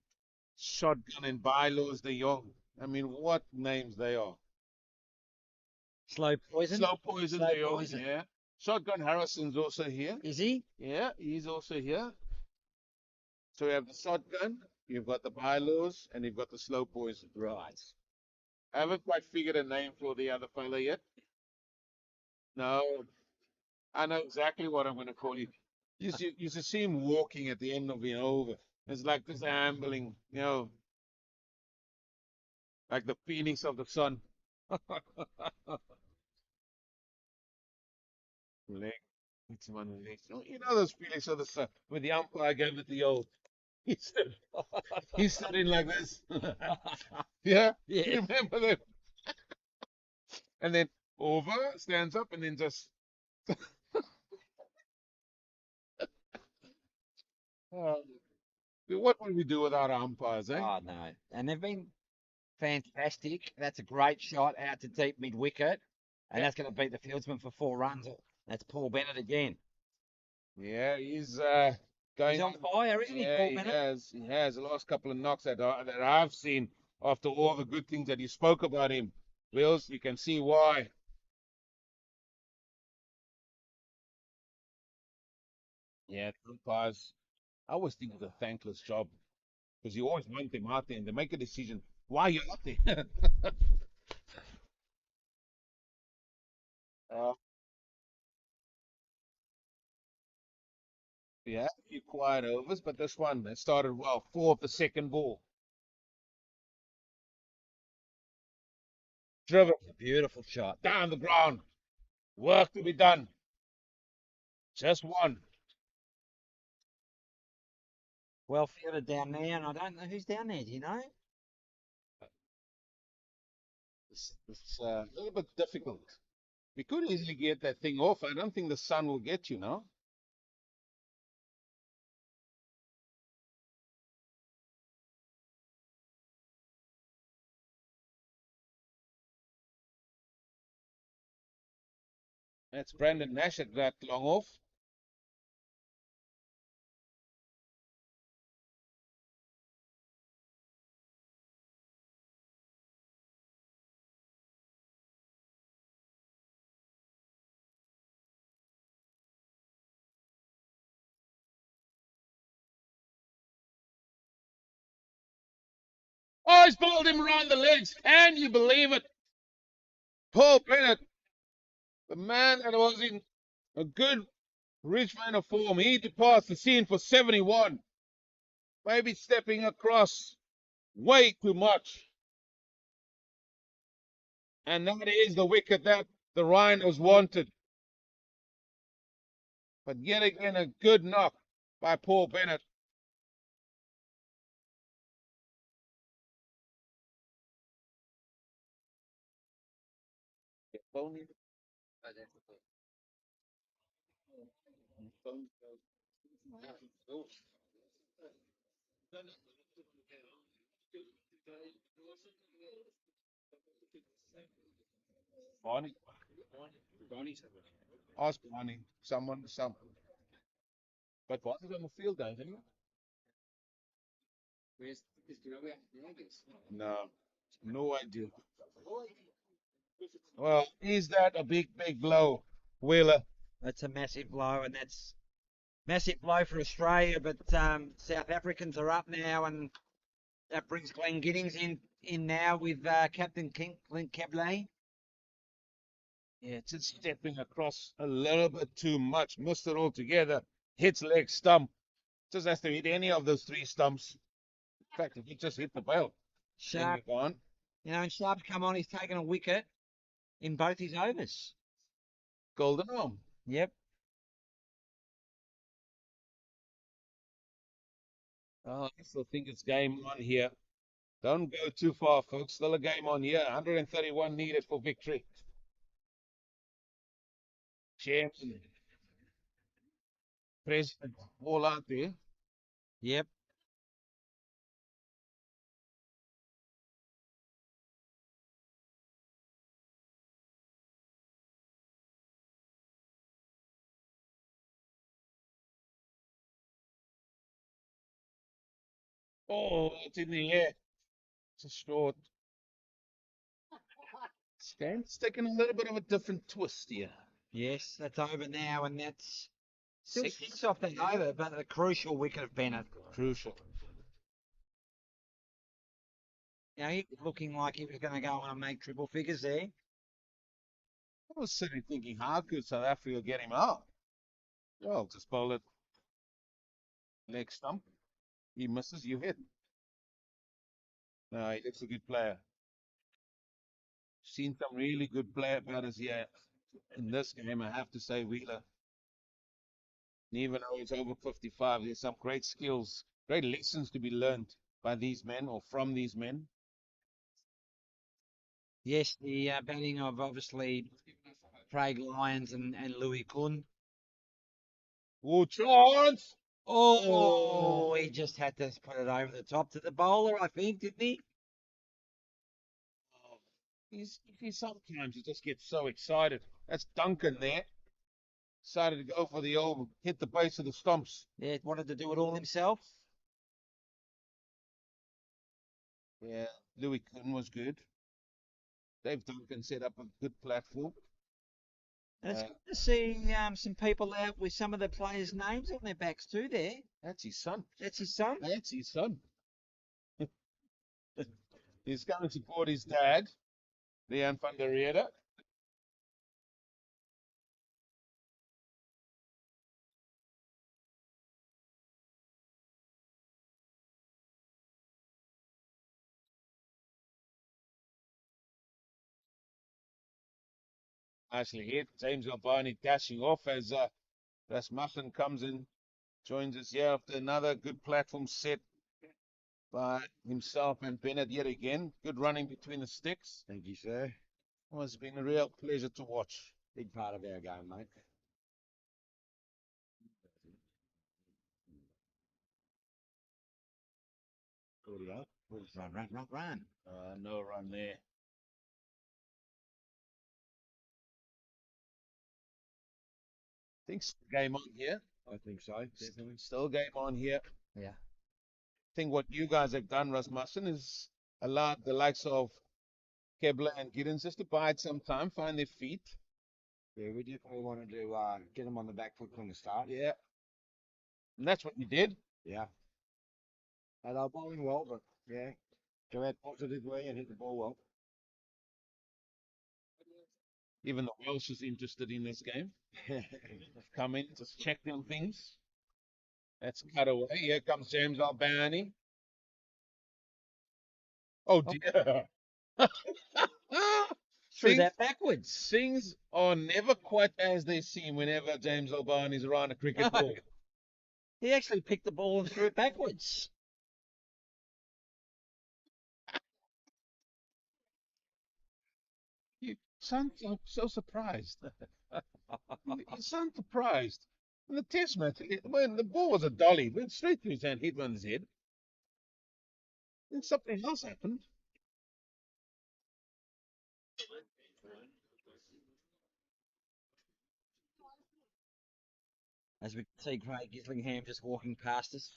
shotgun and bylaws the young. I mean, what names they are. Slow poison. Slow poison Slow the young, poison. yeah. Shotgun Harrison's also here. Is he? Yeah, he's also here. So we have the shotgun, you've got the bylaws, and you've got the slow poison. Right. I haven't quite figured a name for the other fella yet. No, I know exactly what I'm going to call you. You should see him walking at the end of the over. It's like this ambling, like the phoenix of the sun. Leg. It's one of these. You know those phoenix of the sun with the umpire gave it the old. He stood in like this. Yeah, Yeah. you remember that? And then over stands up and then just. What would we do without our umpires, eh? Oh, no. And they've been fantastic. That's a great shot out to deep mid wicket. And that's going to beat the fieldsman for 4 runs. That's Paul Bennett again. Yeah, he's going. He's on fire, isn't he, Yeah, Paul he Bennett? has. He has. The last couple of knocks that I've seen after all the good things that you spoke about him, Wills, you can see why. Yeah, the umpires. I always think it's a thankless job because you always want them out there and they make a decision. Why are you out there? uh, yeah, a few quiet overs, but this one they started well. 4 of the second ball. Driven Beautiful shot. down the ground. Work to be done. Just one. Well fielded down there, and I don't know who's down there. Do you know? It's a little bit difficult. We could easily get that thing off. I don't think the sun will get you now. That's Brandon Nash at that long off. Oh, he's pulled him around the legs. Can you believe it? Paul Bennett, the man that was in a good Rich man of form. He departs the scene for 71. Maybe stepping across way too much. And that is the wicket that the Rhinos wanted. But yet again, a good knock by Paul Bennett. Barney. Ask Barney. Someone. But Barney's on the field, though, isn't he? No. No idea. Well, is that a big, big blow, Wheeler? That's a massive blow, and that's massive blow for Australia. But South Africans are up now, and that brings Glenn Giddings in now with Captain Clint Cabley. Yeah, just stepping across a little bit too much. Missed it altogether. Hits leg stump. Just has to hit any of those three stumps. In fact, if he just hit the bell, then Sharp, you're gone. and Sharp's come on. He's taken a wicket in both his overs. Golden arm. Yep. Oh, I still think it's game on here. Don't go too far, folks. Still a game on here. 131 needed for victory. Chairman, president, all out there. Yep. Oh, it's in the air. It's a short. It's taking a little bit of a different twist here. Yes, that's over now, and that's still Six. 6 off that over, but a crucial wicket of Bennett. Crucial. He was looking like he was going to go on and make triple figures there. I was sitting thinking, how could South Africa get him out? Well, just bowl it leg stump. He misses, you hit. No, he looks a good player. Seen some really good player batters here in this game, I have to say, Wheeler. And even though it's over 55, there's some great skills, great lessons to be learned by these men or from these men. Yes, the batting of obviously Craig Lyons and Louis Kuhn. Oh, chance! Oh, he just had to put it over the top to the bowler, I think, didn't he? He sometimes he just gets so excited. That's Duncan there. Decided to go for the old hit the base of the stumps. Yeah, wanted to do it all himself. Yeah, Louis Kuhn was good. Dave Duncan set up a good platform. And it's Uh, good to see some people out with some of the players' names on their backs too there. That's his son. That's his son. That's his son. He's going to support his dad, Leon van der Rede. Nicely hit. James Albani dashing off as Rasmussen comes in, joins us here after another good platform set by himself and Bennett yet again. Good running between the sticks. Thank you, sir. Well, it's been a real pleasure to watch. Big part of our game, mate. Good luck. Run. No run there. Think game on here. I think so, definitely. Still game on here. Yeah. I think what you guys have done, Rasmussen, is allowed the likes of Kebler and Giddens just to bide some time, find their feet. Yeah, we definitely wanted to get them on the back foot from the start. Yeah. And that's what you did. Yeah. And they're bowling well, but yeah, go out positively and hit the ball well. Even the Welsh is interested in this game. They've come in, just checked on things. That's cut away. Here comes James Albani. Oh dear. Threw things, that backwards. things are never quite as they seem whenever James Albani's around a cricket No. ball. He actually picked the ball and threw it backwards. You sound so surprised. You sound surprised. In the test match, when the ball was a dolly, it went straight through his hand, hit on his head. Then something else happened. As we see Craig Gislingham just walking past us.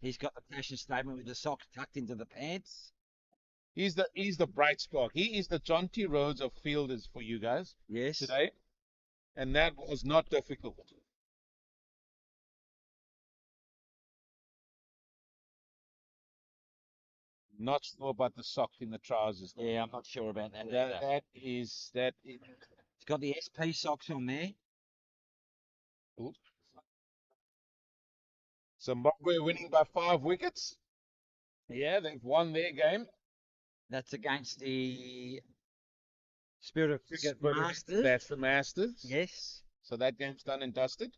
He's got the fashion statement with the socks tucked into the pants. He's the bright spark. He is the John T. Rhodes of fielders for you guys Yes. today, and that was not difficult. Not sure about the sock in the trousers. Yeah, I'm not sure about that. That, either. that is that. Is, It's got the SP socks on there. Ooh. Zimbabwe winning by 5 wickets. Yeah, they've won their game. That's against the Spirit of Cricket But Masters. that's the Masters. Yes. So that game's done and dusted.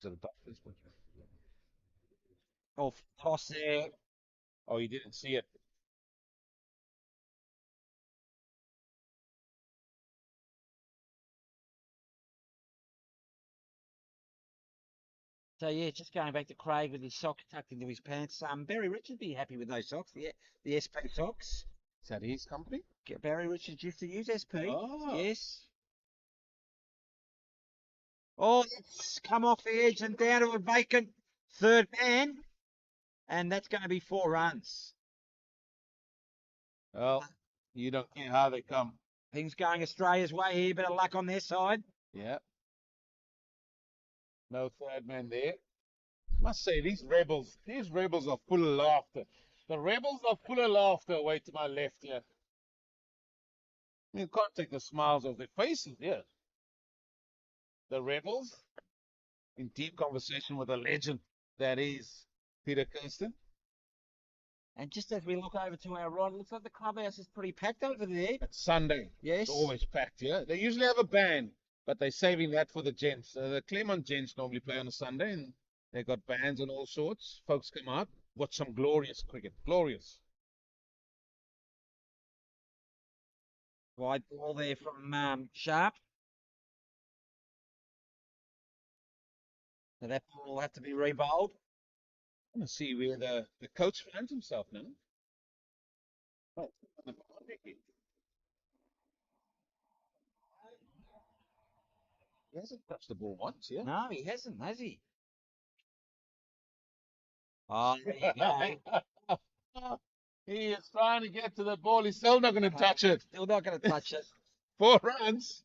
So the Dolphins win. Off toss there. Oh, you didn't see it. So yeah, just going back to Craig with his socks tucked into his pants. Barry Richards would be happy with those socks. The SP socks. Is that his company? Barry Richards used to use SP. Oh. Yes. Oh, it's come off the edge and down to a vacant third man. And that's going to be 4 runs. Well, you don't care how they come. Things going Australia's way here. Bit of luck on their side. Yeah. No third man there. Must say these rebels are full of laughter. The rebels are full of laughter away to my left here. You can't take the smiles off their faces here. The rebels in deep conversation with a legend that is Peter Kirsten. And just as we look over to our right, it looks like the clubhouse is pretty packed over there. It's Sunday. Yes. It's always packed here. They usually have a band, but they're saving that for the gents. The Claremont gents normally play on a Sunday, and they've got bands and all sorts. Folks come out, watch some glorious cricket. Glorious. Wide ball there from Sharp. So that ball will have to be rebowled. I want to see where the coach finds himself now. Oh, he hasn't touched the ball once, yeah? No, he hasn't, has he? Oh, there you go. He is trying to get to the ball. He's still not going to touch it. Still not going to touch it. 4 runs.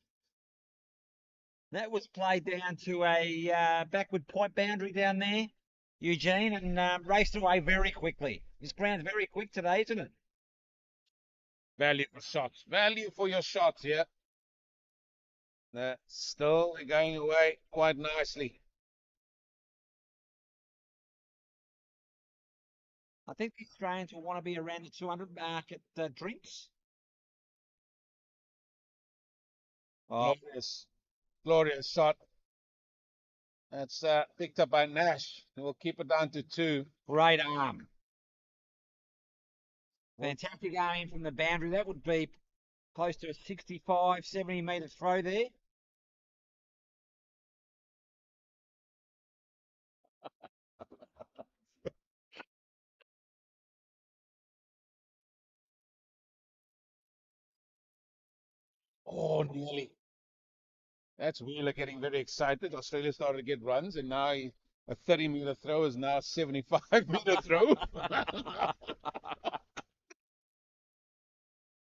That was played down to a backward point boundary down there, Eugene, and raced away very quickly. This ground's very quick today, isn't it? Value for shots. Value for your shots here. Still going away quite nicely. I think the Australians will want to be around the 200 mark at drinks. Oh, Glorious shot. That's picked up by Nash. We'll keep it down to 2. great arm. Fantastic arm in from the boundary. That would be close to a 65, 70 metre throw there. Oh, nearly. That's Wheeler getting very excited. Australia started to get runs, and now a 30-meter throw is now a 75-meter throw.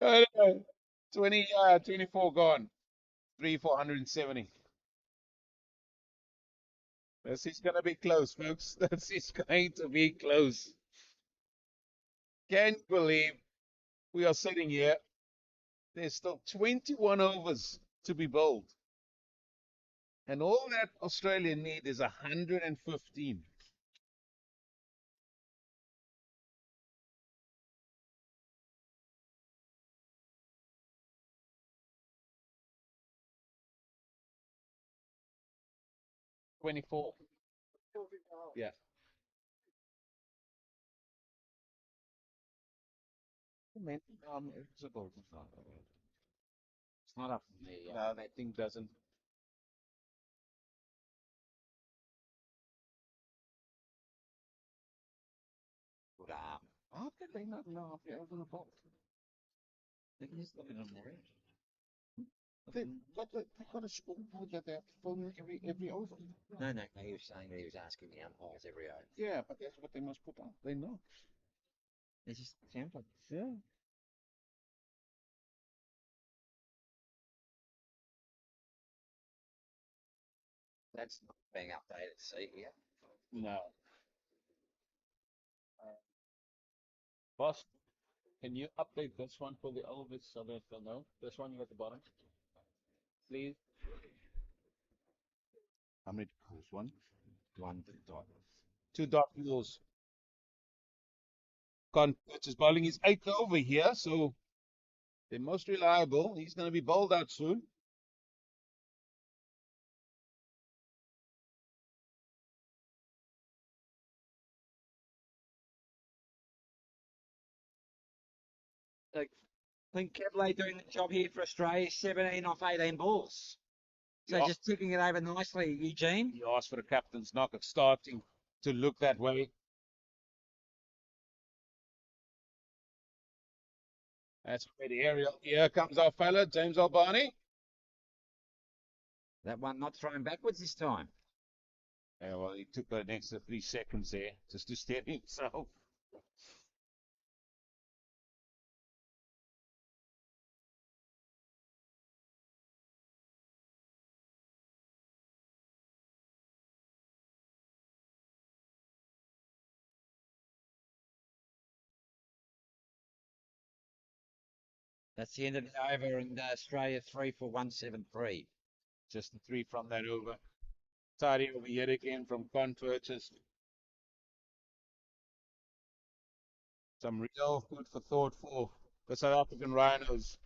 I don't know. 24 gone. 470. This is going to be close, folks. This is going to be close. Can you believe we are sitting here There's still 21 overs to be bowled. And all that Australia need is 115. $24. Yeah. It's a goal. It's not up to me. No, that thing doesn't. Good arm. How can they not know if you're over the ball? They can just look at them there. They've got a scoreboard that they have to phone every over. No, he was saying that he was asking the umpires every over. Yeah, but that's what they must put on. They know. It just sounds like Yeah. that's not being updated. See, yeah. No. Boss, can you update this one for the Elvis so that they'll know? This one at the bottom, please. How many calls? One? One dot. Two dot rules. Convert's bowling is 8th over here, so they're most reliable. He's going to be bowled out soon. I think Kevley doing the job here for Australia, 17 off 18 balls. So Yeah. just ticking it over nicely, Eugene. You asked for the captain's knock. It's starting to look that way. That's pretty aerial. Here comes our fella, James Albani. That one not thrown backwards this time. Yeah, well, he took an extra 3 seconds there just to steady himself. That's the end of the over, and Australia 3 for 173. Just the 3 from that over. Tidy over yet again from Converters. Some real food for thought for the South African Rhinos.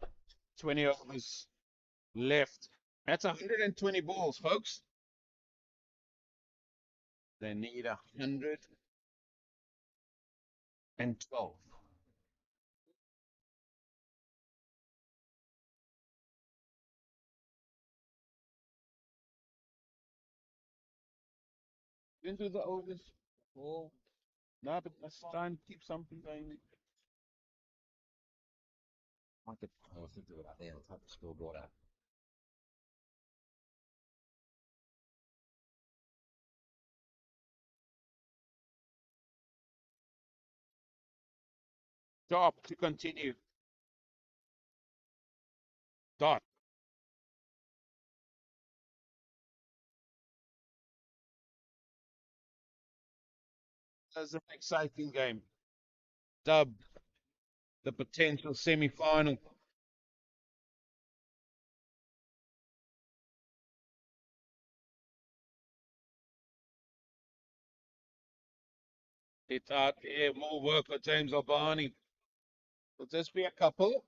20 overs left. That's 120 balls, folks. They need 112. Into the overs. Oh, no, but let's try and keep something going. I could also do it up there. I'll type the scoreboard up. Stop to continue. Dot. That's an exciting game. Dubbed the potential semi-final. It's out there. More work for James Albani. Will this be a couple?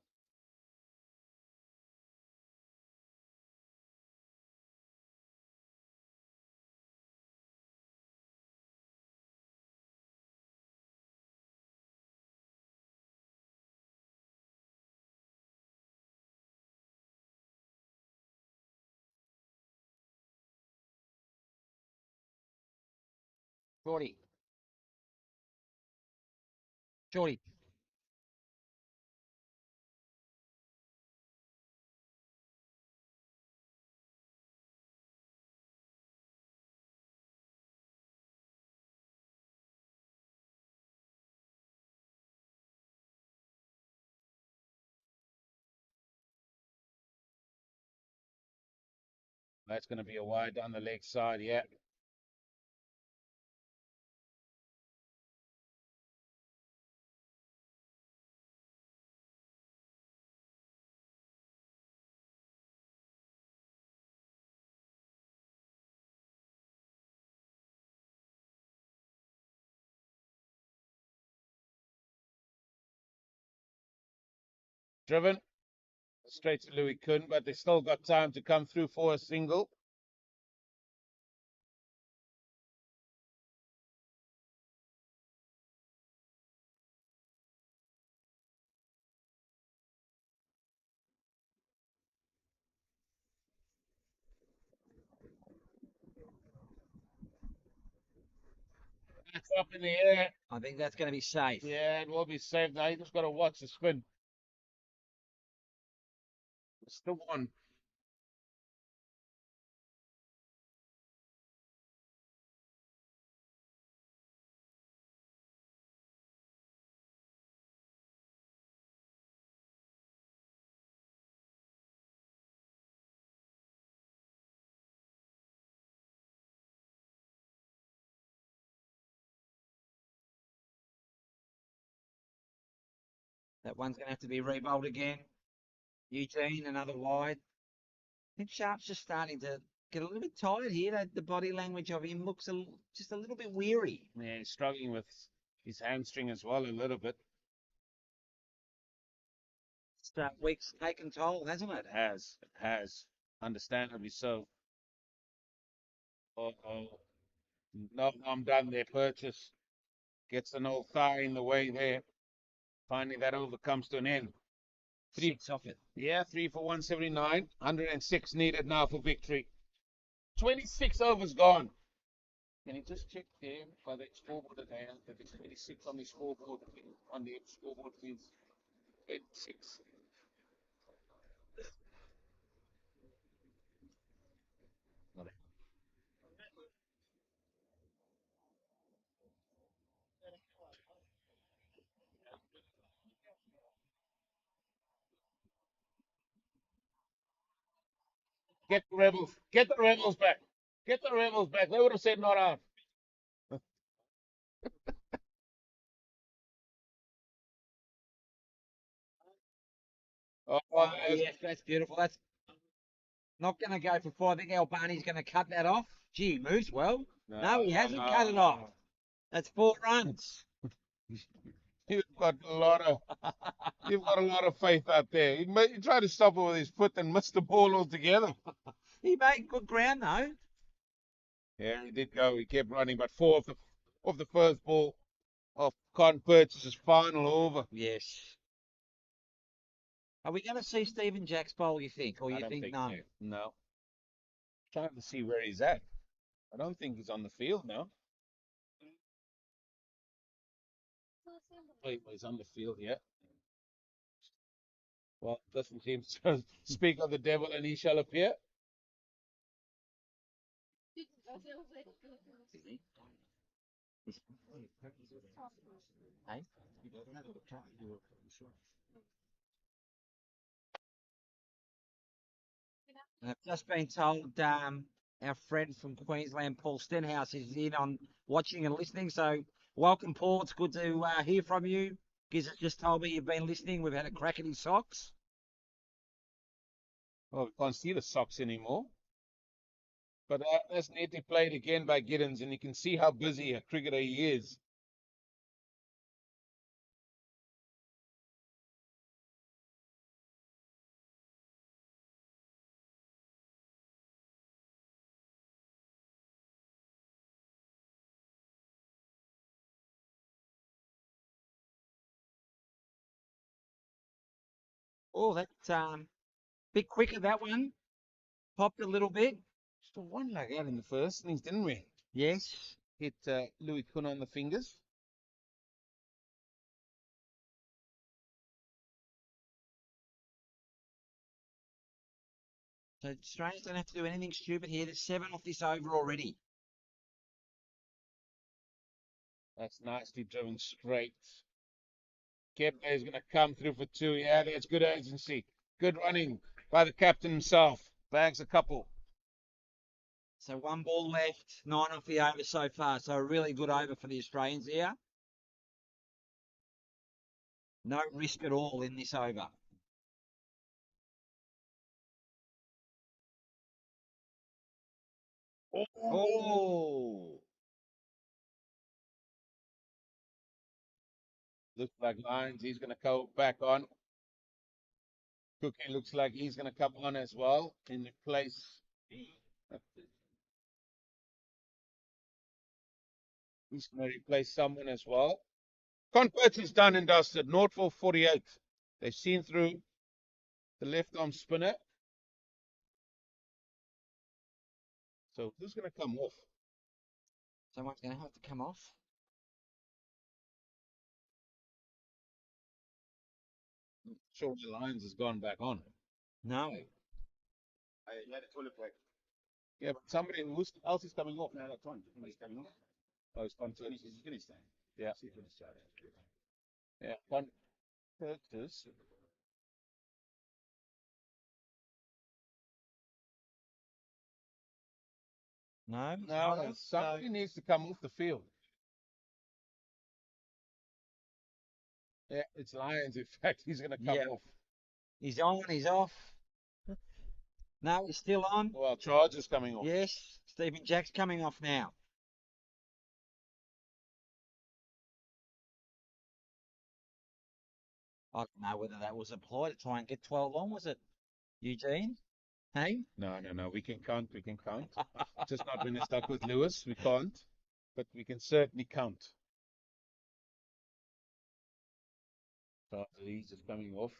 Shorty. Shorty. That's going to be a wide down the leg side, yeah. driven straight to Louis Kuhn, but they still got time to come through for a single. It's up in the air. I think that's going to be safe. Yeah, it will be safe now. You just got to watch the spin. It's the one. That one's going to have to be rebowled again. Eugene, another wide. I think Sharp's just starting to get a little bit tired here. The body language of him looks just a little bit weary. Yeah, he's struggling with his hamstring as well a little bit. Week's taken toll, hasn't it? It has. It has. Understandably so. Oh, no, I'm done there. Purchase gets an old thigh in the way there. Finally, that over comes to an end. 6 off it. Yeah, 3 for 179. 106 needed now for victory. 26 overs gone. Can you just check there by the scoreboard at hand that it's 26 on the scoreboard? On the scoreboard means 26. Get the rebels. Get the rebels back. Get the rebels back. They would have said not out. Oh, Yes, that's beautiful. That's not going to go for 4. I think Albani's going to cut that off. Gee, he moves well. No, he hasn't cut it off. That's 4 runs. You've got a lot of you've got a lot of faith out there. He tried to stop it with his foot and missed the ball altogether. He made good ground though. Yeah, he did go. He kept running, but 4 of the first ball of Con Purchase's final over. Yes. Are we going to see Stephen Jack's bowl, you think? Or I you don't think think no? so. No. Trying to see where he's at. I don't think he's on the field now. Wait, he's on the field, yeah. Well, doesn't seem to speak of the devil and he shall appear. Hey? And I've just been told our friend from Queensland, Paul Stenhouse, is in on watching and listening. So welcome, Paul. It's good to hear from you. Giz just told me you've been listening. We've had a crack at his socks. Well, we can't see the socks anymore. But that's neatly played again by Giddens, and you can see how busy a cricketer he is. Oh, that bit quicker, that one. Popped a little bit. Just one leg out in the first innings, didn't we? Yes. Hit Louis Kuhn on the fingers. So Australians don't have to do anything stupid here. There's 7 off this over already. That's nicely driven straight. Kepler is going to come through for 2. Yeah, that's good agency. Good running by the captain himself. Bags a couple. So 1 ball left, 9 off the over so far. So a really good over for the Australians here. No risk at all in this over. Oh, Looks like Lyons. He's going to go back on. Cookie looks like he's going to come on as well in replace. He's going to replace someone as well. Converts is done and dusted. Northville 48. They've seen through the left arm spinner. So who's going to come off? Someone's going to have to come off. Sure, the Lions has gone back on. No. I had a toilet break. Yeah, but somebody who's else is coming off. No, that's fine. He's coming off. Oh, it's Converts. He's finished then. Yeah. He's finished that. Yeah, Converts. No. No, somebody needs to come off the field. Yeah, it's Lions. In fact, he's going to come Yeah. off. He's on. He's off. No, he's still on. Well, Chargers coming off. Yes. Stephen Jack's coming off now. I don't know whether that was a ploy to try and get 12 on, was it, Eugene? Hey? No. We can count. We can count. Just not when it's stuck with Lewis. We can't. But we can certainly count. He's just coming off.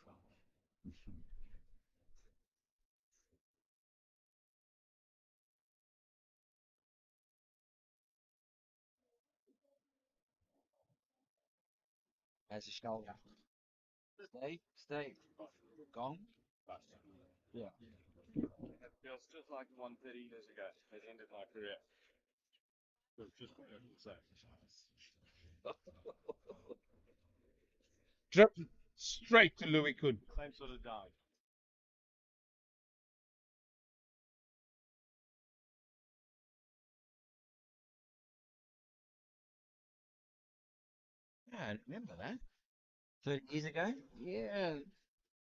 As a shoulder. Steve. Gone? Yeah. It feels just like 130 years ago. It ended my career. Just so. Drip straight to Louis Kuhn. Same sort of dive. Yeah, I remember that. 30 years ago? Yeah,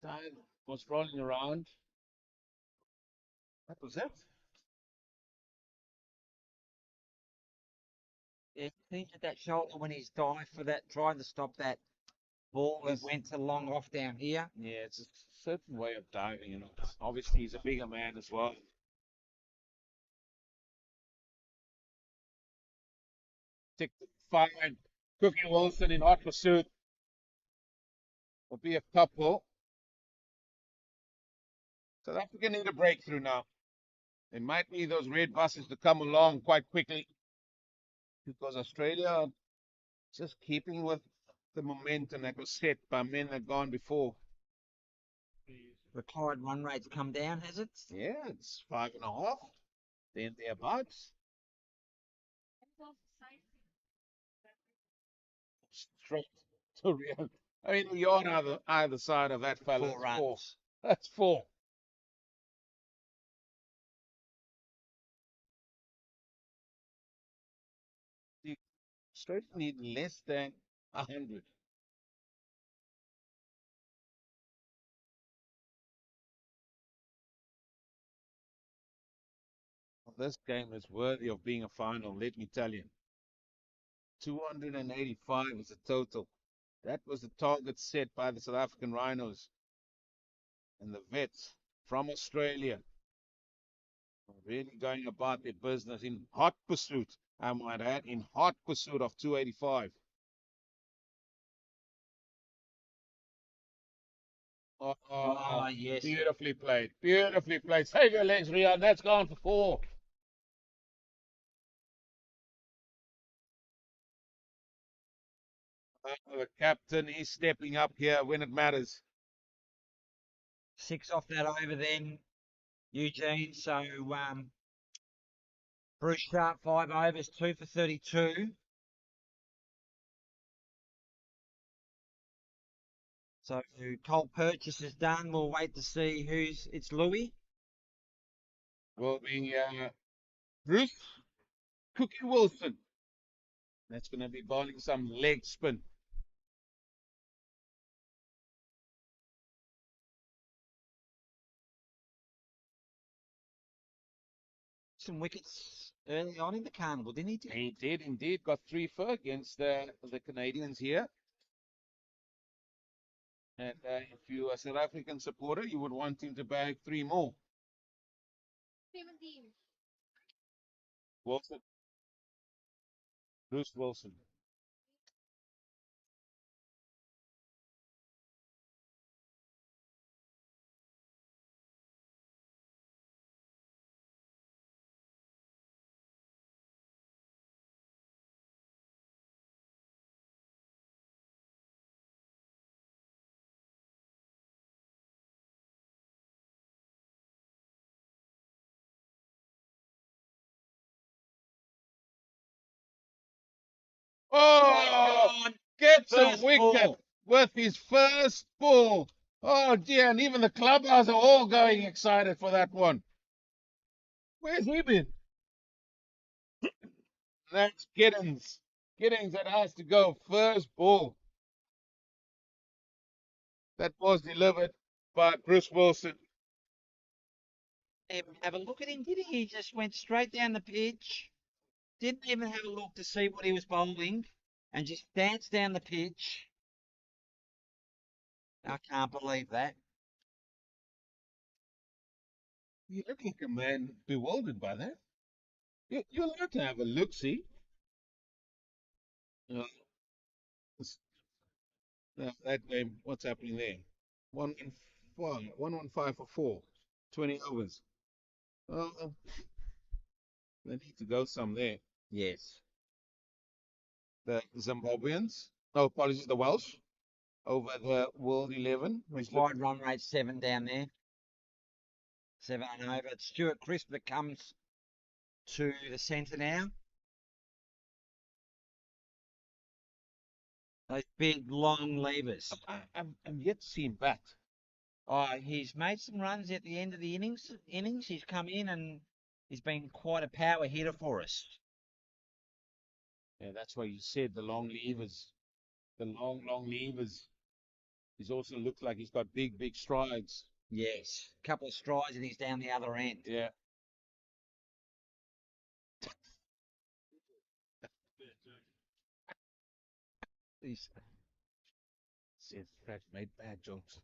Dive was rolling around. That was it. Yeah, he injured that shoulder when he's dived for that, trying to stop that ball that went to long off down here. Yeah, it's a certain way of diving, you know. Obviously, he's a bigger man as well. Tick fine. Cookie Wilson in hot pursuit. Will be a couple. South Africa need a breakthrough now. It might need those red buses to come along quite quickly because Australia are just keeping with the momentum that was set by men that gone before. The Clyde run rate's come down, has it? Yeah, it's 5.5. Then thereabouts. Straight to real. I mean, you're on either side of that fella. 4 runs. That's 4. The Australia need less than 100. This game is worthy of being a final, let me tell you. 285 is the total. That was the target set by the South African Rhinos. And the vets from Australia are really going about their business in hot pursuit, I might add, in hot pursuit of 285. Oh, Yes. beautifully played. Beautifully played. Save your legs, Rian. That's gone for 4. The captain is stepping up here when it matters. 6 off that over then, Eugene. So, Bruce Sharp, 5 overs, 2 for 32. So, Cold purchase is done. We'll wait to see who's. It's Louis. Will be Bruce Cookie Wilson. That's going to be bowling some leg spin. Some wickets early on in the carnival, didn't he? He did indeed. Got 3 for against the Canadians here. And if you are a South African supporter, you would want him to bag 3 more. 17. Wilson, Bruce Wilson. Oh, gets a First wicket ball. with his first ball. Oh dear, and even the clubhouse are all going excited for that one. Where's he been? That's Giddens. Giddens that has to go first ball. That was delivered by Bruce Wilson. Even have a look at him, did he? He just went straight down the pitch. Didn't even have a look to see what he was bowling, and just danced down the pitch. I can't believe that. You look like a man bewildered by that. You're allowed to have a look, see? Uh, that game, what's happening there? 115 for 4, 20 overs. Oh, they need to go some there. Yes. The Zimbabweans, no, apologies, the Welsh over the World 11. Required run rate 7 down there. 7 and over. It's Stuart Crisp that comes to the centre now. Those big long levers. I'm yet to see him bat. Oh, he's made some runs at the end of the innings. He's come in and he's been quite a power hitter for us. Yeah, that's why you said the long levers. The long levers. He's also looks like he's got big strides. Yes. A couple of strides and he's down the other end. Yeah. He's said Fred made bad jokes.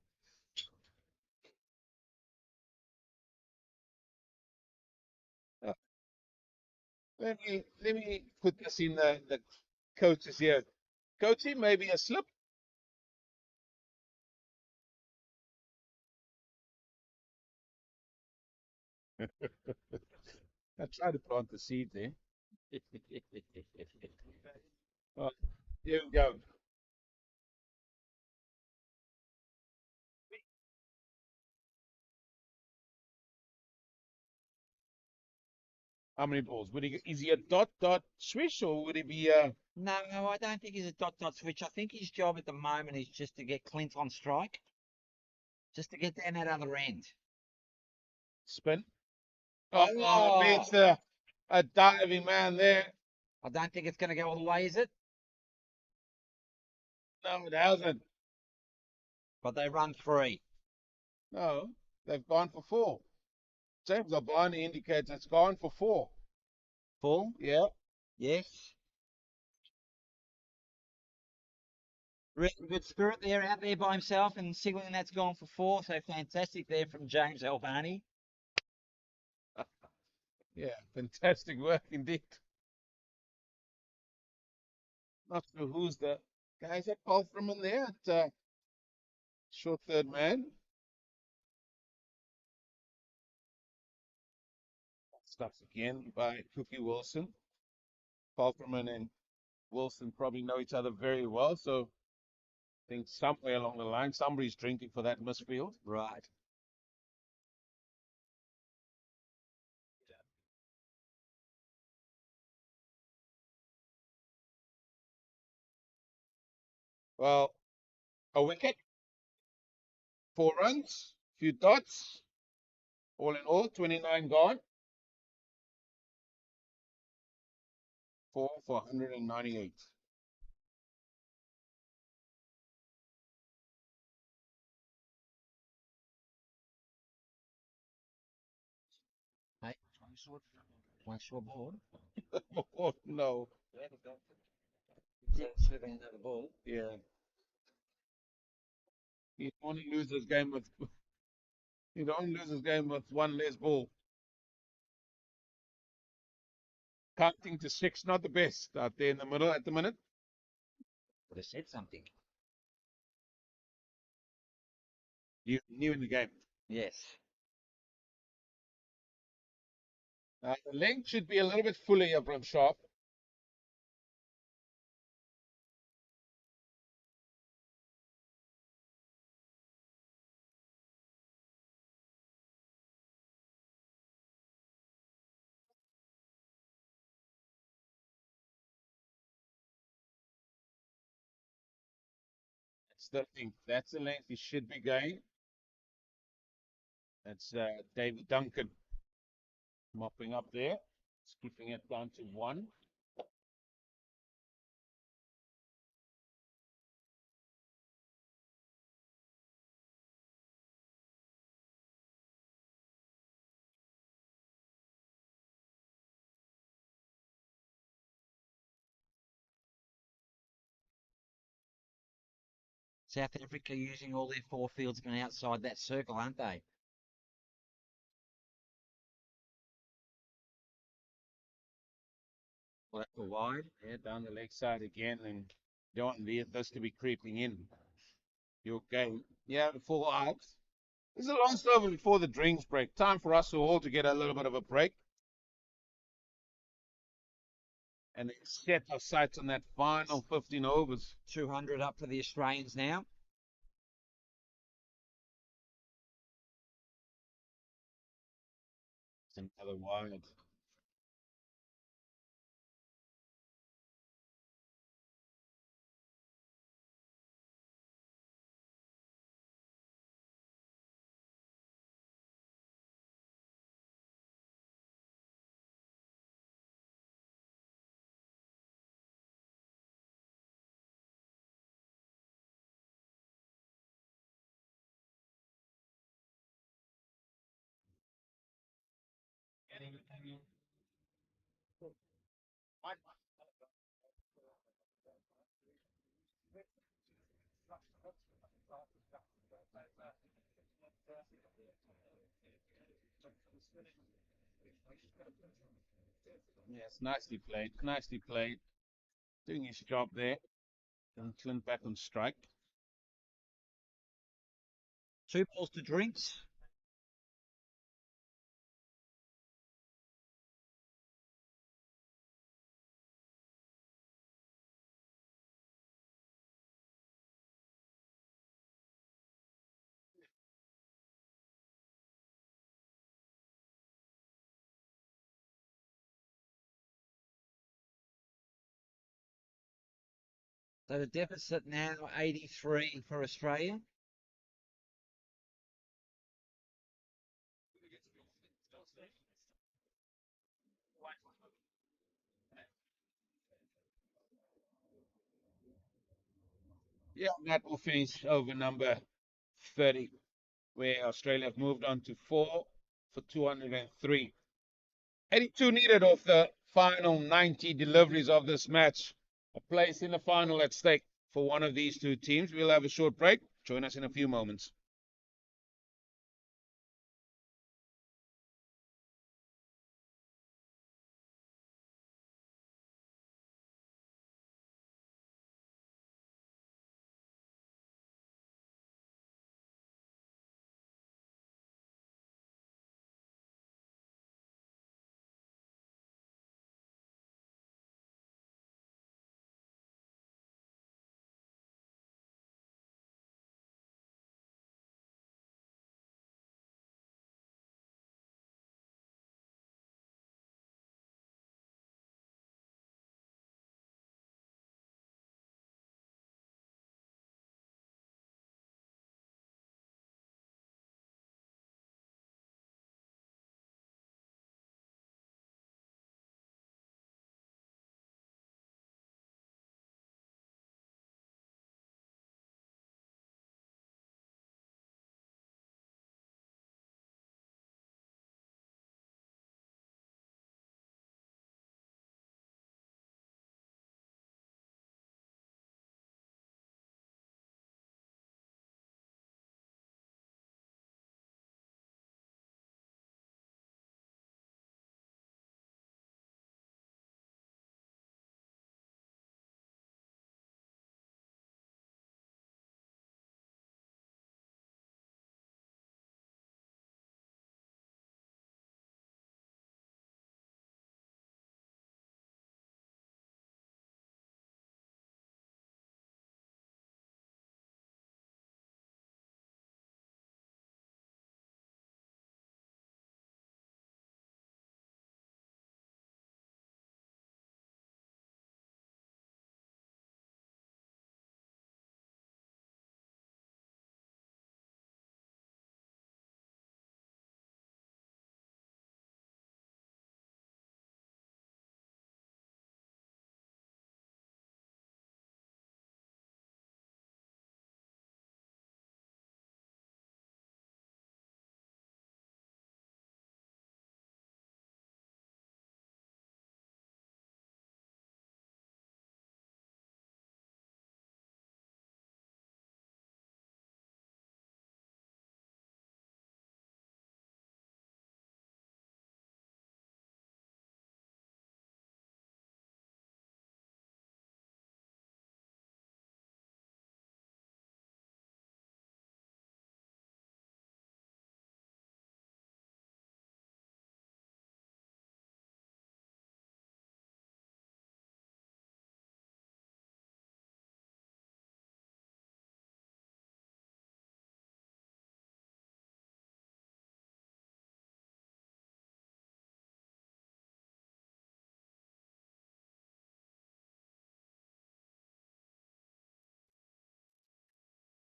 Uh, let me put this in the coaches here. Coachy, maybe a slip. I tried to plant the seed there. Oh, here we go. How many balls? Is he a dot swish or would he be a No, I don't think he's a dot switch. I think his job at the moment is just to get Clint on strike, just to get down that other end. spin? Oh, beats a diving man there. I don't think it's going to go all the way, is it? No, it hasn't. But they run 3. No, they've gone for 4. James Albani indicates it's gone for 4. Full? Yeah. Yes. Really good spirit there out there by himself and signaling that's gone for 4. So fantastic there from James Albani. Yeah, fantastic work indeed. Not sure who's the guys at Palfreman there at short third man. Stuffs again by Cookie Wilson. Palfreman and Wilson probably know each other very well, so I think somewhere along the line somebody's drinking for that misfield. Right. Well, a wicket, 4 runs, few dots, all in all, 29 gone. 4 for 198. Hey, one short board. Oh no. Yeah, another ball. Yeah. You don't want to lose this game with you don't want to lose this game with one less ball. Counting to six, not the best out there in the middle at the minute. Would have said something. You new in the game. Yes. The length should be a little bit fuller here from Sharp. I still think that's the length he should be going. That's David Duncan mopping up there, skipping it down to one. South Africa using all their four fieldsmen outside that circle, aren't they? Well, that's a wide. Yeah, down the leg side again, and don't want this to be creeping in your game. Yeah, 4 out. This is the last over before the drinks break. Time for us all to get a little bit of a break and set our sights on that final 15 overs. 200 up for the Australians now. It's another wide. Yes, nicely played. Nicely played. Doing his job there. And Clint back on strike. 2 balls to drinks. So the deficit now 83 for Australia. Yeah, that will finish over number 30, where Australia have moved on to 4 for 203. 82 needed off the final 90 deliveries of this match. A place in the final at stake for one of these two teams. We'll have a short break. Join us in a few moments.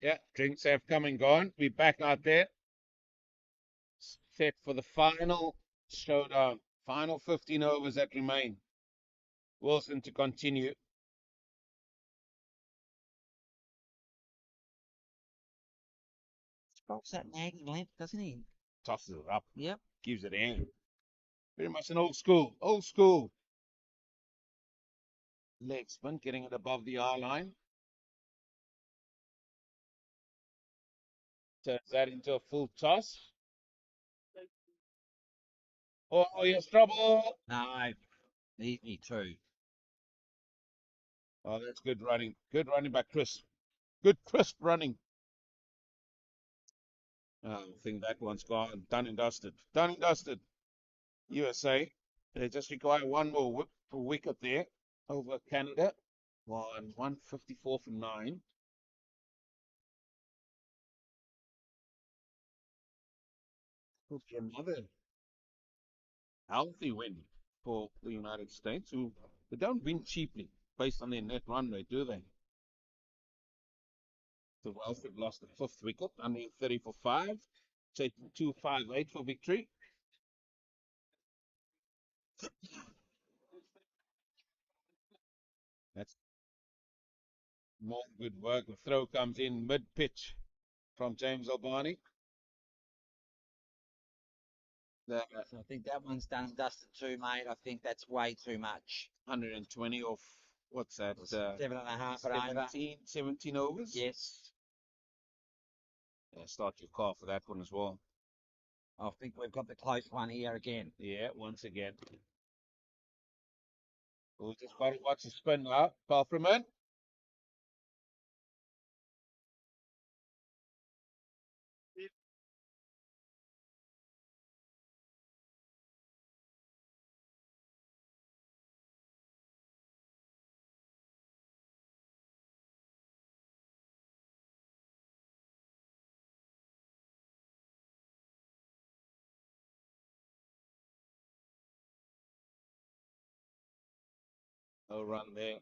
Yeah, drinks have come and gone. We're back out there. Set for the final showdown. Final 15 overs that remain. Wilson to continue. Spots that nagging length, doesn't he? Tosses it up. Yep. Gives it in. Very much an old school. Old school. Leg spin, getting it above the eye line. Turns that into a full toss. Oh, yes, trouble. No. Easy too. Oh, that's good running. Good running by Chris. Good crisp running. I think that one's gone. Done and dusted. Done and dusted. USA. They just require one more whip for wicket there over Canada. 154 for 9. Could be another healthy win for the United States, who they don't win cheaply based on their net run rate, do they? The Welsh have lost the 5th wicket, only 30 for 5, taking 258 for victory. That's more good work. The throw comes in mid pitch from James Albani. The So I think that one's done and dusted too, mate. I think that's way too much. 120 off, what's that? 7.5 and over. 17 overs? Yes. Yeah, start your car for that one as well. I think we've got the close one here again. Yeah, once again. We'll just got to watch the spin now. Palfreman. No run there.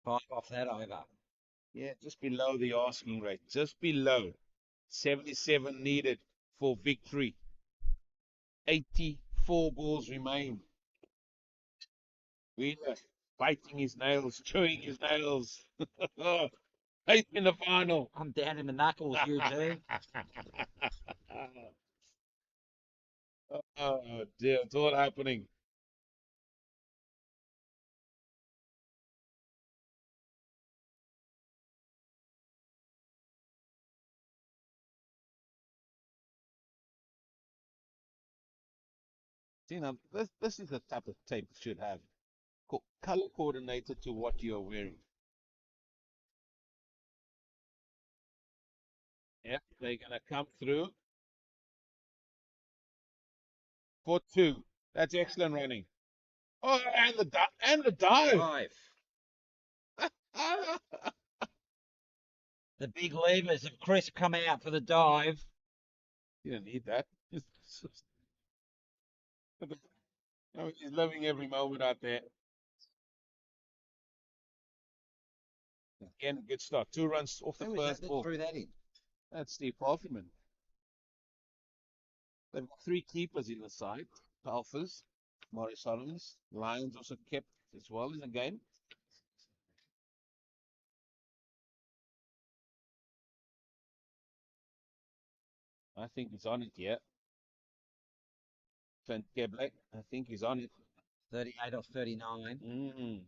5 off that over. Yeah, just below the asking rate. Just below. 77 needed for victory. 84 balls remain. Wheeler biting his nails, chewing his nails. Eighth in the final. I'm down in the knuckles, you two. Oh dear, it's all happening. See, now, this is the type of tape you should have. Color coordinated to what you're wearing. Yep, they're going to come through for 2. That's excellent running. Oh, and the dive. 5. The big levers of Chris come out for the dive. You don't need that. He's loving every moment out there. Again, good start. 2 runs off the Who was first that ball. threw that in? That's Steve Palfreman. They've got 3 keepers in the side. Palfers, Morris Solomons. Lions also kept as well in the game. I think he's on it here. Clint Geblek, I think he's on it. 38 off 39. Mm.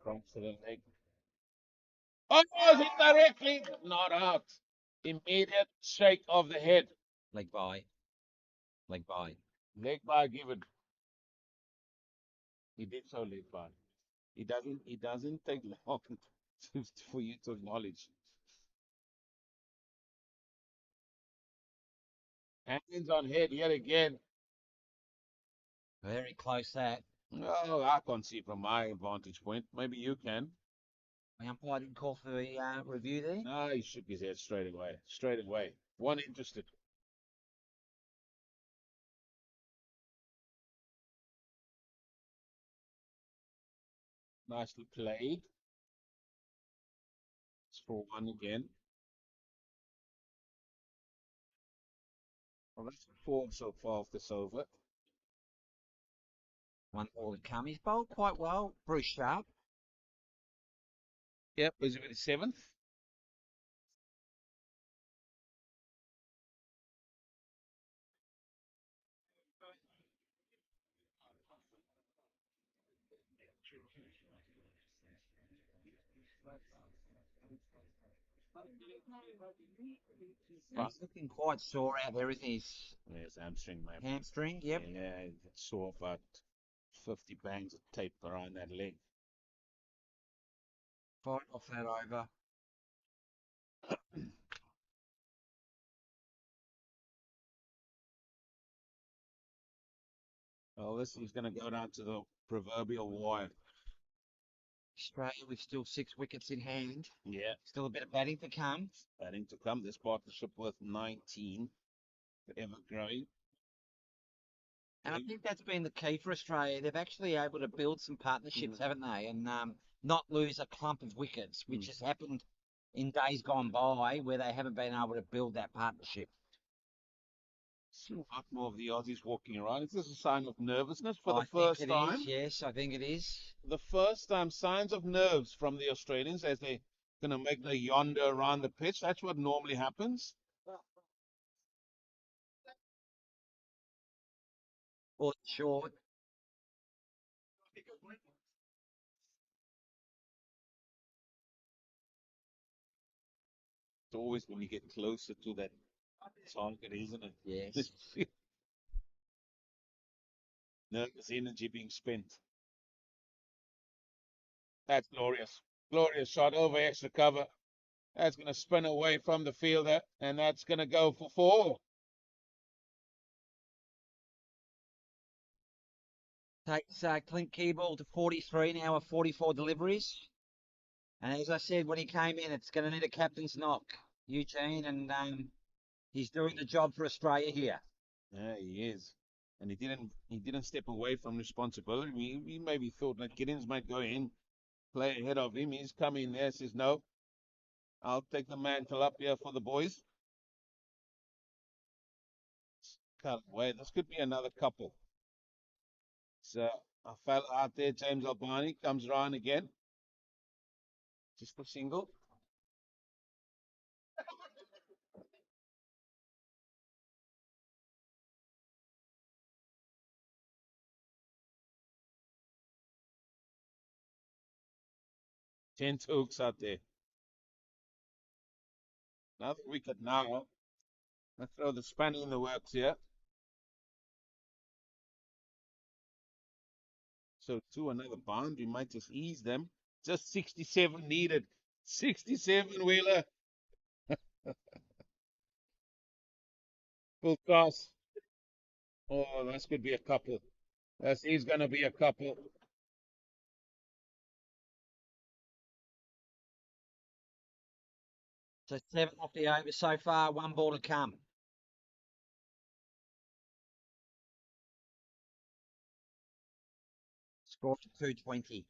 Strong to the leg. Oh, hit directly. Not out. Immediate shake of the head. Leg by. Leg by. Leg by given. He did so late, but it doesn't take long for you to acknowledge. Hands on head yet again. Very close that. Oh, I can't see from my vantage point. Maybe you can. The umpire didn't call for the review there. No, he shook his head straight away. Straight away. One interested. Nicely played. It's for one again. Well, that's four so far off this over. One ball to come. He's bowled quite well. Bruce Sharp. Yep, is it the seventh? He's looking quite sore out there, isn't he? His There's hamstring, mate. hamstring. Yep. Yeah, it's sore about 50 bangs of tape around that leg. Fight off that over. Well, this is going to go down to the proverbial wire. Australia with still 6 wickets in hand. Yeah, Still a bit of batting to come. starting to come. This partnership with 19, ever growing. And I think that's been the key for Australia. They've actually able to build some partnerships, haven't they? And not lose a clump of wickets, which has happened in days gone by where they haven't been able to build that partnership. See a lot more of the Aussies walking around. Is this a sign of nervousness for I the first think it time? is. Yes, I think it is. The first time, signs of nerves from the Australians as they're going to make the yonder around the pitch. That's what normally happens. Or short. It's always when you get closer to that target, isn't it? Yes. Nervous energy being spent. That's glorious. Glorious shot over extra cover. That's going to spin away from the fielder, and that's going to go for four. Takes Clint Keeble to 43 now with 44 deliveries. And as I said when he came in, it's going to need a captain's knock, Eugene, and he's doing the job for Australia here. Yeah, he is. And he didn't step away from responsibility. He maybe thought that Giddens might go in, play ahead of him. He's come in there, says, no, I'll take the mantle up here for the boys. Cut away. This could be another couple. So a fella out there, James Albani, comes around again. Just a single. Ten hooks out there. Another wicket now. Let's throw the spanner in the works here. So to another bound, we might just ease them. Just 67 needed. 67 Wheeler. Full toss. Oh, this could be a couple. This is going to be a couple. So 7 off the over so far, 1 ball to come. Scored to 220.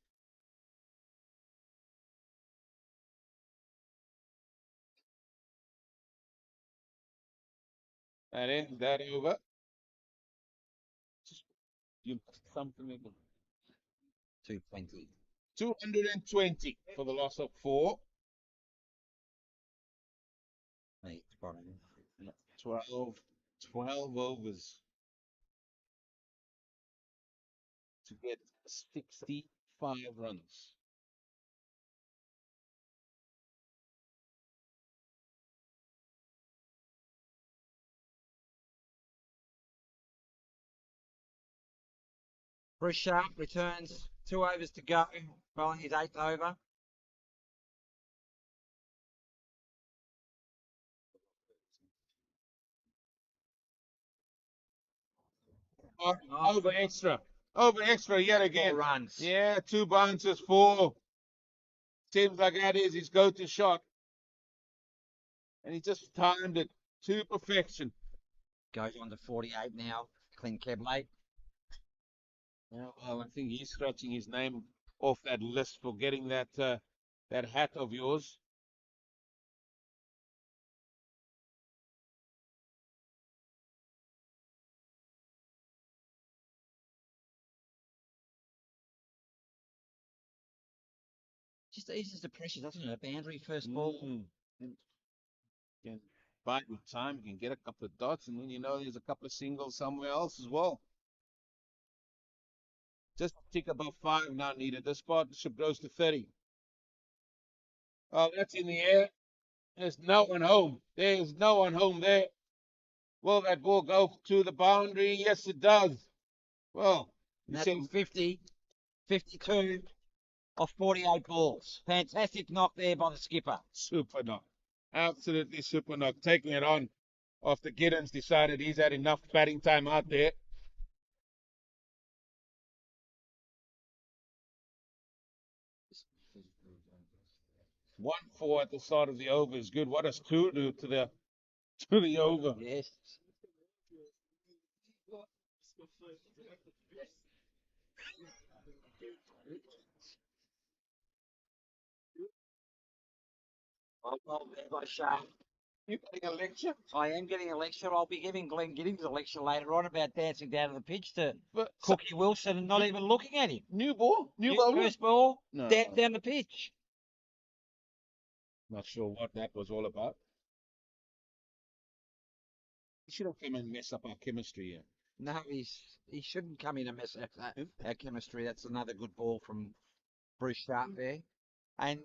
That in, that over. Just you something like 220. 220 for the loss of four. Hey, Brian. 12, 12 overs to get 65 runs. Bruce Sharp returns 2 overs to go, bowling his 8th over. Over extra. Over extra yet 4 again. runs. Yeah, 2 bounces, 4. Seems like that is his go-to shot. And he just timed it to perfection. Goes on to 48 now. Clint Kebley. Yeah, well, I think he's scratching his name off that list for getting that hat of yours. Just eases the pressure, doesn't it? A boundary first ball. And can bite with time, you can get a couple of dots, and then you know there's a couple of singles somewhere else as well. Just tick above 5 now needed. This partnership goes to 30. Oh, that's in the air. There's no one home. There's no one home there. Will that ball go to the boundary? Yes, it does. Well, you That's see, 50, 52 off 48 balls. Fantastic knock there by the skipper. super knock. Absolutely super knock. Taking it on after Giddens decided he's had enough batting time out there. 1-4 at the start of the over is good. What does 2 do to the over? Yes. Well, there by Sharp. You getting a lecture? I am getting a lecture. I'll be giving Glenn Giddings a lecture later on about dancing down to the pitch to But Cookie Wilson and not even looking at him. new ball, new bowler. First ball, No, dance down the pitch. not sure what that was all about. He should have come and mess up our chemistry here. No, he shouldn't come in and mess up our chemistry. That's another good ball from Bruce Sharp there. And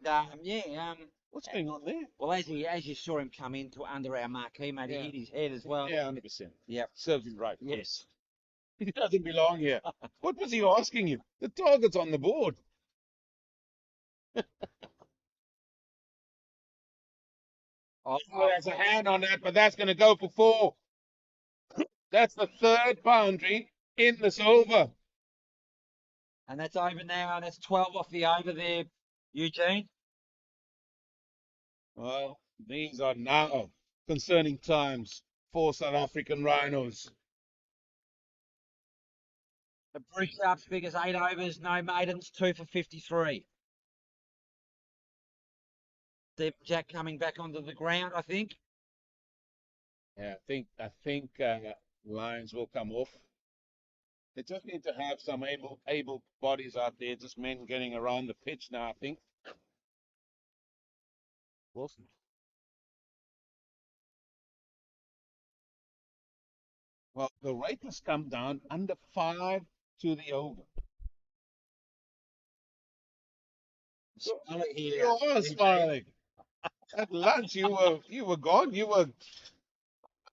What's going on there? well, as you saw him come into under our marquee, mate, Yeah. he hit his head as well. Yeah, 100%. Yep. Serves him right. Yes. He doesn't belong here. What was he asking you? The target's on the board. Oh, Oh, there's a hand on that, but that's going to go for 4. That's the 3rd boundary in this over. and that's over now. That's 12 off the over there, Eugene. Well, these are now concerning times for South African Rhinos. The Bruce Sharp's figures 8 overs, no maidens, 2 for 53. Steve Jack coming back onto the ground, I think. Yeah, I think Lions will come off. They just need to have some able bodies out there, just men getting around the pitch now, I think. Wilson. Well, the rate has come down under 5 to the over. You are smiling. At lunch, you were gone. You were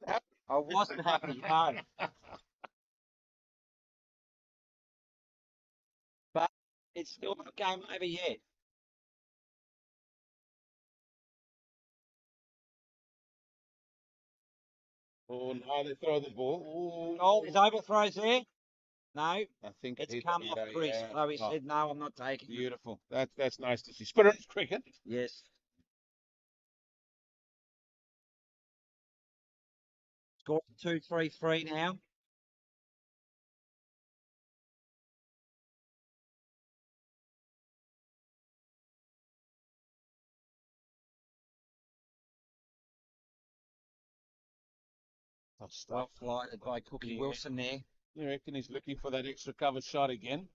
happy. I wasn't happy, no. But it's still not game over yet. Oh, now they throw the ball. Oh, his overthrows there. No, I think it's it- come yeah, off Chris. yeah. So he Oh, said, no, I'm not taking it. beautiful. That's nice to see. Spirit of cricket. Yes. Score 2-3-3 now. Tough stuff. Well flighted by Cookie Yeah. Wilson there. You reckon he's looking for that extra cover shot again?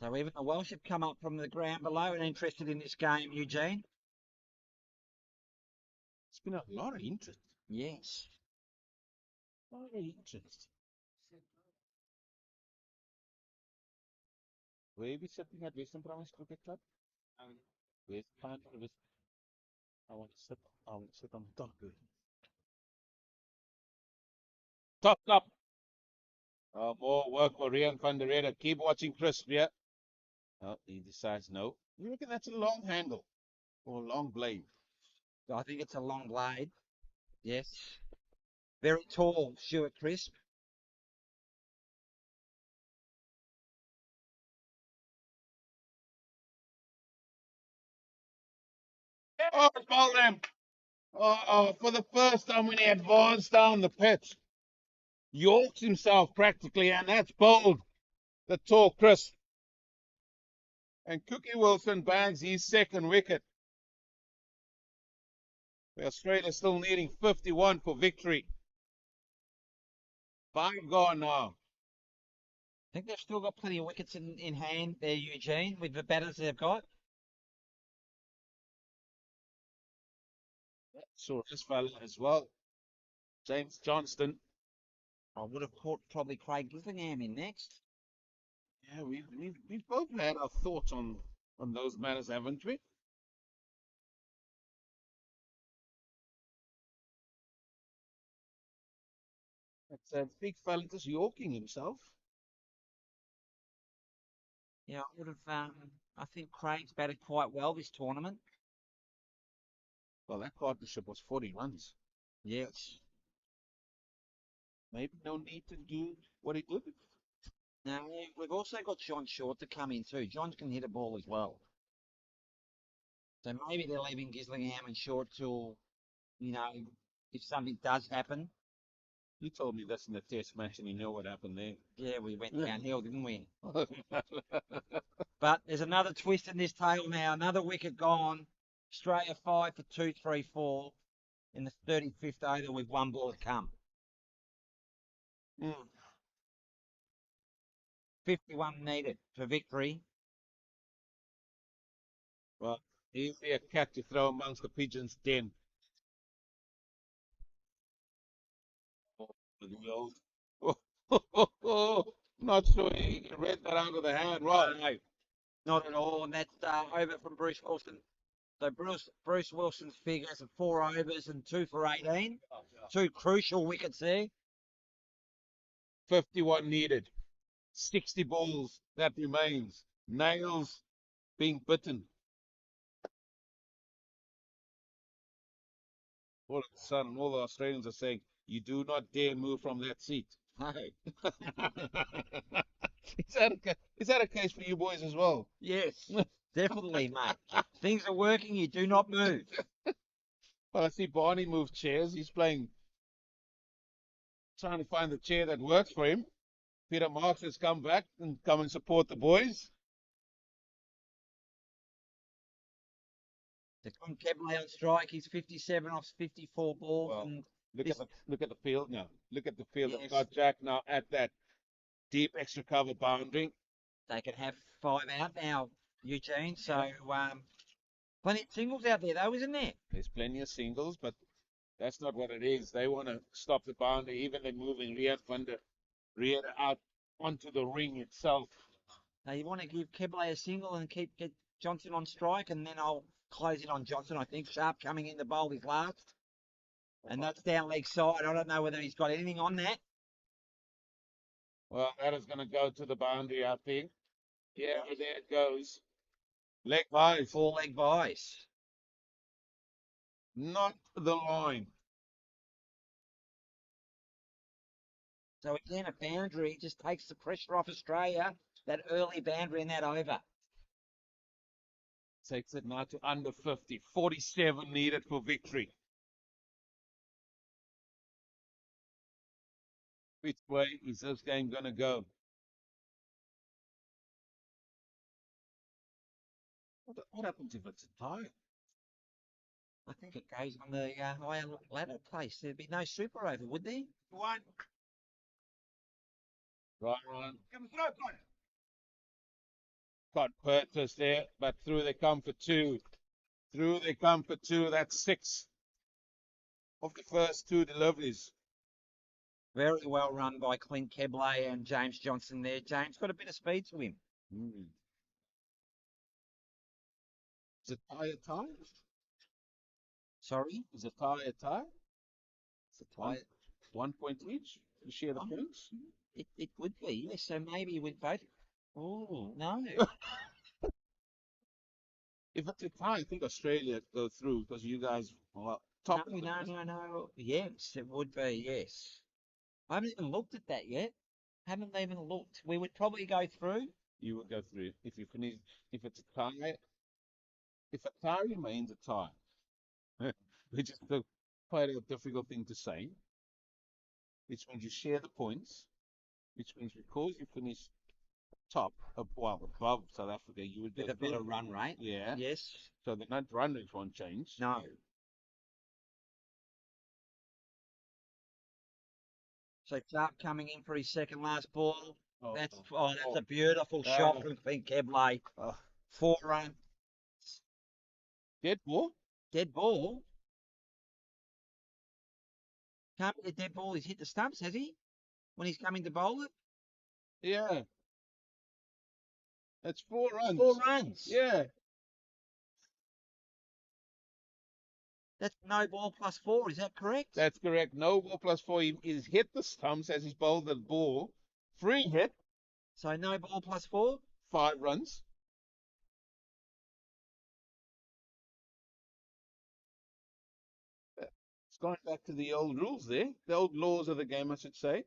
So even the Welsh have come up from the ground below and interested in this game, Eugene. It's been a lot of interest. Yes. A lot of interest. Where are we sitting at Western Province Cricket Club? Where's the plan for this? I want to sit on top of it. Top up. More work for Rian van der Rede. Keep watching Chris here. Oh, he decides no. You reckon that's a long handle or a long blade? I think it's a long blade. Yes. Very tall, Stuart Crisp. Oh, it's bowled him. For the first time when he advanced down the pitch, yorks himself practically, and that's bowled the tall Chris. And Cookie Wilson bags his second wicket. Australia still needing 51 for victory. 5 gone now. I think they've still got plenty of wickets in hand there, Eugene, with the batters they've got. Saw this fella as well. James Johnston. I would have put probably Craig Gillingham in next. Yeah, we've both had our thoughts on those matters, haven't we? That's a big fella just yorking himself. Yeah, I would have. I think Craig's batted quite well this tournament. Well, that partnership was 40 runs. Yes. Maybe no need to do what he did. Now we've also got John Short to come in too. John can hit a ball as well. So maybe they're leaving Gillingham and Short till, if something does happen. You told me this in the test match and you know what happened there. Yeah, we went downhill, didn't we? But there's another twist in this tale now. Another wicket gone. Australia 5 for 2-3-4 in the 35th over with one ball to come. 51 needed for victory. Well, he'll be a cat to throw amongst the pigeons' den. Not sure he read that out of the hand. Right. No, not at all. And that's over from Bruce Wilson. So Bruce Wilson's figures are 4 overs and 2 for 18. 2 crucial wickets there. 51 needed. 60 balls that remains. Nails being bitten. All of a sudden, all the Australians are saying, you do not dare move from that seat. No. Is that a case for you boys as well? Yes, definitely, mate. Things are working. You do not move. Well, I see Barney move chairs. He's trying to find the chair that works for him. Peter Marks has come back and come and support the boys. The Keble on strike. He's 57 off 54 balls. Well, and look at the field now. Look at the field. Yes. They've got Jack now at that deep extra cover boundary. they can have 5 out now, Eugene. So plenty of singles out there, though, isn't there? There's plenty of singles, but that's not what it is. They want to stop the boundary. Even they're moving Rian van der Rede out onto the ring itself. Now you want to give Keble a single and get Johnson on strike, and then I'll close it on Johnson. I think Sharp coming in to bowl his last, and that's down leg side. I don't know whether he's got anything on that. Well, that is going to go to the boundary, I think. Yeah, there it goes. Leg byes. 4 leg byes. Not the line. So again, a boundary just takes the pressure off Australia. That early boundary in that over. Takes it now to under 50. 47 needed for victory. Which way is this game going to go? What happens if it's a tie? I think it goes on the higher ladder place. There'd be no super over, would there? One. Right, Ryan. Got purchase there, but through they come for 2. Through they come for 2. That's 6 of the first 2 deliveries. Very well run by Clint Keble and James Johnson there. James got a bit of speed to him. Is a tie a tie? Sorry? Is a tie a tie? It's a tie. 1 point each? You share the points? It would be, yes. So maybe with both. Oh, no. If it's a tie, I think Australia go through because you guys are top. No. Yes, it would be, yes. I haven't even looked at that yet. Haven't even looked. We would probably go through. You will go through if you finish. If it's a tie, if a tie remains a tie, which is quite a difficult thing to say, which means you share the points, which means because you finish top, well, above South Africa, you would With go a better through. run rate. Yeah. Yes. So the net run rate won't change. No. So Clark coming in for his second last ball. That's a beautiful shot from Kebley. Oh. 4 run. Dead ball? Dead ball. Can't be a dead ball. He's hit the stumps, has he? When he's coming to bowl it? Yeah. That's 4 runs. 4 runs. Yeah. That's no ball plus 4. Is that correct? That's correct. No ball plus 4. He's hit the stumps as he's bowled the ball. Free hit. So no ball plus 4? 5 runs. It's going back to the old rules there. The old laws of the game, I should say.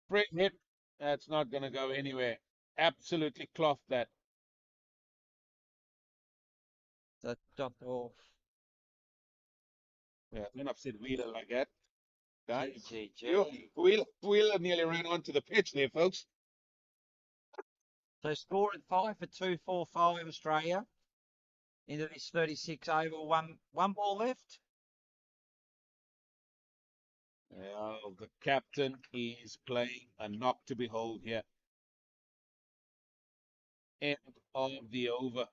Free hit. That's not going to go anywhere. Absolutely cloth that. That's dropped off. Yeah, don't upset Wheeler like that. Guys, Gee. Wheeler nearly ran onto the pitch there, folks. So score at 5 for 245 Australia. Into this 36 over. One ball left. Well, the captain is playing a knock to behold here. End of the over.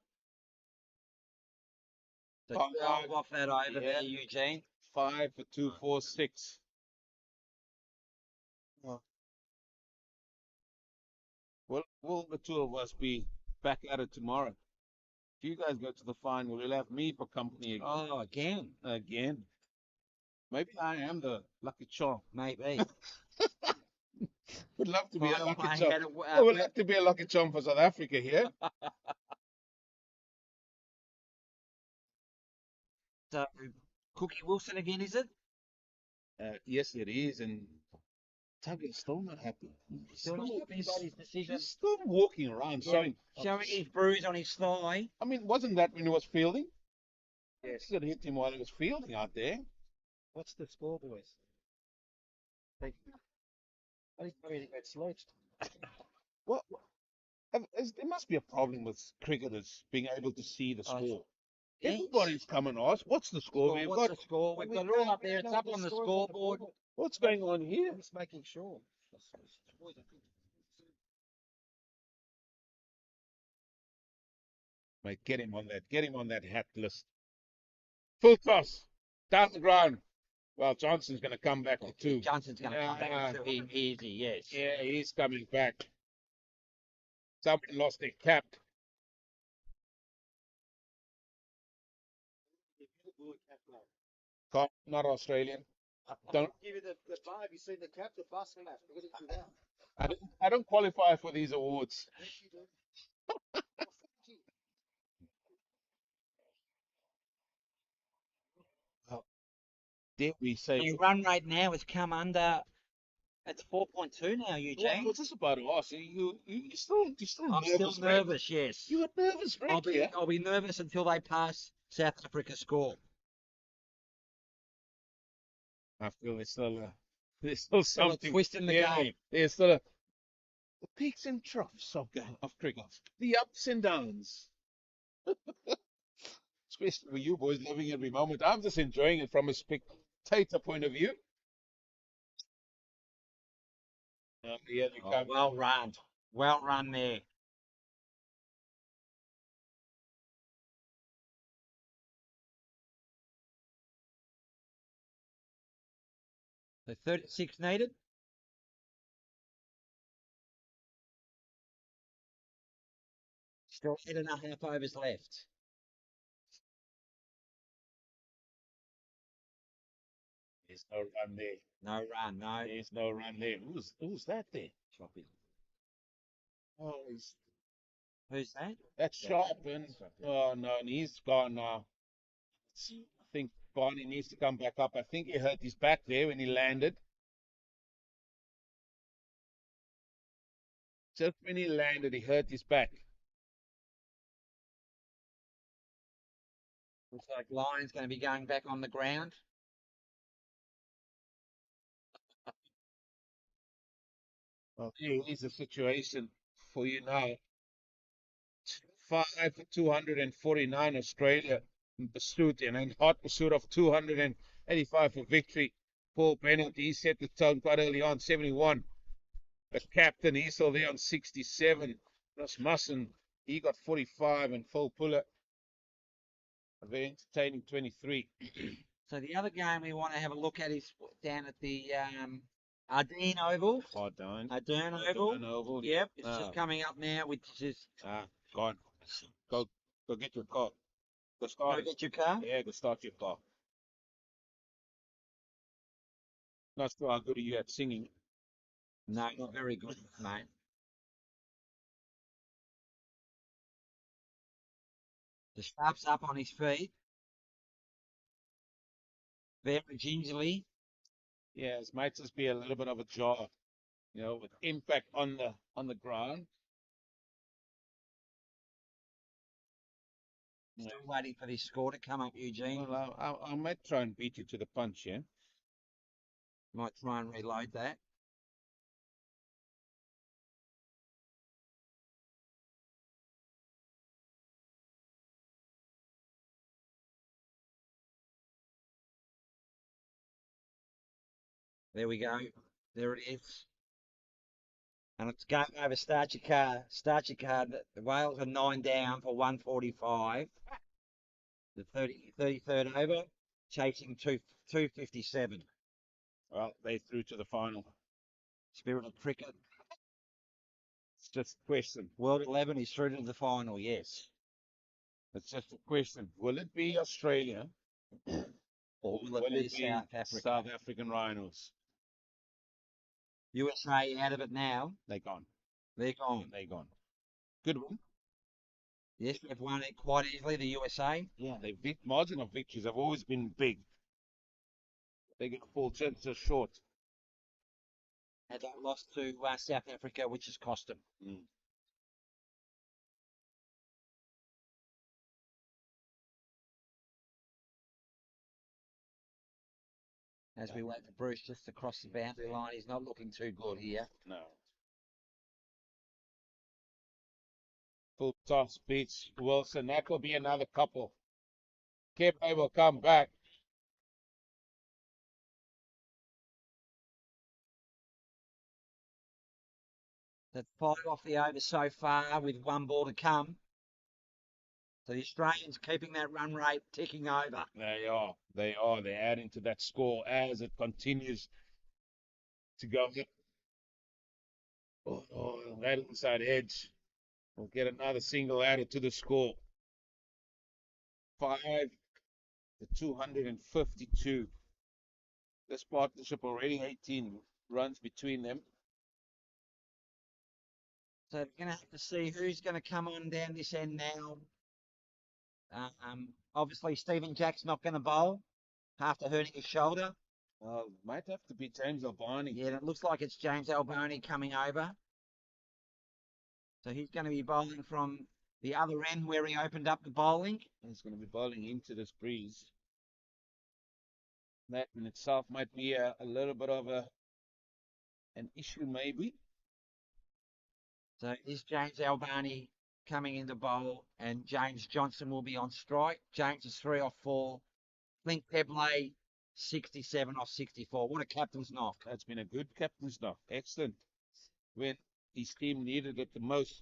So 12 off that over there, Eugene. 5 for 246. Well, will the two of us be back at it tomorrow? If you guys go to the final, we'll have me for company again. Oh, again. Again. Maybe I am the lucky charm. Maybe. Would love to be a Final lucky play charm. had I would love to be a lucky charm for South Africa here. So, Cookie Wilson again, is it? Yes, it is. And Tugger's still not happy. Still not happy about his decision. He's still walking around showing his bruise on his thigh. I mean, wasn't that when he was fielding? Yes. He could hit him while he was fielding out there. What's the score, boys? I didn't know anything about slopes. Well, there must be a problem with cricketers being able to see the score. Everybody's come and asked, what's the score? What's the score? We've got it all up there. It's up on the scoreboard. What's going on here? I'm just making sure. Mate, get him on that. Get him on that hat list. Full toss. Down the ground. Well, Johnson's going to come back for 2. Johnson's going to come back for easy, yes. Yeah, he's coming back. Somebody lost their cap. Not Australian. Don't give you the bar. Have you seen the cap? The bus cap. Look at it now. I don't qualify for these awards. Yes, you do. Dare we say? The run rate now has come under. It's 4.2 now, Eugene. What's this about us? You're still I'm nervous. still nervous, yes. You are nervous, Frank. I'll be nervous until they pass South Africa's score. I feel there's still something. A twist in the game. There's still the peaks and troughs of cricket, the ups and downs. Especially for you boys living every moment. I'm just enjoying it from a spectator point of view. Here they come. Well run. Well run there. So 36 needed. Still 8.5 overs left. There's no run there. No run, no. There's no run there. Who's that there? Choppy. Oh, Who's that? that's sharp. And oh no, and he's gone now. I think Barney needs to come back up. I think he hurt his back there when he landed. Just when he landed, he hurt his back. Looks like Lion's going to be going back on the ground. Well, here's the situation for you now. 5 for 249 Australia in pursuit, and in hot pursuit of 285 for victory. Paul Bennett, he set the tone quite early on, 71. The captain, he's still there on 67. Rasmussen, he got 45, and Phil Puller, a very entertaining 23. So the other game we want to have a look at is down at the Ardeen Oval. Ardeen Ardeen Oval. Oval. Yep, it's just coming up now, which is... Gone. Go get your car. Go Go start it. get your car. Yeah, go start your car. Not sure how good are you at singing. No, not very good, mate. The Sharp's up on his feet. Very gingerly. Yeah, it might just be a little bit of a jar, with impact on the ground. Still waiting for this score to come up, Eugene. Well, I might try and beat you to the punch, yeah? Might try and reload that. There we go. There it is. And it's game over. Start your car. Start your car. The Wales are 9 down for 145. The 33rd over, chasing 257. Well, they through to the final. Spirit of Cricket. It's just a question. World 11 is through to the final, yes. It's just a question. Will it be Australia Or will it be South Africa? South African Rhinos? USA out of it now. They're gone. They're gone. They're gone. Good one. Yes, they've won it quite easily, the USA. Yeah, their margin of victories have always been big. They're going to fall just short. And they lost to South Africa, which has cost them. As we wait for Bruce just to cross the boundary line, he's not looking too good here. No. Full toss beats Wilson. That will be another couple. Kepe will come back. That's 5 off the over so far with 1 ball to come. So the Australians keeping that run rate ticking over. They are. They're adding to that score as it continues to go. Oh, that inside edge will get another single added to the score. 5 to 252. This partnership already 18 runs between them. So we're going to have to see who's going to come on down this end now. Obviously, Stephen Jack's not going to bowl after hurting his shoulder. Might have to be James Albani. Yeah, and it looks like it's James Albani coming over. So he's going to be bowling from the other end where he opened up the bowling. He's going to be bowling into this breeze. That in itself might be a little bit of an issue, maybe. So is James Albani coming into bowl, and James Johnson will be on strike. James is 3 off 4. Clint Peblay, 67 off 64. What a captain's knock. That's been a good captain's knock. Excellent. When his team needed it the most.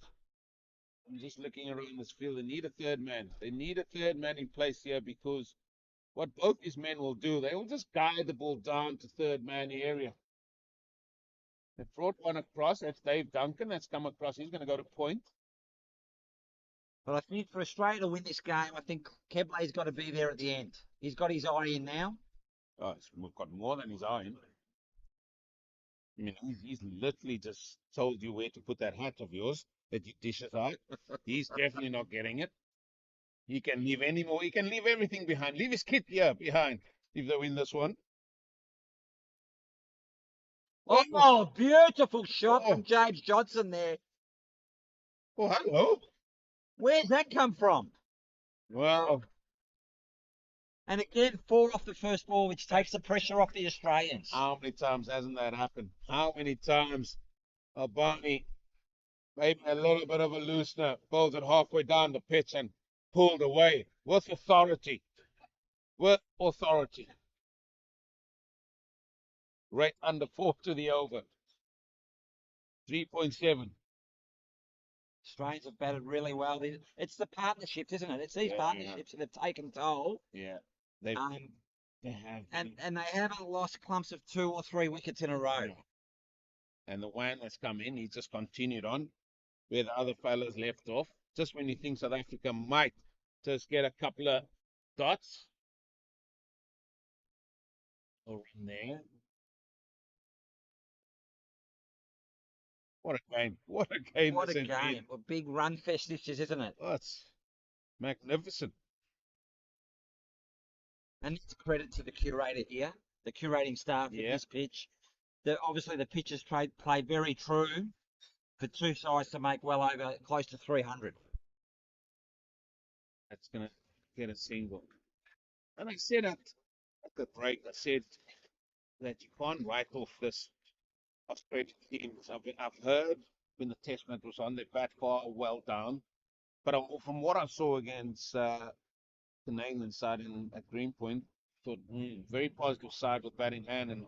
I'm just looking around this field. They need a third man. They need a third man in place here because what both these men will do, they will just guide the ball down to third man area. They brought one across. That's Dave Duncan. That's come across. He's going to go to point. But I think for Australia to win this game, I think Keble's got to be there at the end. He's got his eye in now. Oh, we've got more than his own. I mean, he's literally just told you where to put that hat of yours that you dishes out. He's definitely not getting it. He can leave any more. He can leave everything behind. Leave his kit here behind if they win this one. Oh, beautiful shot Oh, from James Johnson there. oh, hello. Where's that come from? Well, And again, 4 off the first ball, which takes the pressure off the Australians. how many times hasn't that happened? How many times Barney maybe a little bit of a loosener, bowls it halfway down the pitch and pulled away with authority. With authority. Right under 4 to the over. 3.7. Australians have batted really well. It's the partnerships, isn't it? It's these partnerships that have taken toll. Yeah. They have. And they haven't lost clumps of 2 or 3 wickets in a row. Yeah. And the one that's come in, he just continued on where the other fellas left off. Just when you think South Africa might just get a couple of dots. Or in there. What a game. What a game What this a has been. game. A big run fest this is, isn't it? Oh, it's magnificent. And it's credit to the curator here, the curating staff at this pitch. Obviously, the pitches play very true for two sides to make well over close to 300. That's going to get a single. And I said at the break, I said that you can't write off this Australian team. I've heard when the test match was on, they bat far well down. But from what I saw against the England side at Greenpoint, thought very positive side with batting hand, and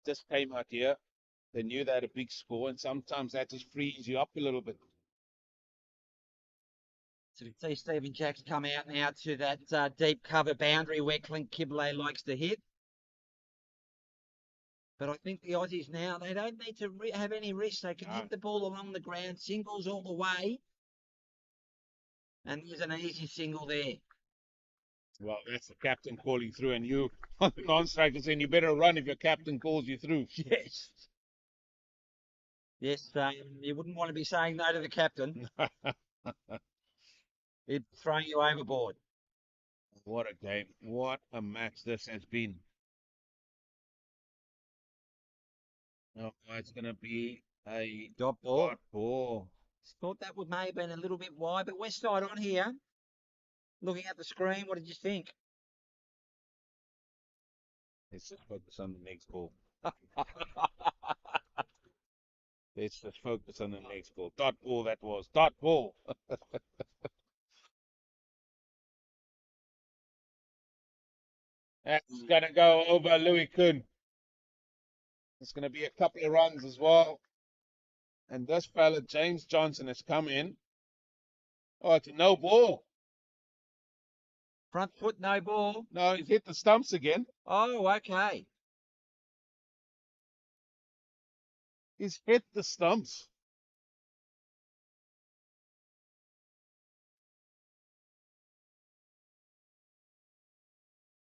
just came out here. They knew they had a big score, and sometimes that just frees you up a little bit. So we see Stephen Jacks come out now to that deep cover boundary where Clint Kibley likes to hit. But I think the Aussies now, they don't need to have any risk. They can hit the ball along the ground, singles all the way. And there's an easy single there. Well, that's the captain calling through, and you on the non-striker saying you better run if your captain calls you through. Yes. Yes, you wouldn't want to be saying no to the captain. He'd throw you overboard. What a game. What a match this has been. Oh, it's going to be a Dot ball. dot ball. Thought that may have been a little bit wide, but West Side on here. Looking at the screen, what did you think? Let's just focus on the next ball. Let's just focus on the next ball. Dot ball that was. Dot ball. That's going to go over Louis Kuhn. It's going to be a couple of runs as well. And this fella, James Johnson, has come in. Oh, it's a no ball. Front foot, no ball. No, he's hit the stumps again. Oh, okay. He's hit the stumps.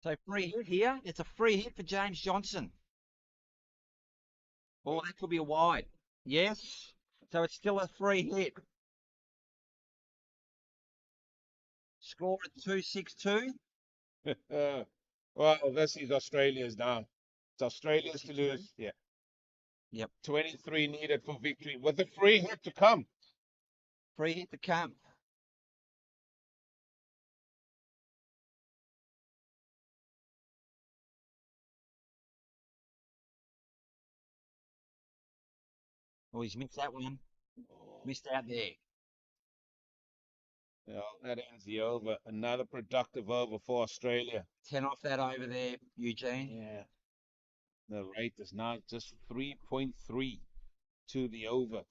So free hit here. It's a free hit for James Johnson. Oh, that could be a wide. Yes. So it's still a free hit. Score at 262. Well, this is Australia's now. It's Australia's to lose. Yeah. Yep. 23 needed for victory with a free hit to come. Free hit to come. Oh, he's missed that one. Missed out there. Yeah, that ends the over. Another productive over for Australia. 10 off that over there, Eugene. Yeah. The rate is now just 3.3 to the over.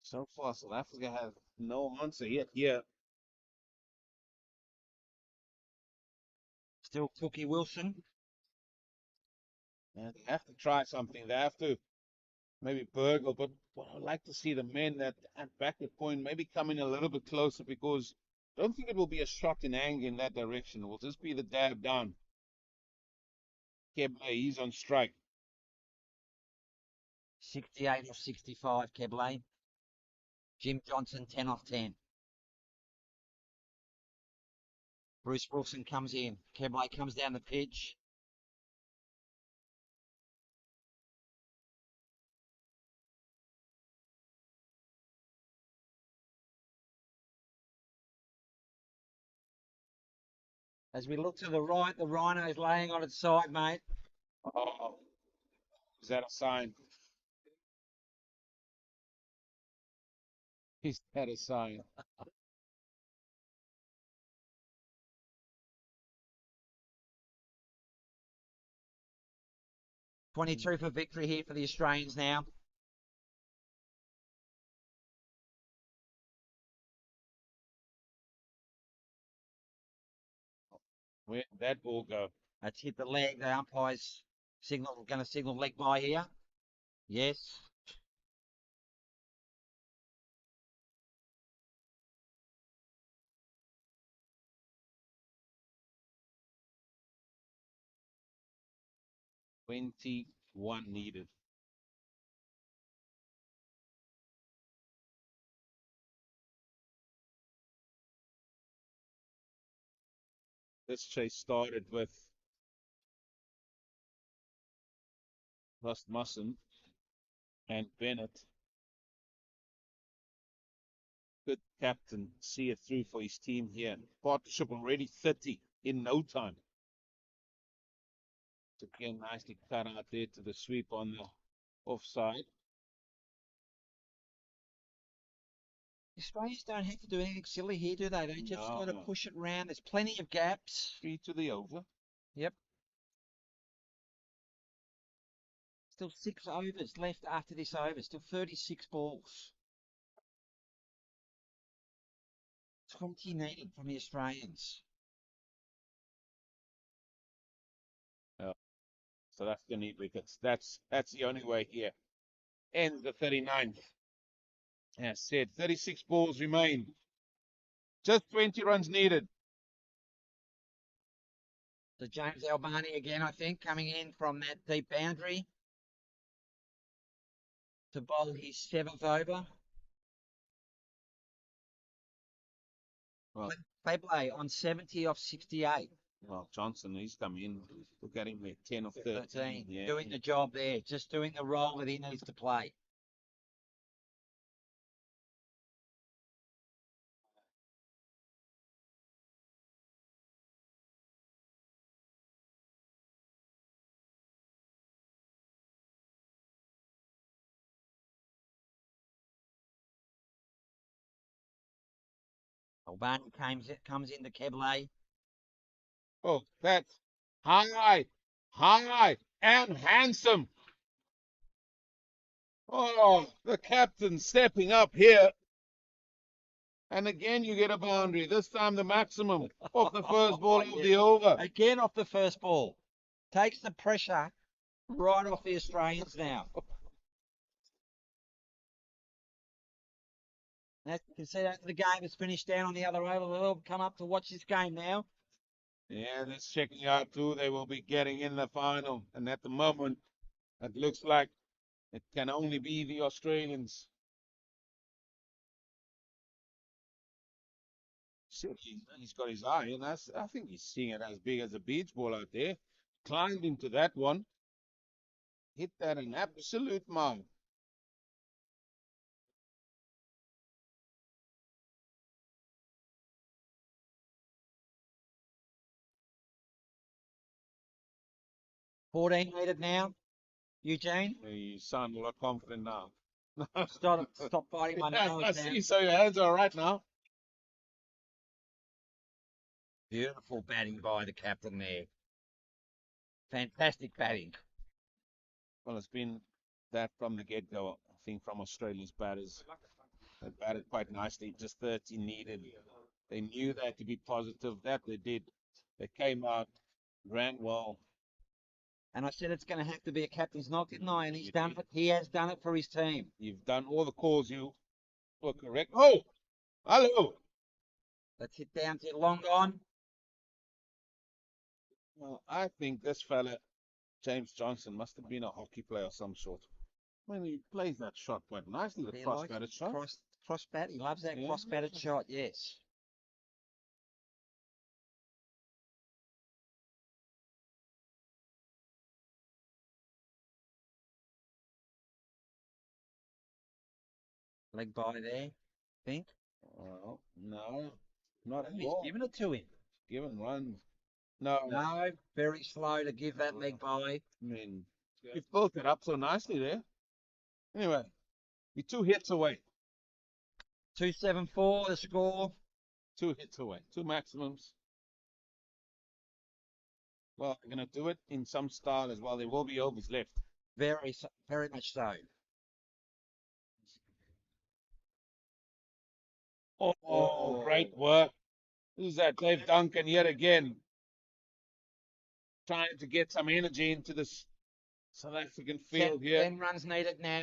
So far, South Africa has no answer yet. Yeah. Still Cookie Wilson. They have to try something. They have to maybe Burgle, but well, I'd like to see the men that at back at point maybe come in a little bit closer because I don't think it will be a shot in anger in that direction. It will just be the dab down. Keble, he's on strike. 68 off 65, Keble. Jim Johnson, 10 off 10. Bruce Wilson comes in. Keble comes down the pitch. As we look to the right, the Rhino's laying on its side, mate. Oh, is that a sign? Is that a sign? 22 for victory here for the Australians now. Where did that ball go? That's hit the leg. The umpire's going to signal leg by here. Yes. One needed. This chase started with Rasmussen and Bennett. Good captain, see it through for his team here. Partnership already 30 in no time. Again, nicely cut out there to the sweep on the offside. Australians don't have to do anything silly here, do they? They just got to No. push it around. There's plenty of gaps. 3 to the over. Yep. Still 6 overs left after this over. Still 36 balls. 20 needed from the Australians. So that's the need wickets. That's the only way here. Ends the 39th. As said, 36 balls remain. Just 20 runs needed. So James Albani again, I think, coming in from that deep boundary to bowl his 7th over. Well, Fablay on 70 off 68. Well, Johnson, he's come in. Look at him there, 10 or 13. Yeah. Doing the job there, just doing the role that he needs to play. Albani comes into Keble. Oh, that's high, and handsome. Oh, the captain stepping up here. And again, you get a boundary. This time, the maximum off the first ball of the over. Again off the first ball. Takes the pressure right off the Australians now. As you can see, after the game is finished down on the other over, they'll come up to watch this game now. Yeah, that's checking out who they will be getting in the final. And at the moment, it looks like it can only be the Australians. He's got his eye, and I think he's seeing it as big as a beach ball out there. Climbed into that one. Hit that an absolute mile. $14 needed now. Eugene? You sound a lot confident now. Stop biting my Yeah, nose I now. see, so your hands are all right now. Beautiful batting by the captain there. Fantastic batting. Well, it's been that from the get-go, I think, from Australia's batters. They batted quite nicely, just 30 needed. They knew they had to be positive. That they did. They came out, ran well, And I said it's going to have to be a captain's knock, didn't I? And he's You done did. it. He has done it for his team. You've done all the calls you were correct. Oh, hello. Let's hit down to long gone. Well, I think this fella, James Johnson, must have been a hockey player of some sort. When he plays that shot quite nicely, the He cross-batted likes shot. cross bat. He loves that Yeah. cross batted shot. Yes. Leg by there. Think. Well, no, not at He's all. giving it to him. Given runs. No, No, very slow to give that leg by. I mean, you've built it up so nicely there. Anyway, you're 2 hits away. 274 the score. 2 hits away. 2 maximums. Well, they're going to do it in some style as well. There will be overs left. Very much so. Oh, great work. Who's that? Dave Duncan yet again. Trying to get some energy into this South African field here. 10 runs needed now.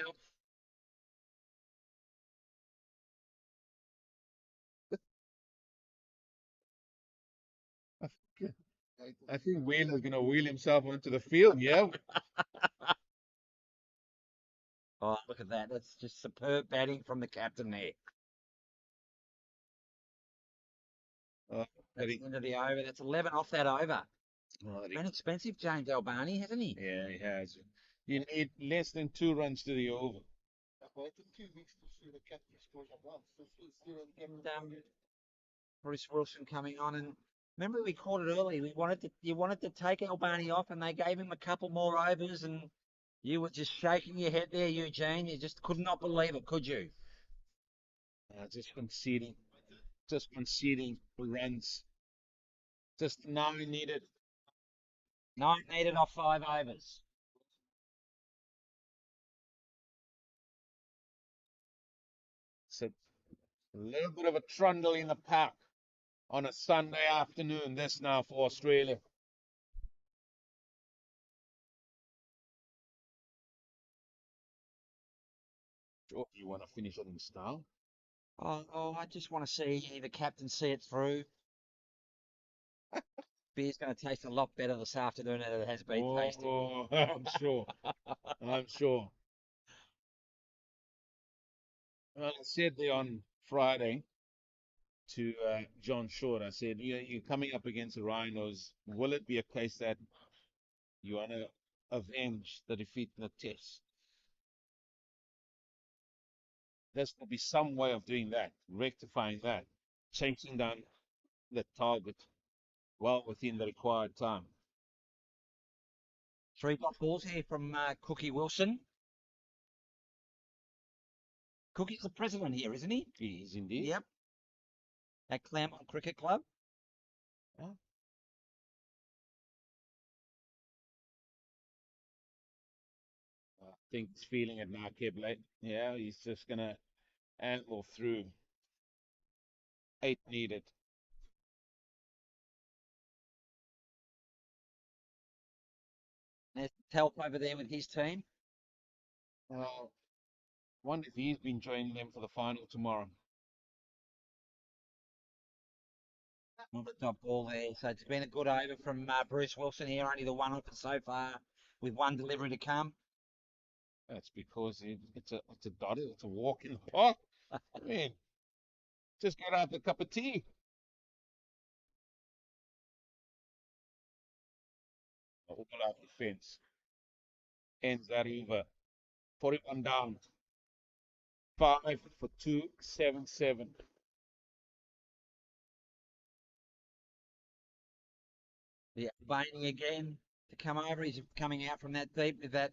I think Wheeler's going to wheel himself onto the field, yeah? Oh, look at that. That's just superb batting from the captain there. Oh, That's the end of the over. That's 11 off that over. Been expensive, James Albani, hasn't he? Yeah, he has. You need less than 2 runs to the over. And Bruce Wilson coming on, and remember we called it early. You wanted to take Albani off, and they gave him a couple more overs, and you were just shaking your head there, Eugene. You just could not believe it, could you? Just conceding runs. Just 9 needed. 9 needed off 5 overs. So a little bit of a trundle in the pack on a Sunday afternoon. This now for Australia. Sure, you want to finish it in style? I just want to see the captain see it through. Beer's going to taste a lot better this afternoon than it has been tasting. Oh, I'm sure. I'm sure. Well, I said there on Friday to John Short, I said, you're coming up against the Rhinos. Will it be a case that you want to avenge the defeat in the test? There's will be some way of doing that, rectifying that, chasing down the target well within the required time. 3 dot balls here from Cookie Wilson. Cookie's the president here, isn't he? He is indeed. Yep. At Claremont Cricket Club. Yeah. I think he's feeling it now, Keble. Yeah, he's just going to angle through. 8 needed. There's Telp over there with his team. Wonder if he's been joining them for the final tomorrow. Another dot ball there. So it's been a good over from Bruce Wilson here. Only the one off so far with 1 delivery to come. That's because it's a dot. It's a walk in the park. I mean, just get out the cup of tea. All out the fence. Ends that over. 41 down. 5 for 277. Yeah, Albani again to come over. He's coming out from that deep with that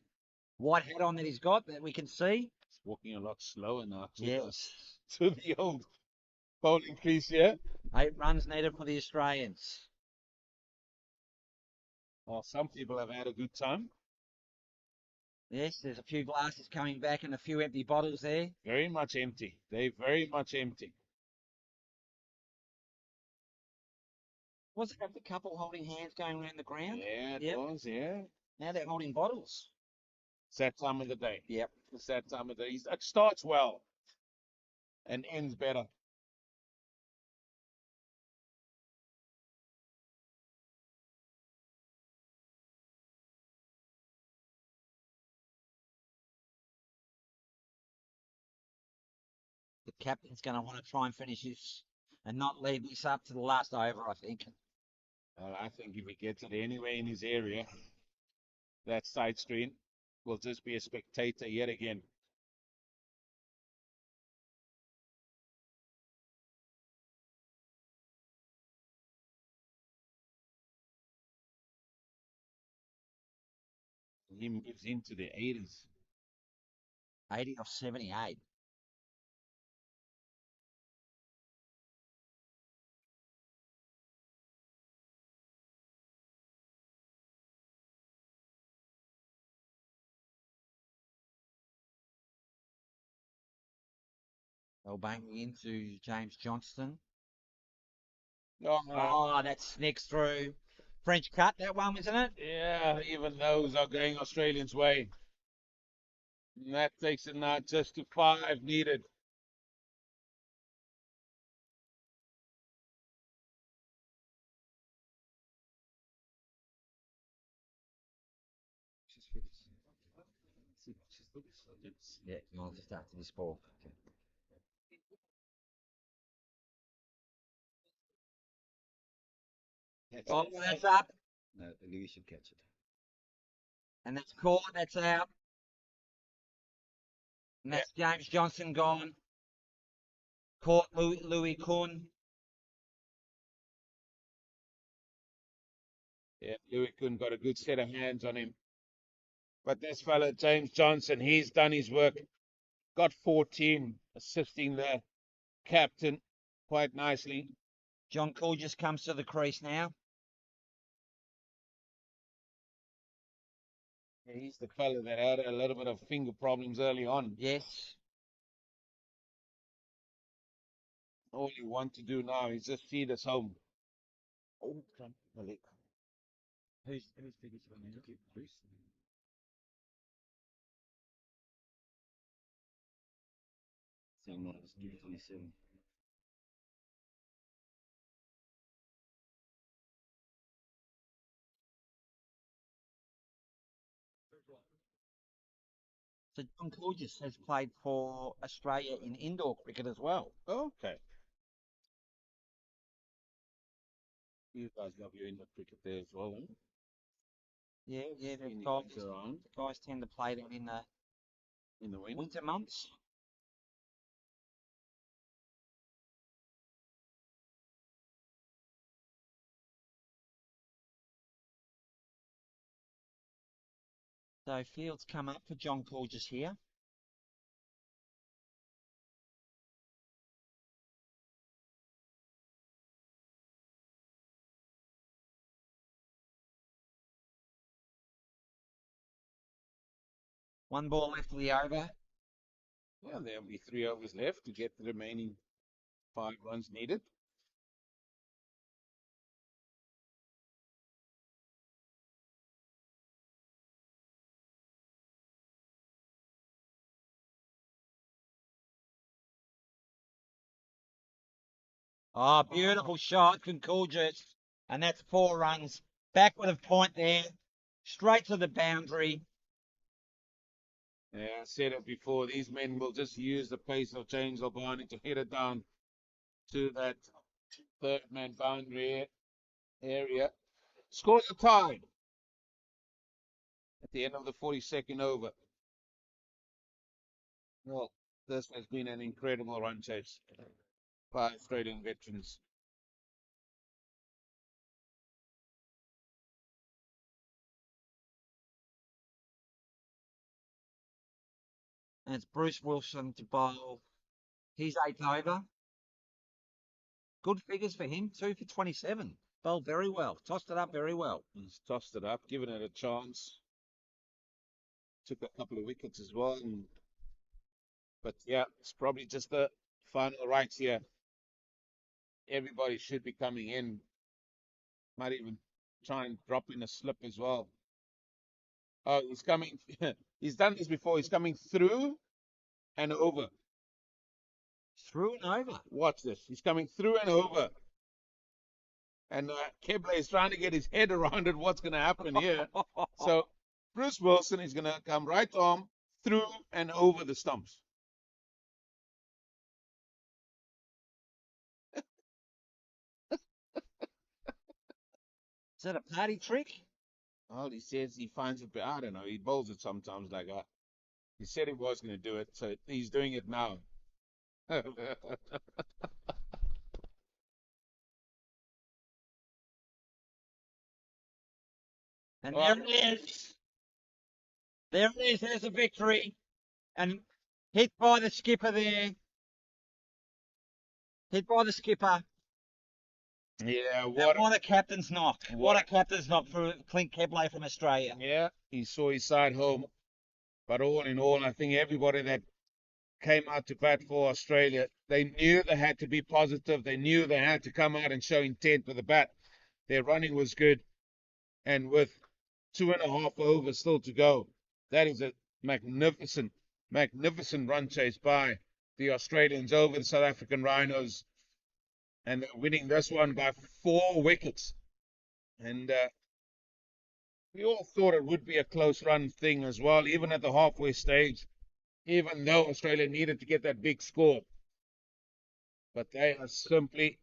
white hat on that he's got that we can see. It's walking a lot slower now Yes. to the old bowling crease here. 8 runs needed for the Australians. Well, some people have had a good time. Yes, there's a few glasses coming back and a few empty bottles there. Very much empty. They're very much empty. Was it the couple holding hands going around the ground? Yeah, it Yep. was, yeah. Now they're holding bottles. It's that time of the day. Yep. It's that time of the day. It starts well and ends better. The captain's going to want to try and finish this and not leave this up to the last over, I think. I think if he gets it anywhere in his area, that side screen will just be a spectator yet again. He moves into the 80s. 80 or 78. They'll bang into James Johnston. Oh, that sneaks through. French cut, that one, wasn't it? Yeah, even those are going Australians' way. And that takes it now just to 5 needed. Yeah, well, just after this ball. Oh, that's up. No, Louis should catch it. And that's caught, that's out. And that's James Johnson gone. Caught Louis Kuhn. Yeah, Louis Kuhn got a good set of hands on him. But this fella, James Johnson, he's done his work. Got 14, assisting the captain quite nicely. John Cool just comes to the crease now. Yeah, he's the fella that had a little bit of finger problems early on. Yes. All you want to do now is just see this home. Oh, Malik. Who's biggest one now? Bruce. So minus 27. So John Coolgis has played for Australia in indoor cricket as well. Okay. You guys love your indoor cricket there as well, eh? Yeah, the Any guys, guys around guys tend to play them in the in the winter? winter months. So Fields come up for John Coolgis here. One ball left of the over. Yeah, there'll be 3 overs left to get the remaining 5 runs needed. Oh, beautiful shot from Coolgis. And that's 4 runs. Back with a point there. Straight to the boundary. Yeah, I said it before. These men will just use the pace of James Albani to hit it down to that third man boundary area. Scores a tie at the end of the 42nd over. Well, this has been an incredible run chase by Australian veterans. And it's Bruce Wilson to bowl. He's 8th over. Good figures for him. 2 for 27. Bowled very well. Tossed it up very well. He's tossed it up, given it a chance. Took a couple of wickets as well. But yeah, it's probably just the final rights here. Everybody should be coming in. Might even try and drop in a slip as well. Oh, he's coming. He's done this before. He's coming through and over. Through and over. Watch this. He's coming through and over. And Keble is trying to get his head around it. What's going to happen here? So Bruce Wilson is going to come right arm through and over the stumps. Is that a party trick? Well, he says he finds it, but I don't know. He bowls it sometimes like that. He said he was going to do it, so he's doing it now. And Well, there it is. There it is. There's a victory. And hit by the skipper there. Hit by the skipper. yeah, And what? what a captain's knock. What- What a captain's knock for Clint Keble from Australia. Yeah, he saw his side home. But all in all, I think everybody that came out to bat for Australia, they knew they had to be positive. They knew they had to come out and show intent with the bat. Their running was good. And with 2.5 overs still to go, that is a magnificent, magnificent run chase by the Australians over the South African Rhinos. And they're winning this one by 4 wickets. And we all thought it would be a close run thing as well, even at the halfway stage, even though Australia needed to get that big score. But they are simply,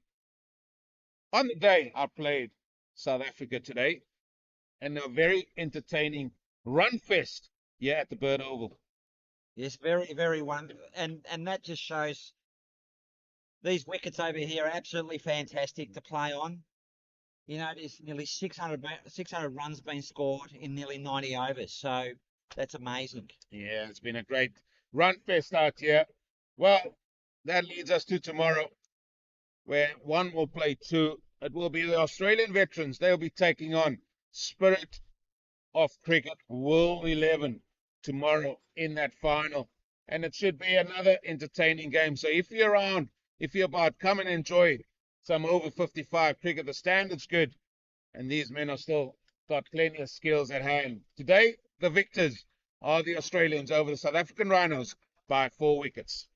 on the day I played South Africa today, and a very entertaining run fest here at the Burt Oval. Yes, very, very wonderful. And that just shows these wickets over here are absolutely fantastic to play on. You know, there's nearly 600 runs been scored in nearly 90 overs. So that's amazing. Yeah, it's been a great run fest out here. Well, that leads us to tomorrow, where one will play 2. It will be the Australian veterans. They'll be taking on Spirit of Cricket World 11 tomorrow in that final. And it should be another entertaining game. So if you're around, if you're about, come and enjoy some over 55 cricket. The standard's good. And these men are still got plenty of skills at hand. Today, the victors are the Australians over the South African Rhinos by 4 wickets.